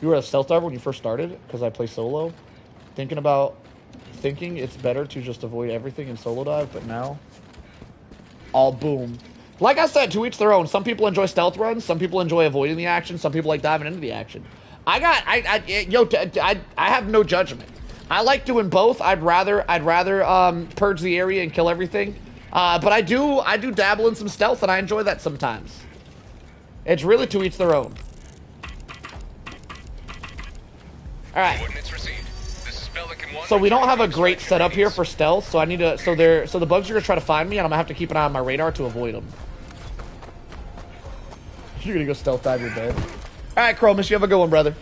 You were a stealth diver when you first started? Because I play solo? Thinking it's better to just avoid everything and solo dive, but now all boom. Like I said, to each their own. Some people enjoy stealth runs, some people enjoy avoiding the action, some people like diving into the action. I have no judgment. I like doing both. I'd rather purge the area and kill everything. But I do dabble in some stealth and I enjoy that sometimes. It's really to each their own. Alright. So we don't have a great setup here for stealth, so I need to. So the bugs are gonna try to find me, and I'm gonna have to keep an eye on my radar to avoid them. You're gonna go stealth dive your bed. All right, Chromus, you have a good one, brother.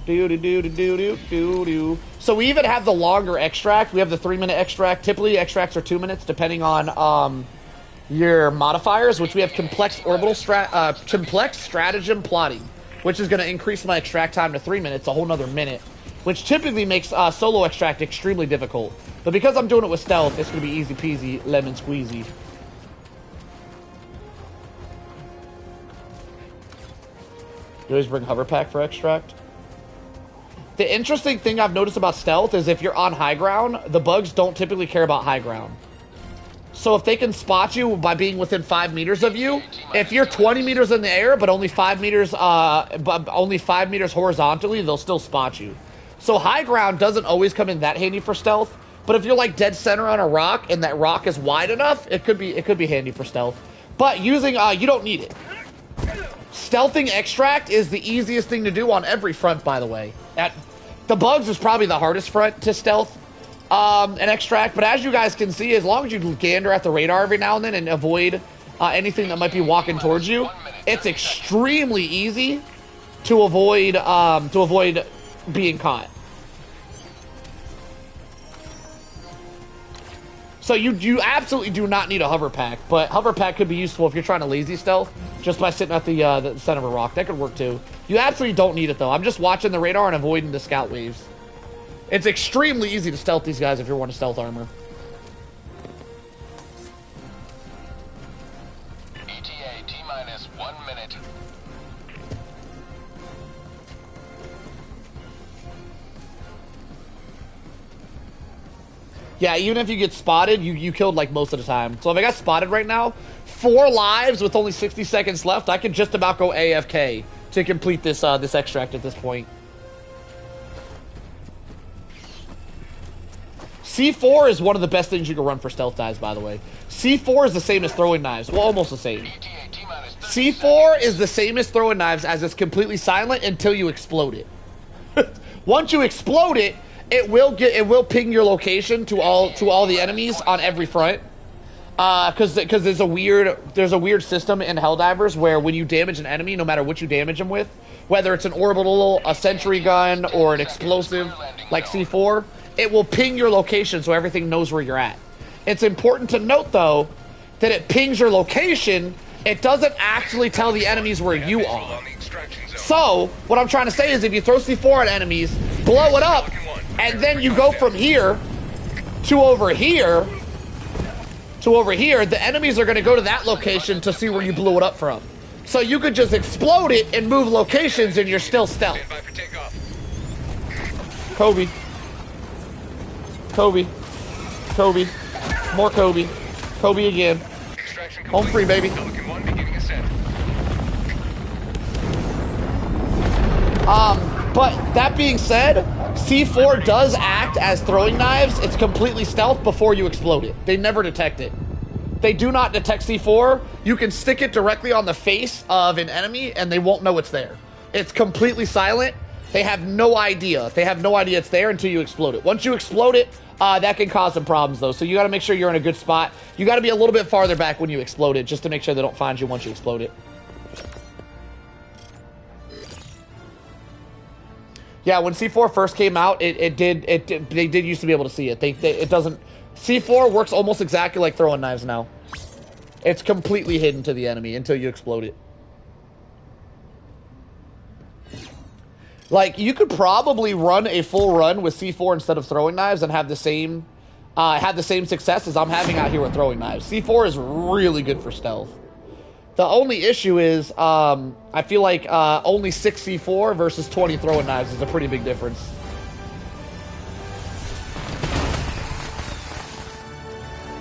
Do. So we even have the longer extract. We have the 3-minute extract. Typically, extracts are 2 minutes, depending on your modifiers, which we have complex stratagem plotting, which is going to increase my extract time to 3 minutes, a whole nother minute, which typically makes solo extract extremely difficult. But because I'm doing it with stealth, it's going to be easy peasy, lemon squeezy. You always bring hover pack for extract? The interesting thing I've noticed about stealth is if you're on high ground, the bugs don't typically care about high ground. So if they can spot you by being within 5 meters of you, if you're 20 meters in the air but only 5 meters horizontally, they'll still spot you. So high ground doesn't always come in that handy for stealth, but if you're like dead center on a rock and that rock is wide enough, it could be handy for stealth. But using you don't need it. Stealthing extract is the easiest thing to do on every front, by the way. The bugs is probably the hardest front to stealth. An extract, but as you guys can see, as long as you gander at the radar every now and then and avoid anything that might be walking towards you, it's extremely easy to avoid being caught. So you absolutely do not need a hover pack, but hover pack could be useful if you're trying to lazy stealth just by sitting at the center of a rock. That could work too. You absolutely don't need it though. I'm just watching the radar and avoiding the scout waves. It's extremely easy to stealth these guys if you want to stealth armor. ETA T-minus 1 minute. Yeah, even if you get spotted, you killed like most of the time. So if I got spotted right now, 4 lives with only 60 seconds left, I could just about go AFK to complete this this extract at this point. C4 is one of the best things you can run for stealth dives, by the way. C4 is the same as throwing knives. Well, almost the same. C4 is the same as throwing knives, as it's completely silent until you explode it. Once you explode it, it will ping your location to all the enemies on every front. Because there's a weird system in Helldivers where when you damage an enemy, no matter what you damage them with, whether it's an orbital, a sentry gun, or an explosive like C4, it will ping your location so everything knows where you're at. It's important to note though that it pings your location. It doesn't actually tell the enemies where you are. So what I'm trying to say is if you throw C4 at enemies, blow it up, and then you go from here to over here. The enemies are going to go to that location to see where you blew it up from. So you could just explode it and move locations and you're still stealth. Kobe. Kobe. Kobe. More Kobe. Kobe again. Home free, baby. But that being said, C4 does act as throwing knives. It's completely stealth before you explode it. They never detect it. They do not detect C4. You can stick it directly on the face of an enemy and they won't know it's there. It's completely silent. They have no idea. They have no idea it's there until you explode it. Once you explode it, that can cause some problems though. So you got to make sure you're in a good spot. You got to be a little bit farther back when you explode it just to make sure they don't find you once you explode it. Yeah, when C4 first came out, they did used to be able to see it. It doesn't. C4 works almost exactly like throwing knives now. It's completely hidden to the enemy until you explode it. Like you could probably run a full run with C4 instead of throwing knives and have the same success as I'm having out here with throwing knives. C4 is really good for stealth. The only issue is, I feel like only 6 C4 versus 20 throwing knives is a pretty big difference.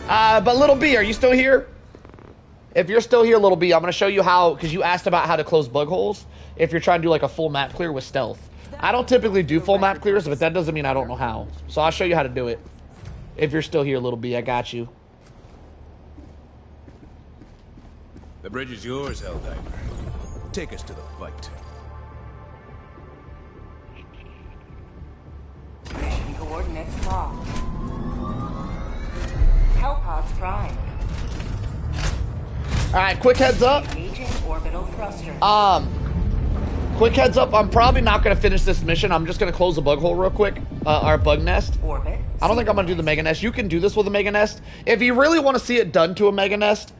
But Little B, are you still here? If you're still here, Little B, I'm going to show you how, because you asked about how to close bug holes, if you're trying to do like a full map clear with stealth. I don't typically do full map clears, but that doesn't mean I don't know how. So I'll show you how to do it. If you're still here, Little B, I got you. The bridge is yours, Helldiver. Take us to the fight. Mission coordinates locked. Hellpods prime. Alright, quick heads up. Engaging orbital thrusters. Quick heads up, I'm probably not going to finish this mission. I'm just going to close the bug hole real quick. Our bug nest. Orbit. I don't think I'm going to do the mega nest. You can do this with a mega nest. If you really want to see it done to a mega nest,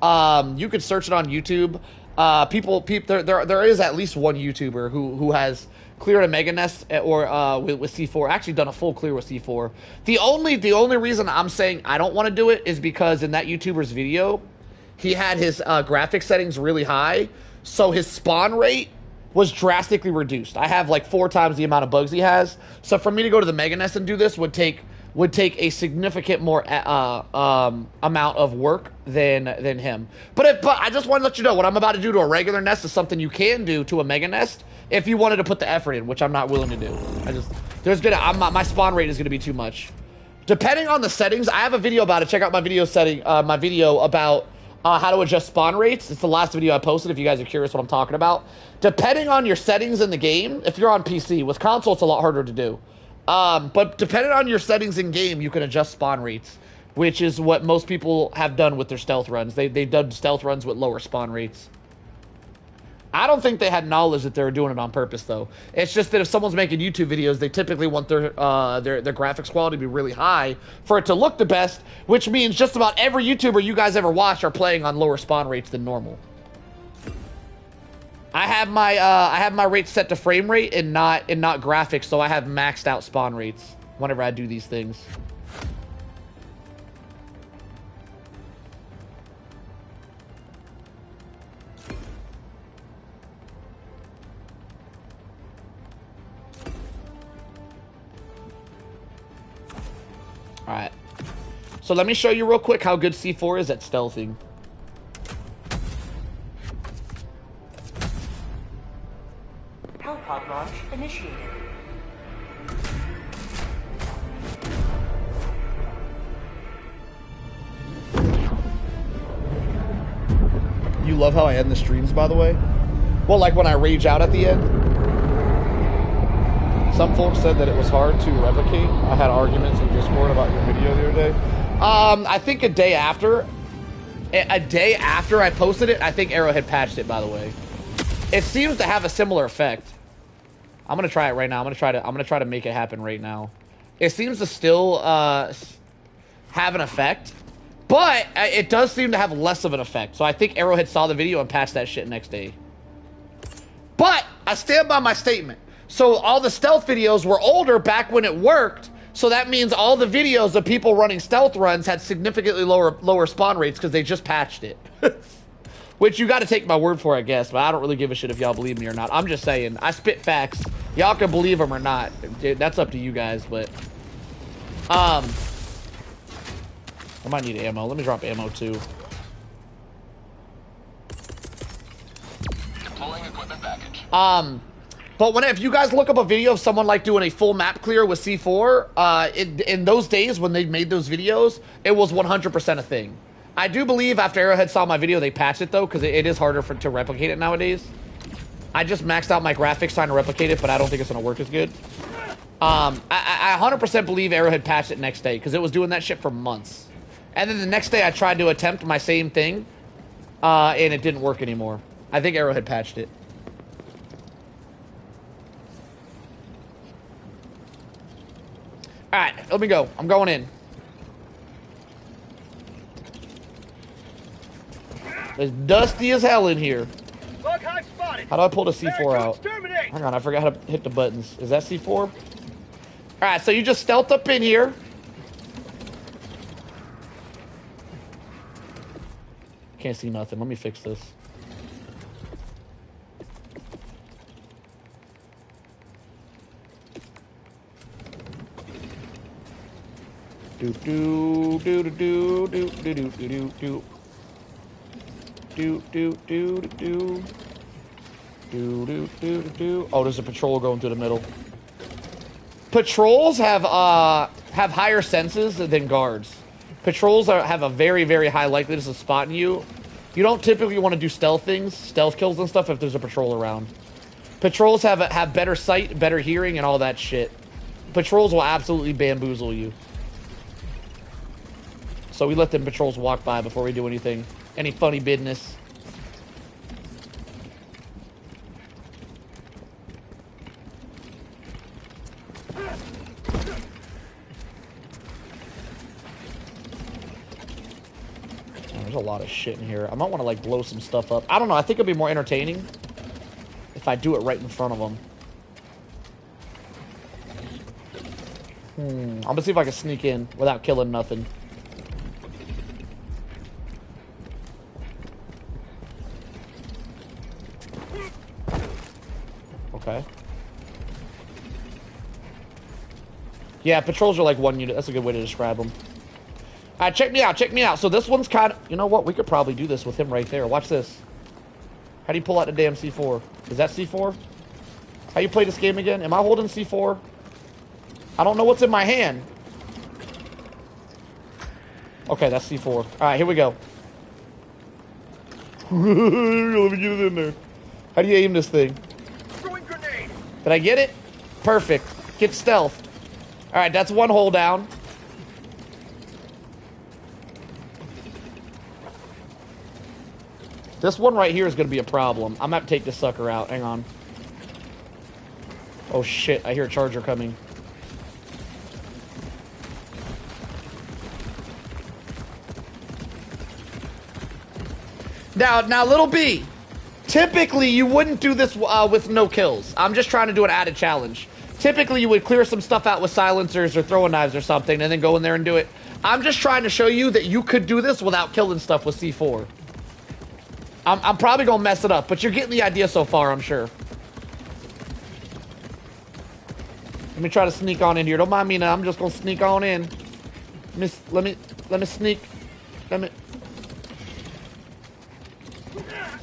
you could search it on YouTube. There is at least one YouTuber who has cleared a mega nest or with C4. Actually done a full clear with C4. The only reason I'm saying I don't want to do it is because in that YouTuber's video, he had his graphics settings really high, so his spawn rate was drastically reduced. I have like 4 times the amount of bugs he has. So for me to go to the mega nest and do this would take a significant more amount of work than him. But I just want to let you know what I'm about to do to a regular nest is something you can do to a mega nest if you wanted to put the effort in, which I'm not willing to do. My spawn rate is gonna be too much. Depending on the settings, I have a video about it. Check out my video about how to adjust spawn rates. It's the last video I posted if you guys are curious what I'm talking about. Depending on your settings in the game, if you're on PC, with console it's a lot harder to do. But depending on your settings in game, you can adjust spawn rates, which is what most people have done with their stealth runs. They've done stealth runs with lower spawn rates. I don't think they had knowledge that they were doing it on purpose, though. It's just that if someone's making YouTube videos, they typically want their graphics quality to be really high for it to look the best, which means just about every YouTuber you guys ever watch are playing on lower spawn rates than normal. I have my rates set to frame rate and not graphics, so I have maxed out spawn rates whenever I do these things. Alright. So let me show you real quick how good C4 is at stealthing. Hellpod launch initiated. You love how I end the streams, by the way? Well, like when I rage out at the end. Some folks said that it was hard to replicate. I had arguments in Discord about your video the other day. I think a day after, a day after I posted it, I think Arrowhead patched it, by the way. It seems to have a similar effect. I'm gonna try it right now. I'm gonna try to make it happen right now. It seems to still have an effect, but it does seem to have less of an effect. So I think Arrowhead saw the video and patched that shit next day. But I stand by my statement. So all the stealth videos were older back when it worked. So that means all the videos of people running stealth runs had significantly lower spawn rates because they just patched it. Which you got to take my word for, I guess. But I don't really give a shit if y'all believe me or not. I'm just saying. I spit facts. Y'all can believe them or not. That's up to you guys. But I might need ammo. Let me drop ammo too. Deploying equipment package. But if you guys look up a video of someone like doing a full map clear with C4, in those days when they made those videos, it was 100% a thing. I do believe after Arrowhead saw my video, they patched it though, because it is harder to replicate it nowadays. I just maxed out my graphics trying to replicate it, but I don't think it's going to work as good. I 100% believe Arrowhead patched it next day, because it was doing that shit for months. And then the next day I tried to attempt my same thing, and it didn't work anymore. I think Arrowhead patched it. Alright, let me go. I'm going in. It's dusty as hell in here. Bug hive spotted. How do I pull the C4 out? Exterminate. Hang on, I forgot how to hit the buttons. Is that C4? Alright, so you just stealth up in here. Can't see nothing. Let me fix this. Do do do do do do do do do do. Do do do do do do do do. Oh, there's a patrol going through the middle. Patrols have higher senses than guards. Patrols have a very, very high likeliness of spotting you. You don't typically want to do stealth things, stealth kills and stuff if there's a patrol around. Patrols have better sight, better hearing, and all that shit. Patrols will absolutely bamboozle you. So we let them patrols walk by before we do anything. Any funny business. There's a lot of shit in here. I might want to like blow some stuff up. I don't know. I think it'd be more entertaining if I do it right in front of them. I'm gonna see if I can sneak in without killing nothing. Okay. Yeah, patrols are like one unit. That's a good way to describe them. Alright, check me out, check me out. So this one's kind of... You know what? We could probably do this with him right there. Watch this. How do you pull out the damn C4? Is that C4? How you play this game again? Am I holding C4? I don't know what's in my hand. Okay, that's C4. Alright, here we go. Let me get it in there. How do you aim this thing? Did I get it? Perfect. Get stealth. Alright, that's one hole down. This one right here is going to be a problem. I'm going to take this sucker out. Hang on. Oh shit, I hear a charger coming. Now, little B. Typically, you wouldn't do this with no kills. I'm just trying to do an added challenge. Typically, you would clear some stuff out with silencers or throwing knives or something and then go in there and do it. I'm just trying to show you that you could do this without killing stuff with C4. I'm probably going to mess it up, but you're getting the idea so far, I'm sure. Let me try to sneak on in here. Don't mind me now. I'm just going to sneak on in. Let me sneak. Let me...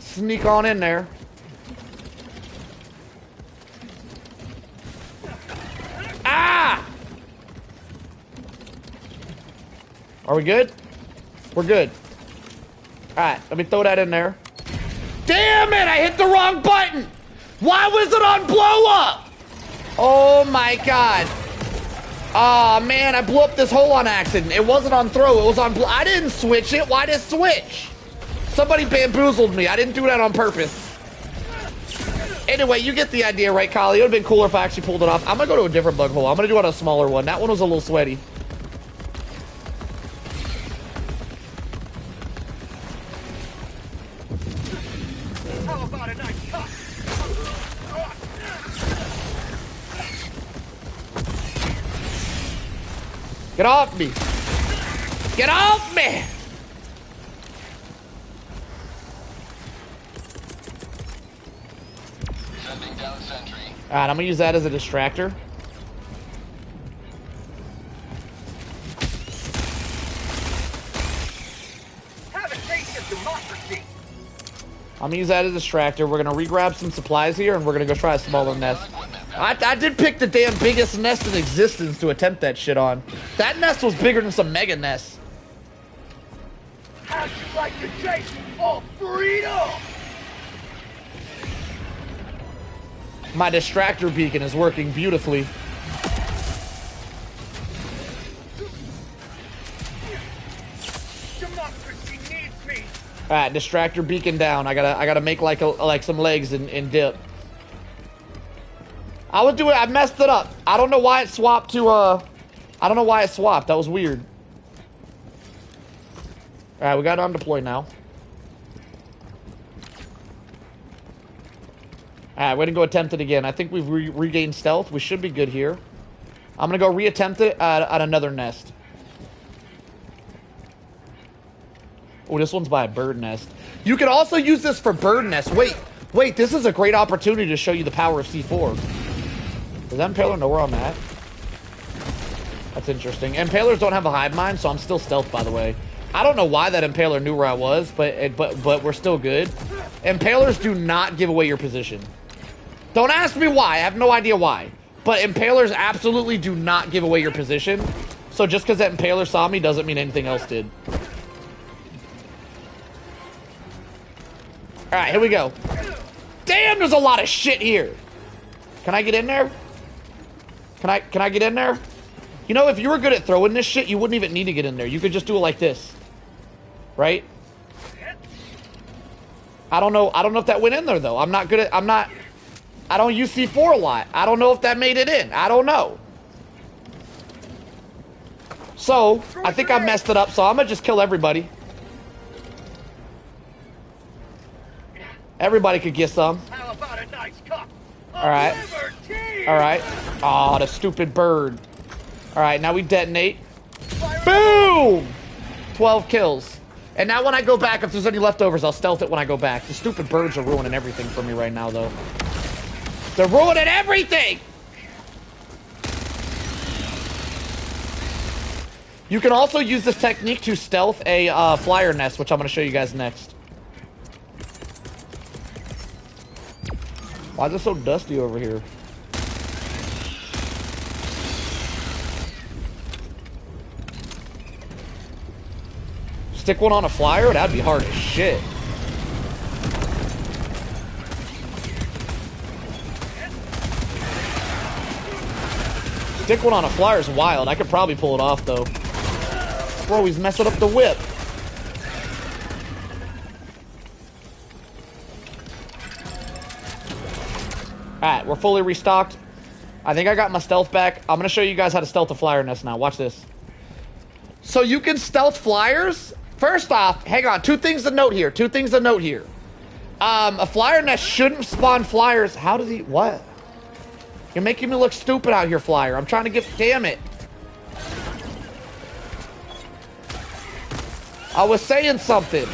Sneak on in there. Ah! Are we good? We're good. Alright, let me throw that in there. Damn it! I hit the wrong button! Why was it on blow up? Oh my god. Aw, man, I blew up this hole on accident. It wasn't on throw, it was on blow. I didn't switch it. Why did it switch? Somebody bamboozled me. I didn't do that on purpose. Anyway, you get the idea, right, Kali? It would have been cooler if I actually pulled it off. I'm gonna go to a different bug hole. I'm gonna do it on a smaller one. That one was a little sweaty. How about a nice cup? Get off me! Get off me! Sending down sentry. Alright, I'm gonna use that as a distractor. Have a taste of democracy. I'm gonna use that as a distractor. We're gonna re-grab some supplies here, and we're gonna go try a smaller nest. I did pick the damn biggest nest in existence to attempt that shit on. That nest was bigger than some mega nests. How'd you like to taste of freedom? My distractor beacon is working beautifully. Democracy needs me. All right, distractor beacon down. I gotta make like some legs and dip. I would do it. I messed it up. I don't know why it swapped to I don't know why it swapped. That was weird. All right, we got it on deploy now. All right, we're gonna go attempt it again. I think we've regained stealth. We should be good here. I'm gonna go reattempt it at another nest. Oh, this one's by a bird nest. You can also use this for bird nests. Wait, this is a great opportunity to show you the power of C4. Does that Impaler know where I'm at? That's interesting. Impalers don't have a hive mind, so I'm still stealth, by the way. I don't know why that Impaler knew where I was, but we're still good. Impalers do not give away your position. Don't ask me why. I have no idea why. But Impalers absolutely do not give away your position. So just because that Impaler saw me doesn't mean anything else did. Alright, here we go. Damn, there's a lot of shit here. Can I get in there? Can I get in there? You know, if you were good at throwing this shit, you wouldn't even need to get in there. You could just do it like this. Right? I don't know if that went in there, though. I don't use C4 a lot. I don't know if that made it in. I don't know. So, I think I messed it up, so I'm gonna just kill everybody. Everybody could get some. How about a nice cup? Alright. Alright. Aw, the stupid bird. Alright, now we detonate. Boom! 12 kills. And now when I go back, if there's any leftovers, I'll stealth it when I go back. The stupid birds are ruining everything for me right now, though. They're ruining everything! You can also use this technique to stealth a flyer nest, which I'm going to show you guys next. Why is it so dusty over here? Stick one on a flyer? That'd be hard as shit. Stick one on a flyer is wild. I could probably pull it off, though. Bro, he's messing up the whip. Alright, we're fully restocked. I think I got my stealth back. I'm going to show you guys how to stealth a flyer nest now. Watch this. So you can stealth flyers. First off, hang on. Two things to note here. A flyer nest shouldn't spawn flyers. How does he... What? You're making me look stupid out here, flyer. I'm trying to get... Damn it. I was saying something.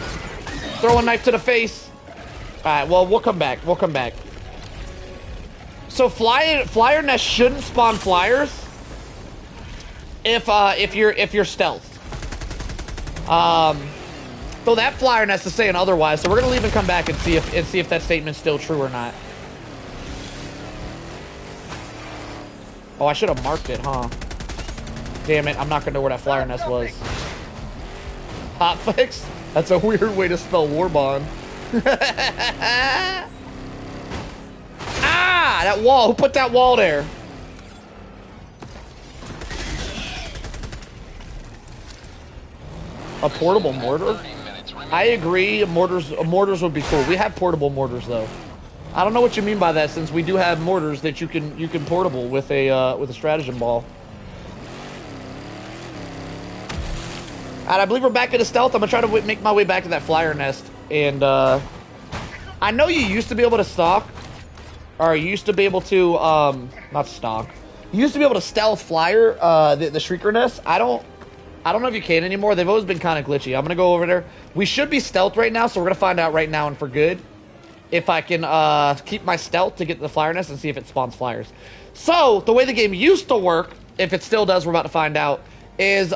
Throw a knife to the face. Alright, well, we'll come back. So flyer nest shouldn't spawn flyers if you're stealth. Though that flyer nest is saying otherwise, so we're gonna leave and come back and see if that statement's still true or not. Oh, I should have marked it, huh? Damn it, I'm not gonna know where that flyer nest was. Hotfix? That's a weird way to spell Warbond. Ah, that wall. Who put that wall there? A portable mortar? minutes remaining. I agree. Mortars would be cool. We have portable mortars though. I don't know what you mean by that, since we do have mortars that you can portable with a stratagem ball. And I believe we're back into stealth. I'm gonna try to make my way back to that flyer nest. And I know you used to be able to stalk, or you used to be able to not stalk. You used to be able to stealth flyer the shrieker nest. I don't know if you can anymore. They've always been kind of glitchy. I'm gonna go over there. We should be stealth right now, so we're gonna find out right now and for good if I can keep my stealth to get to the flyer nest and see if it spawns flyers. So the way the game used to work, if it still does, we're about to find out, is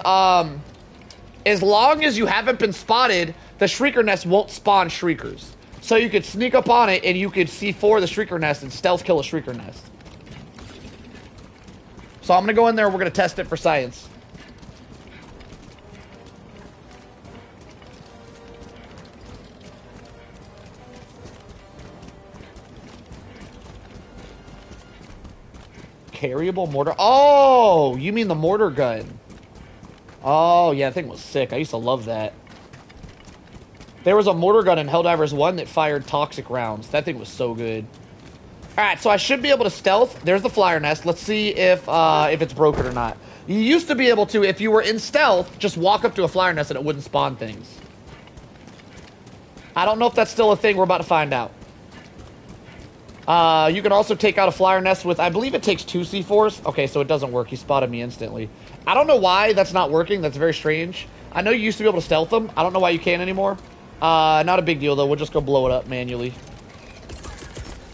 as long as you haven't been spotted, the shrieker nest won't spawn shriekers. So you could sneak up on it and you could C4 the shrieker nest and stealth kill a shrieker nest. So I'm gonna go in there and we're gonna test it for science. Carryable mortar. Oh, you mean the mortar gun. Oh, yeah, that thing was sick. I used to love that. There was a mortar gun in Helldivers 1 that fired toxic rounds. That thing was so good. Alright, so I should be able to stealth. There's the flyer nest. Let's see if it's broken or not. You used to be able to, if you were in stealth, just walk up to a flyer nest and it wouldn't spawn things. I don't know if that's still a thing. We're about to find out. You can also take out a flyer nest with, I believe it takes 2 C4s. Okay, so it doesn't work. He spotted me instantly. I don't know why that's not working. That's very strange. I know you used to be able to stealth them. I don't know why you can't anymore. Not a big deal, though. We'll just go blow it up manually.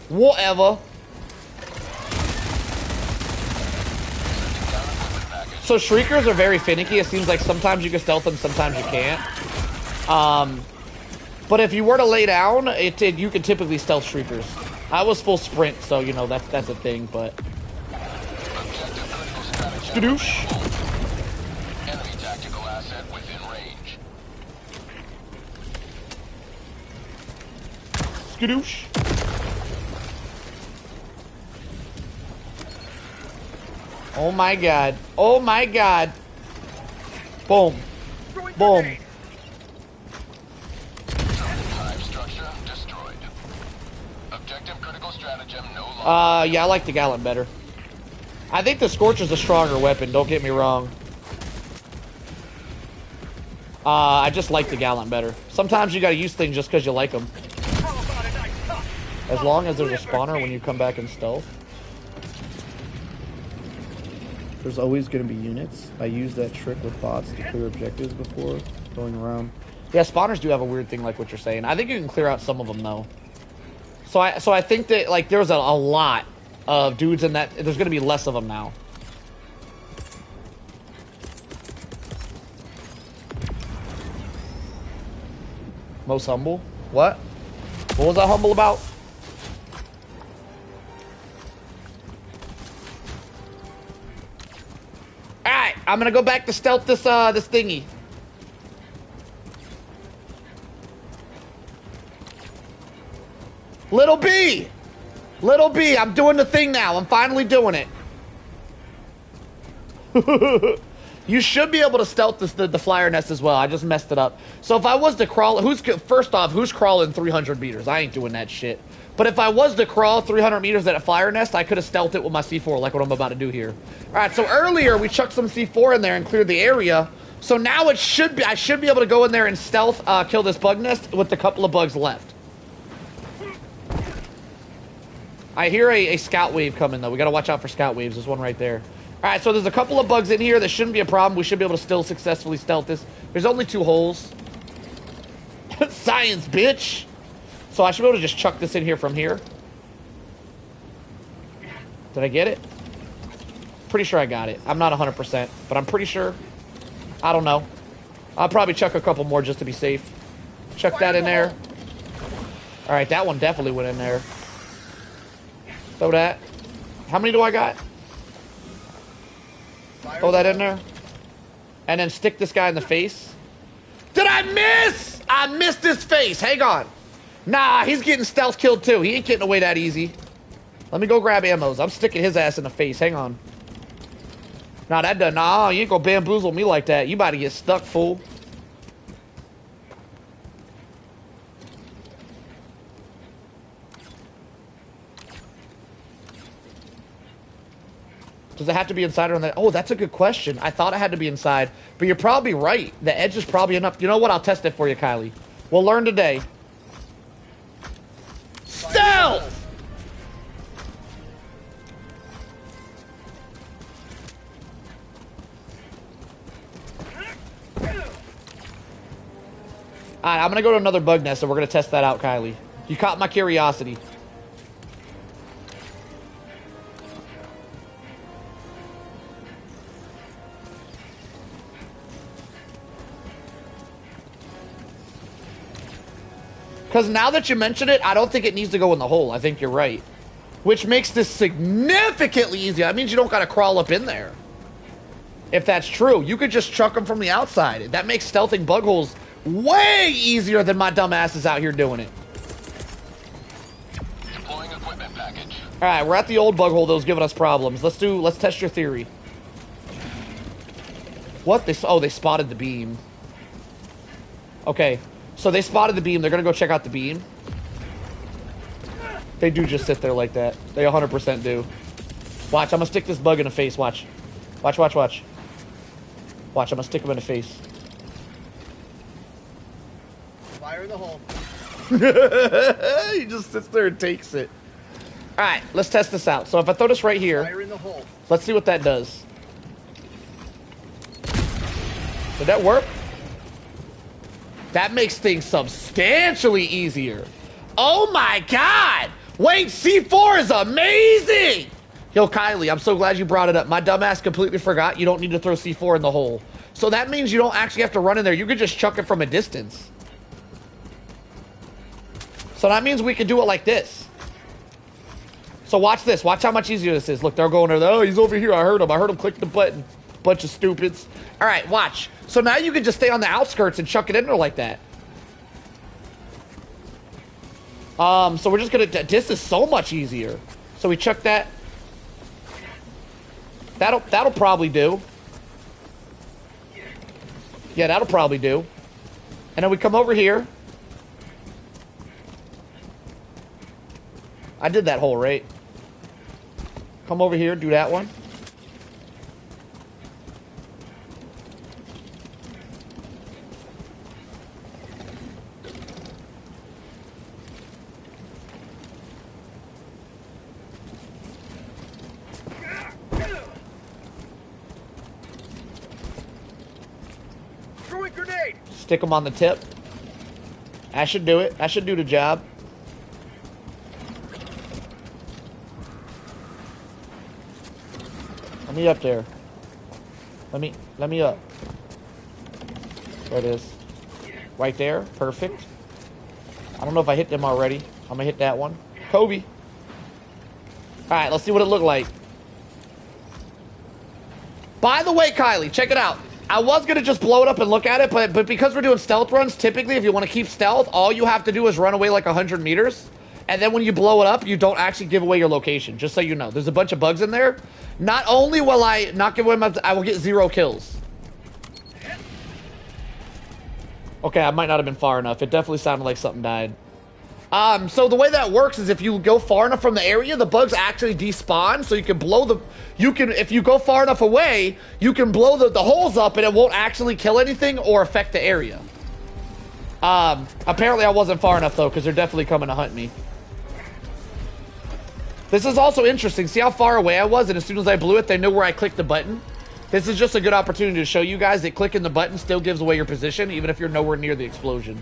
Whatever. So shriekers are very finicky. It seems like sometimes you can stealth them, sometimes you can't. But if you were to lay down, you can typically stealth shriekers. I was full sprint, so you know that's a thing. But skadoosh. Enemy tactical asset within range. Skadoosh. Oh my god. Oh my god. Boom. Boom. Hive structure destroyed. Objective critical stratagem no longer. Yeah, I like the Gallant better. I think the Scorcher's a stronger weapon, don't get me wrong. I just like the Gallant better. Sometimes you gotta use things just because you like them. As long as there's a spawner when you come back in stealth. There's always going to be units. I used that trick with bots to clear objectives before going around. Yeah, spawners do have a weird thing like what you're saying. I think you can clear out some of them though. So I think that like there's a lot of dudes in that. There's going to be less of them now. Most humble? What? What was I humble about? Alright, I'm gonna go back to stealth this this thingy. Little B! Little B, I'm doing the thing now. I'm finally doing it. You should be able to stealth the flyer nest as well. I just messed it up. So if I was to crawl, first off, who's crawling 300 meters? I ain't doing that shit. But if I was to crawl 300 meters at a flyer nest, I could have stealthed it with my C4 like what I'm about to do here. Alright, so earlier we chucked some C4 in there and cleared the area. So now I should be able to go in there and stealth kill this bug nest with a couple of bugs left. I hear a scout wave coming though. We gotta watch out for scout waves. There's one right there. Alright, so there's a couple of bugs in here. That shouldn't be a problem. We should be able to still successfully stealth this. There's only 2 holes. Science, bitch! So I should be able to just chuck this in here from here. Did I get it? Pretty sure I got it. I'm not 100%, but I'm pretty sure. I don't know. I'll probably chuck a couple more just to be safe. Chuck that in there. Alright, that one definitely went in there. Throw that. How many do I got? Throw that in there. And then stick this guy in the face. Did I miss? I missed his face. Hang on. Nah, he's getting stealth killed too. He ain't getting away that easy. Let me go grab ammos. I'm sticking his ass in the face. Hang on. Nah, that done. Nah, you ain't gonna bamboozle me like that. You about to get stuck, fool. Does it have to be inside or on the... Oh, that's a good question. I thought it had to be inside, but you're probably right. The edge is probably enough. You know what? I'll test it for you, Kylie. We'll learn today. Stealth! Alright, I'm gonna go to another bug nest and we're gonna test that out, Kylie. You caught my curiosity. Because now that you mention it, I don't think it needs to go in the hole. I think you're right. Which makes this significantly easier. That means you don't gotta crawl up in there. If that's true, you could just chuck them from the outside. That makes stealthing bug holes way easier than my dumb ass is out here doing it. Deploying equipment package. Alright, we're at the old bug hole that was giving us problems. Let's test your theory. What? Oh, they spotted the beam. Okay, so they spotted the beam. They're gonna go check out the beam. They do just sit there like that. They 100% do. Watch, I'm gonna stick this bug in the face. Watch. Watch, watch, watch. Watch, I'm gonna stick him in the face. Fire in the hole. He just sits there and takes it. Alright, let's test this out. So if I throw this right here, Fire in the hole. let's see what that does. Did that work? That makes things substantially easier. Oh my god! Wait, C4 is amazing! Yo, Kylie, I'm so glad you brought it up. My dumbass completely forgot you don't need to throw C4 in the hole. So that means you don't actually have to run in there. You could just chuck it from a distance. So that means we can do it like this. So watch this. Watch how much easier this is. Look, they're going there. Oh, he's over here. I heard him click the button. Bunch of stupids. All right, watch. So now you can just stay on the outskirts and chuck it in there like that. So we're just gonna... This is so much easier. So we chuck that. That'll probably do. Yeah, that'll probably do. And then we come over here. I did that hole, right? Come over here, do that one. Throwing grenade. Stick them on the tip. That should do it. That should do the job. Let me up there. Let me up. There it is. Right there. Perfect. I don't know if I hit them already. I'm gonna hit that one. Kobe. Alright, let's see what it looked like. By the way, Kylie, check it out. I was gonna just blow it up and look at it, but because we're doing stealth runs, typically if you want to keep stealth, all you have to do is run away like 100 meters. And then when you blow it up, you don't actually give away your location, just so you know. There's a bunch of bugs in there. Not only will I not give away my... I will get 0 kills. Okay, I might not have been far enough. It definitely sounded like something died. So the way that works is if you go far enough from the area, the bugs actually despawn, so you can blow the... if you go far enough away, you can blow the holes up and it won't actually kill anything or affect the area. Apparently I wasn't far enough though, because they're definitely coming to hunt me. This is also interesting. See how far away I was, and as soon as I blew it, they know where I clicked the button? This is just a good opportunity to show you guys that clicking the button still gives away your position, even if you're nowhere near the explosion.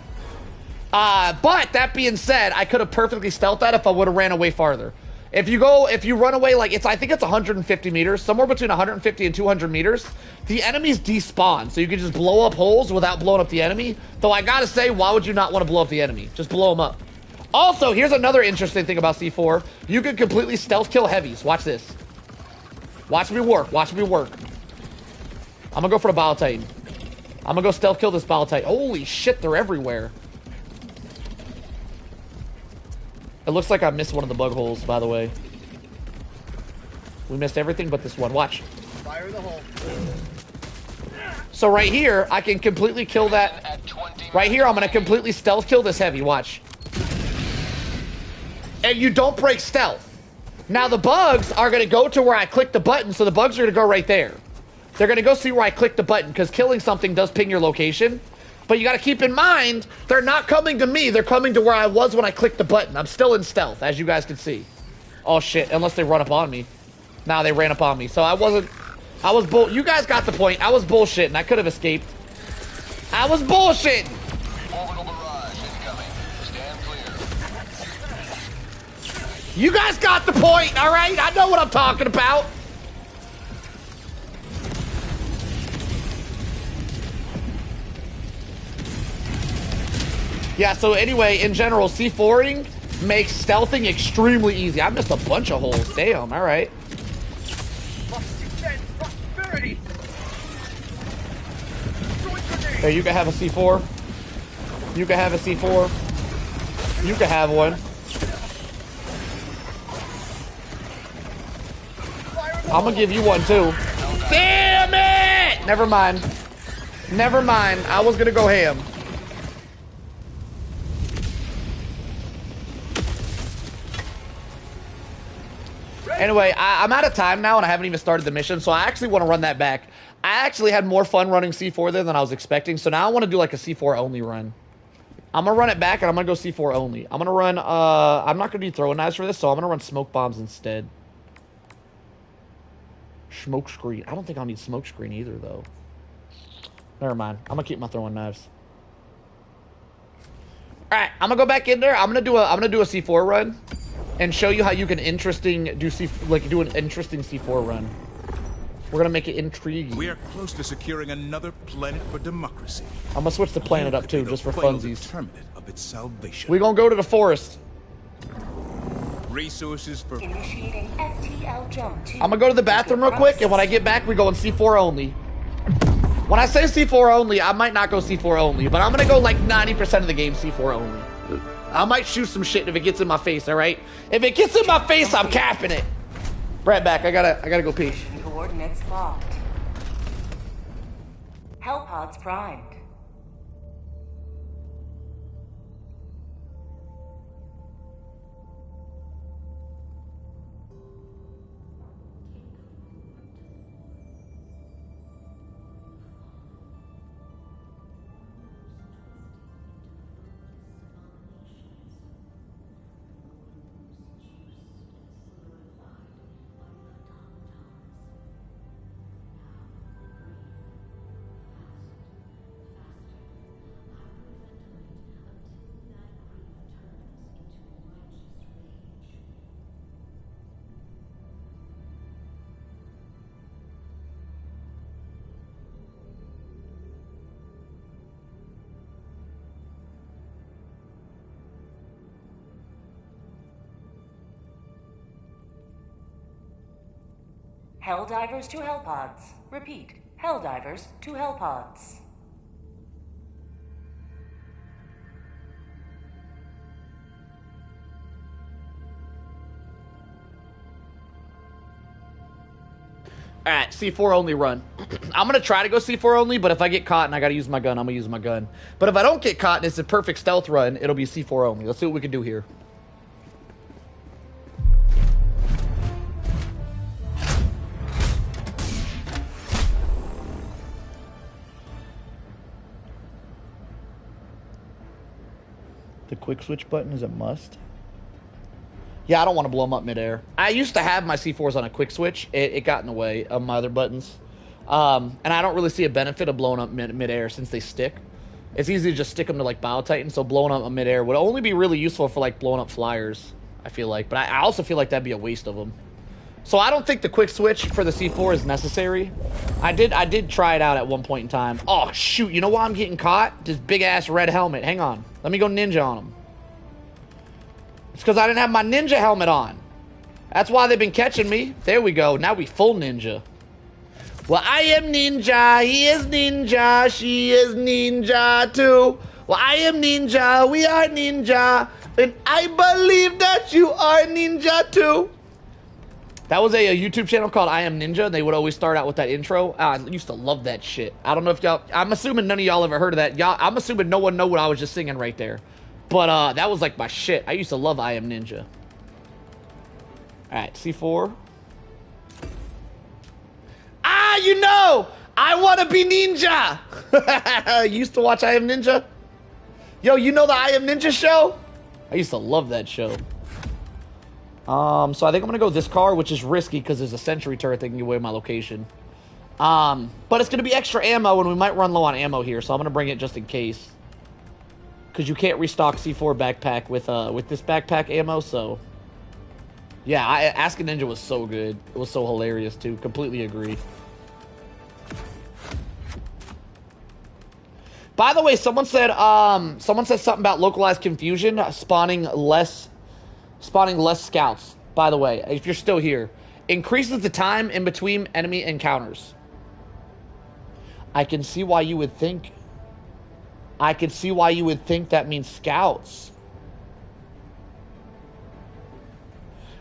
But that being said, I could have perfectly stealthed that if I would have ran away farther. If you run away like I think it's 150 meters, somewhere between 150 and 200 meters, the enemies despawn, so you can just blow up holes without blowing up the enemy. Though I gotta say, why would you not want to blow up the enemy? Just blow them up. Also, here's another interesting thing about C4. You can completely stealth kill heavies. Watch this. Watch me work. Watch me work. I'm gonna go for the Bile Titan. I'm gonna go stealth kill this Bile Titan. Holy shit, they're everywhere. It looks like I missed one of the bug holes, by the way. We missed everything but this one. Watch. Fire in the hole. So right here, I can completely kill that. Right here, I'm gonna completely stealth kill this heavy. Watch. And you don't break stealth. Now the bugs are going to go to where I click the button, so the bugs are going to go right there. They're going to go see where I click the button, because killing something does ping your location. But you got to keep in mind, they're not coming to me. They're coming to where I was when I clicked the button. I'm still in stealth, as you guys can see. Oh, shit. Unless they run up on me. Nah, they ran up on me. So you guys got the point. I was bullshitting. I could have escaped. I was bullshitting. Orbital barrage incoming. Stand clear. You guys got the point, all right? I know what I'm talking about. Yeah, so anyway, in general, C4ing makes stealthing extremely easy. I missed a bunch of holes. Damn, all right. Hey, you can have a C4. You can have a C4. You can have one. I'm gonna give you one too. Damn it! Never mind. Never mind. I was gonna go ham. Anyway, I'm out of time now, and I haven't even started the mission, so I actually want to run that back. I actually had more fun running C4 there than I was expecting, so now I want to do like a C4 only run. I'm going to run it back, and I'm going to go C4 only. I'm going to run, I'm not going to do throwing knives for this, so I'm going to run smoke bombs instead. Smoke screen. I don't think I'll need smoke screen either, though. Never mind. I'm going to keep my throwing knives. Alright, I'm going to go back in there. I'm going to do a C4 run. And show you how you can do an interesting C4 run. We're gonna make it intriguing. We are close to securing another planet for democracy. I'm gonna switch the planet up too, just for funsies. Determinant of its salvation. We're gonna go to the forest. Resources for. Initiating FTL jump to. I'm gonna go to the bathroom real quick, and when I get back, we go in C4 only. When I say C4 only, I might not go C4 only, but I'm gonna go like 90% of the game C4 only. I might shoot some shit if it gets in my face, alright? If it gets in my face, I'm capping it. Right back, I gotta go pee. Coordinates locked. Hellpods primed. Helldivers to Hellpods. Repeat, Helldivers to Hellpods. Alright, C4 only run. I'm gonna try to go C4 only, but if I get caught and I gotta use my gun, I'm gonna use my gun. But if I don't get caught and it's a perfect stealth run, it'll be C4 only. Let's see what we can do here. The quick switch button is a must. Yeah, I don't want to blow them up midair. I used to have my C4s on a quick switch. It got in the way of my other buttons. And I don't really see a benefit of blowing up midair since they stick. It's easy to just stick them to like Biotitan, so blowing up midair would only be really useful for like blowing up flyers, I feel like. But I also feel like that'd be a waste of them. So I don't think the quick switch for the C4 is necessary. I did try it out at one point in time. Oh, shoot. You know why I'm getting caught? This big-ass red helmet. Hang on. Let me go ninja on him. It's because I didn't have my ninja helmet on. That's why they've been catching me. There we go. Now we full ninja. Well, I am ninja. He is ninja. She is ninja too. Well, I am ninja. We are ninja. And I believe that you are ninja too. That was a YouTube channel called I Am Ninja. They would always start out with that intro. I used to love that shit. I don't know if y'all... I'm assuming none of y'all ever heard of that. I'm assuming no one know what I was just singing right there. But that was like my shit. I used to love I Am Ninja. Alright, C4. Ah, you know! I want to be ninja! Used to watch I Am Ninja? Yo, you know the I Am Ninja show? I used to love that show. So I think I'm gonna go this car, which is risky because there's a sentry turret that can give away my location. But it's gonna be extra ammo, and we might run low on ammo here, so I'm gonna bring it just in case. Because you can't restock C4 backpack with this backpack ammo, so... Yeah, Ask a Ninja was so good. It was so hilarious, too. Completely agree. By the way, someone said something about localized confusion, spawning less scouts. By the way, if you're still here, increases the time in between enemy encounters. I can see why you would think. I can see why you would think that means scouts.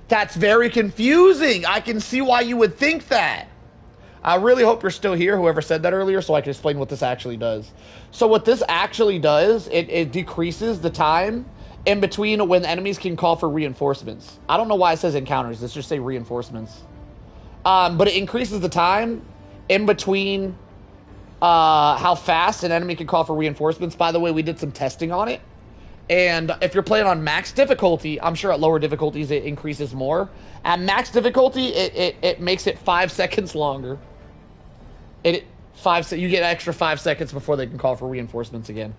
That's very confusing. I can see why you would think that. I really hope you're still here, whoever said that earlier, so I can explain what this actually does. So what this actually does, it decreases the time in between when enemies can call for reinforcements. I don't know why it says encounters. Let's just say reinforcements. But it increases the time in between how fast an enemy can call for reinforcements. By the way, we did some testing on it. And if you're playing on max difficulty, I'm sure at lower difficulties it increases more. At max difficulty, it makes it 5 seconds longer. You get an extra 5 seconds before they can call for reinforcements again.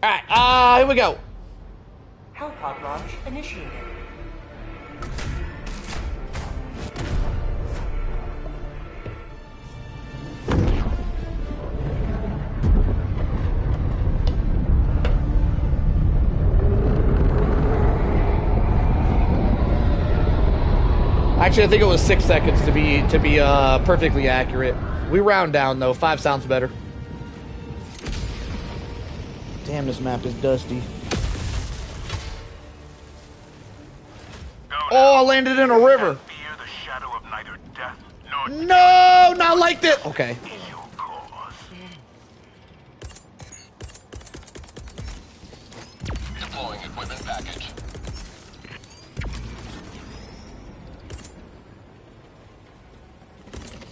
Alright, here we go. Hellpod launch initiated. Actually, I think it was 6 seconds to be perfectly accurate. We round down though. 5 sounds better. Damn, this map is dusty. Oh, I landed in a river. No, not like this. Okay. Deploying equipment package.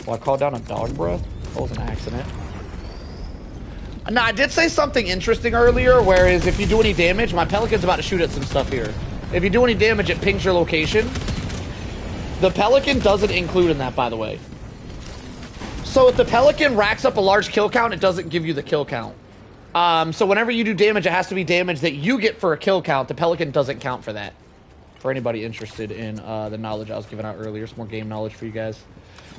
Well, I called down a dog breath. That was an accident. No, I did say something interesting earlier, whereas if you do any damage, my Pelican's about to shoot at some stuff here. If you do any damage, it pings your location. The Pelican doesn't include in that, by the way. So if the Pelican racks up a large kill count, it doesn't give you the kill count. So whenever you do damage, it has to be damage that you get for a kill count. The Pelican doesn't count for that. For anybody interested in the knowledge I was giving out earlier, some more game knowledge for you guys.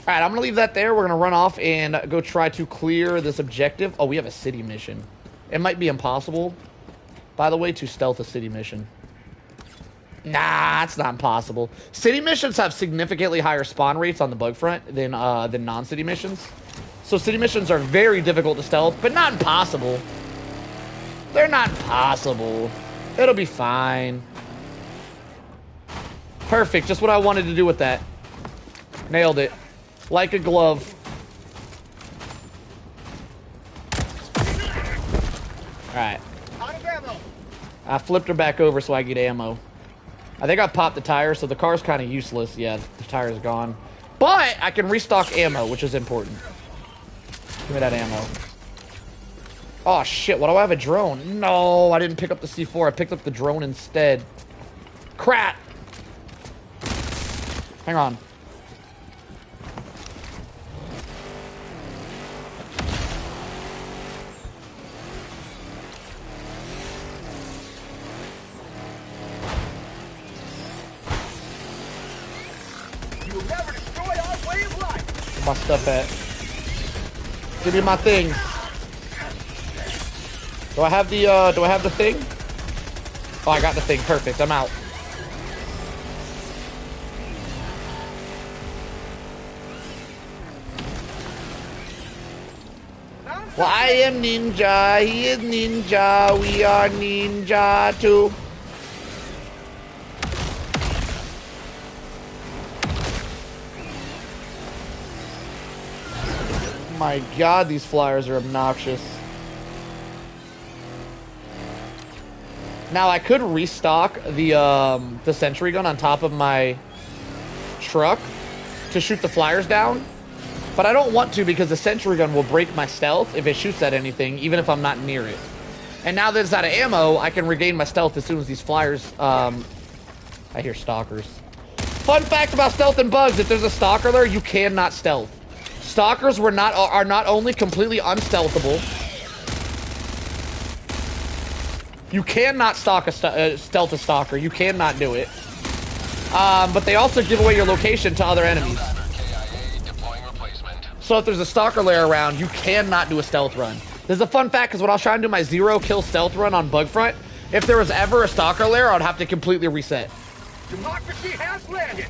Alright, I'm going to leave that there. We're going to run off and go try to clear this objective. Oh, we have a city mission. It might be impossible, by the way, to stealth a city mission. Nah, it's not impossible. City missions have significantly higher spawn rates on the bug front than non-city missions. So city missions are very difficult to stealth, but not impossible. They're not impossible. It'll be fine. Perfect, just what I wanted to do with that. Nailed it. Like a glove. Alright. I flipped her back over so I get ammo. I think I popped the tire, so the car's kind of useless. Yeah, the tire's gone. But I can restock ammo, which is important. Give me that ammo. Oh, shit. Why do I have a drone? No, I didn't pick up the C4. I picked up the drone instead. Crap. Hang on. You will never destroy our way of life. Where my stuff at? Give me my thing. Do I have the thing? Oh, I got the thing. Perfect. I'm out. Well, I am ninja. He is ninja. We are ninja too. My God, these flyers are obnoxious. Now I could restock the sentry gun on top of my truck to shoot the flyers down. But I don't want to because the sentry gun will break my stealth if it shoots at anything, even if I'm not near it. And now that it's out of ammo, I can regain my stealth as soon as these flyers, I hear stalkers. Fun fact about stealth and bugs, if there's a stalker there, you cannot stealth. Stalkers are not only completely unstealthable, you cannot stealth a stalker, you cannot do it. But they also give away your location to other enemies. So if there's a stalker lair around, you cannot do a stealth run. This is a fun fact, because when I was trying to do my 0-kill stealth run on Bugfront, if there was ever a stalker lair, I'd have to completely reset. Democracy has landed.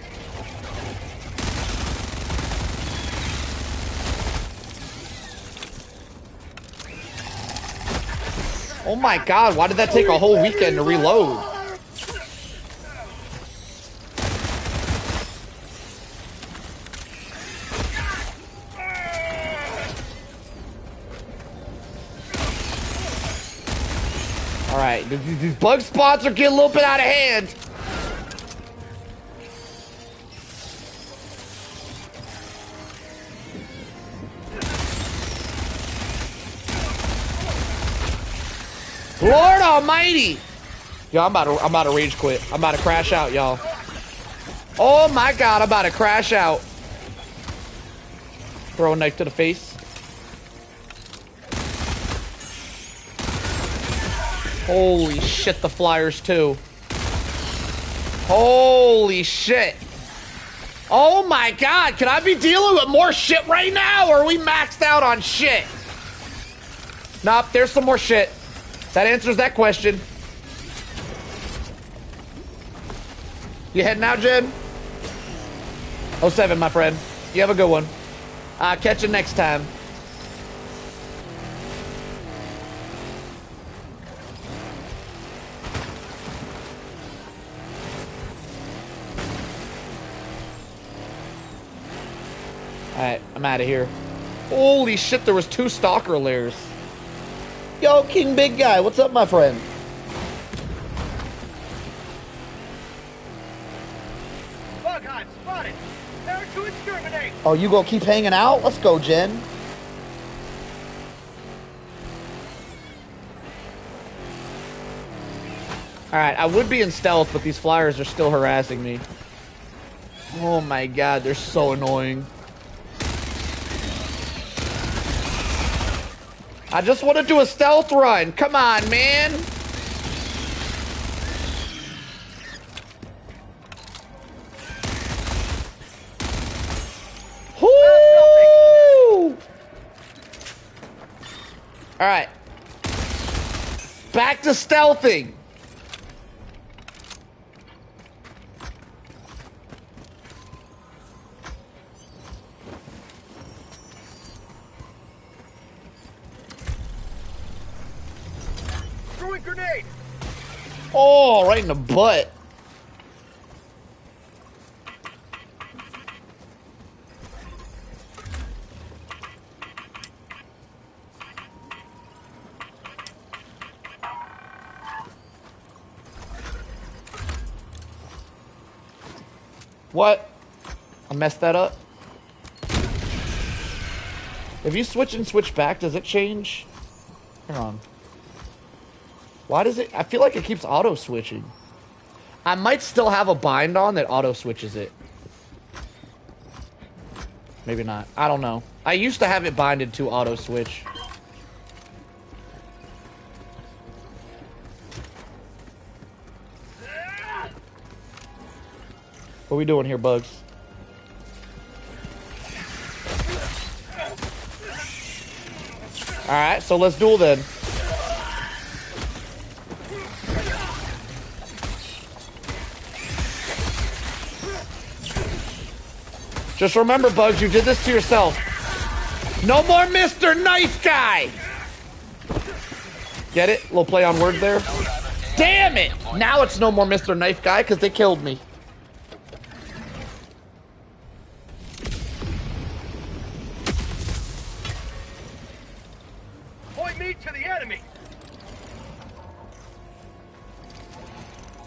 Oh my god, why did that take a whole weekend to reload? Alright, these bug spots are getting a little bit out of hand. Lord Almighty! Yo, I'm about to rage quit. I'm about to crash out, y'all. Oh my god, I'm about to crash out. Throw a knife to the face. Holy shit, the flyers too. Holy shit. Oh my god, can I be dealing with more shit right now, or are we maxed out on shit? Nope, there's some more shit. That answers that question. You heading out, Jen? 07, my friend. You have a good one. I'll catch you next time. Alright, I'm out of here. Holy shit, there was 2 stalker lairs. Yo, King Big Guy, what's up, my friend? Bug hive spotted. There to exterminate. Oh, you gonna keep hanging out? Let's go, Jen. Alright, I would be in stealth, but these flyers are still harassing me. Oh my god, they're so annoying. I just want to do a stealth run. Come on, man. Woo! All right. Back to stealthing. Grenade! Oh, right in the butt. What? I messed that up. If you switch and switch back, does it change? Hang on. Why does it? I feel like it keeps auto switching. I might still have a bind on that auto switches it. Maybe not. I don't know. I used to have it binded to auto switch. What are we doing here, Bugs? Alright, so let's duel then. Just remember, Bugs, you did this to yourself. No more Mr. Nice Guy! Get it? Little play on words there. Damn it! Now it's no more Mr. Knife Guy because they killed me.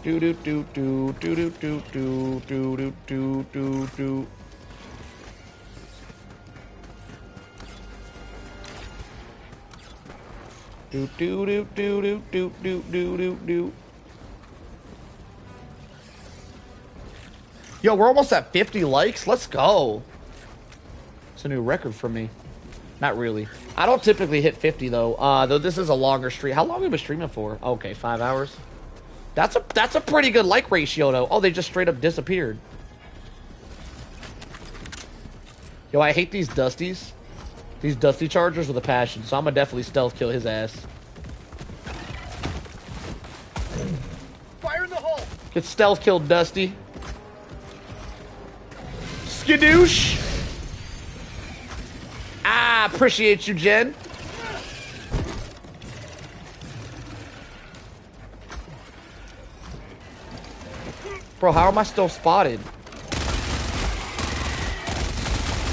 Do do do do do do do do do do do do. Do do do do do do do do do do. Yo, we're almost at 50 likes. Let's go. It's a new record for me. Not really. I don't typically hit 50 though. Though this is a longer stream. How long have we been streaming for? Okay, 5 hours. That's a pretty good like ratio though. Oh, they just straight up disappeared. Yo, I hate these Dusties. These Dusty Chargers with a passion. So I'm gonna definitely stealth kill his ass. Fire in the hole! Get stealth killed, Dusty. Skadoosh! Ah, appreciate you, Jen. Bro, how am I still spotted?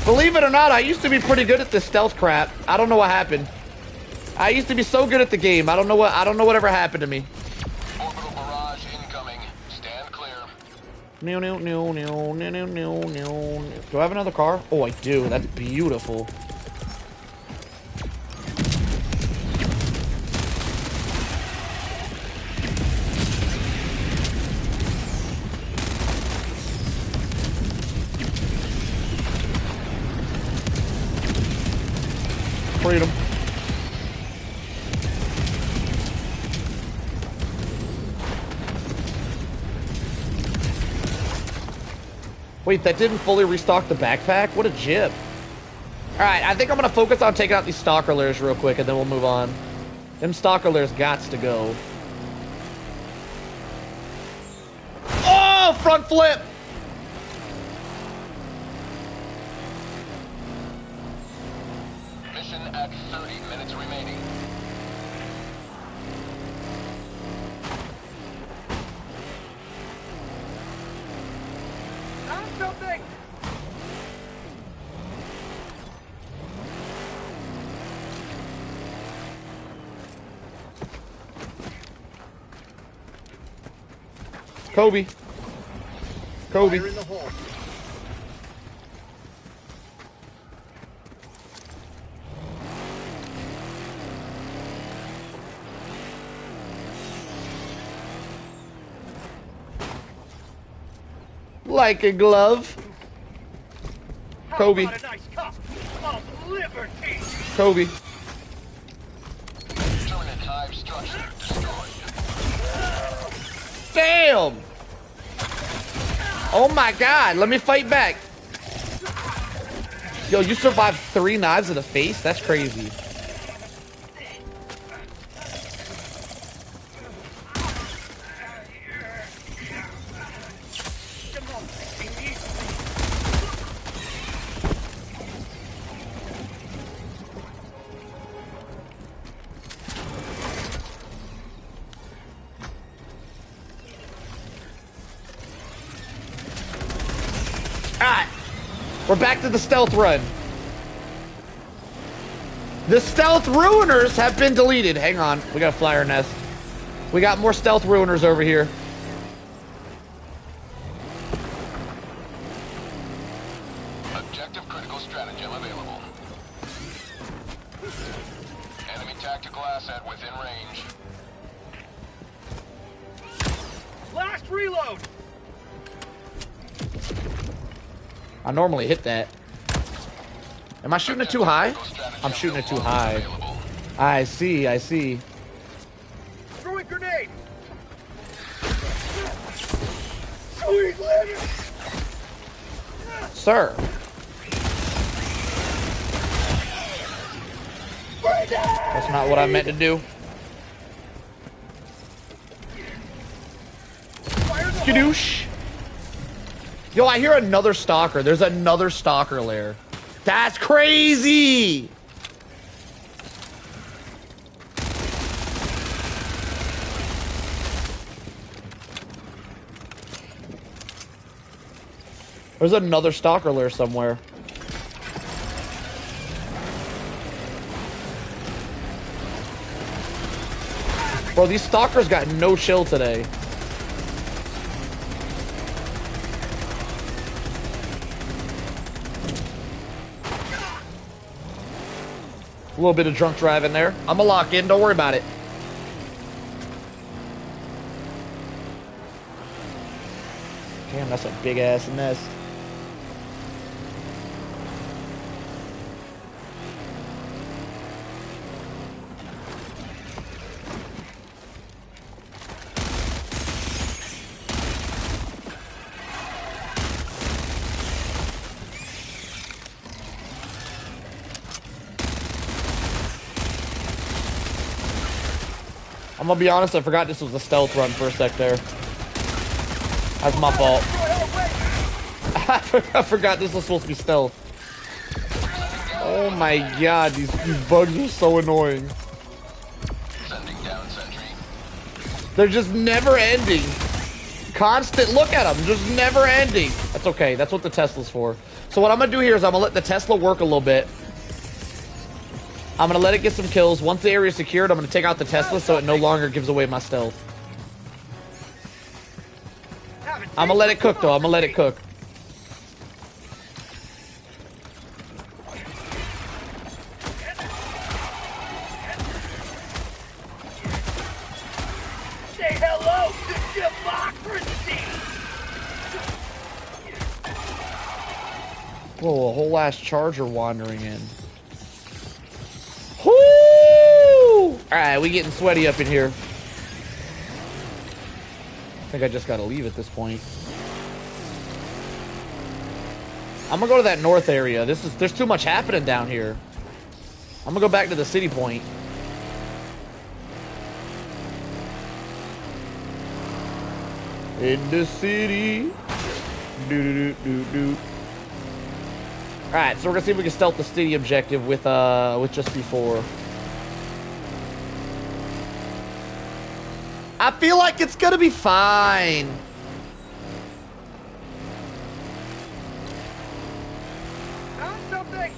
Believe it or not, I used to be pretty good at this stealth crap. I don't know what happened. I used to be so good at the game. I don't know whatever happened to me. Orbital barrage incoming. Stand clear. No, no, no, no, no, no, no, no. Do I have another car? Oh, I do. That's beautiful. Freedom. Wait, that didn't fully restock the backpack? What a jib. Alright, I think I'm gonna focus on taking out these stalker lairs real quick and then we'll move on. Them stalker lairs gots to go. Oh, front flip! Mission at 30 minutes remaining. Found something! Kobe. Kobe. Fire in the hole. Like a glove. How Kobe. about a nice cup of liberty? Kobe. Terminate hive structure destroyed. Damn! Oh my god, let me fight back. Yo, you survived 3 knives to the face? That's crazy. Alright. We're back to the stealth run. The stealth ruiners have been deleted. Hang on. We got a flyer nest. We got more stealth ruiners over here. Objective critical stratagem available. Enemy tactical asset within range. Last reload! I normally hit that. Am I shooting it too high? I'm shooting it too high. I see, I see. Throwing grenade! Sweet living! Sir. That's not what I meant to do. Skadoosh. Yo, I hear another stalker. There's another stalker lair. That's crazy! There's another stalker lair somewhere. Bro, these stalkers got no chill today. A little bit of drunk driving there. I'm gonna lock in. Don't worry about it. Damn, that's a big ass nest. I'm gonna be honest, I forgot this was a stealth run for a sec there. That's my fault. I forgot this was supposed to be stealth. Oh my god, these bugs are so annoying. Sending down sentry. They're just never ending. Constant, look at them, just never ending. That's okay, that's what the Tesla's for. So what I'm gonna do here is I'm gonna let the Tesla work a little bit. I'm gonna let it get some kills. Once the area is secured, I'm gonna take out the Tesla so it no longer gives away my stealth. I'm gonna let it cook though, I'm gonna let it cook. Say hello to democracy! Whoa, a whole ass charger wandering in. Whoo! Alright, we getting sweaty up in here. I think I just gotta leave at this point. I'm gonna go to that north area. There's too much happening down here. I'm gonna go back to the city point. In the city. Do. Alright, so we're gonna see if we can stealth the city objective with just before. I feel like it's gonna be fine. Found something!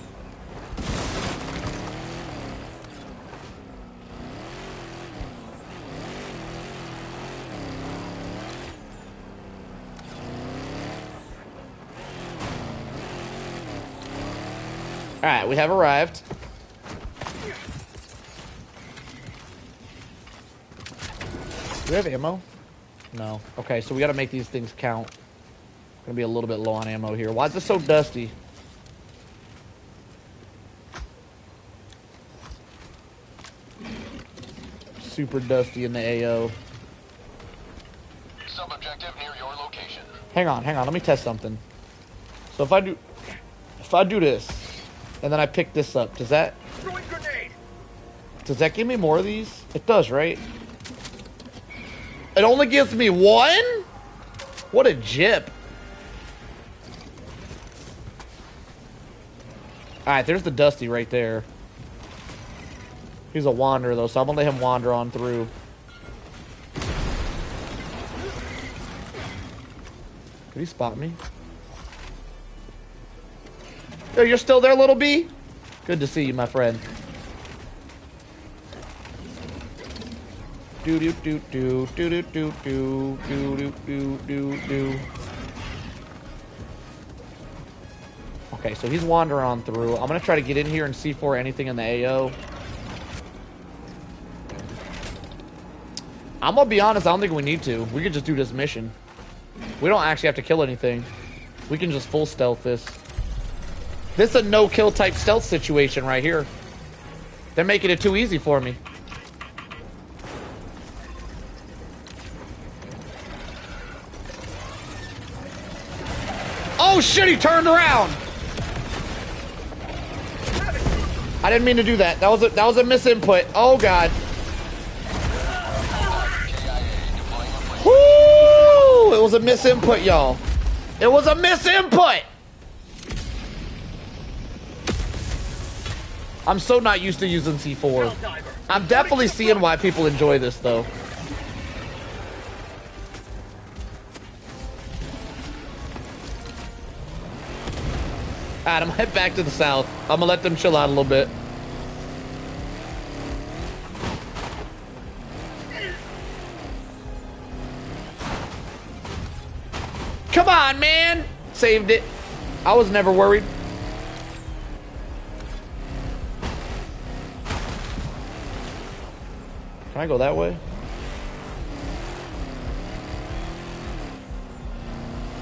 Alright, we have arrived. Do we have ammo? No. Okay, so we gotta make these things count. Gonna be a little bit low on ammo here. Why is this so dusty? Super dusty in the AO. Sub-objective near your location. Hang on, let me test something. So if I do this, and then I pick this up, does that give me more of these? It does, right? It only gives me one? What a jip. Alright, there's the Dusty right there. He's a wanderer though, so I'm gonna let him wander on through. Did he spot me? Oh, you're still there, little B? Good to see you, my friend. Do do do do do do do do do do do do. Okay, so he's wandering on through. I'm gonna try to get in here and see for anything in the AO. I'm gonna be honest, I don't think we need to. We could just do this mission. We don't actually have to kill anything. We can just full stealth this. This is a no-kill type stealth situation right here. They're making it too easy for me. Oh shit, he turned around! I didn't mean to do that. That was a misinput. Oh god. Woo! It was a misinput, y'all. It was a misinput! I'm so not used to using C4. I'm definitely seeing why people enjoy this, though. Alright, I'm gonna head back to the south. I'm gonna let them chill out a little bit. Come on, man! Saved it. I was never worried. Can I go that way?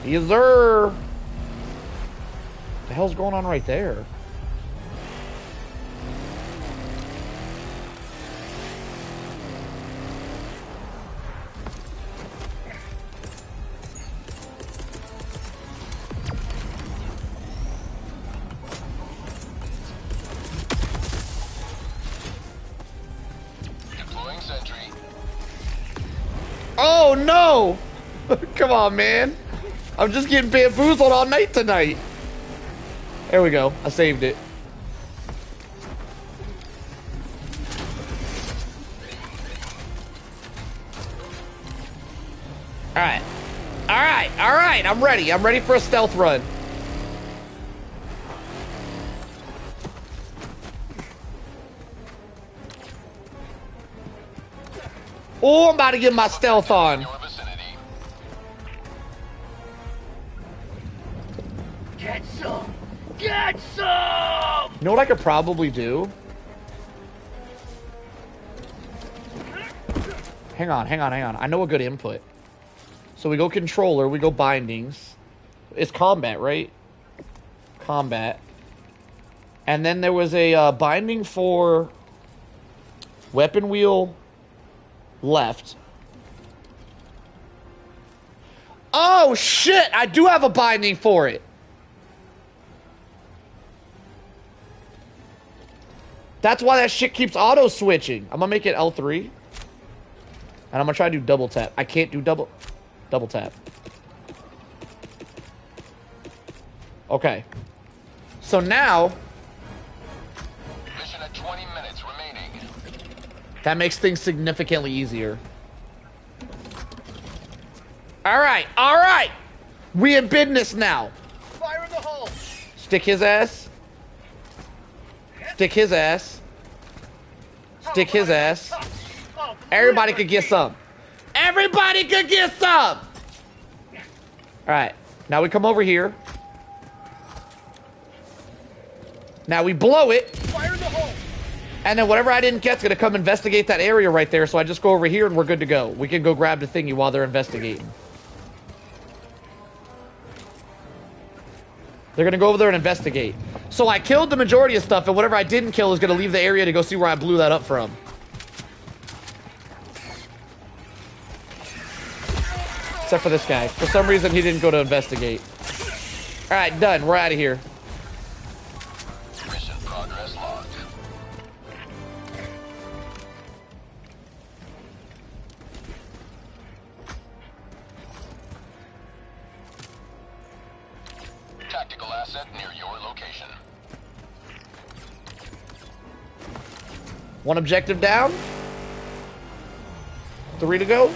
Yes, sir. What the hell's going on right there? Deploying sentry. Oh no! Come on, man. I'm just getting bamboozled all night tonight. There we go. I saved it. Alright. Alright, alright. I'm ready. I'm ready for a stealth run. Oh, I'm about to get my stealth on. Your vicinity. Get some! Get some! You know what I could probably do? Hang on, hang on, hang on. I know a good input. So we go controller, we go bindings. It's combat, right? Combat. And then there was a binding for weapon wheel left. Oh shit! I do have a binding for it. That's why that shit keeps auto switching. I'm gonna make it L3. And I'm gonna try to do double tap. I can't do double tap. Okay. So now Mission at 20 minutes remaining. that makes things significantly easier. Alright, alright! We in business now. Fire in the hole! Stick his ass. Stick his ass. Stick his ass. Everybody could get some. Everybody could get some! Alright, now we come over here. Now we blow it. Fire in the hole! And then whatever I didn't get's gonna come investigate that area right there, so I just go over here and we're good to go. We can go grab the thingy while they're investigating. They're gonna go over there and investigate. So I killed the majority of stuff, and whatever I didn't kill is gonna leave the area to go see where I blew that up from. Except for this guy. For some reason, he didn't go to investigate. Alright, done. We're out of here. Mission progress logged. Tactical asset near your location. One objective down. 3 to go.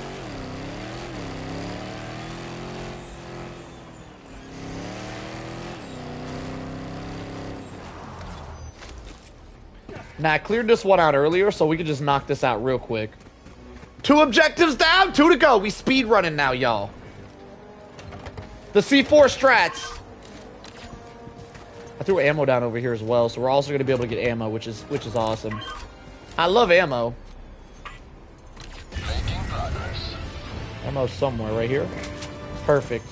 Now, I cleared this one out earlier, so we could just knock this out real quick. 2 objectives down, 2 to go. We speed running now, y'all. The C4 strats. I threw ammo down over here as well, so we're also going to be able to get ammo, which is awesome. I love ammo. Making progress. Ammo's somewhere right here. Perfect.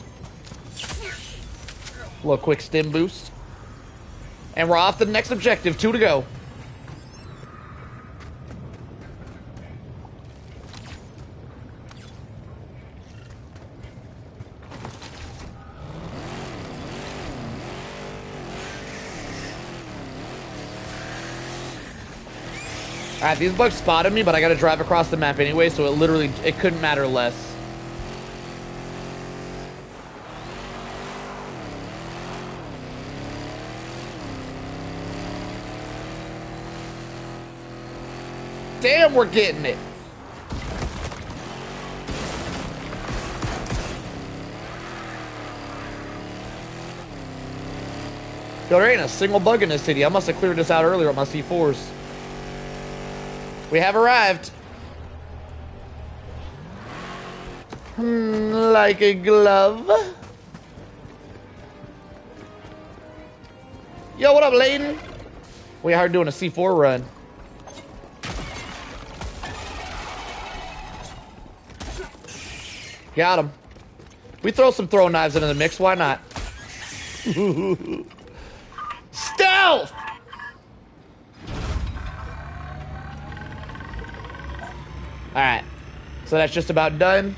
A little quick stim boost. And we're off to the next objective, 2 to go. Alright, these bugs spotted me, but I gotta drive across the map anyway, so it couldn't matter less. Damn, we're getting it. Yo, there ain't a single bug in this city. I must have cleared this out earlier with my C4s. We have arrived. Like a glove. Yo, what up, Layden? We are doing a C4 run. Got him. We throw some throw knives into the mix. Why not? Stealth! Alright. So that's just about done.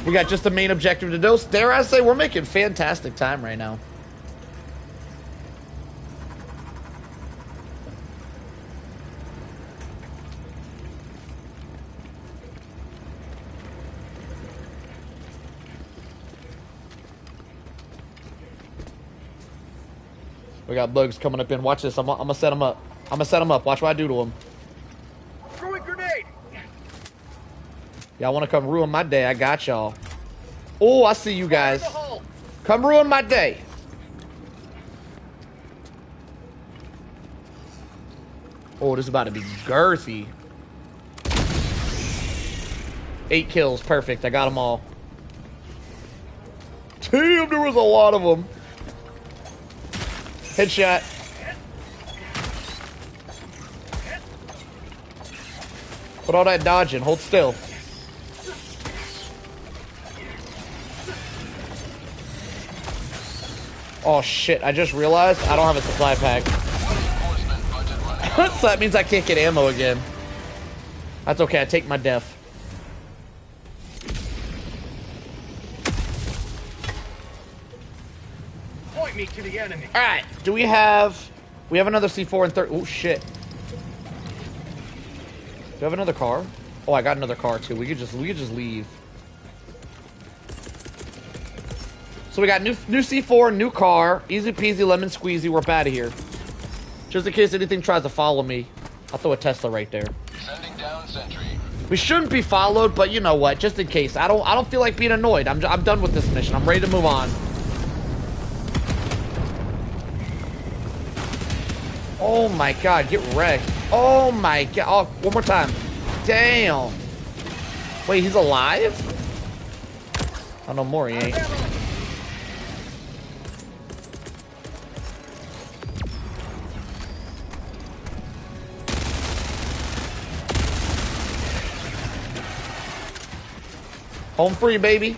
We got just the main objective to do. Dare I say, we're making fantastic time right now. We got bugs coming up in. Watch this. I'm gonna set them up. I'm gonna set them up. Watch what I do to them. Throwing grenade. Y'all want to come ruin my day? I got y'all. Oh, I see you guys. Come ruin my day. Oh, this is about to be girthy. 8 kills. Perfect. I got them all. Damn, there was a lot of them. Headshot. Put all that dodging. Hold still. Oh shit, I just realized I don't have a supply pack. So that means I can't get ammo again. That's okay, I take my death. Point me to the enemy. Alright, do we have another C4 and 30? Oh shit. Do we have another car? Oh, I got another car too. We could just leave. So we got new C4, new car, easy peasy lemon squeezy. We're out of here. Just in case anything tries to follow me, I'll throw a Tesla right there. Sending down sentry. We shouldn't be followed, but you know what? Just in case, I don't feel like being annoyed. I'm done with this mission. I'm ready to move on. Oh my god, get wrecked. Oh my god. Oh, one more time. Damn. Wait, he's alive? Oh, no more, he ain't. Home free, baby.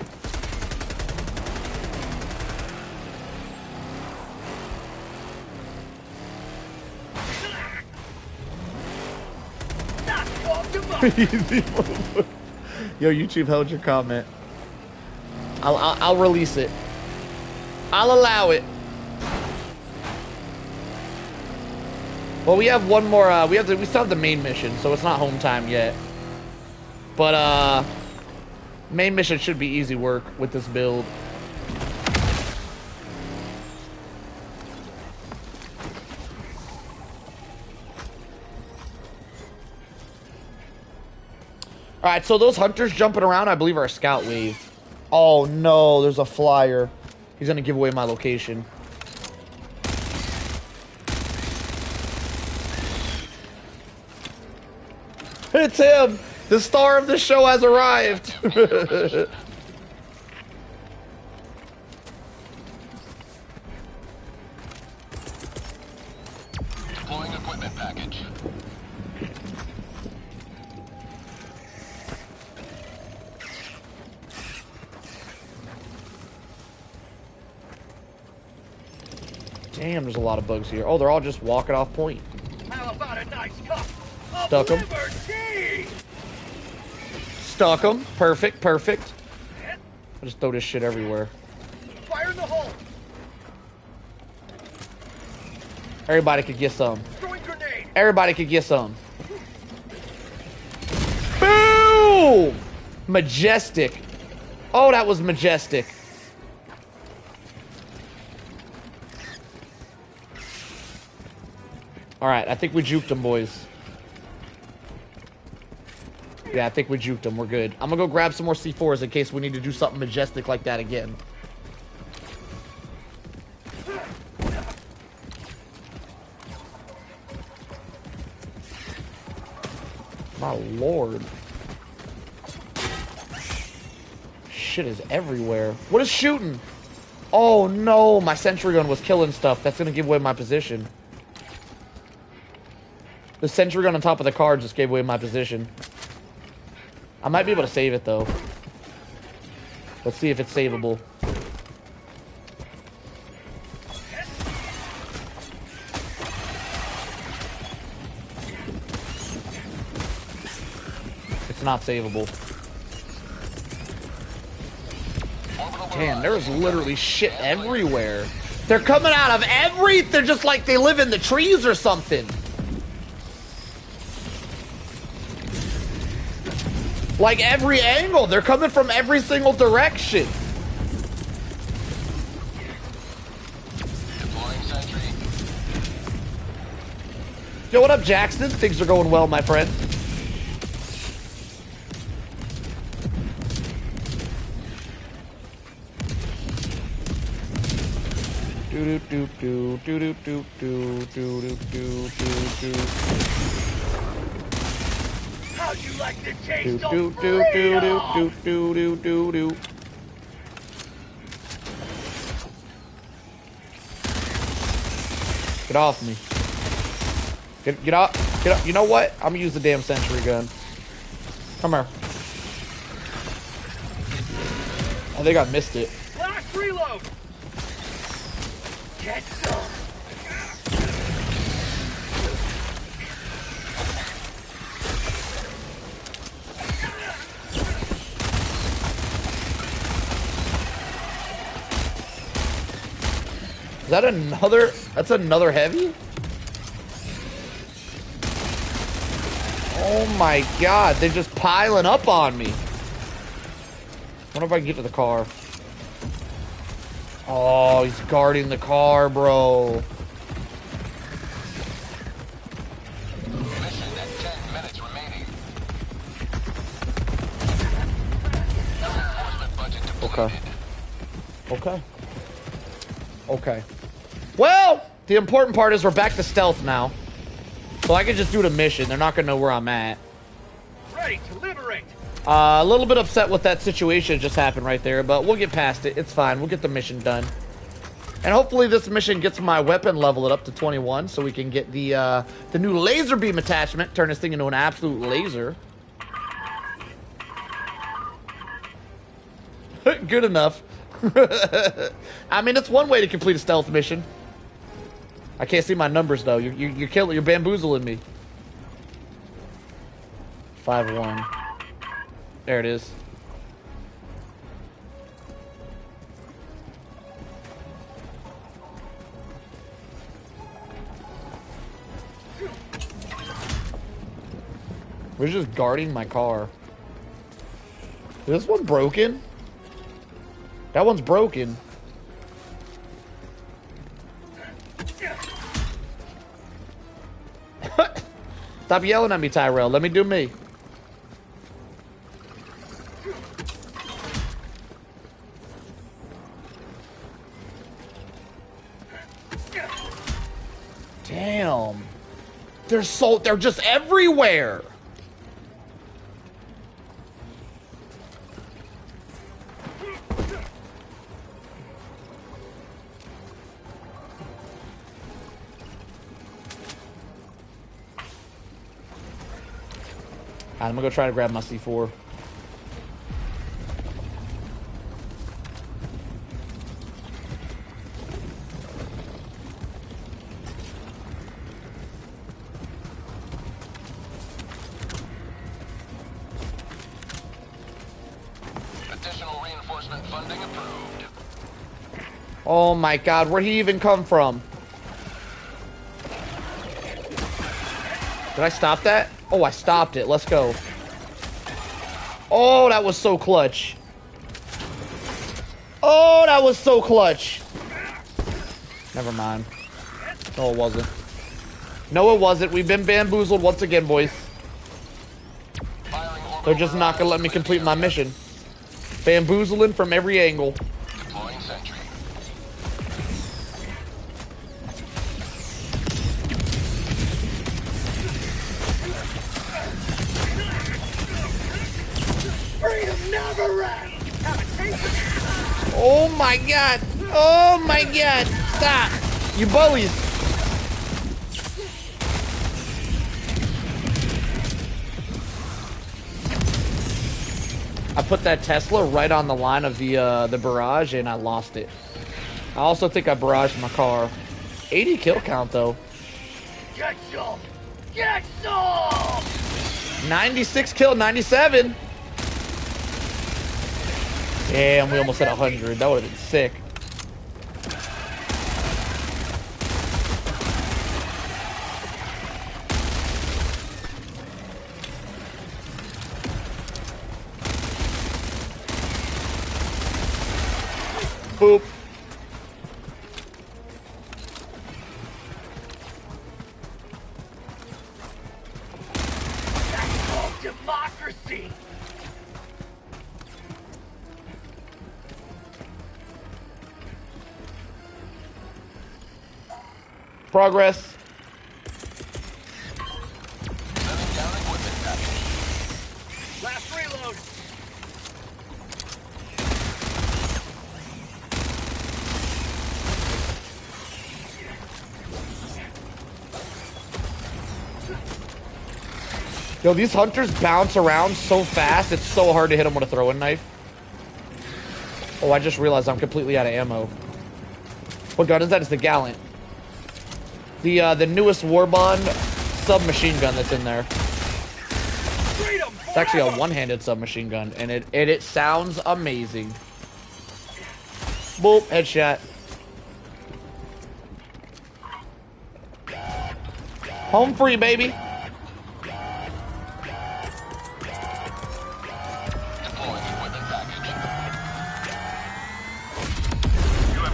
Yo, YouTube held your comment. I'll release it. I'll allow it. Well, we have one more. We still have the main mission, so it's not home time yet. But main mission should be easy work with this build. Alright, so those hunters jumping around, I believe, are a scout wave. Oh no, there's a flyer. He's gonna give away my location. It's him! The star of the show has arrived! Deploying equipment package. Damn, there's a lot of bugs here. Oh, they're all just walking off point. How about a nice cup of Stuck 'em. liberty? Stuck them. Perfect, perfect. I'll just throw this shit everywhere. Fire in the hole. Everybody could get some. Throwing grenade. Everybody could get some. Boom! Majestic. Oh, that was majestic. Alright, I think we juked them, boys. Yeah, I think we juked them. We're good. I'm gonna go grab some more C4s in case we need to do something majestic like that again. My lord. Shit is everywhere. What is shooting? Oh no, my sentry gun was killing stuff. That's gonna give away my position. The sentry gun on top of the car just gave away my position. I might be able to save it though. Let's see if it's savable. It's not savable. Damn, there's literally shit everywhere. They're coming out of they're just like they live in the trees or something. Like every angle, they're coming from every single direction. Deploying sentry. Yo, what up, Jackson? Things are going well, my friend. Do do do do do do do do do do do. How'd you like to taste Do of do do do do do do do do. Get off me. Get off. Get up. You know what? I'm gonna use the damn sentry gun. Come here. I think I missed it. Last reload. Get some. Is that another? That's another heavy? Oh my god, they're just piling up on me. Wonder if I can get to the car. Oh, he's guarding the car, bro. Mission at 10 minutes remaining. Reinforcement budget depleted. Okay. Okay. Well, the important part is we're back to stealth now. So I can just do the mission. They're not gonna know where I'm at. Ready to liberate. A little bit upset with that situation that just happened right there, but we'll get past it. It's fine. We'll get the mission done. And hopefully this mission gets my weapon level it up to 21 so we can get the new laser beam attachment, turn this thing into an absolute laser. Good enough. I mean, it's one way to complete a stealth mission. I can't see my numbers though. You're bamboozling me. 5-1. There it is. We're just guarding my car. Is this one broken? That one's broken. Stop yelling at me, Tyrell. Let me do me. Damn. They're just everywhere. I'm gonna go try to grab my C4. Additional reinforcement funding approved. Oh my god, where'd he even come from? Did I stop that? Oh, I stopped it. Let's go. Oh, that was so clutch. Oh, that was so clutch. Never mind. No, it wasn't. No, it wasn't. We've been bamboozled once again, boys. They're just not gonna let me complete my mission. Bamboozling from every angle. Deploying sentry. Freedom never ends. Have a taste. Oh my god. Oh my god. Stop. You bullies. I put that Tesla right on the line of the barrage, and I lost it. I also think I barraged my car. 80 kill count, though. Get some! Get some! 96 kill, 97. Damn, we almost hit 100. That would have been sick. Boop. That's called democracy! Progress. Setting down equipment package. Last reload! Yo, these hunters bounce around so fast, it's so hard to hit them with a throwing knife. Oh, I just realized I'm completely out of ammo. What gun is that? It's the Gallant. The newest Warbond submachine gun that's in there. It's actually a one-handed submachine gun, and it sounds amazing. Boop, headshot. Home free, baby.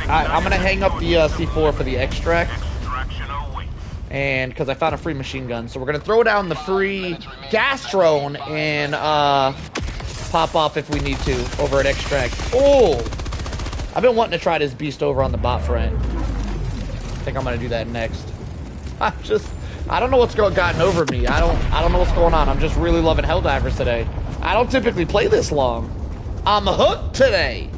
I'm gonna hang up the C4 for the extract, and because I found a free machine gun, so we're gonna throw down the free gas drone and pop off if we need to over at extract. Oh, I've been wanting to try this beast over on the bot front. I think I'm gonna do that next. I don't know what's gotten over me. I don't know what's going on. I'm just really loving Helldivers today. I don't typically play this long. I'm hooked today.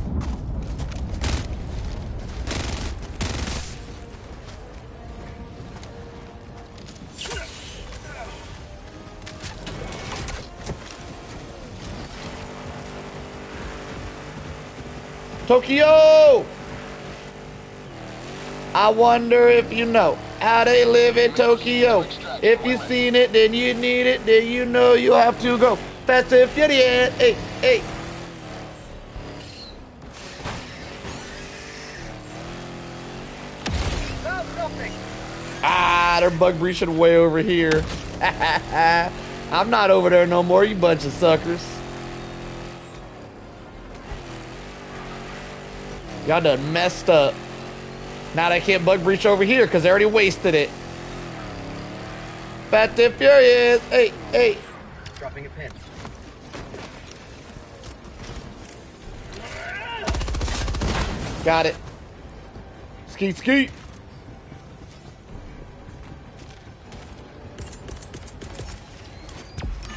Tokyo! I wonder if you know how they live in Tokyo. If you've seen it, then you need it, then you know you have to go. Fast and Furious, hey, hey. Ah, they're bug breaching way over here. I'm not over there no more, you bunch of suckers. Y'all done messed up. Now they can't bug breach over here because they already wasted it. Fast and Furious. Hey, hey. Dropping a pin. Got it. Skeet, skeet.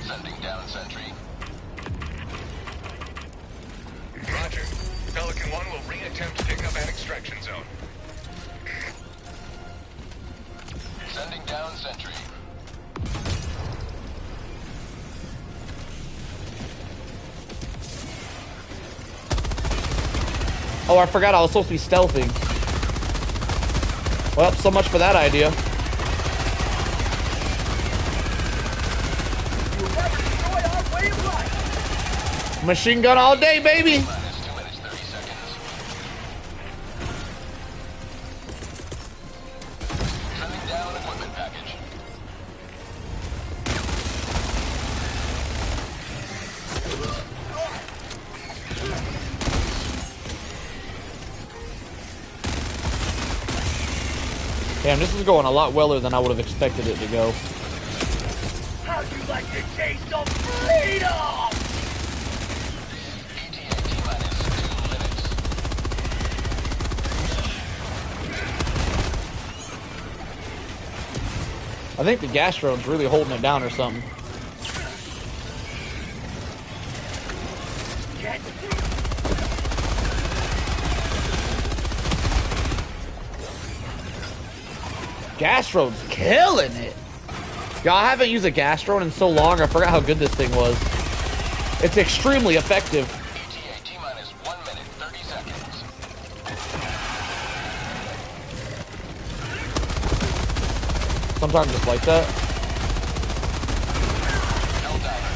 Sending down sentry. Roger. Pelican 1 will re-attempt to pick up at extraction zone. Sending down sentry. Oh, I forgot I was supposed to be stealthing. Well, so much for that idea. You'll never destroy our way of life! Machine gun all day, baby. Minus 2 minutes, 30 seconds. Sending down equipment package. Damn, this is going a lot weller than I would have expected it to go. How'd you like to taste of freedom? ETA T-minus 2 minutes. I think the gas drone's really holding it down or something. Get Gas drone's killing it. Y'all, I haven't used a gas drone in so long, I forgot how good this thing was. It's extremely effective. ETA T-minus 1 minute, 30 seconds. Sometimes just like that. Helldiver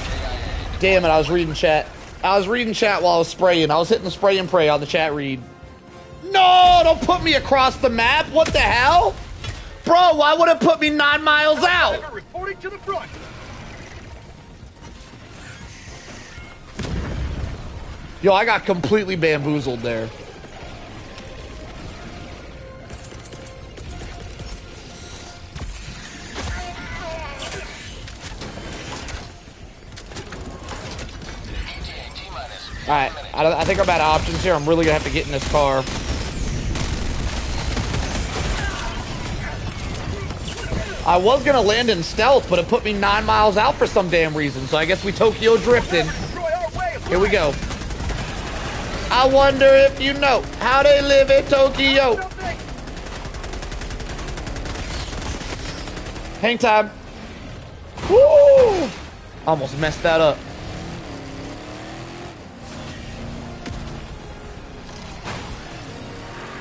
KIA. Damn it, I was reading chat. I was reading chat while I was spraying. I was hitting the spray and pray on the chat read. No, don't put me across the map. What the hell? Bro, why would it put me 9 miles out? Reporting to the front. Yo, I got completely bamboozled there. Alright, I think I'm out of options here. I'm really gonna have to get in this car. I was gonna land in stealth, but it put me 9 miles out for some damn reason, so I guess we Tokyo drifting. Here we go. I wonder if you know how they live in Tokyo. Hang time. Woo! Almost messed that up.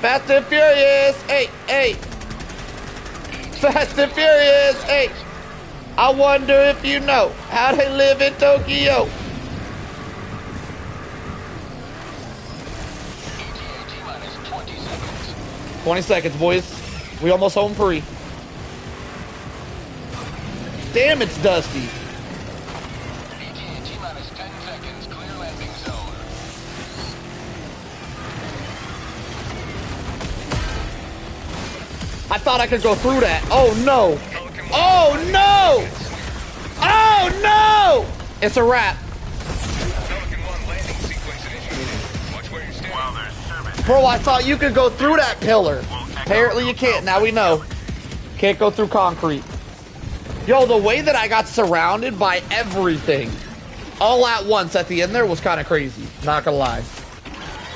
Fast and Furious 8, 8. Fast and Furious 8. I wonder if you know how they live in Tokyo. ETA T-minus 20 seconds. 20 seconds, boys. We almost home free. Damn, it's dusty. ETA T-minus 10 seconds. Clear landing zone. I thought I could go through that. Oh no. Oh no. Oh no. It's a wrap. Pelican 1 landing sequence initiated. Watch where you're standing. While there's service, Bro, I thought you could go through that pillar. Apparently you can't. Now we know. Can't go through concrete. Yo, the way that I got surrounded by everything all at once at the end there was kind of crazy. Not gonna lie.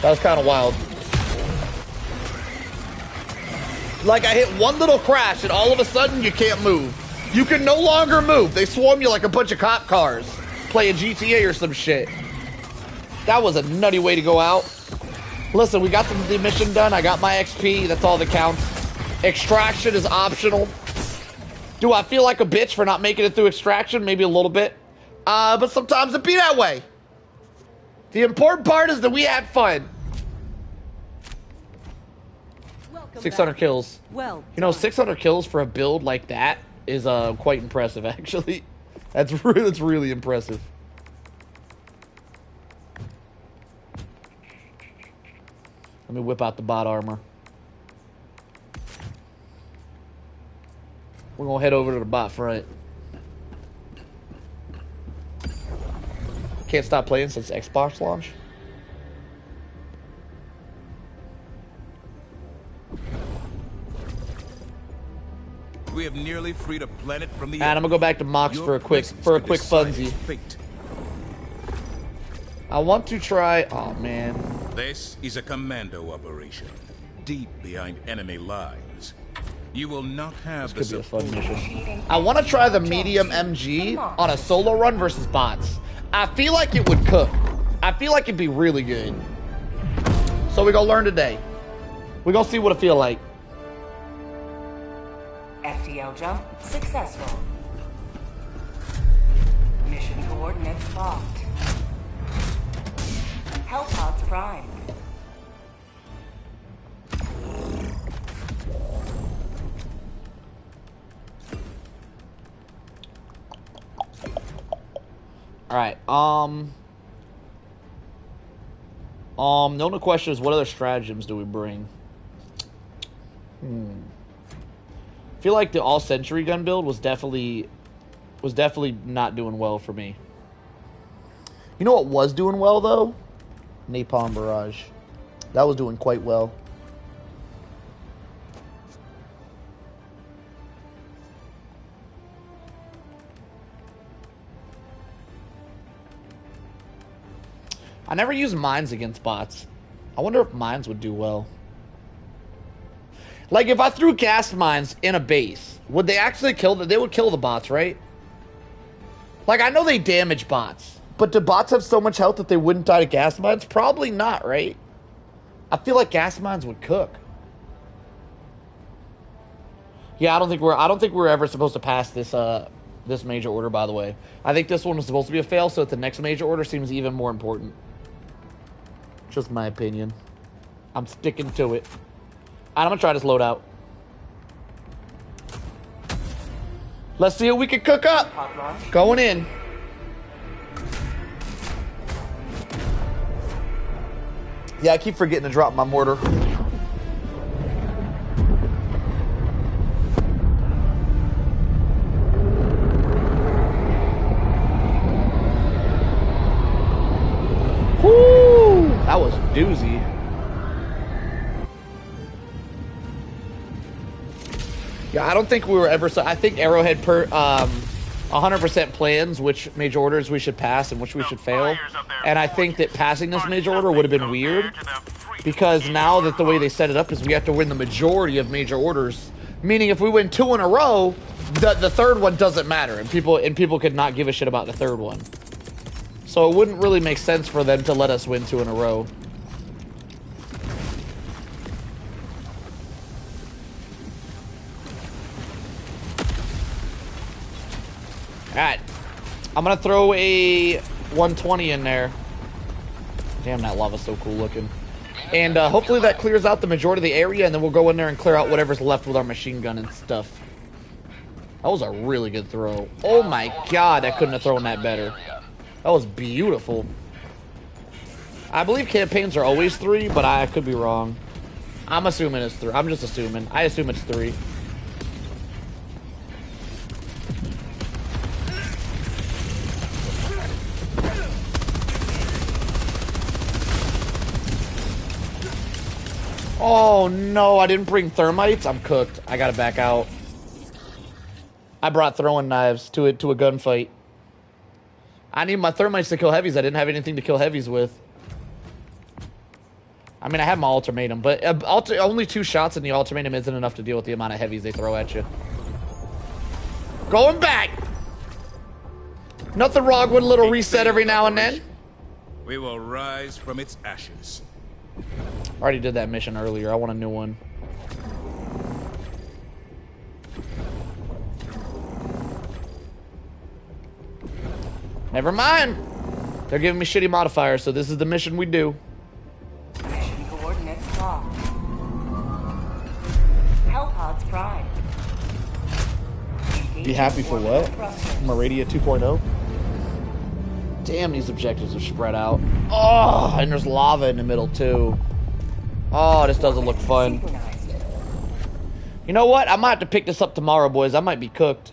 That was kind of wild. Like I hit one little crash and all of a sudden you can't move. You can no longer move. They swarm you like a bunch of cop cars playing GTA or some shit. That was a nutty way to go out. Listen, we got the mission done. I got my XP. That's all that counts. Extraction is optional. Do I feel like a bitch for not making it through extraction? Maybe a little bit. But sometimes it be that way. The important part is that we had fun. 600 kills. Well, you know, 600 kills for a build like that is quite impressive, actually. That's really impressive. Let me whip out the bot armor. We're gonna head over to the bot front. Can't stop playing since Xbox launch. We have nearly freed a planet from the. And I'm gonna go back to Mox for a quick funsy. Fate. I want to try. Oh man. This is a commando operation, deep behind enemy lines. You will not have This could be a fun mission. I want to try the medium MG on a solo run versus bots. I feel like it would cook. I feel like it'd be really good. So we gonna learn today. We gonna see what it feel like. FTL jump successful. Mission coordinates locked. Hellpods primed. All right. The only question is, what other stratagems do we bring? I feel like the all-century gun build was definitely not doing well for me. You know what was doing well though? Napalm Barrage. That was doing quite well. I never use mines against bots. I wonder if mines would do well. Like, if I threw gas mines in a base, would they actually kill they would kill the bots, right? Like, I know they damage bots, But do bots have so much health that they wouldn't die to gas mines? Probably not, right? I feel like gas mines would cook. Yeah, I don't think we're ever supposed to pass this this major order, by the way. I think this one was supposed to be a fail, so that the next major order seems even more important. Just my opinion. I'm sticking to it. I'm gonna try this loadout. Let's see what we can cook up. Going in. Yeah, I keep forgetting to drop my mortar. Whoo! That was doozy. Yeah, I don't think we were ever... I think Arrowhead 100% plans which major orders we should pass and which we should fail. And I think that passing this major order would have been weird. Because now that the way they set it up is we have to win the majority of major orders. Meaning if we win 2 in a row, the third one doesn't matter. And people could not give a shit about the third one. So it wouldn't really make sense for them to let us win 2 in a row. Alright. I'm gonna throw a 120 in there. Damn, that lava's so cool looking. And hopefully that clears out the majority of the area, and then we'll go in there and clear out whatever's left with our machine gun and stuff. That was a really good throw. Oh my god, I couldn't have thrown that better. That was beautiful. I believe campaigns are always 3, but I could be wrong. I'm assuming it's 3. I'm just assuming. I assume it's 3. Oh no, I didn't bring thermites. I'm cooked. I gotta back out. I brought throwing knives to a gunfight. I need my thermites to kill heavies. I didn't have anything to kill heavies with. I mean, I have my ultimatum, but only 2 shots in the ultimatum isn't enough to deal with the amount of heavies they throw at you. Going back. Nothing wrong with a little reset every now and then. We will rise from its ashes. I already did that mission earlier. I want a new one. Never mind. They're giving me shitty modifiers, so this is the mission we do. Mission coordinates locked. Hellpods prime. Be happy for what? Meridia 2.0? Damn, these objectives are spread out. Oh, and there's lava in the middle, too. Oh, this doesn't look fun. You know what? I might have to pick this up tomorrow, boys. I might be cooked.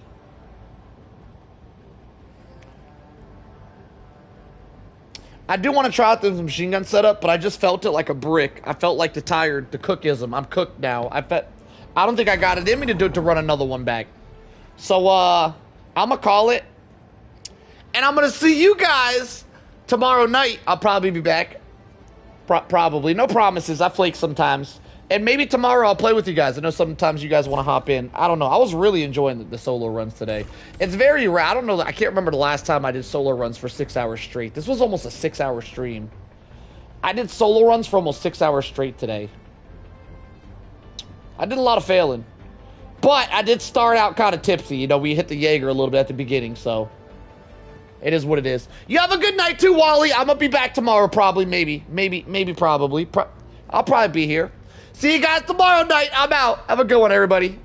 I do want to try out this machine gun setup, but I just felt it like a brick. I felt like the cookism. I'm cooked now. I don't think I got it in me to run another one back. So, I'm gonna call it. And I'm gonna see you guys tomorrow night. I'll probably be back. Probably. No promises. I flake sometimes. And maybe tomorrow I'll play with you guys. I know sometimes you guys want to hop in. I don't know. I was really enjoying the solo runs today. It's very rare. I don't know. I can't remember the last time I did solo runs for 6 hours straight. This was almost a 6-hour stream. I did solo runs for almost 6 hours straight today. I did a lot of failing. But I did start out kind of tipsy. You know, we hit the Jaeger a little bit at the beginning, so... It is what it is. You have a good night too, Wally. I'm gonna be back tomorrow, probably, maybe, probably. I'll probably be here. See you guys tomorrow night. I'm out. Have a good one, everybody.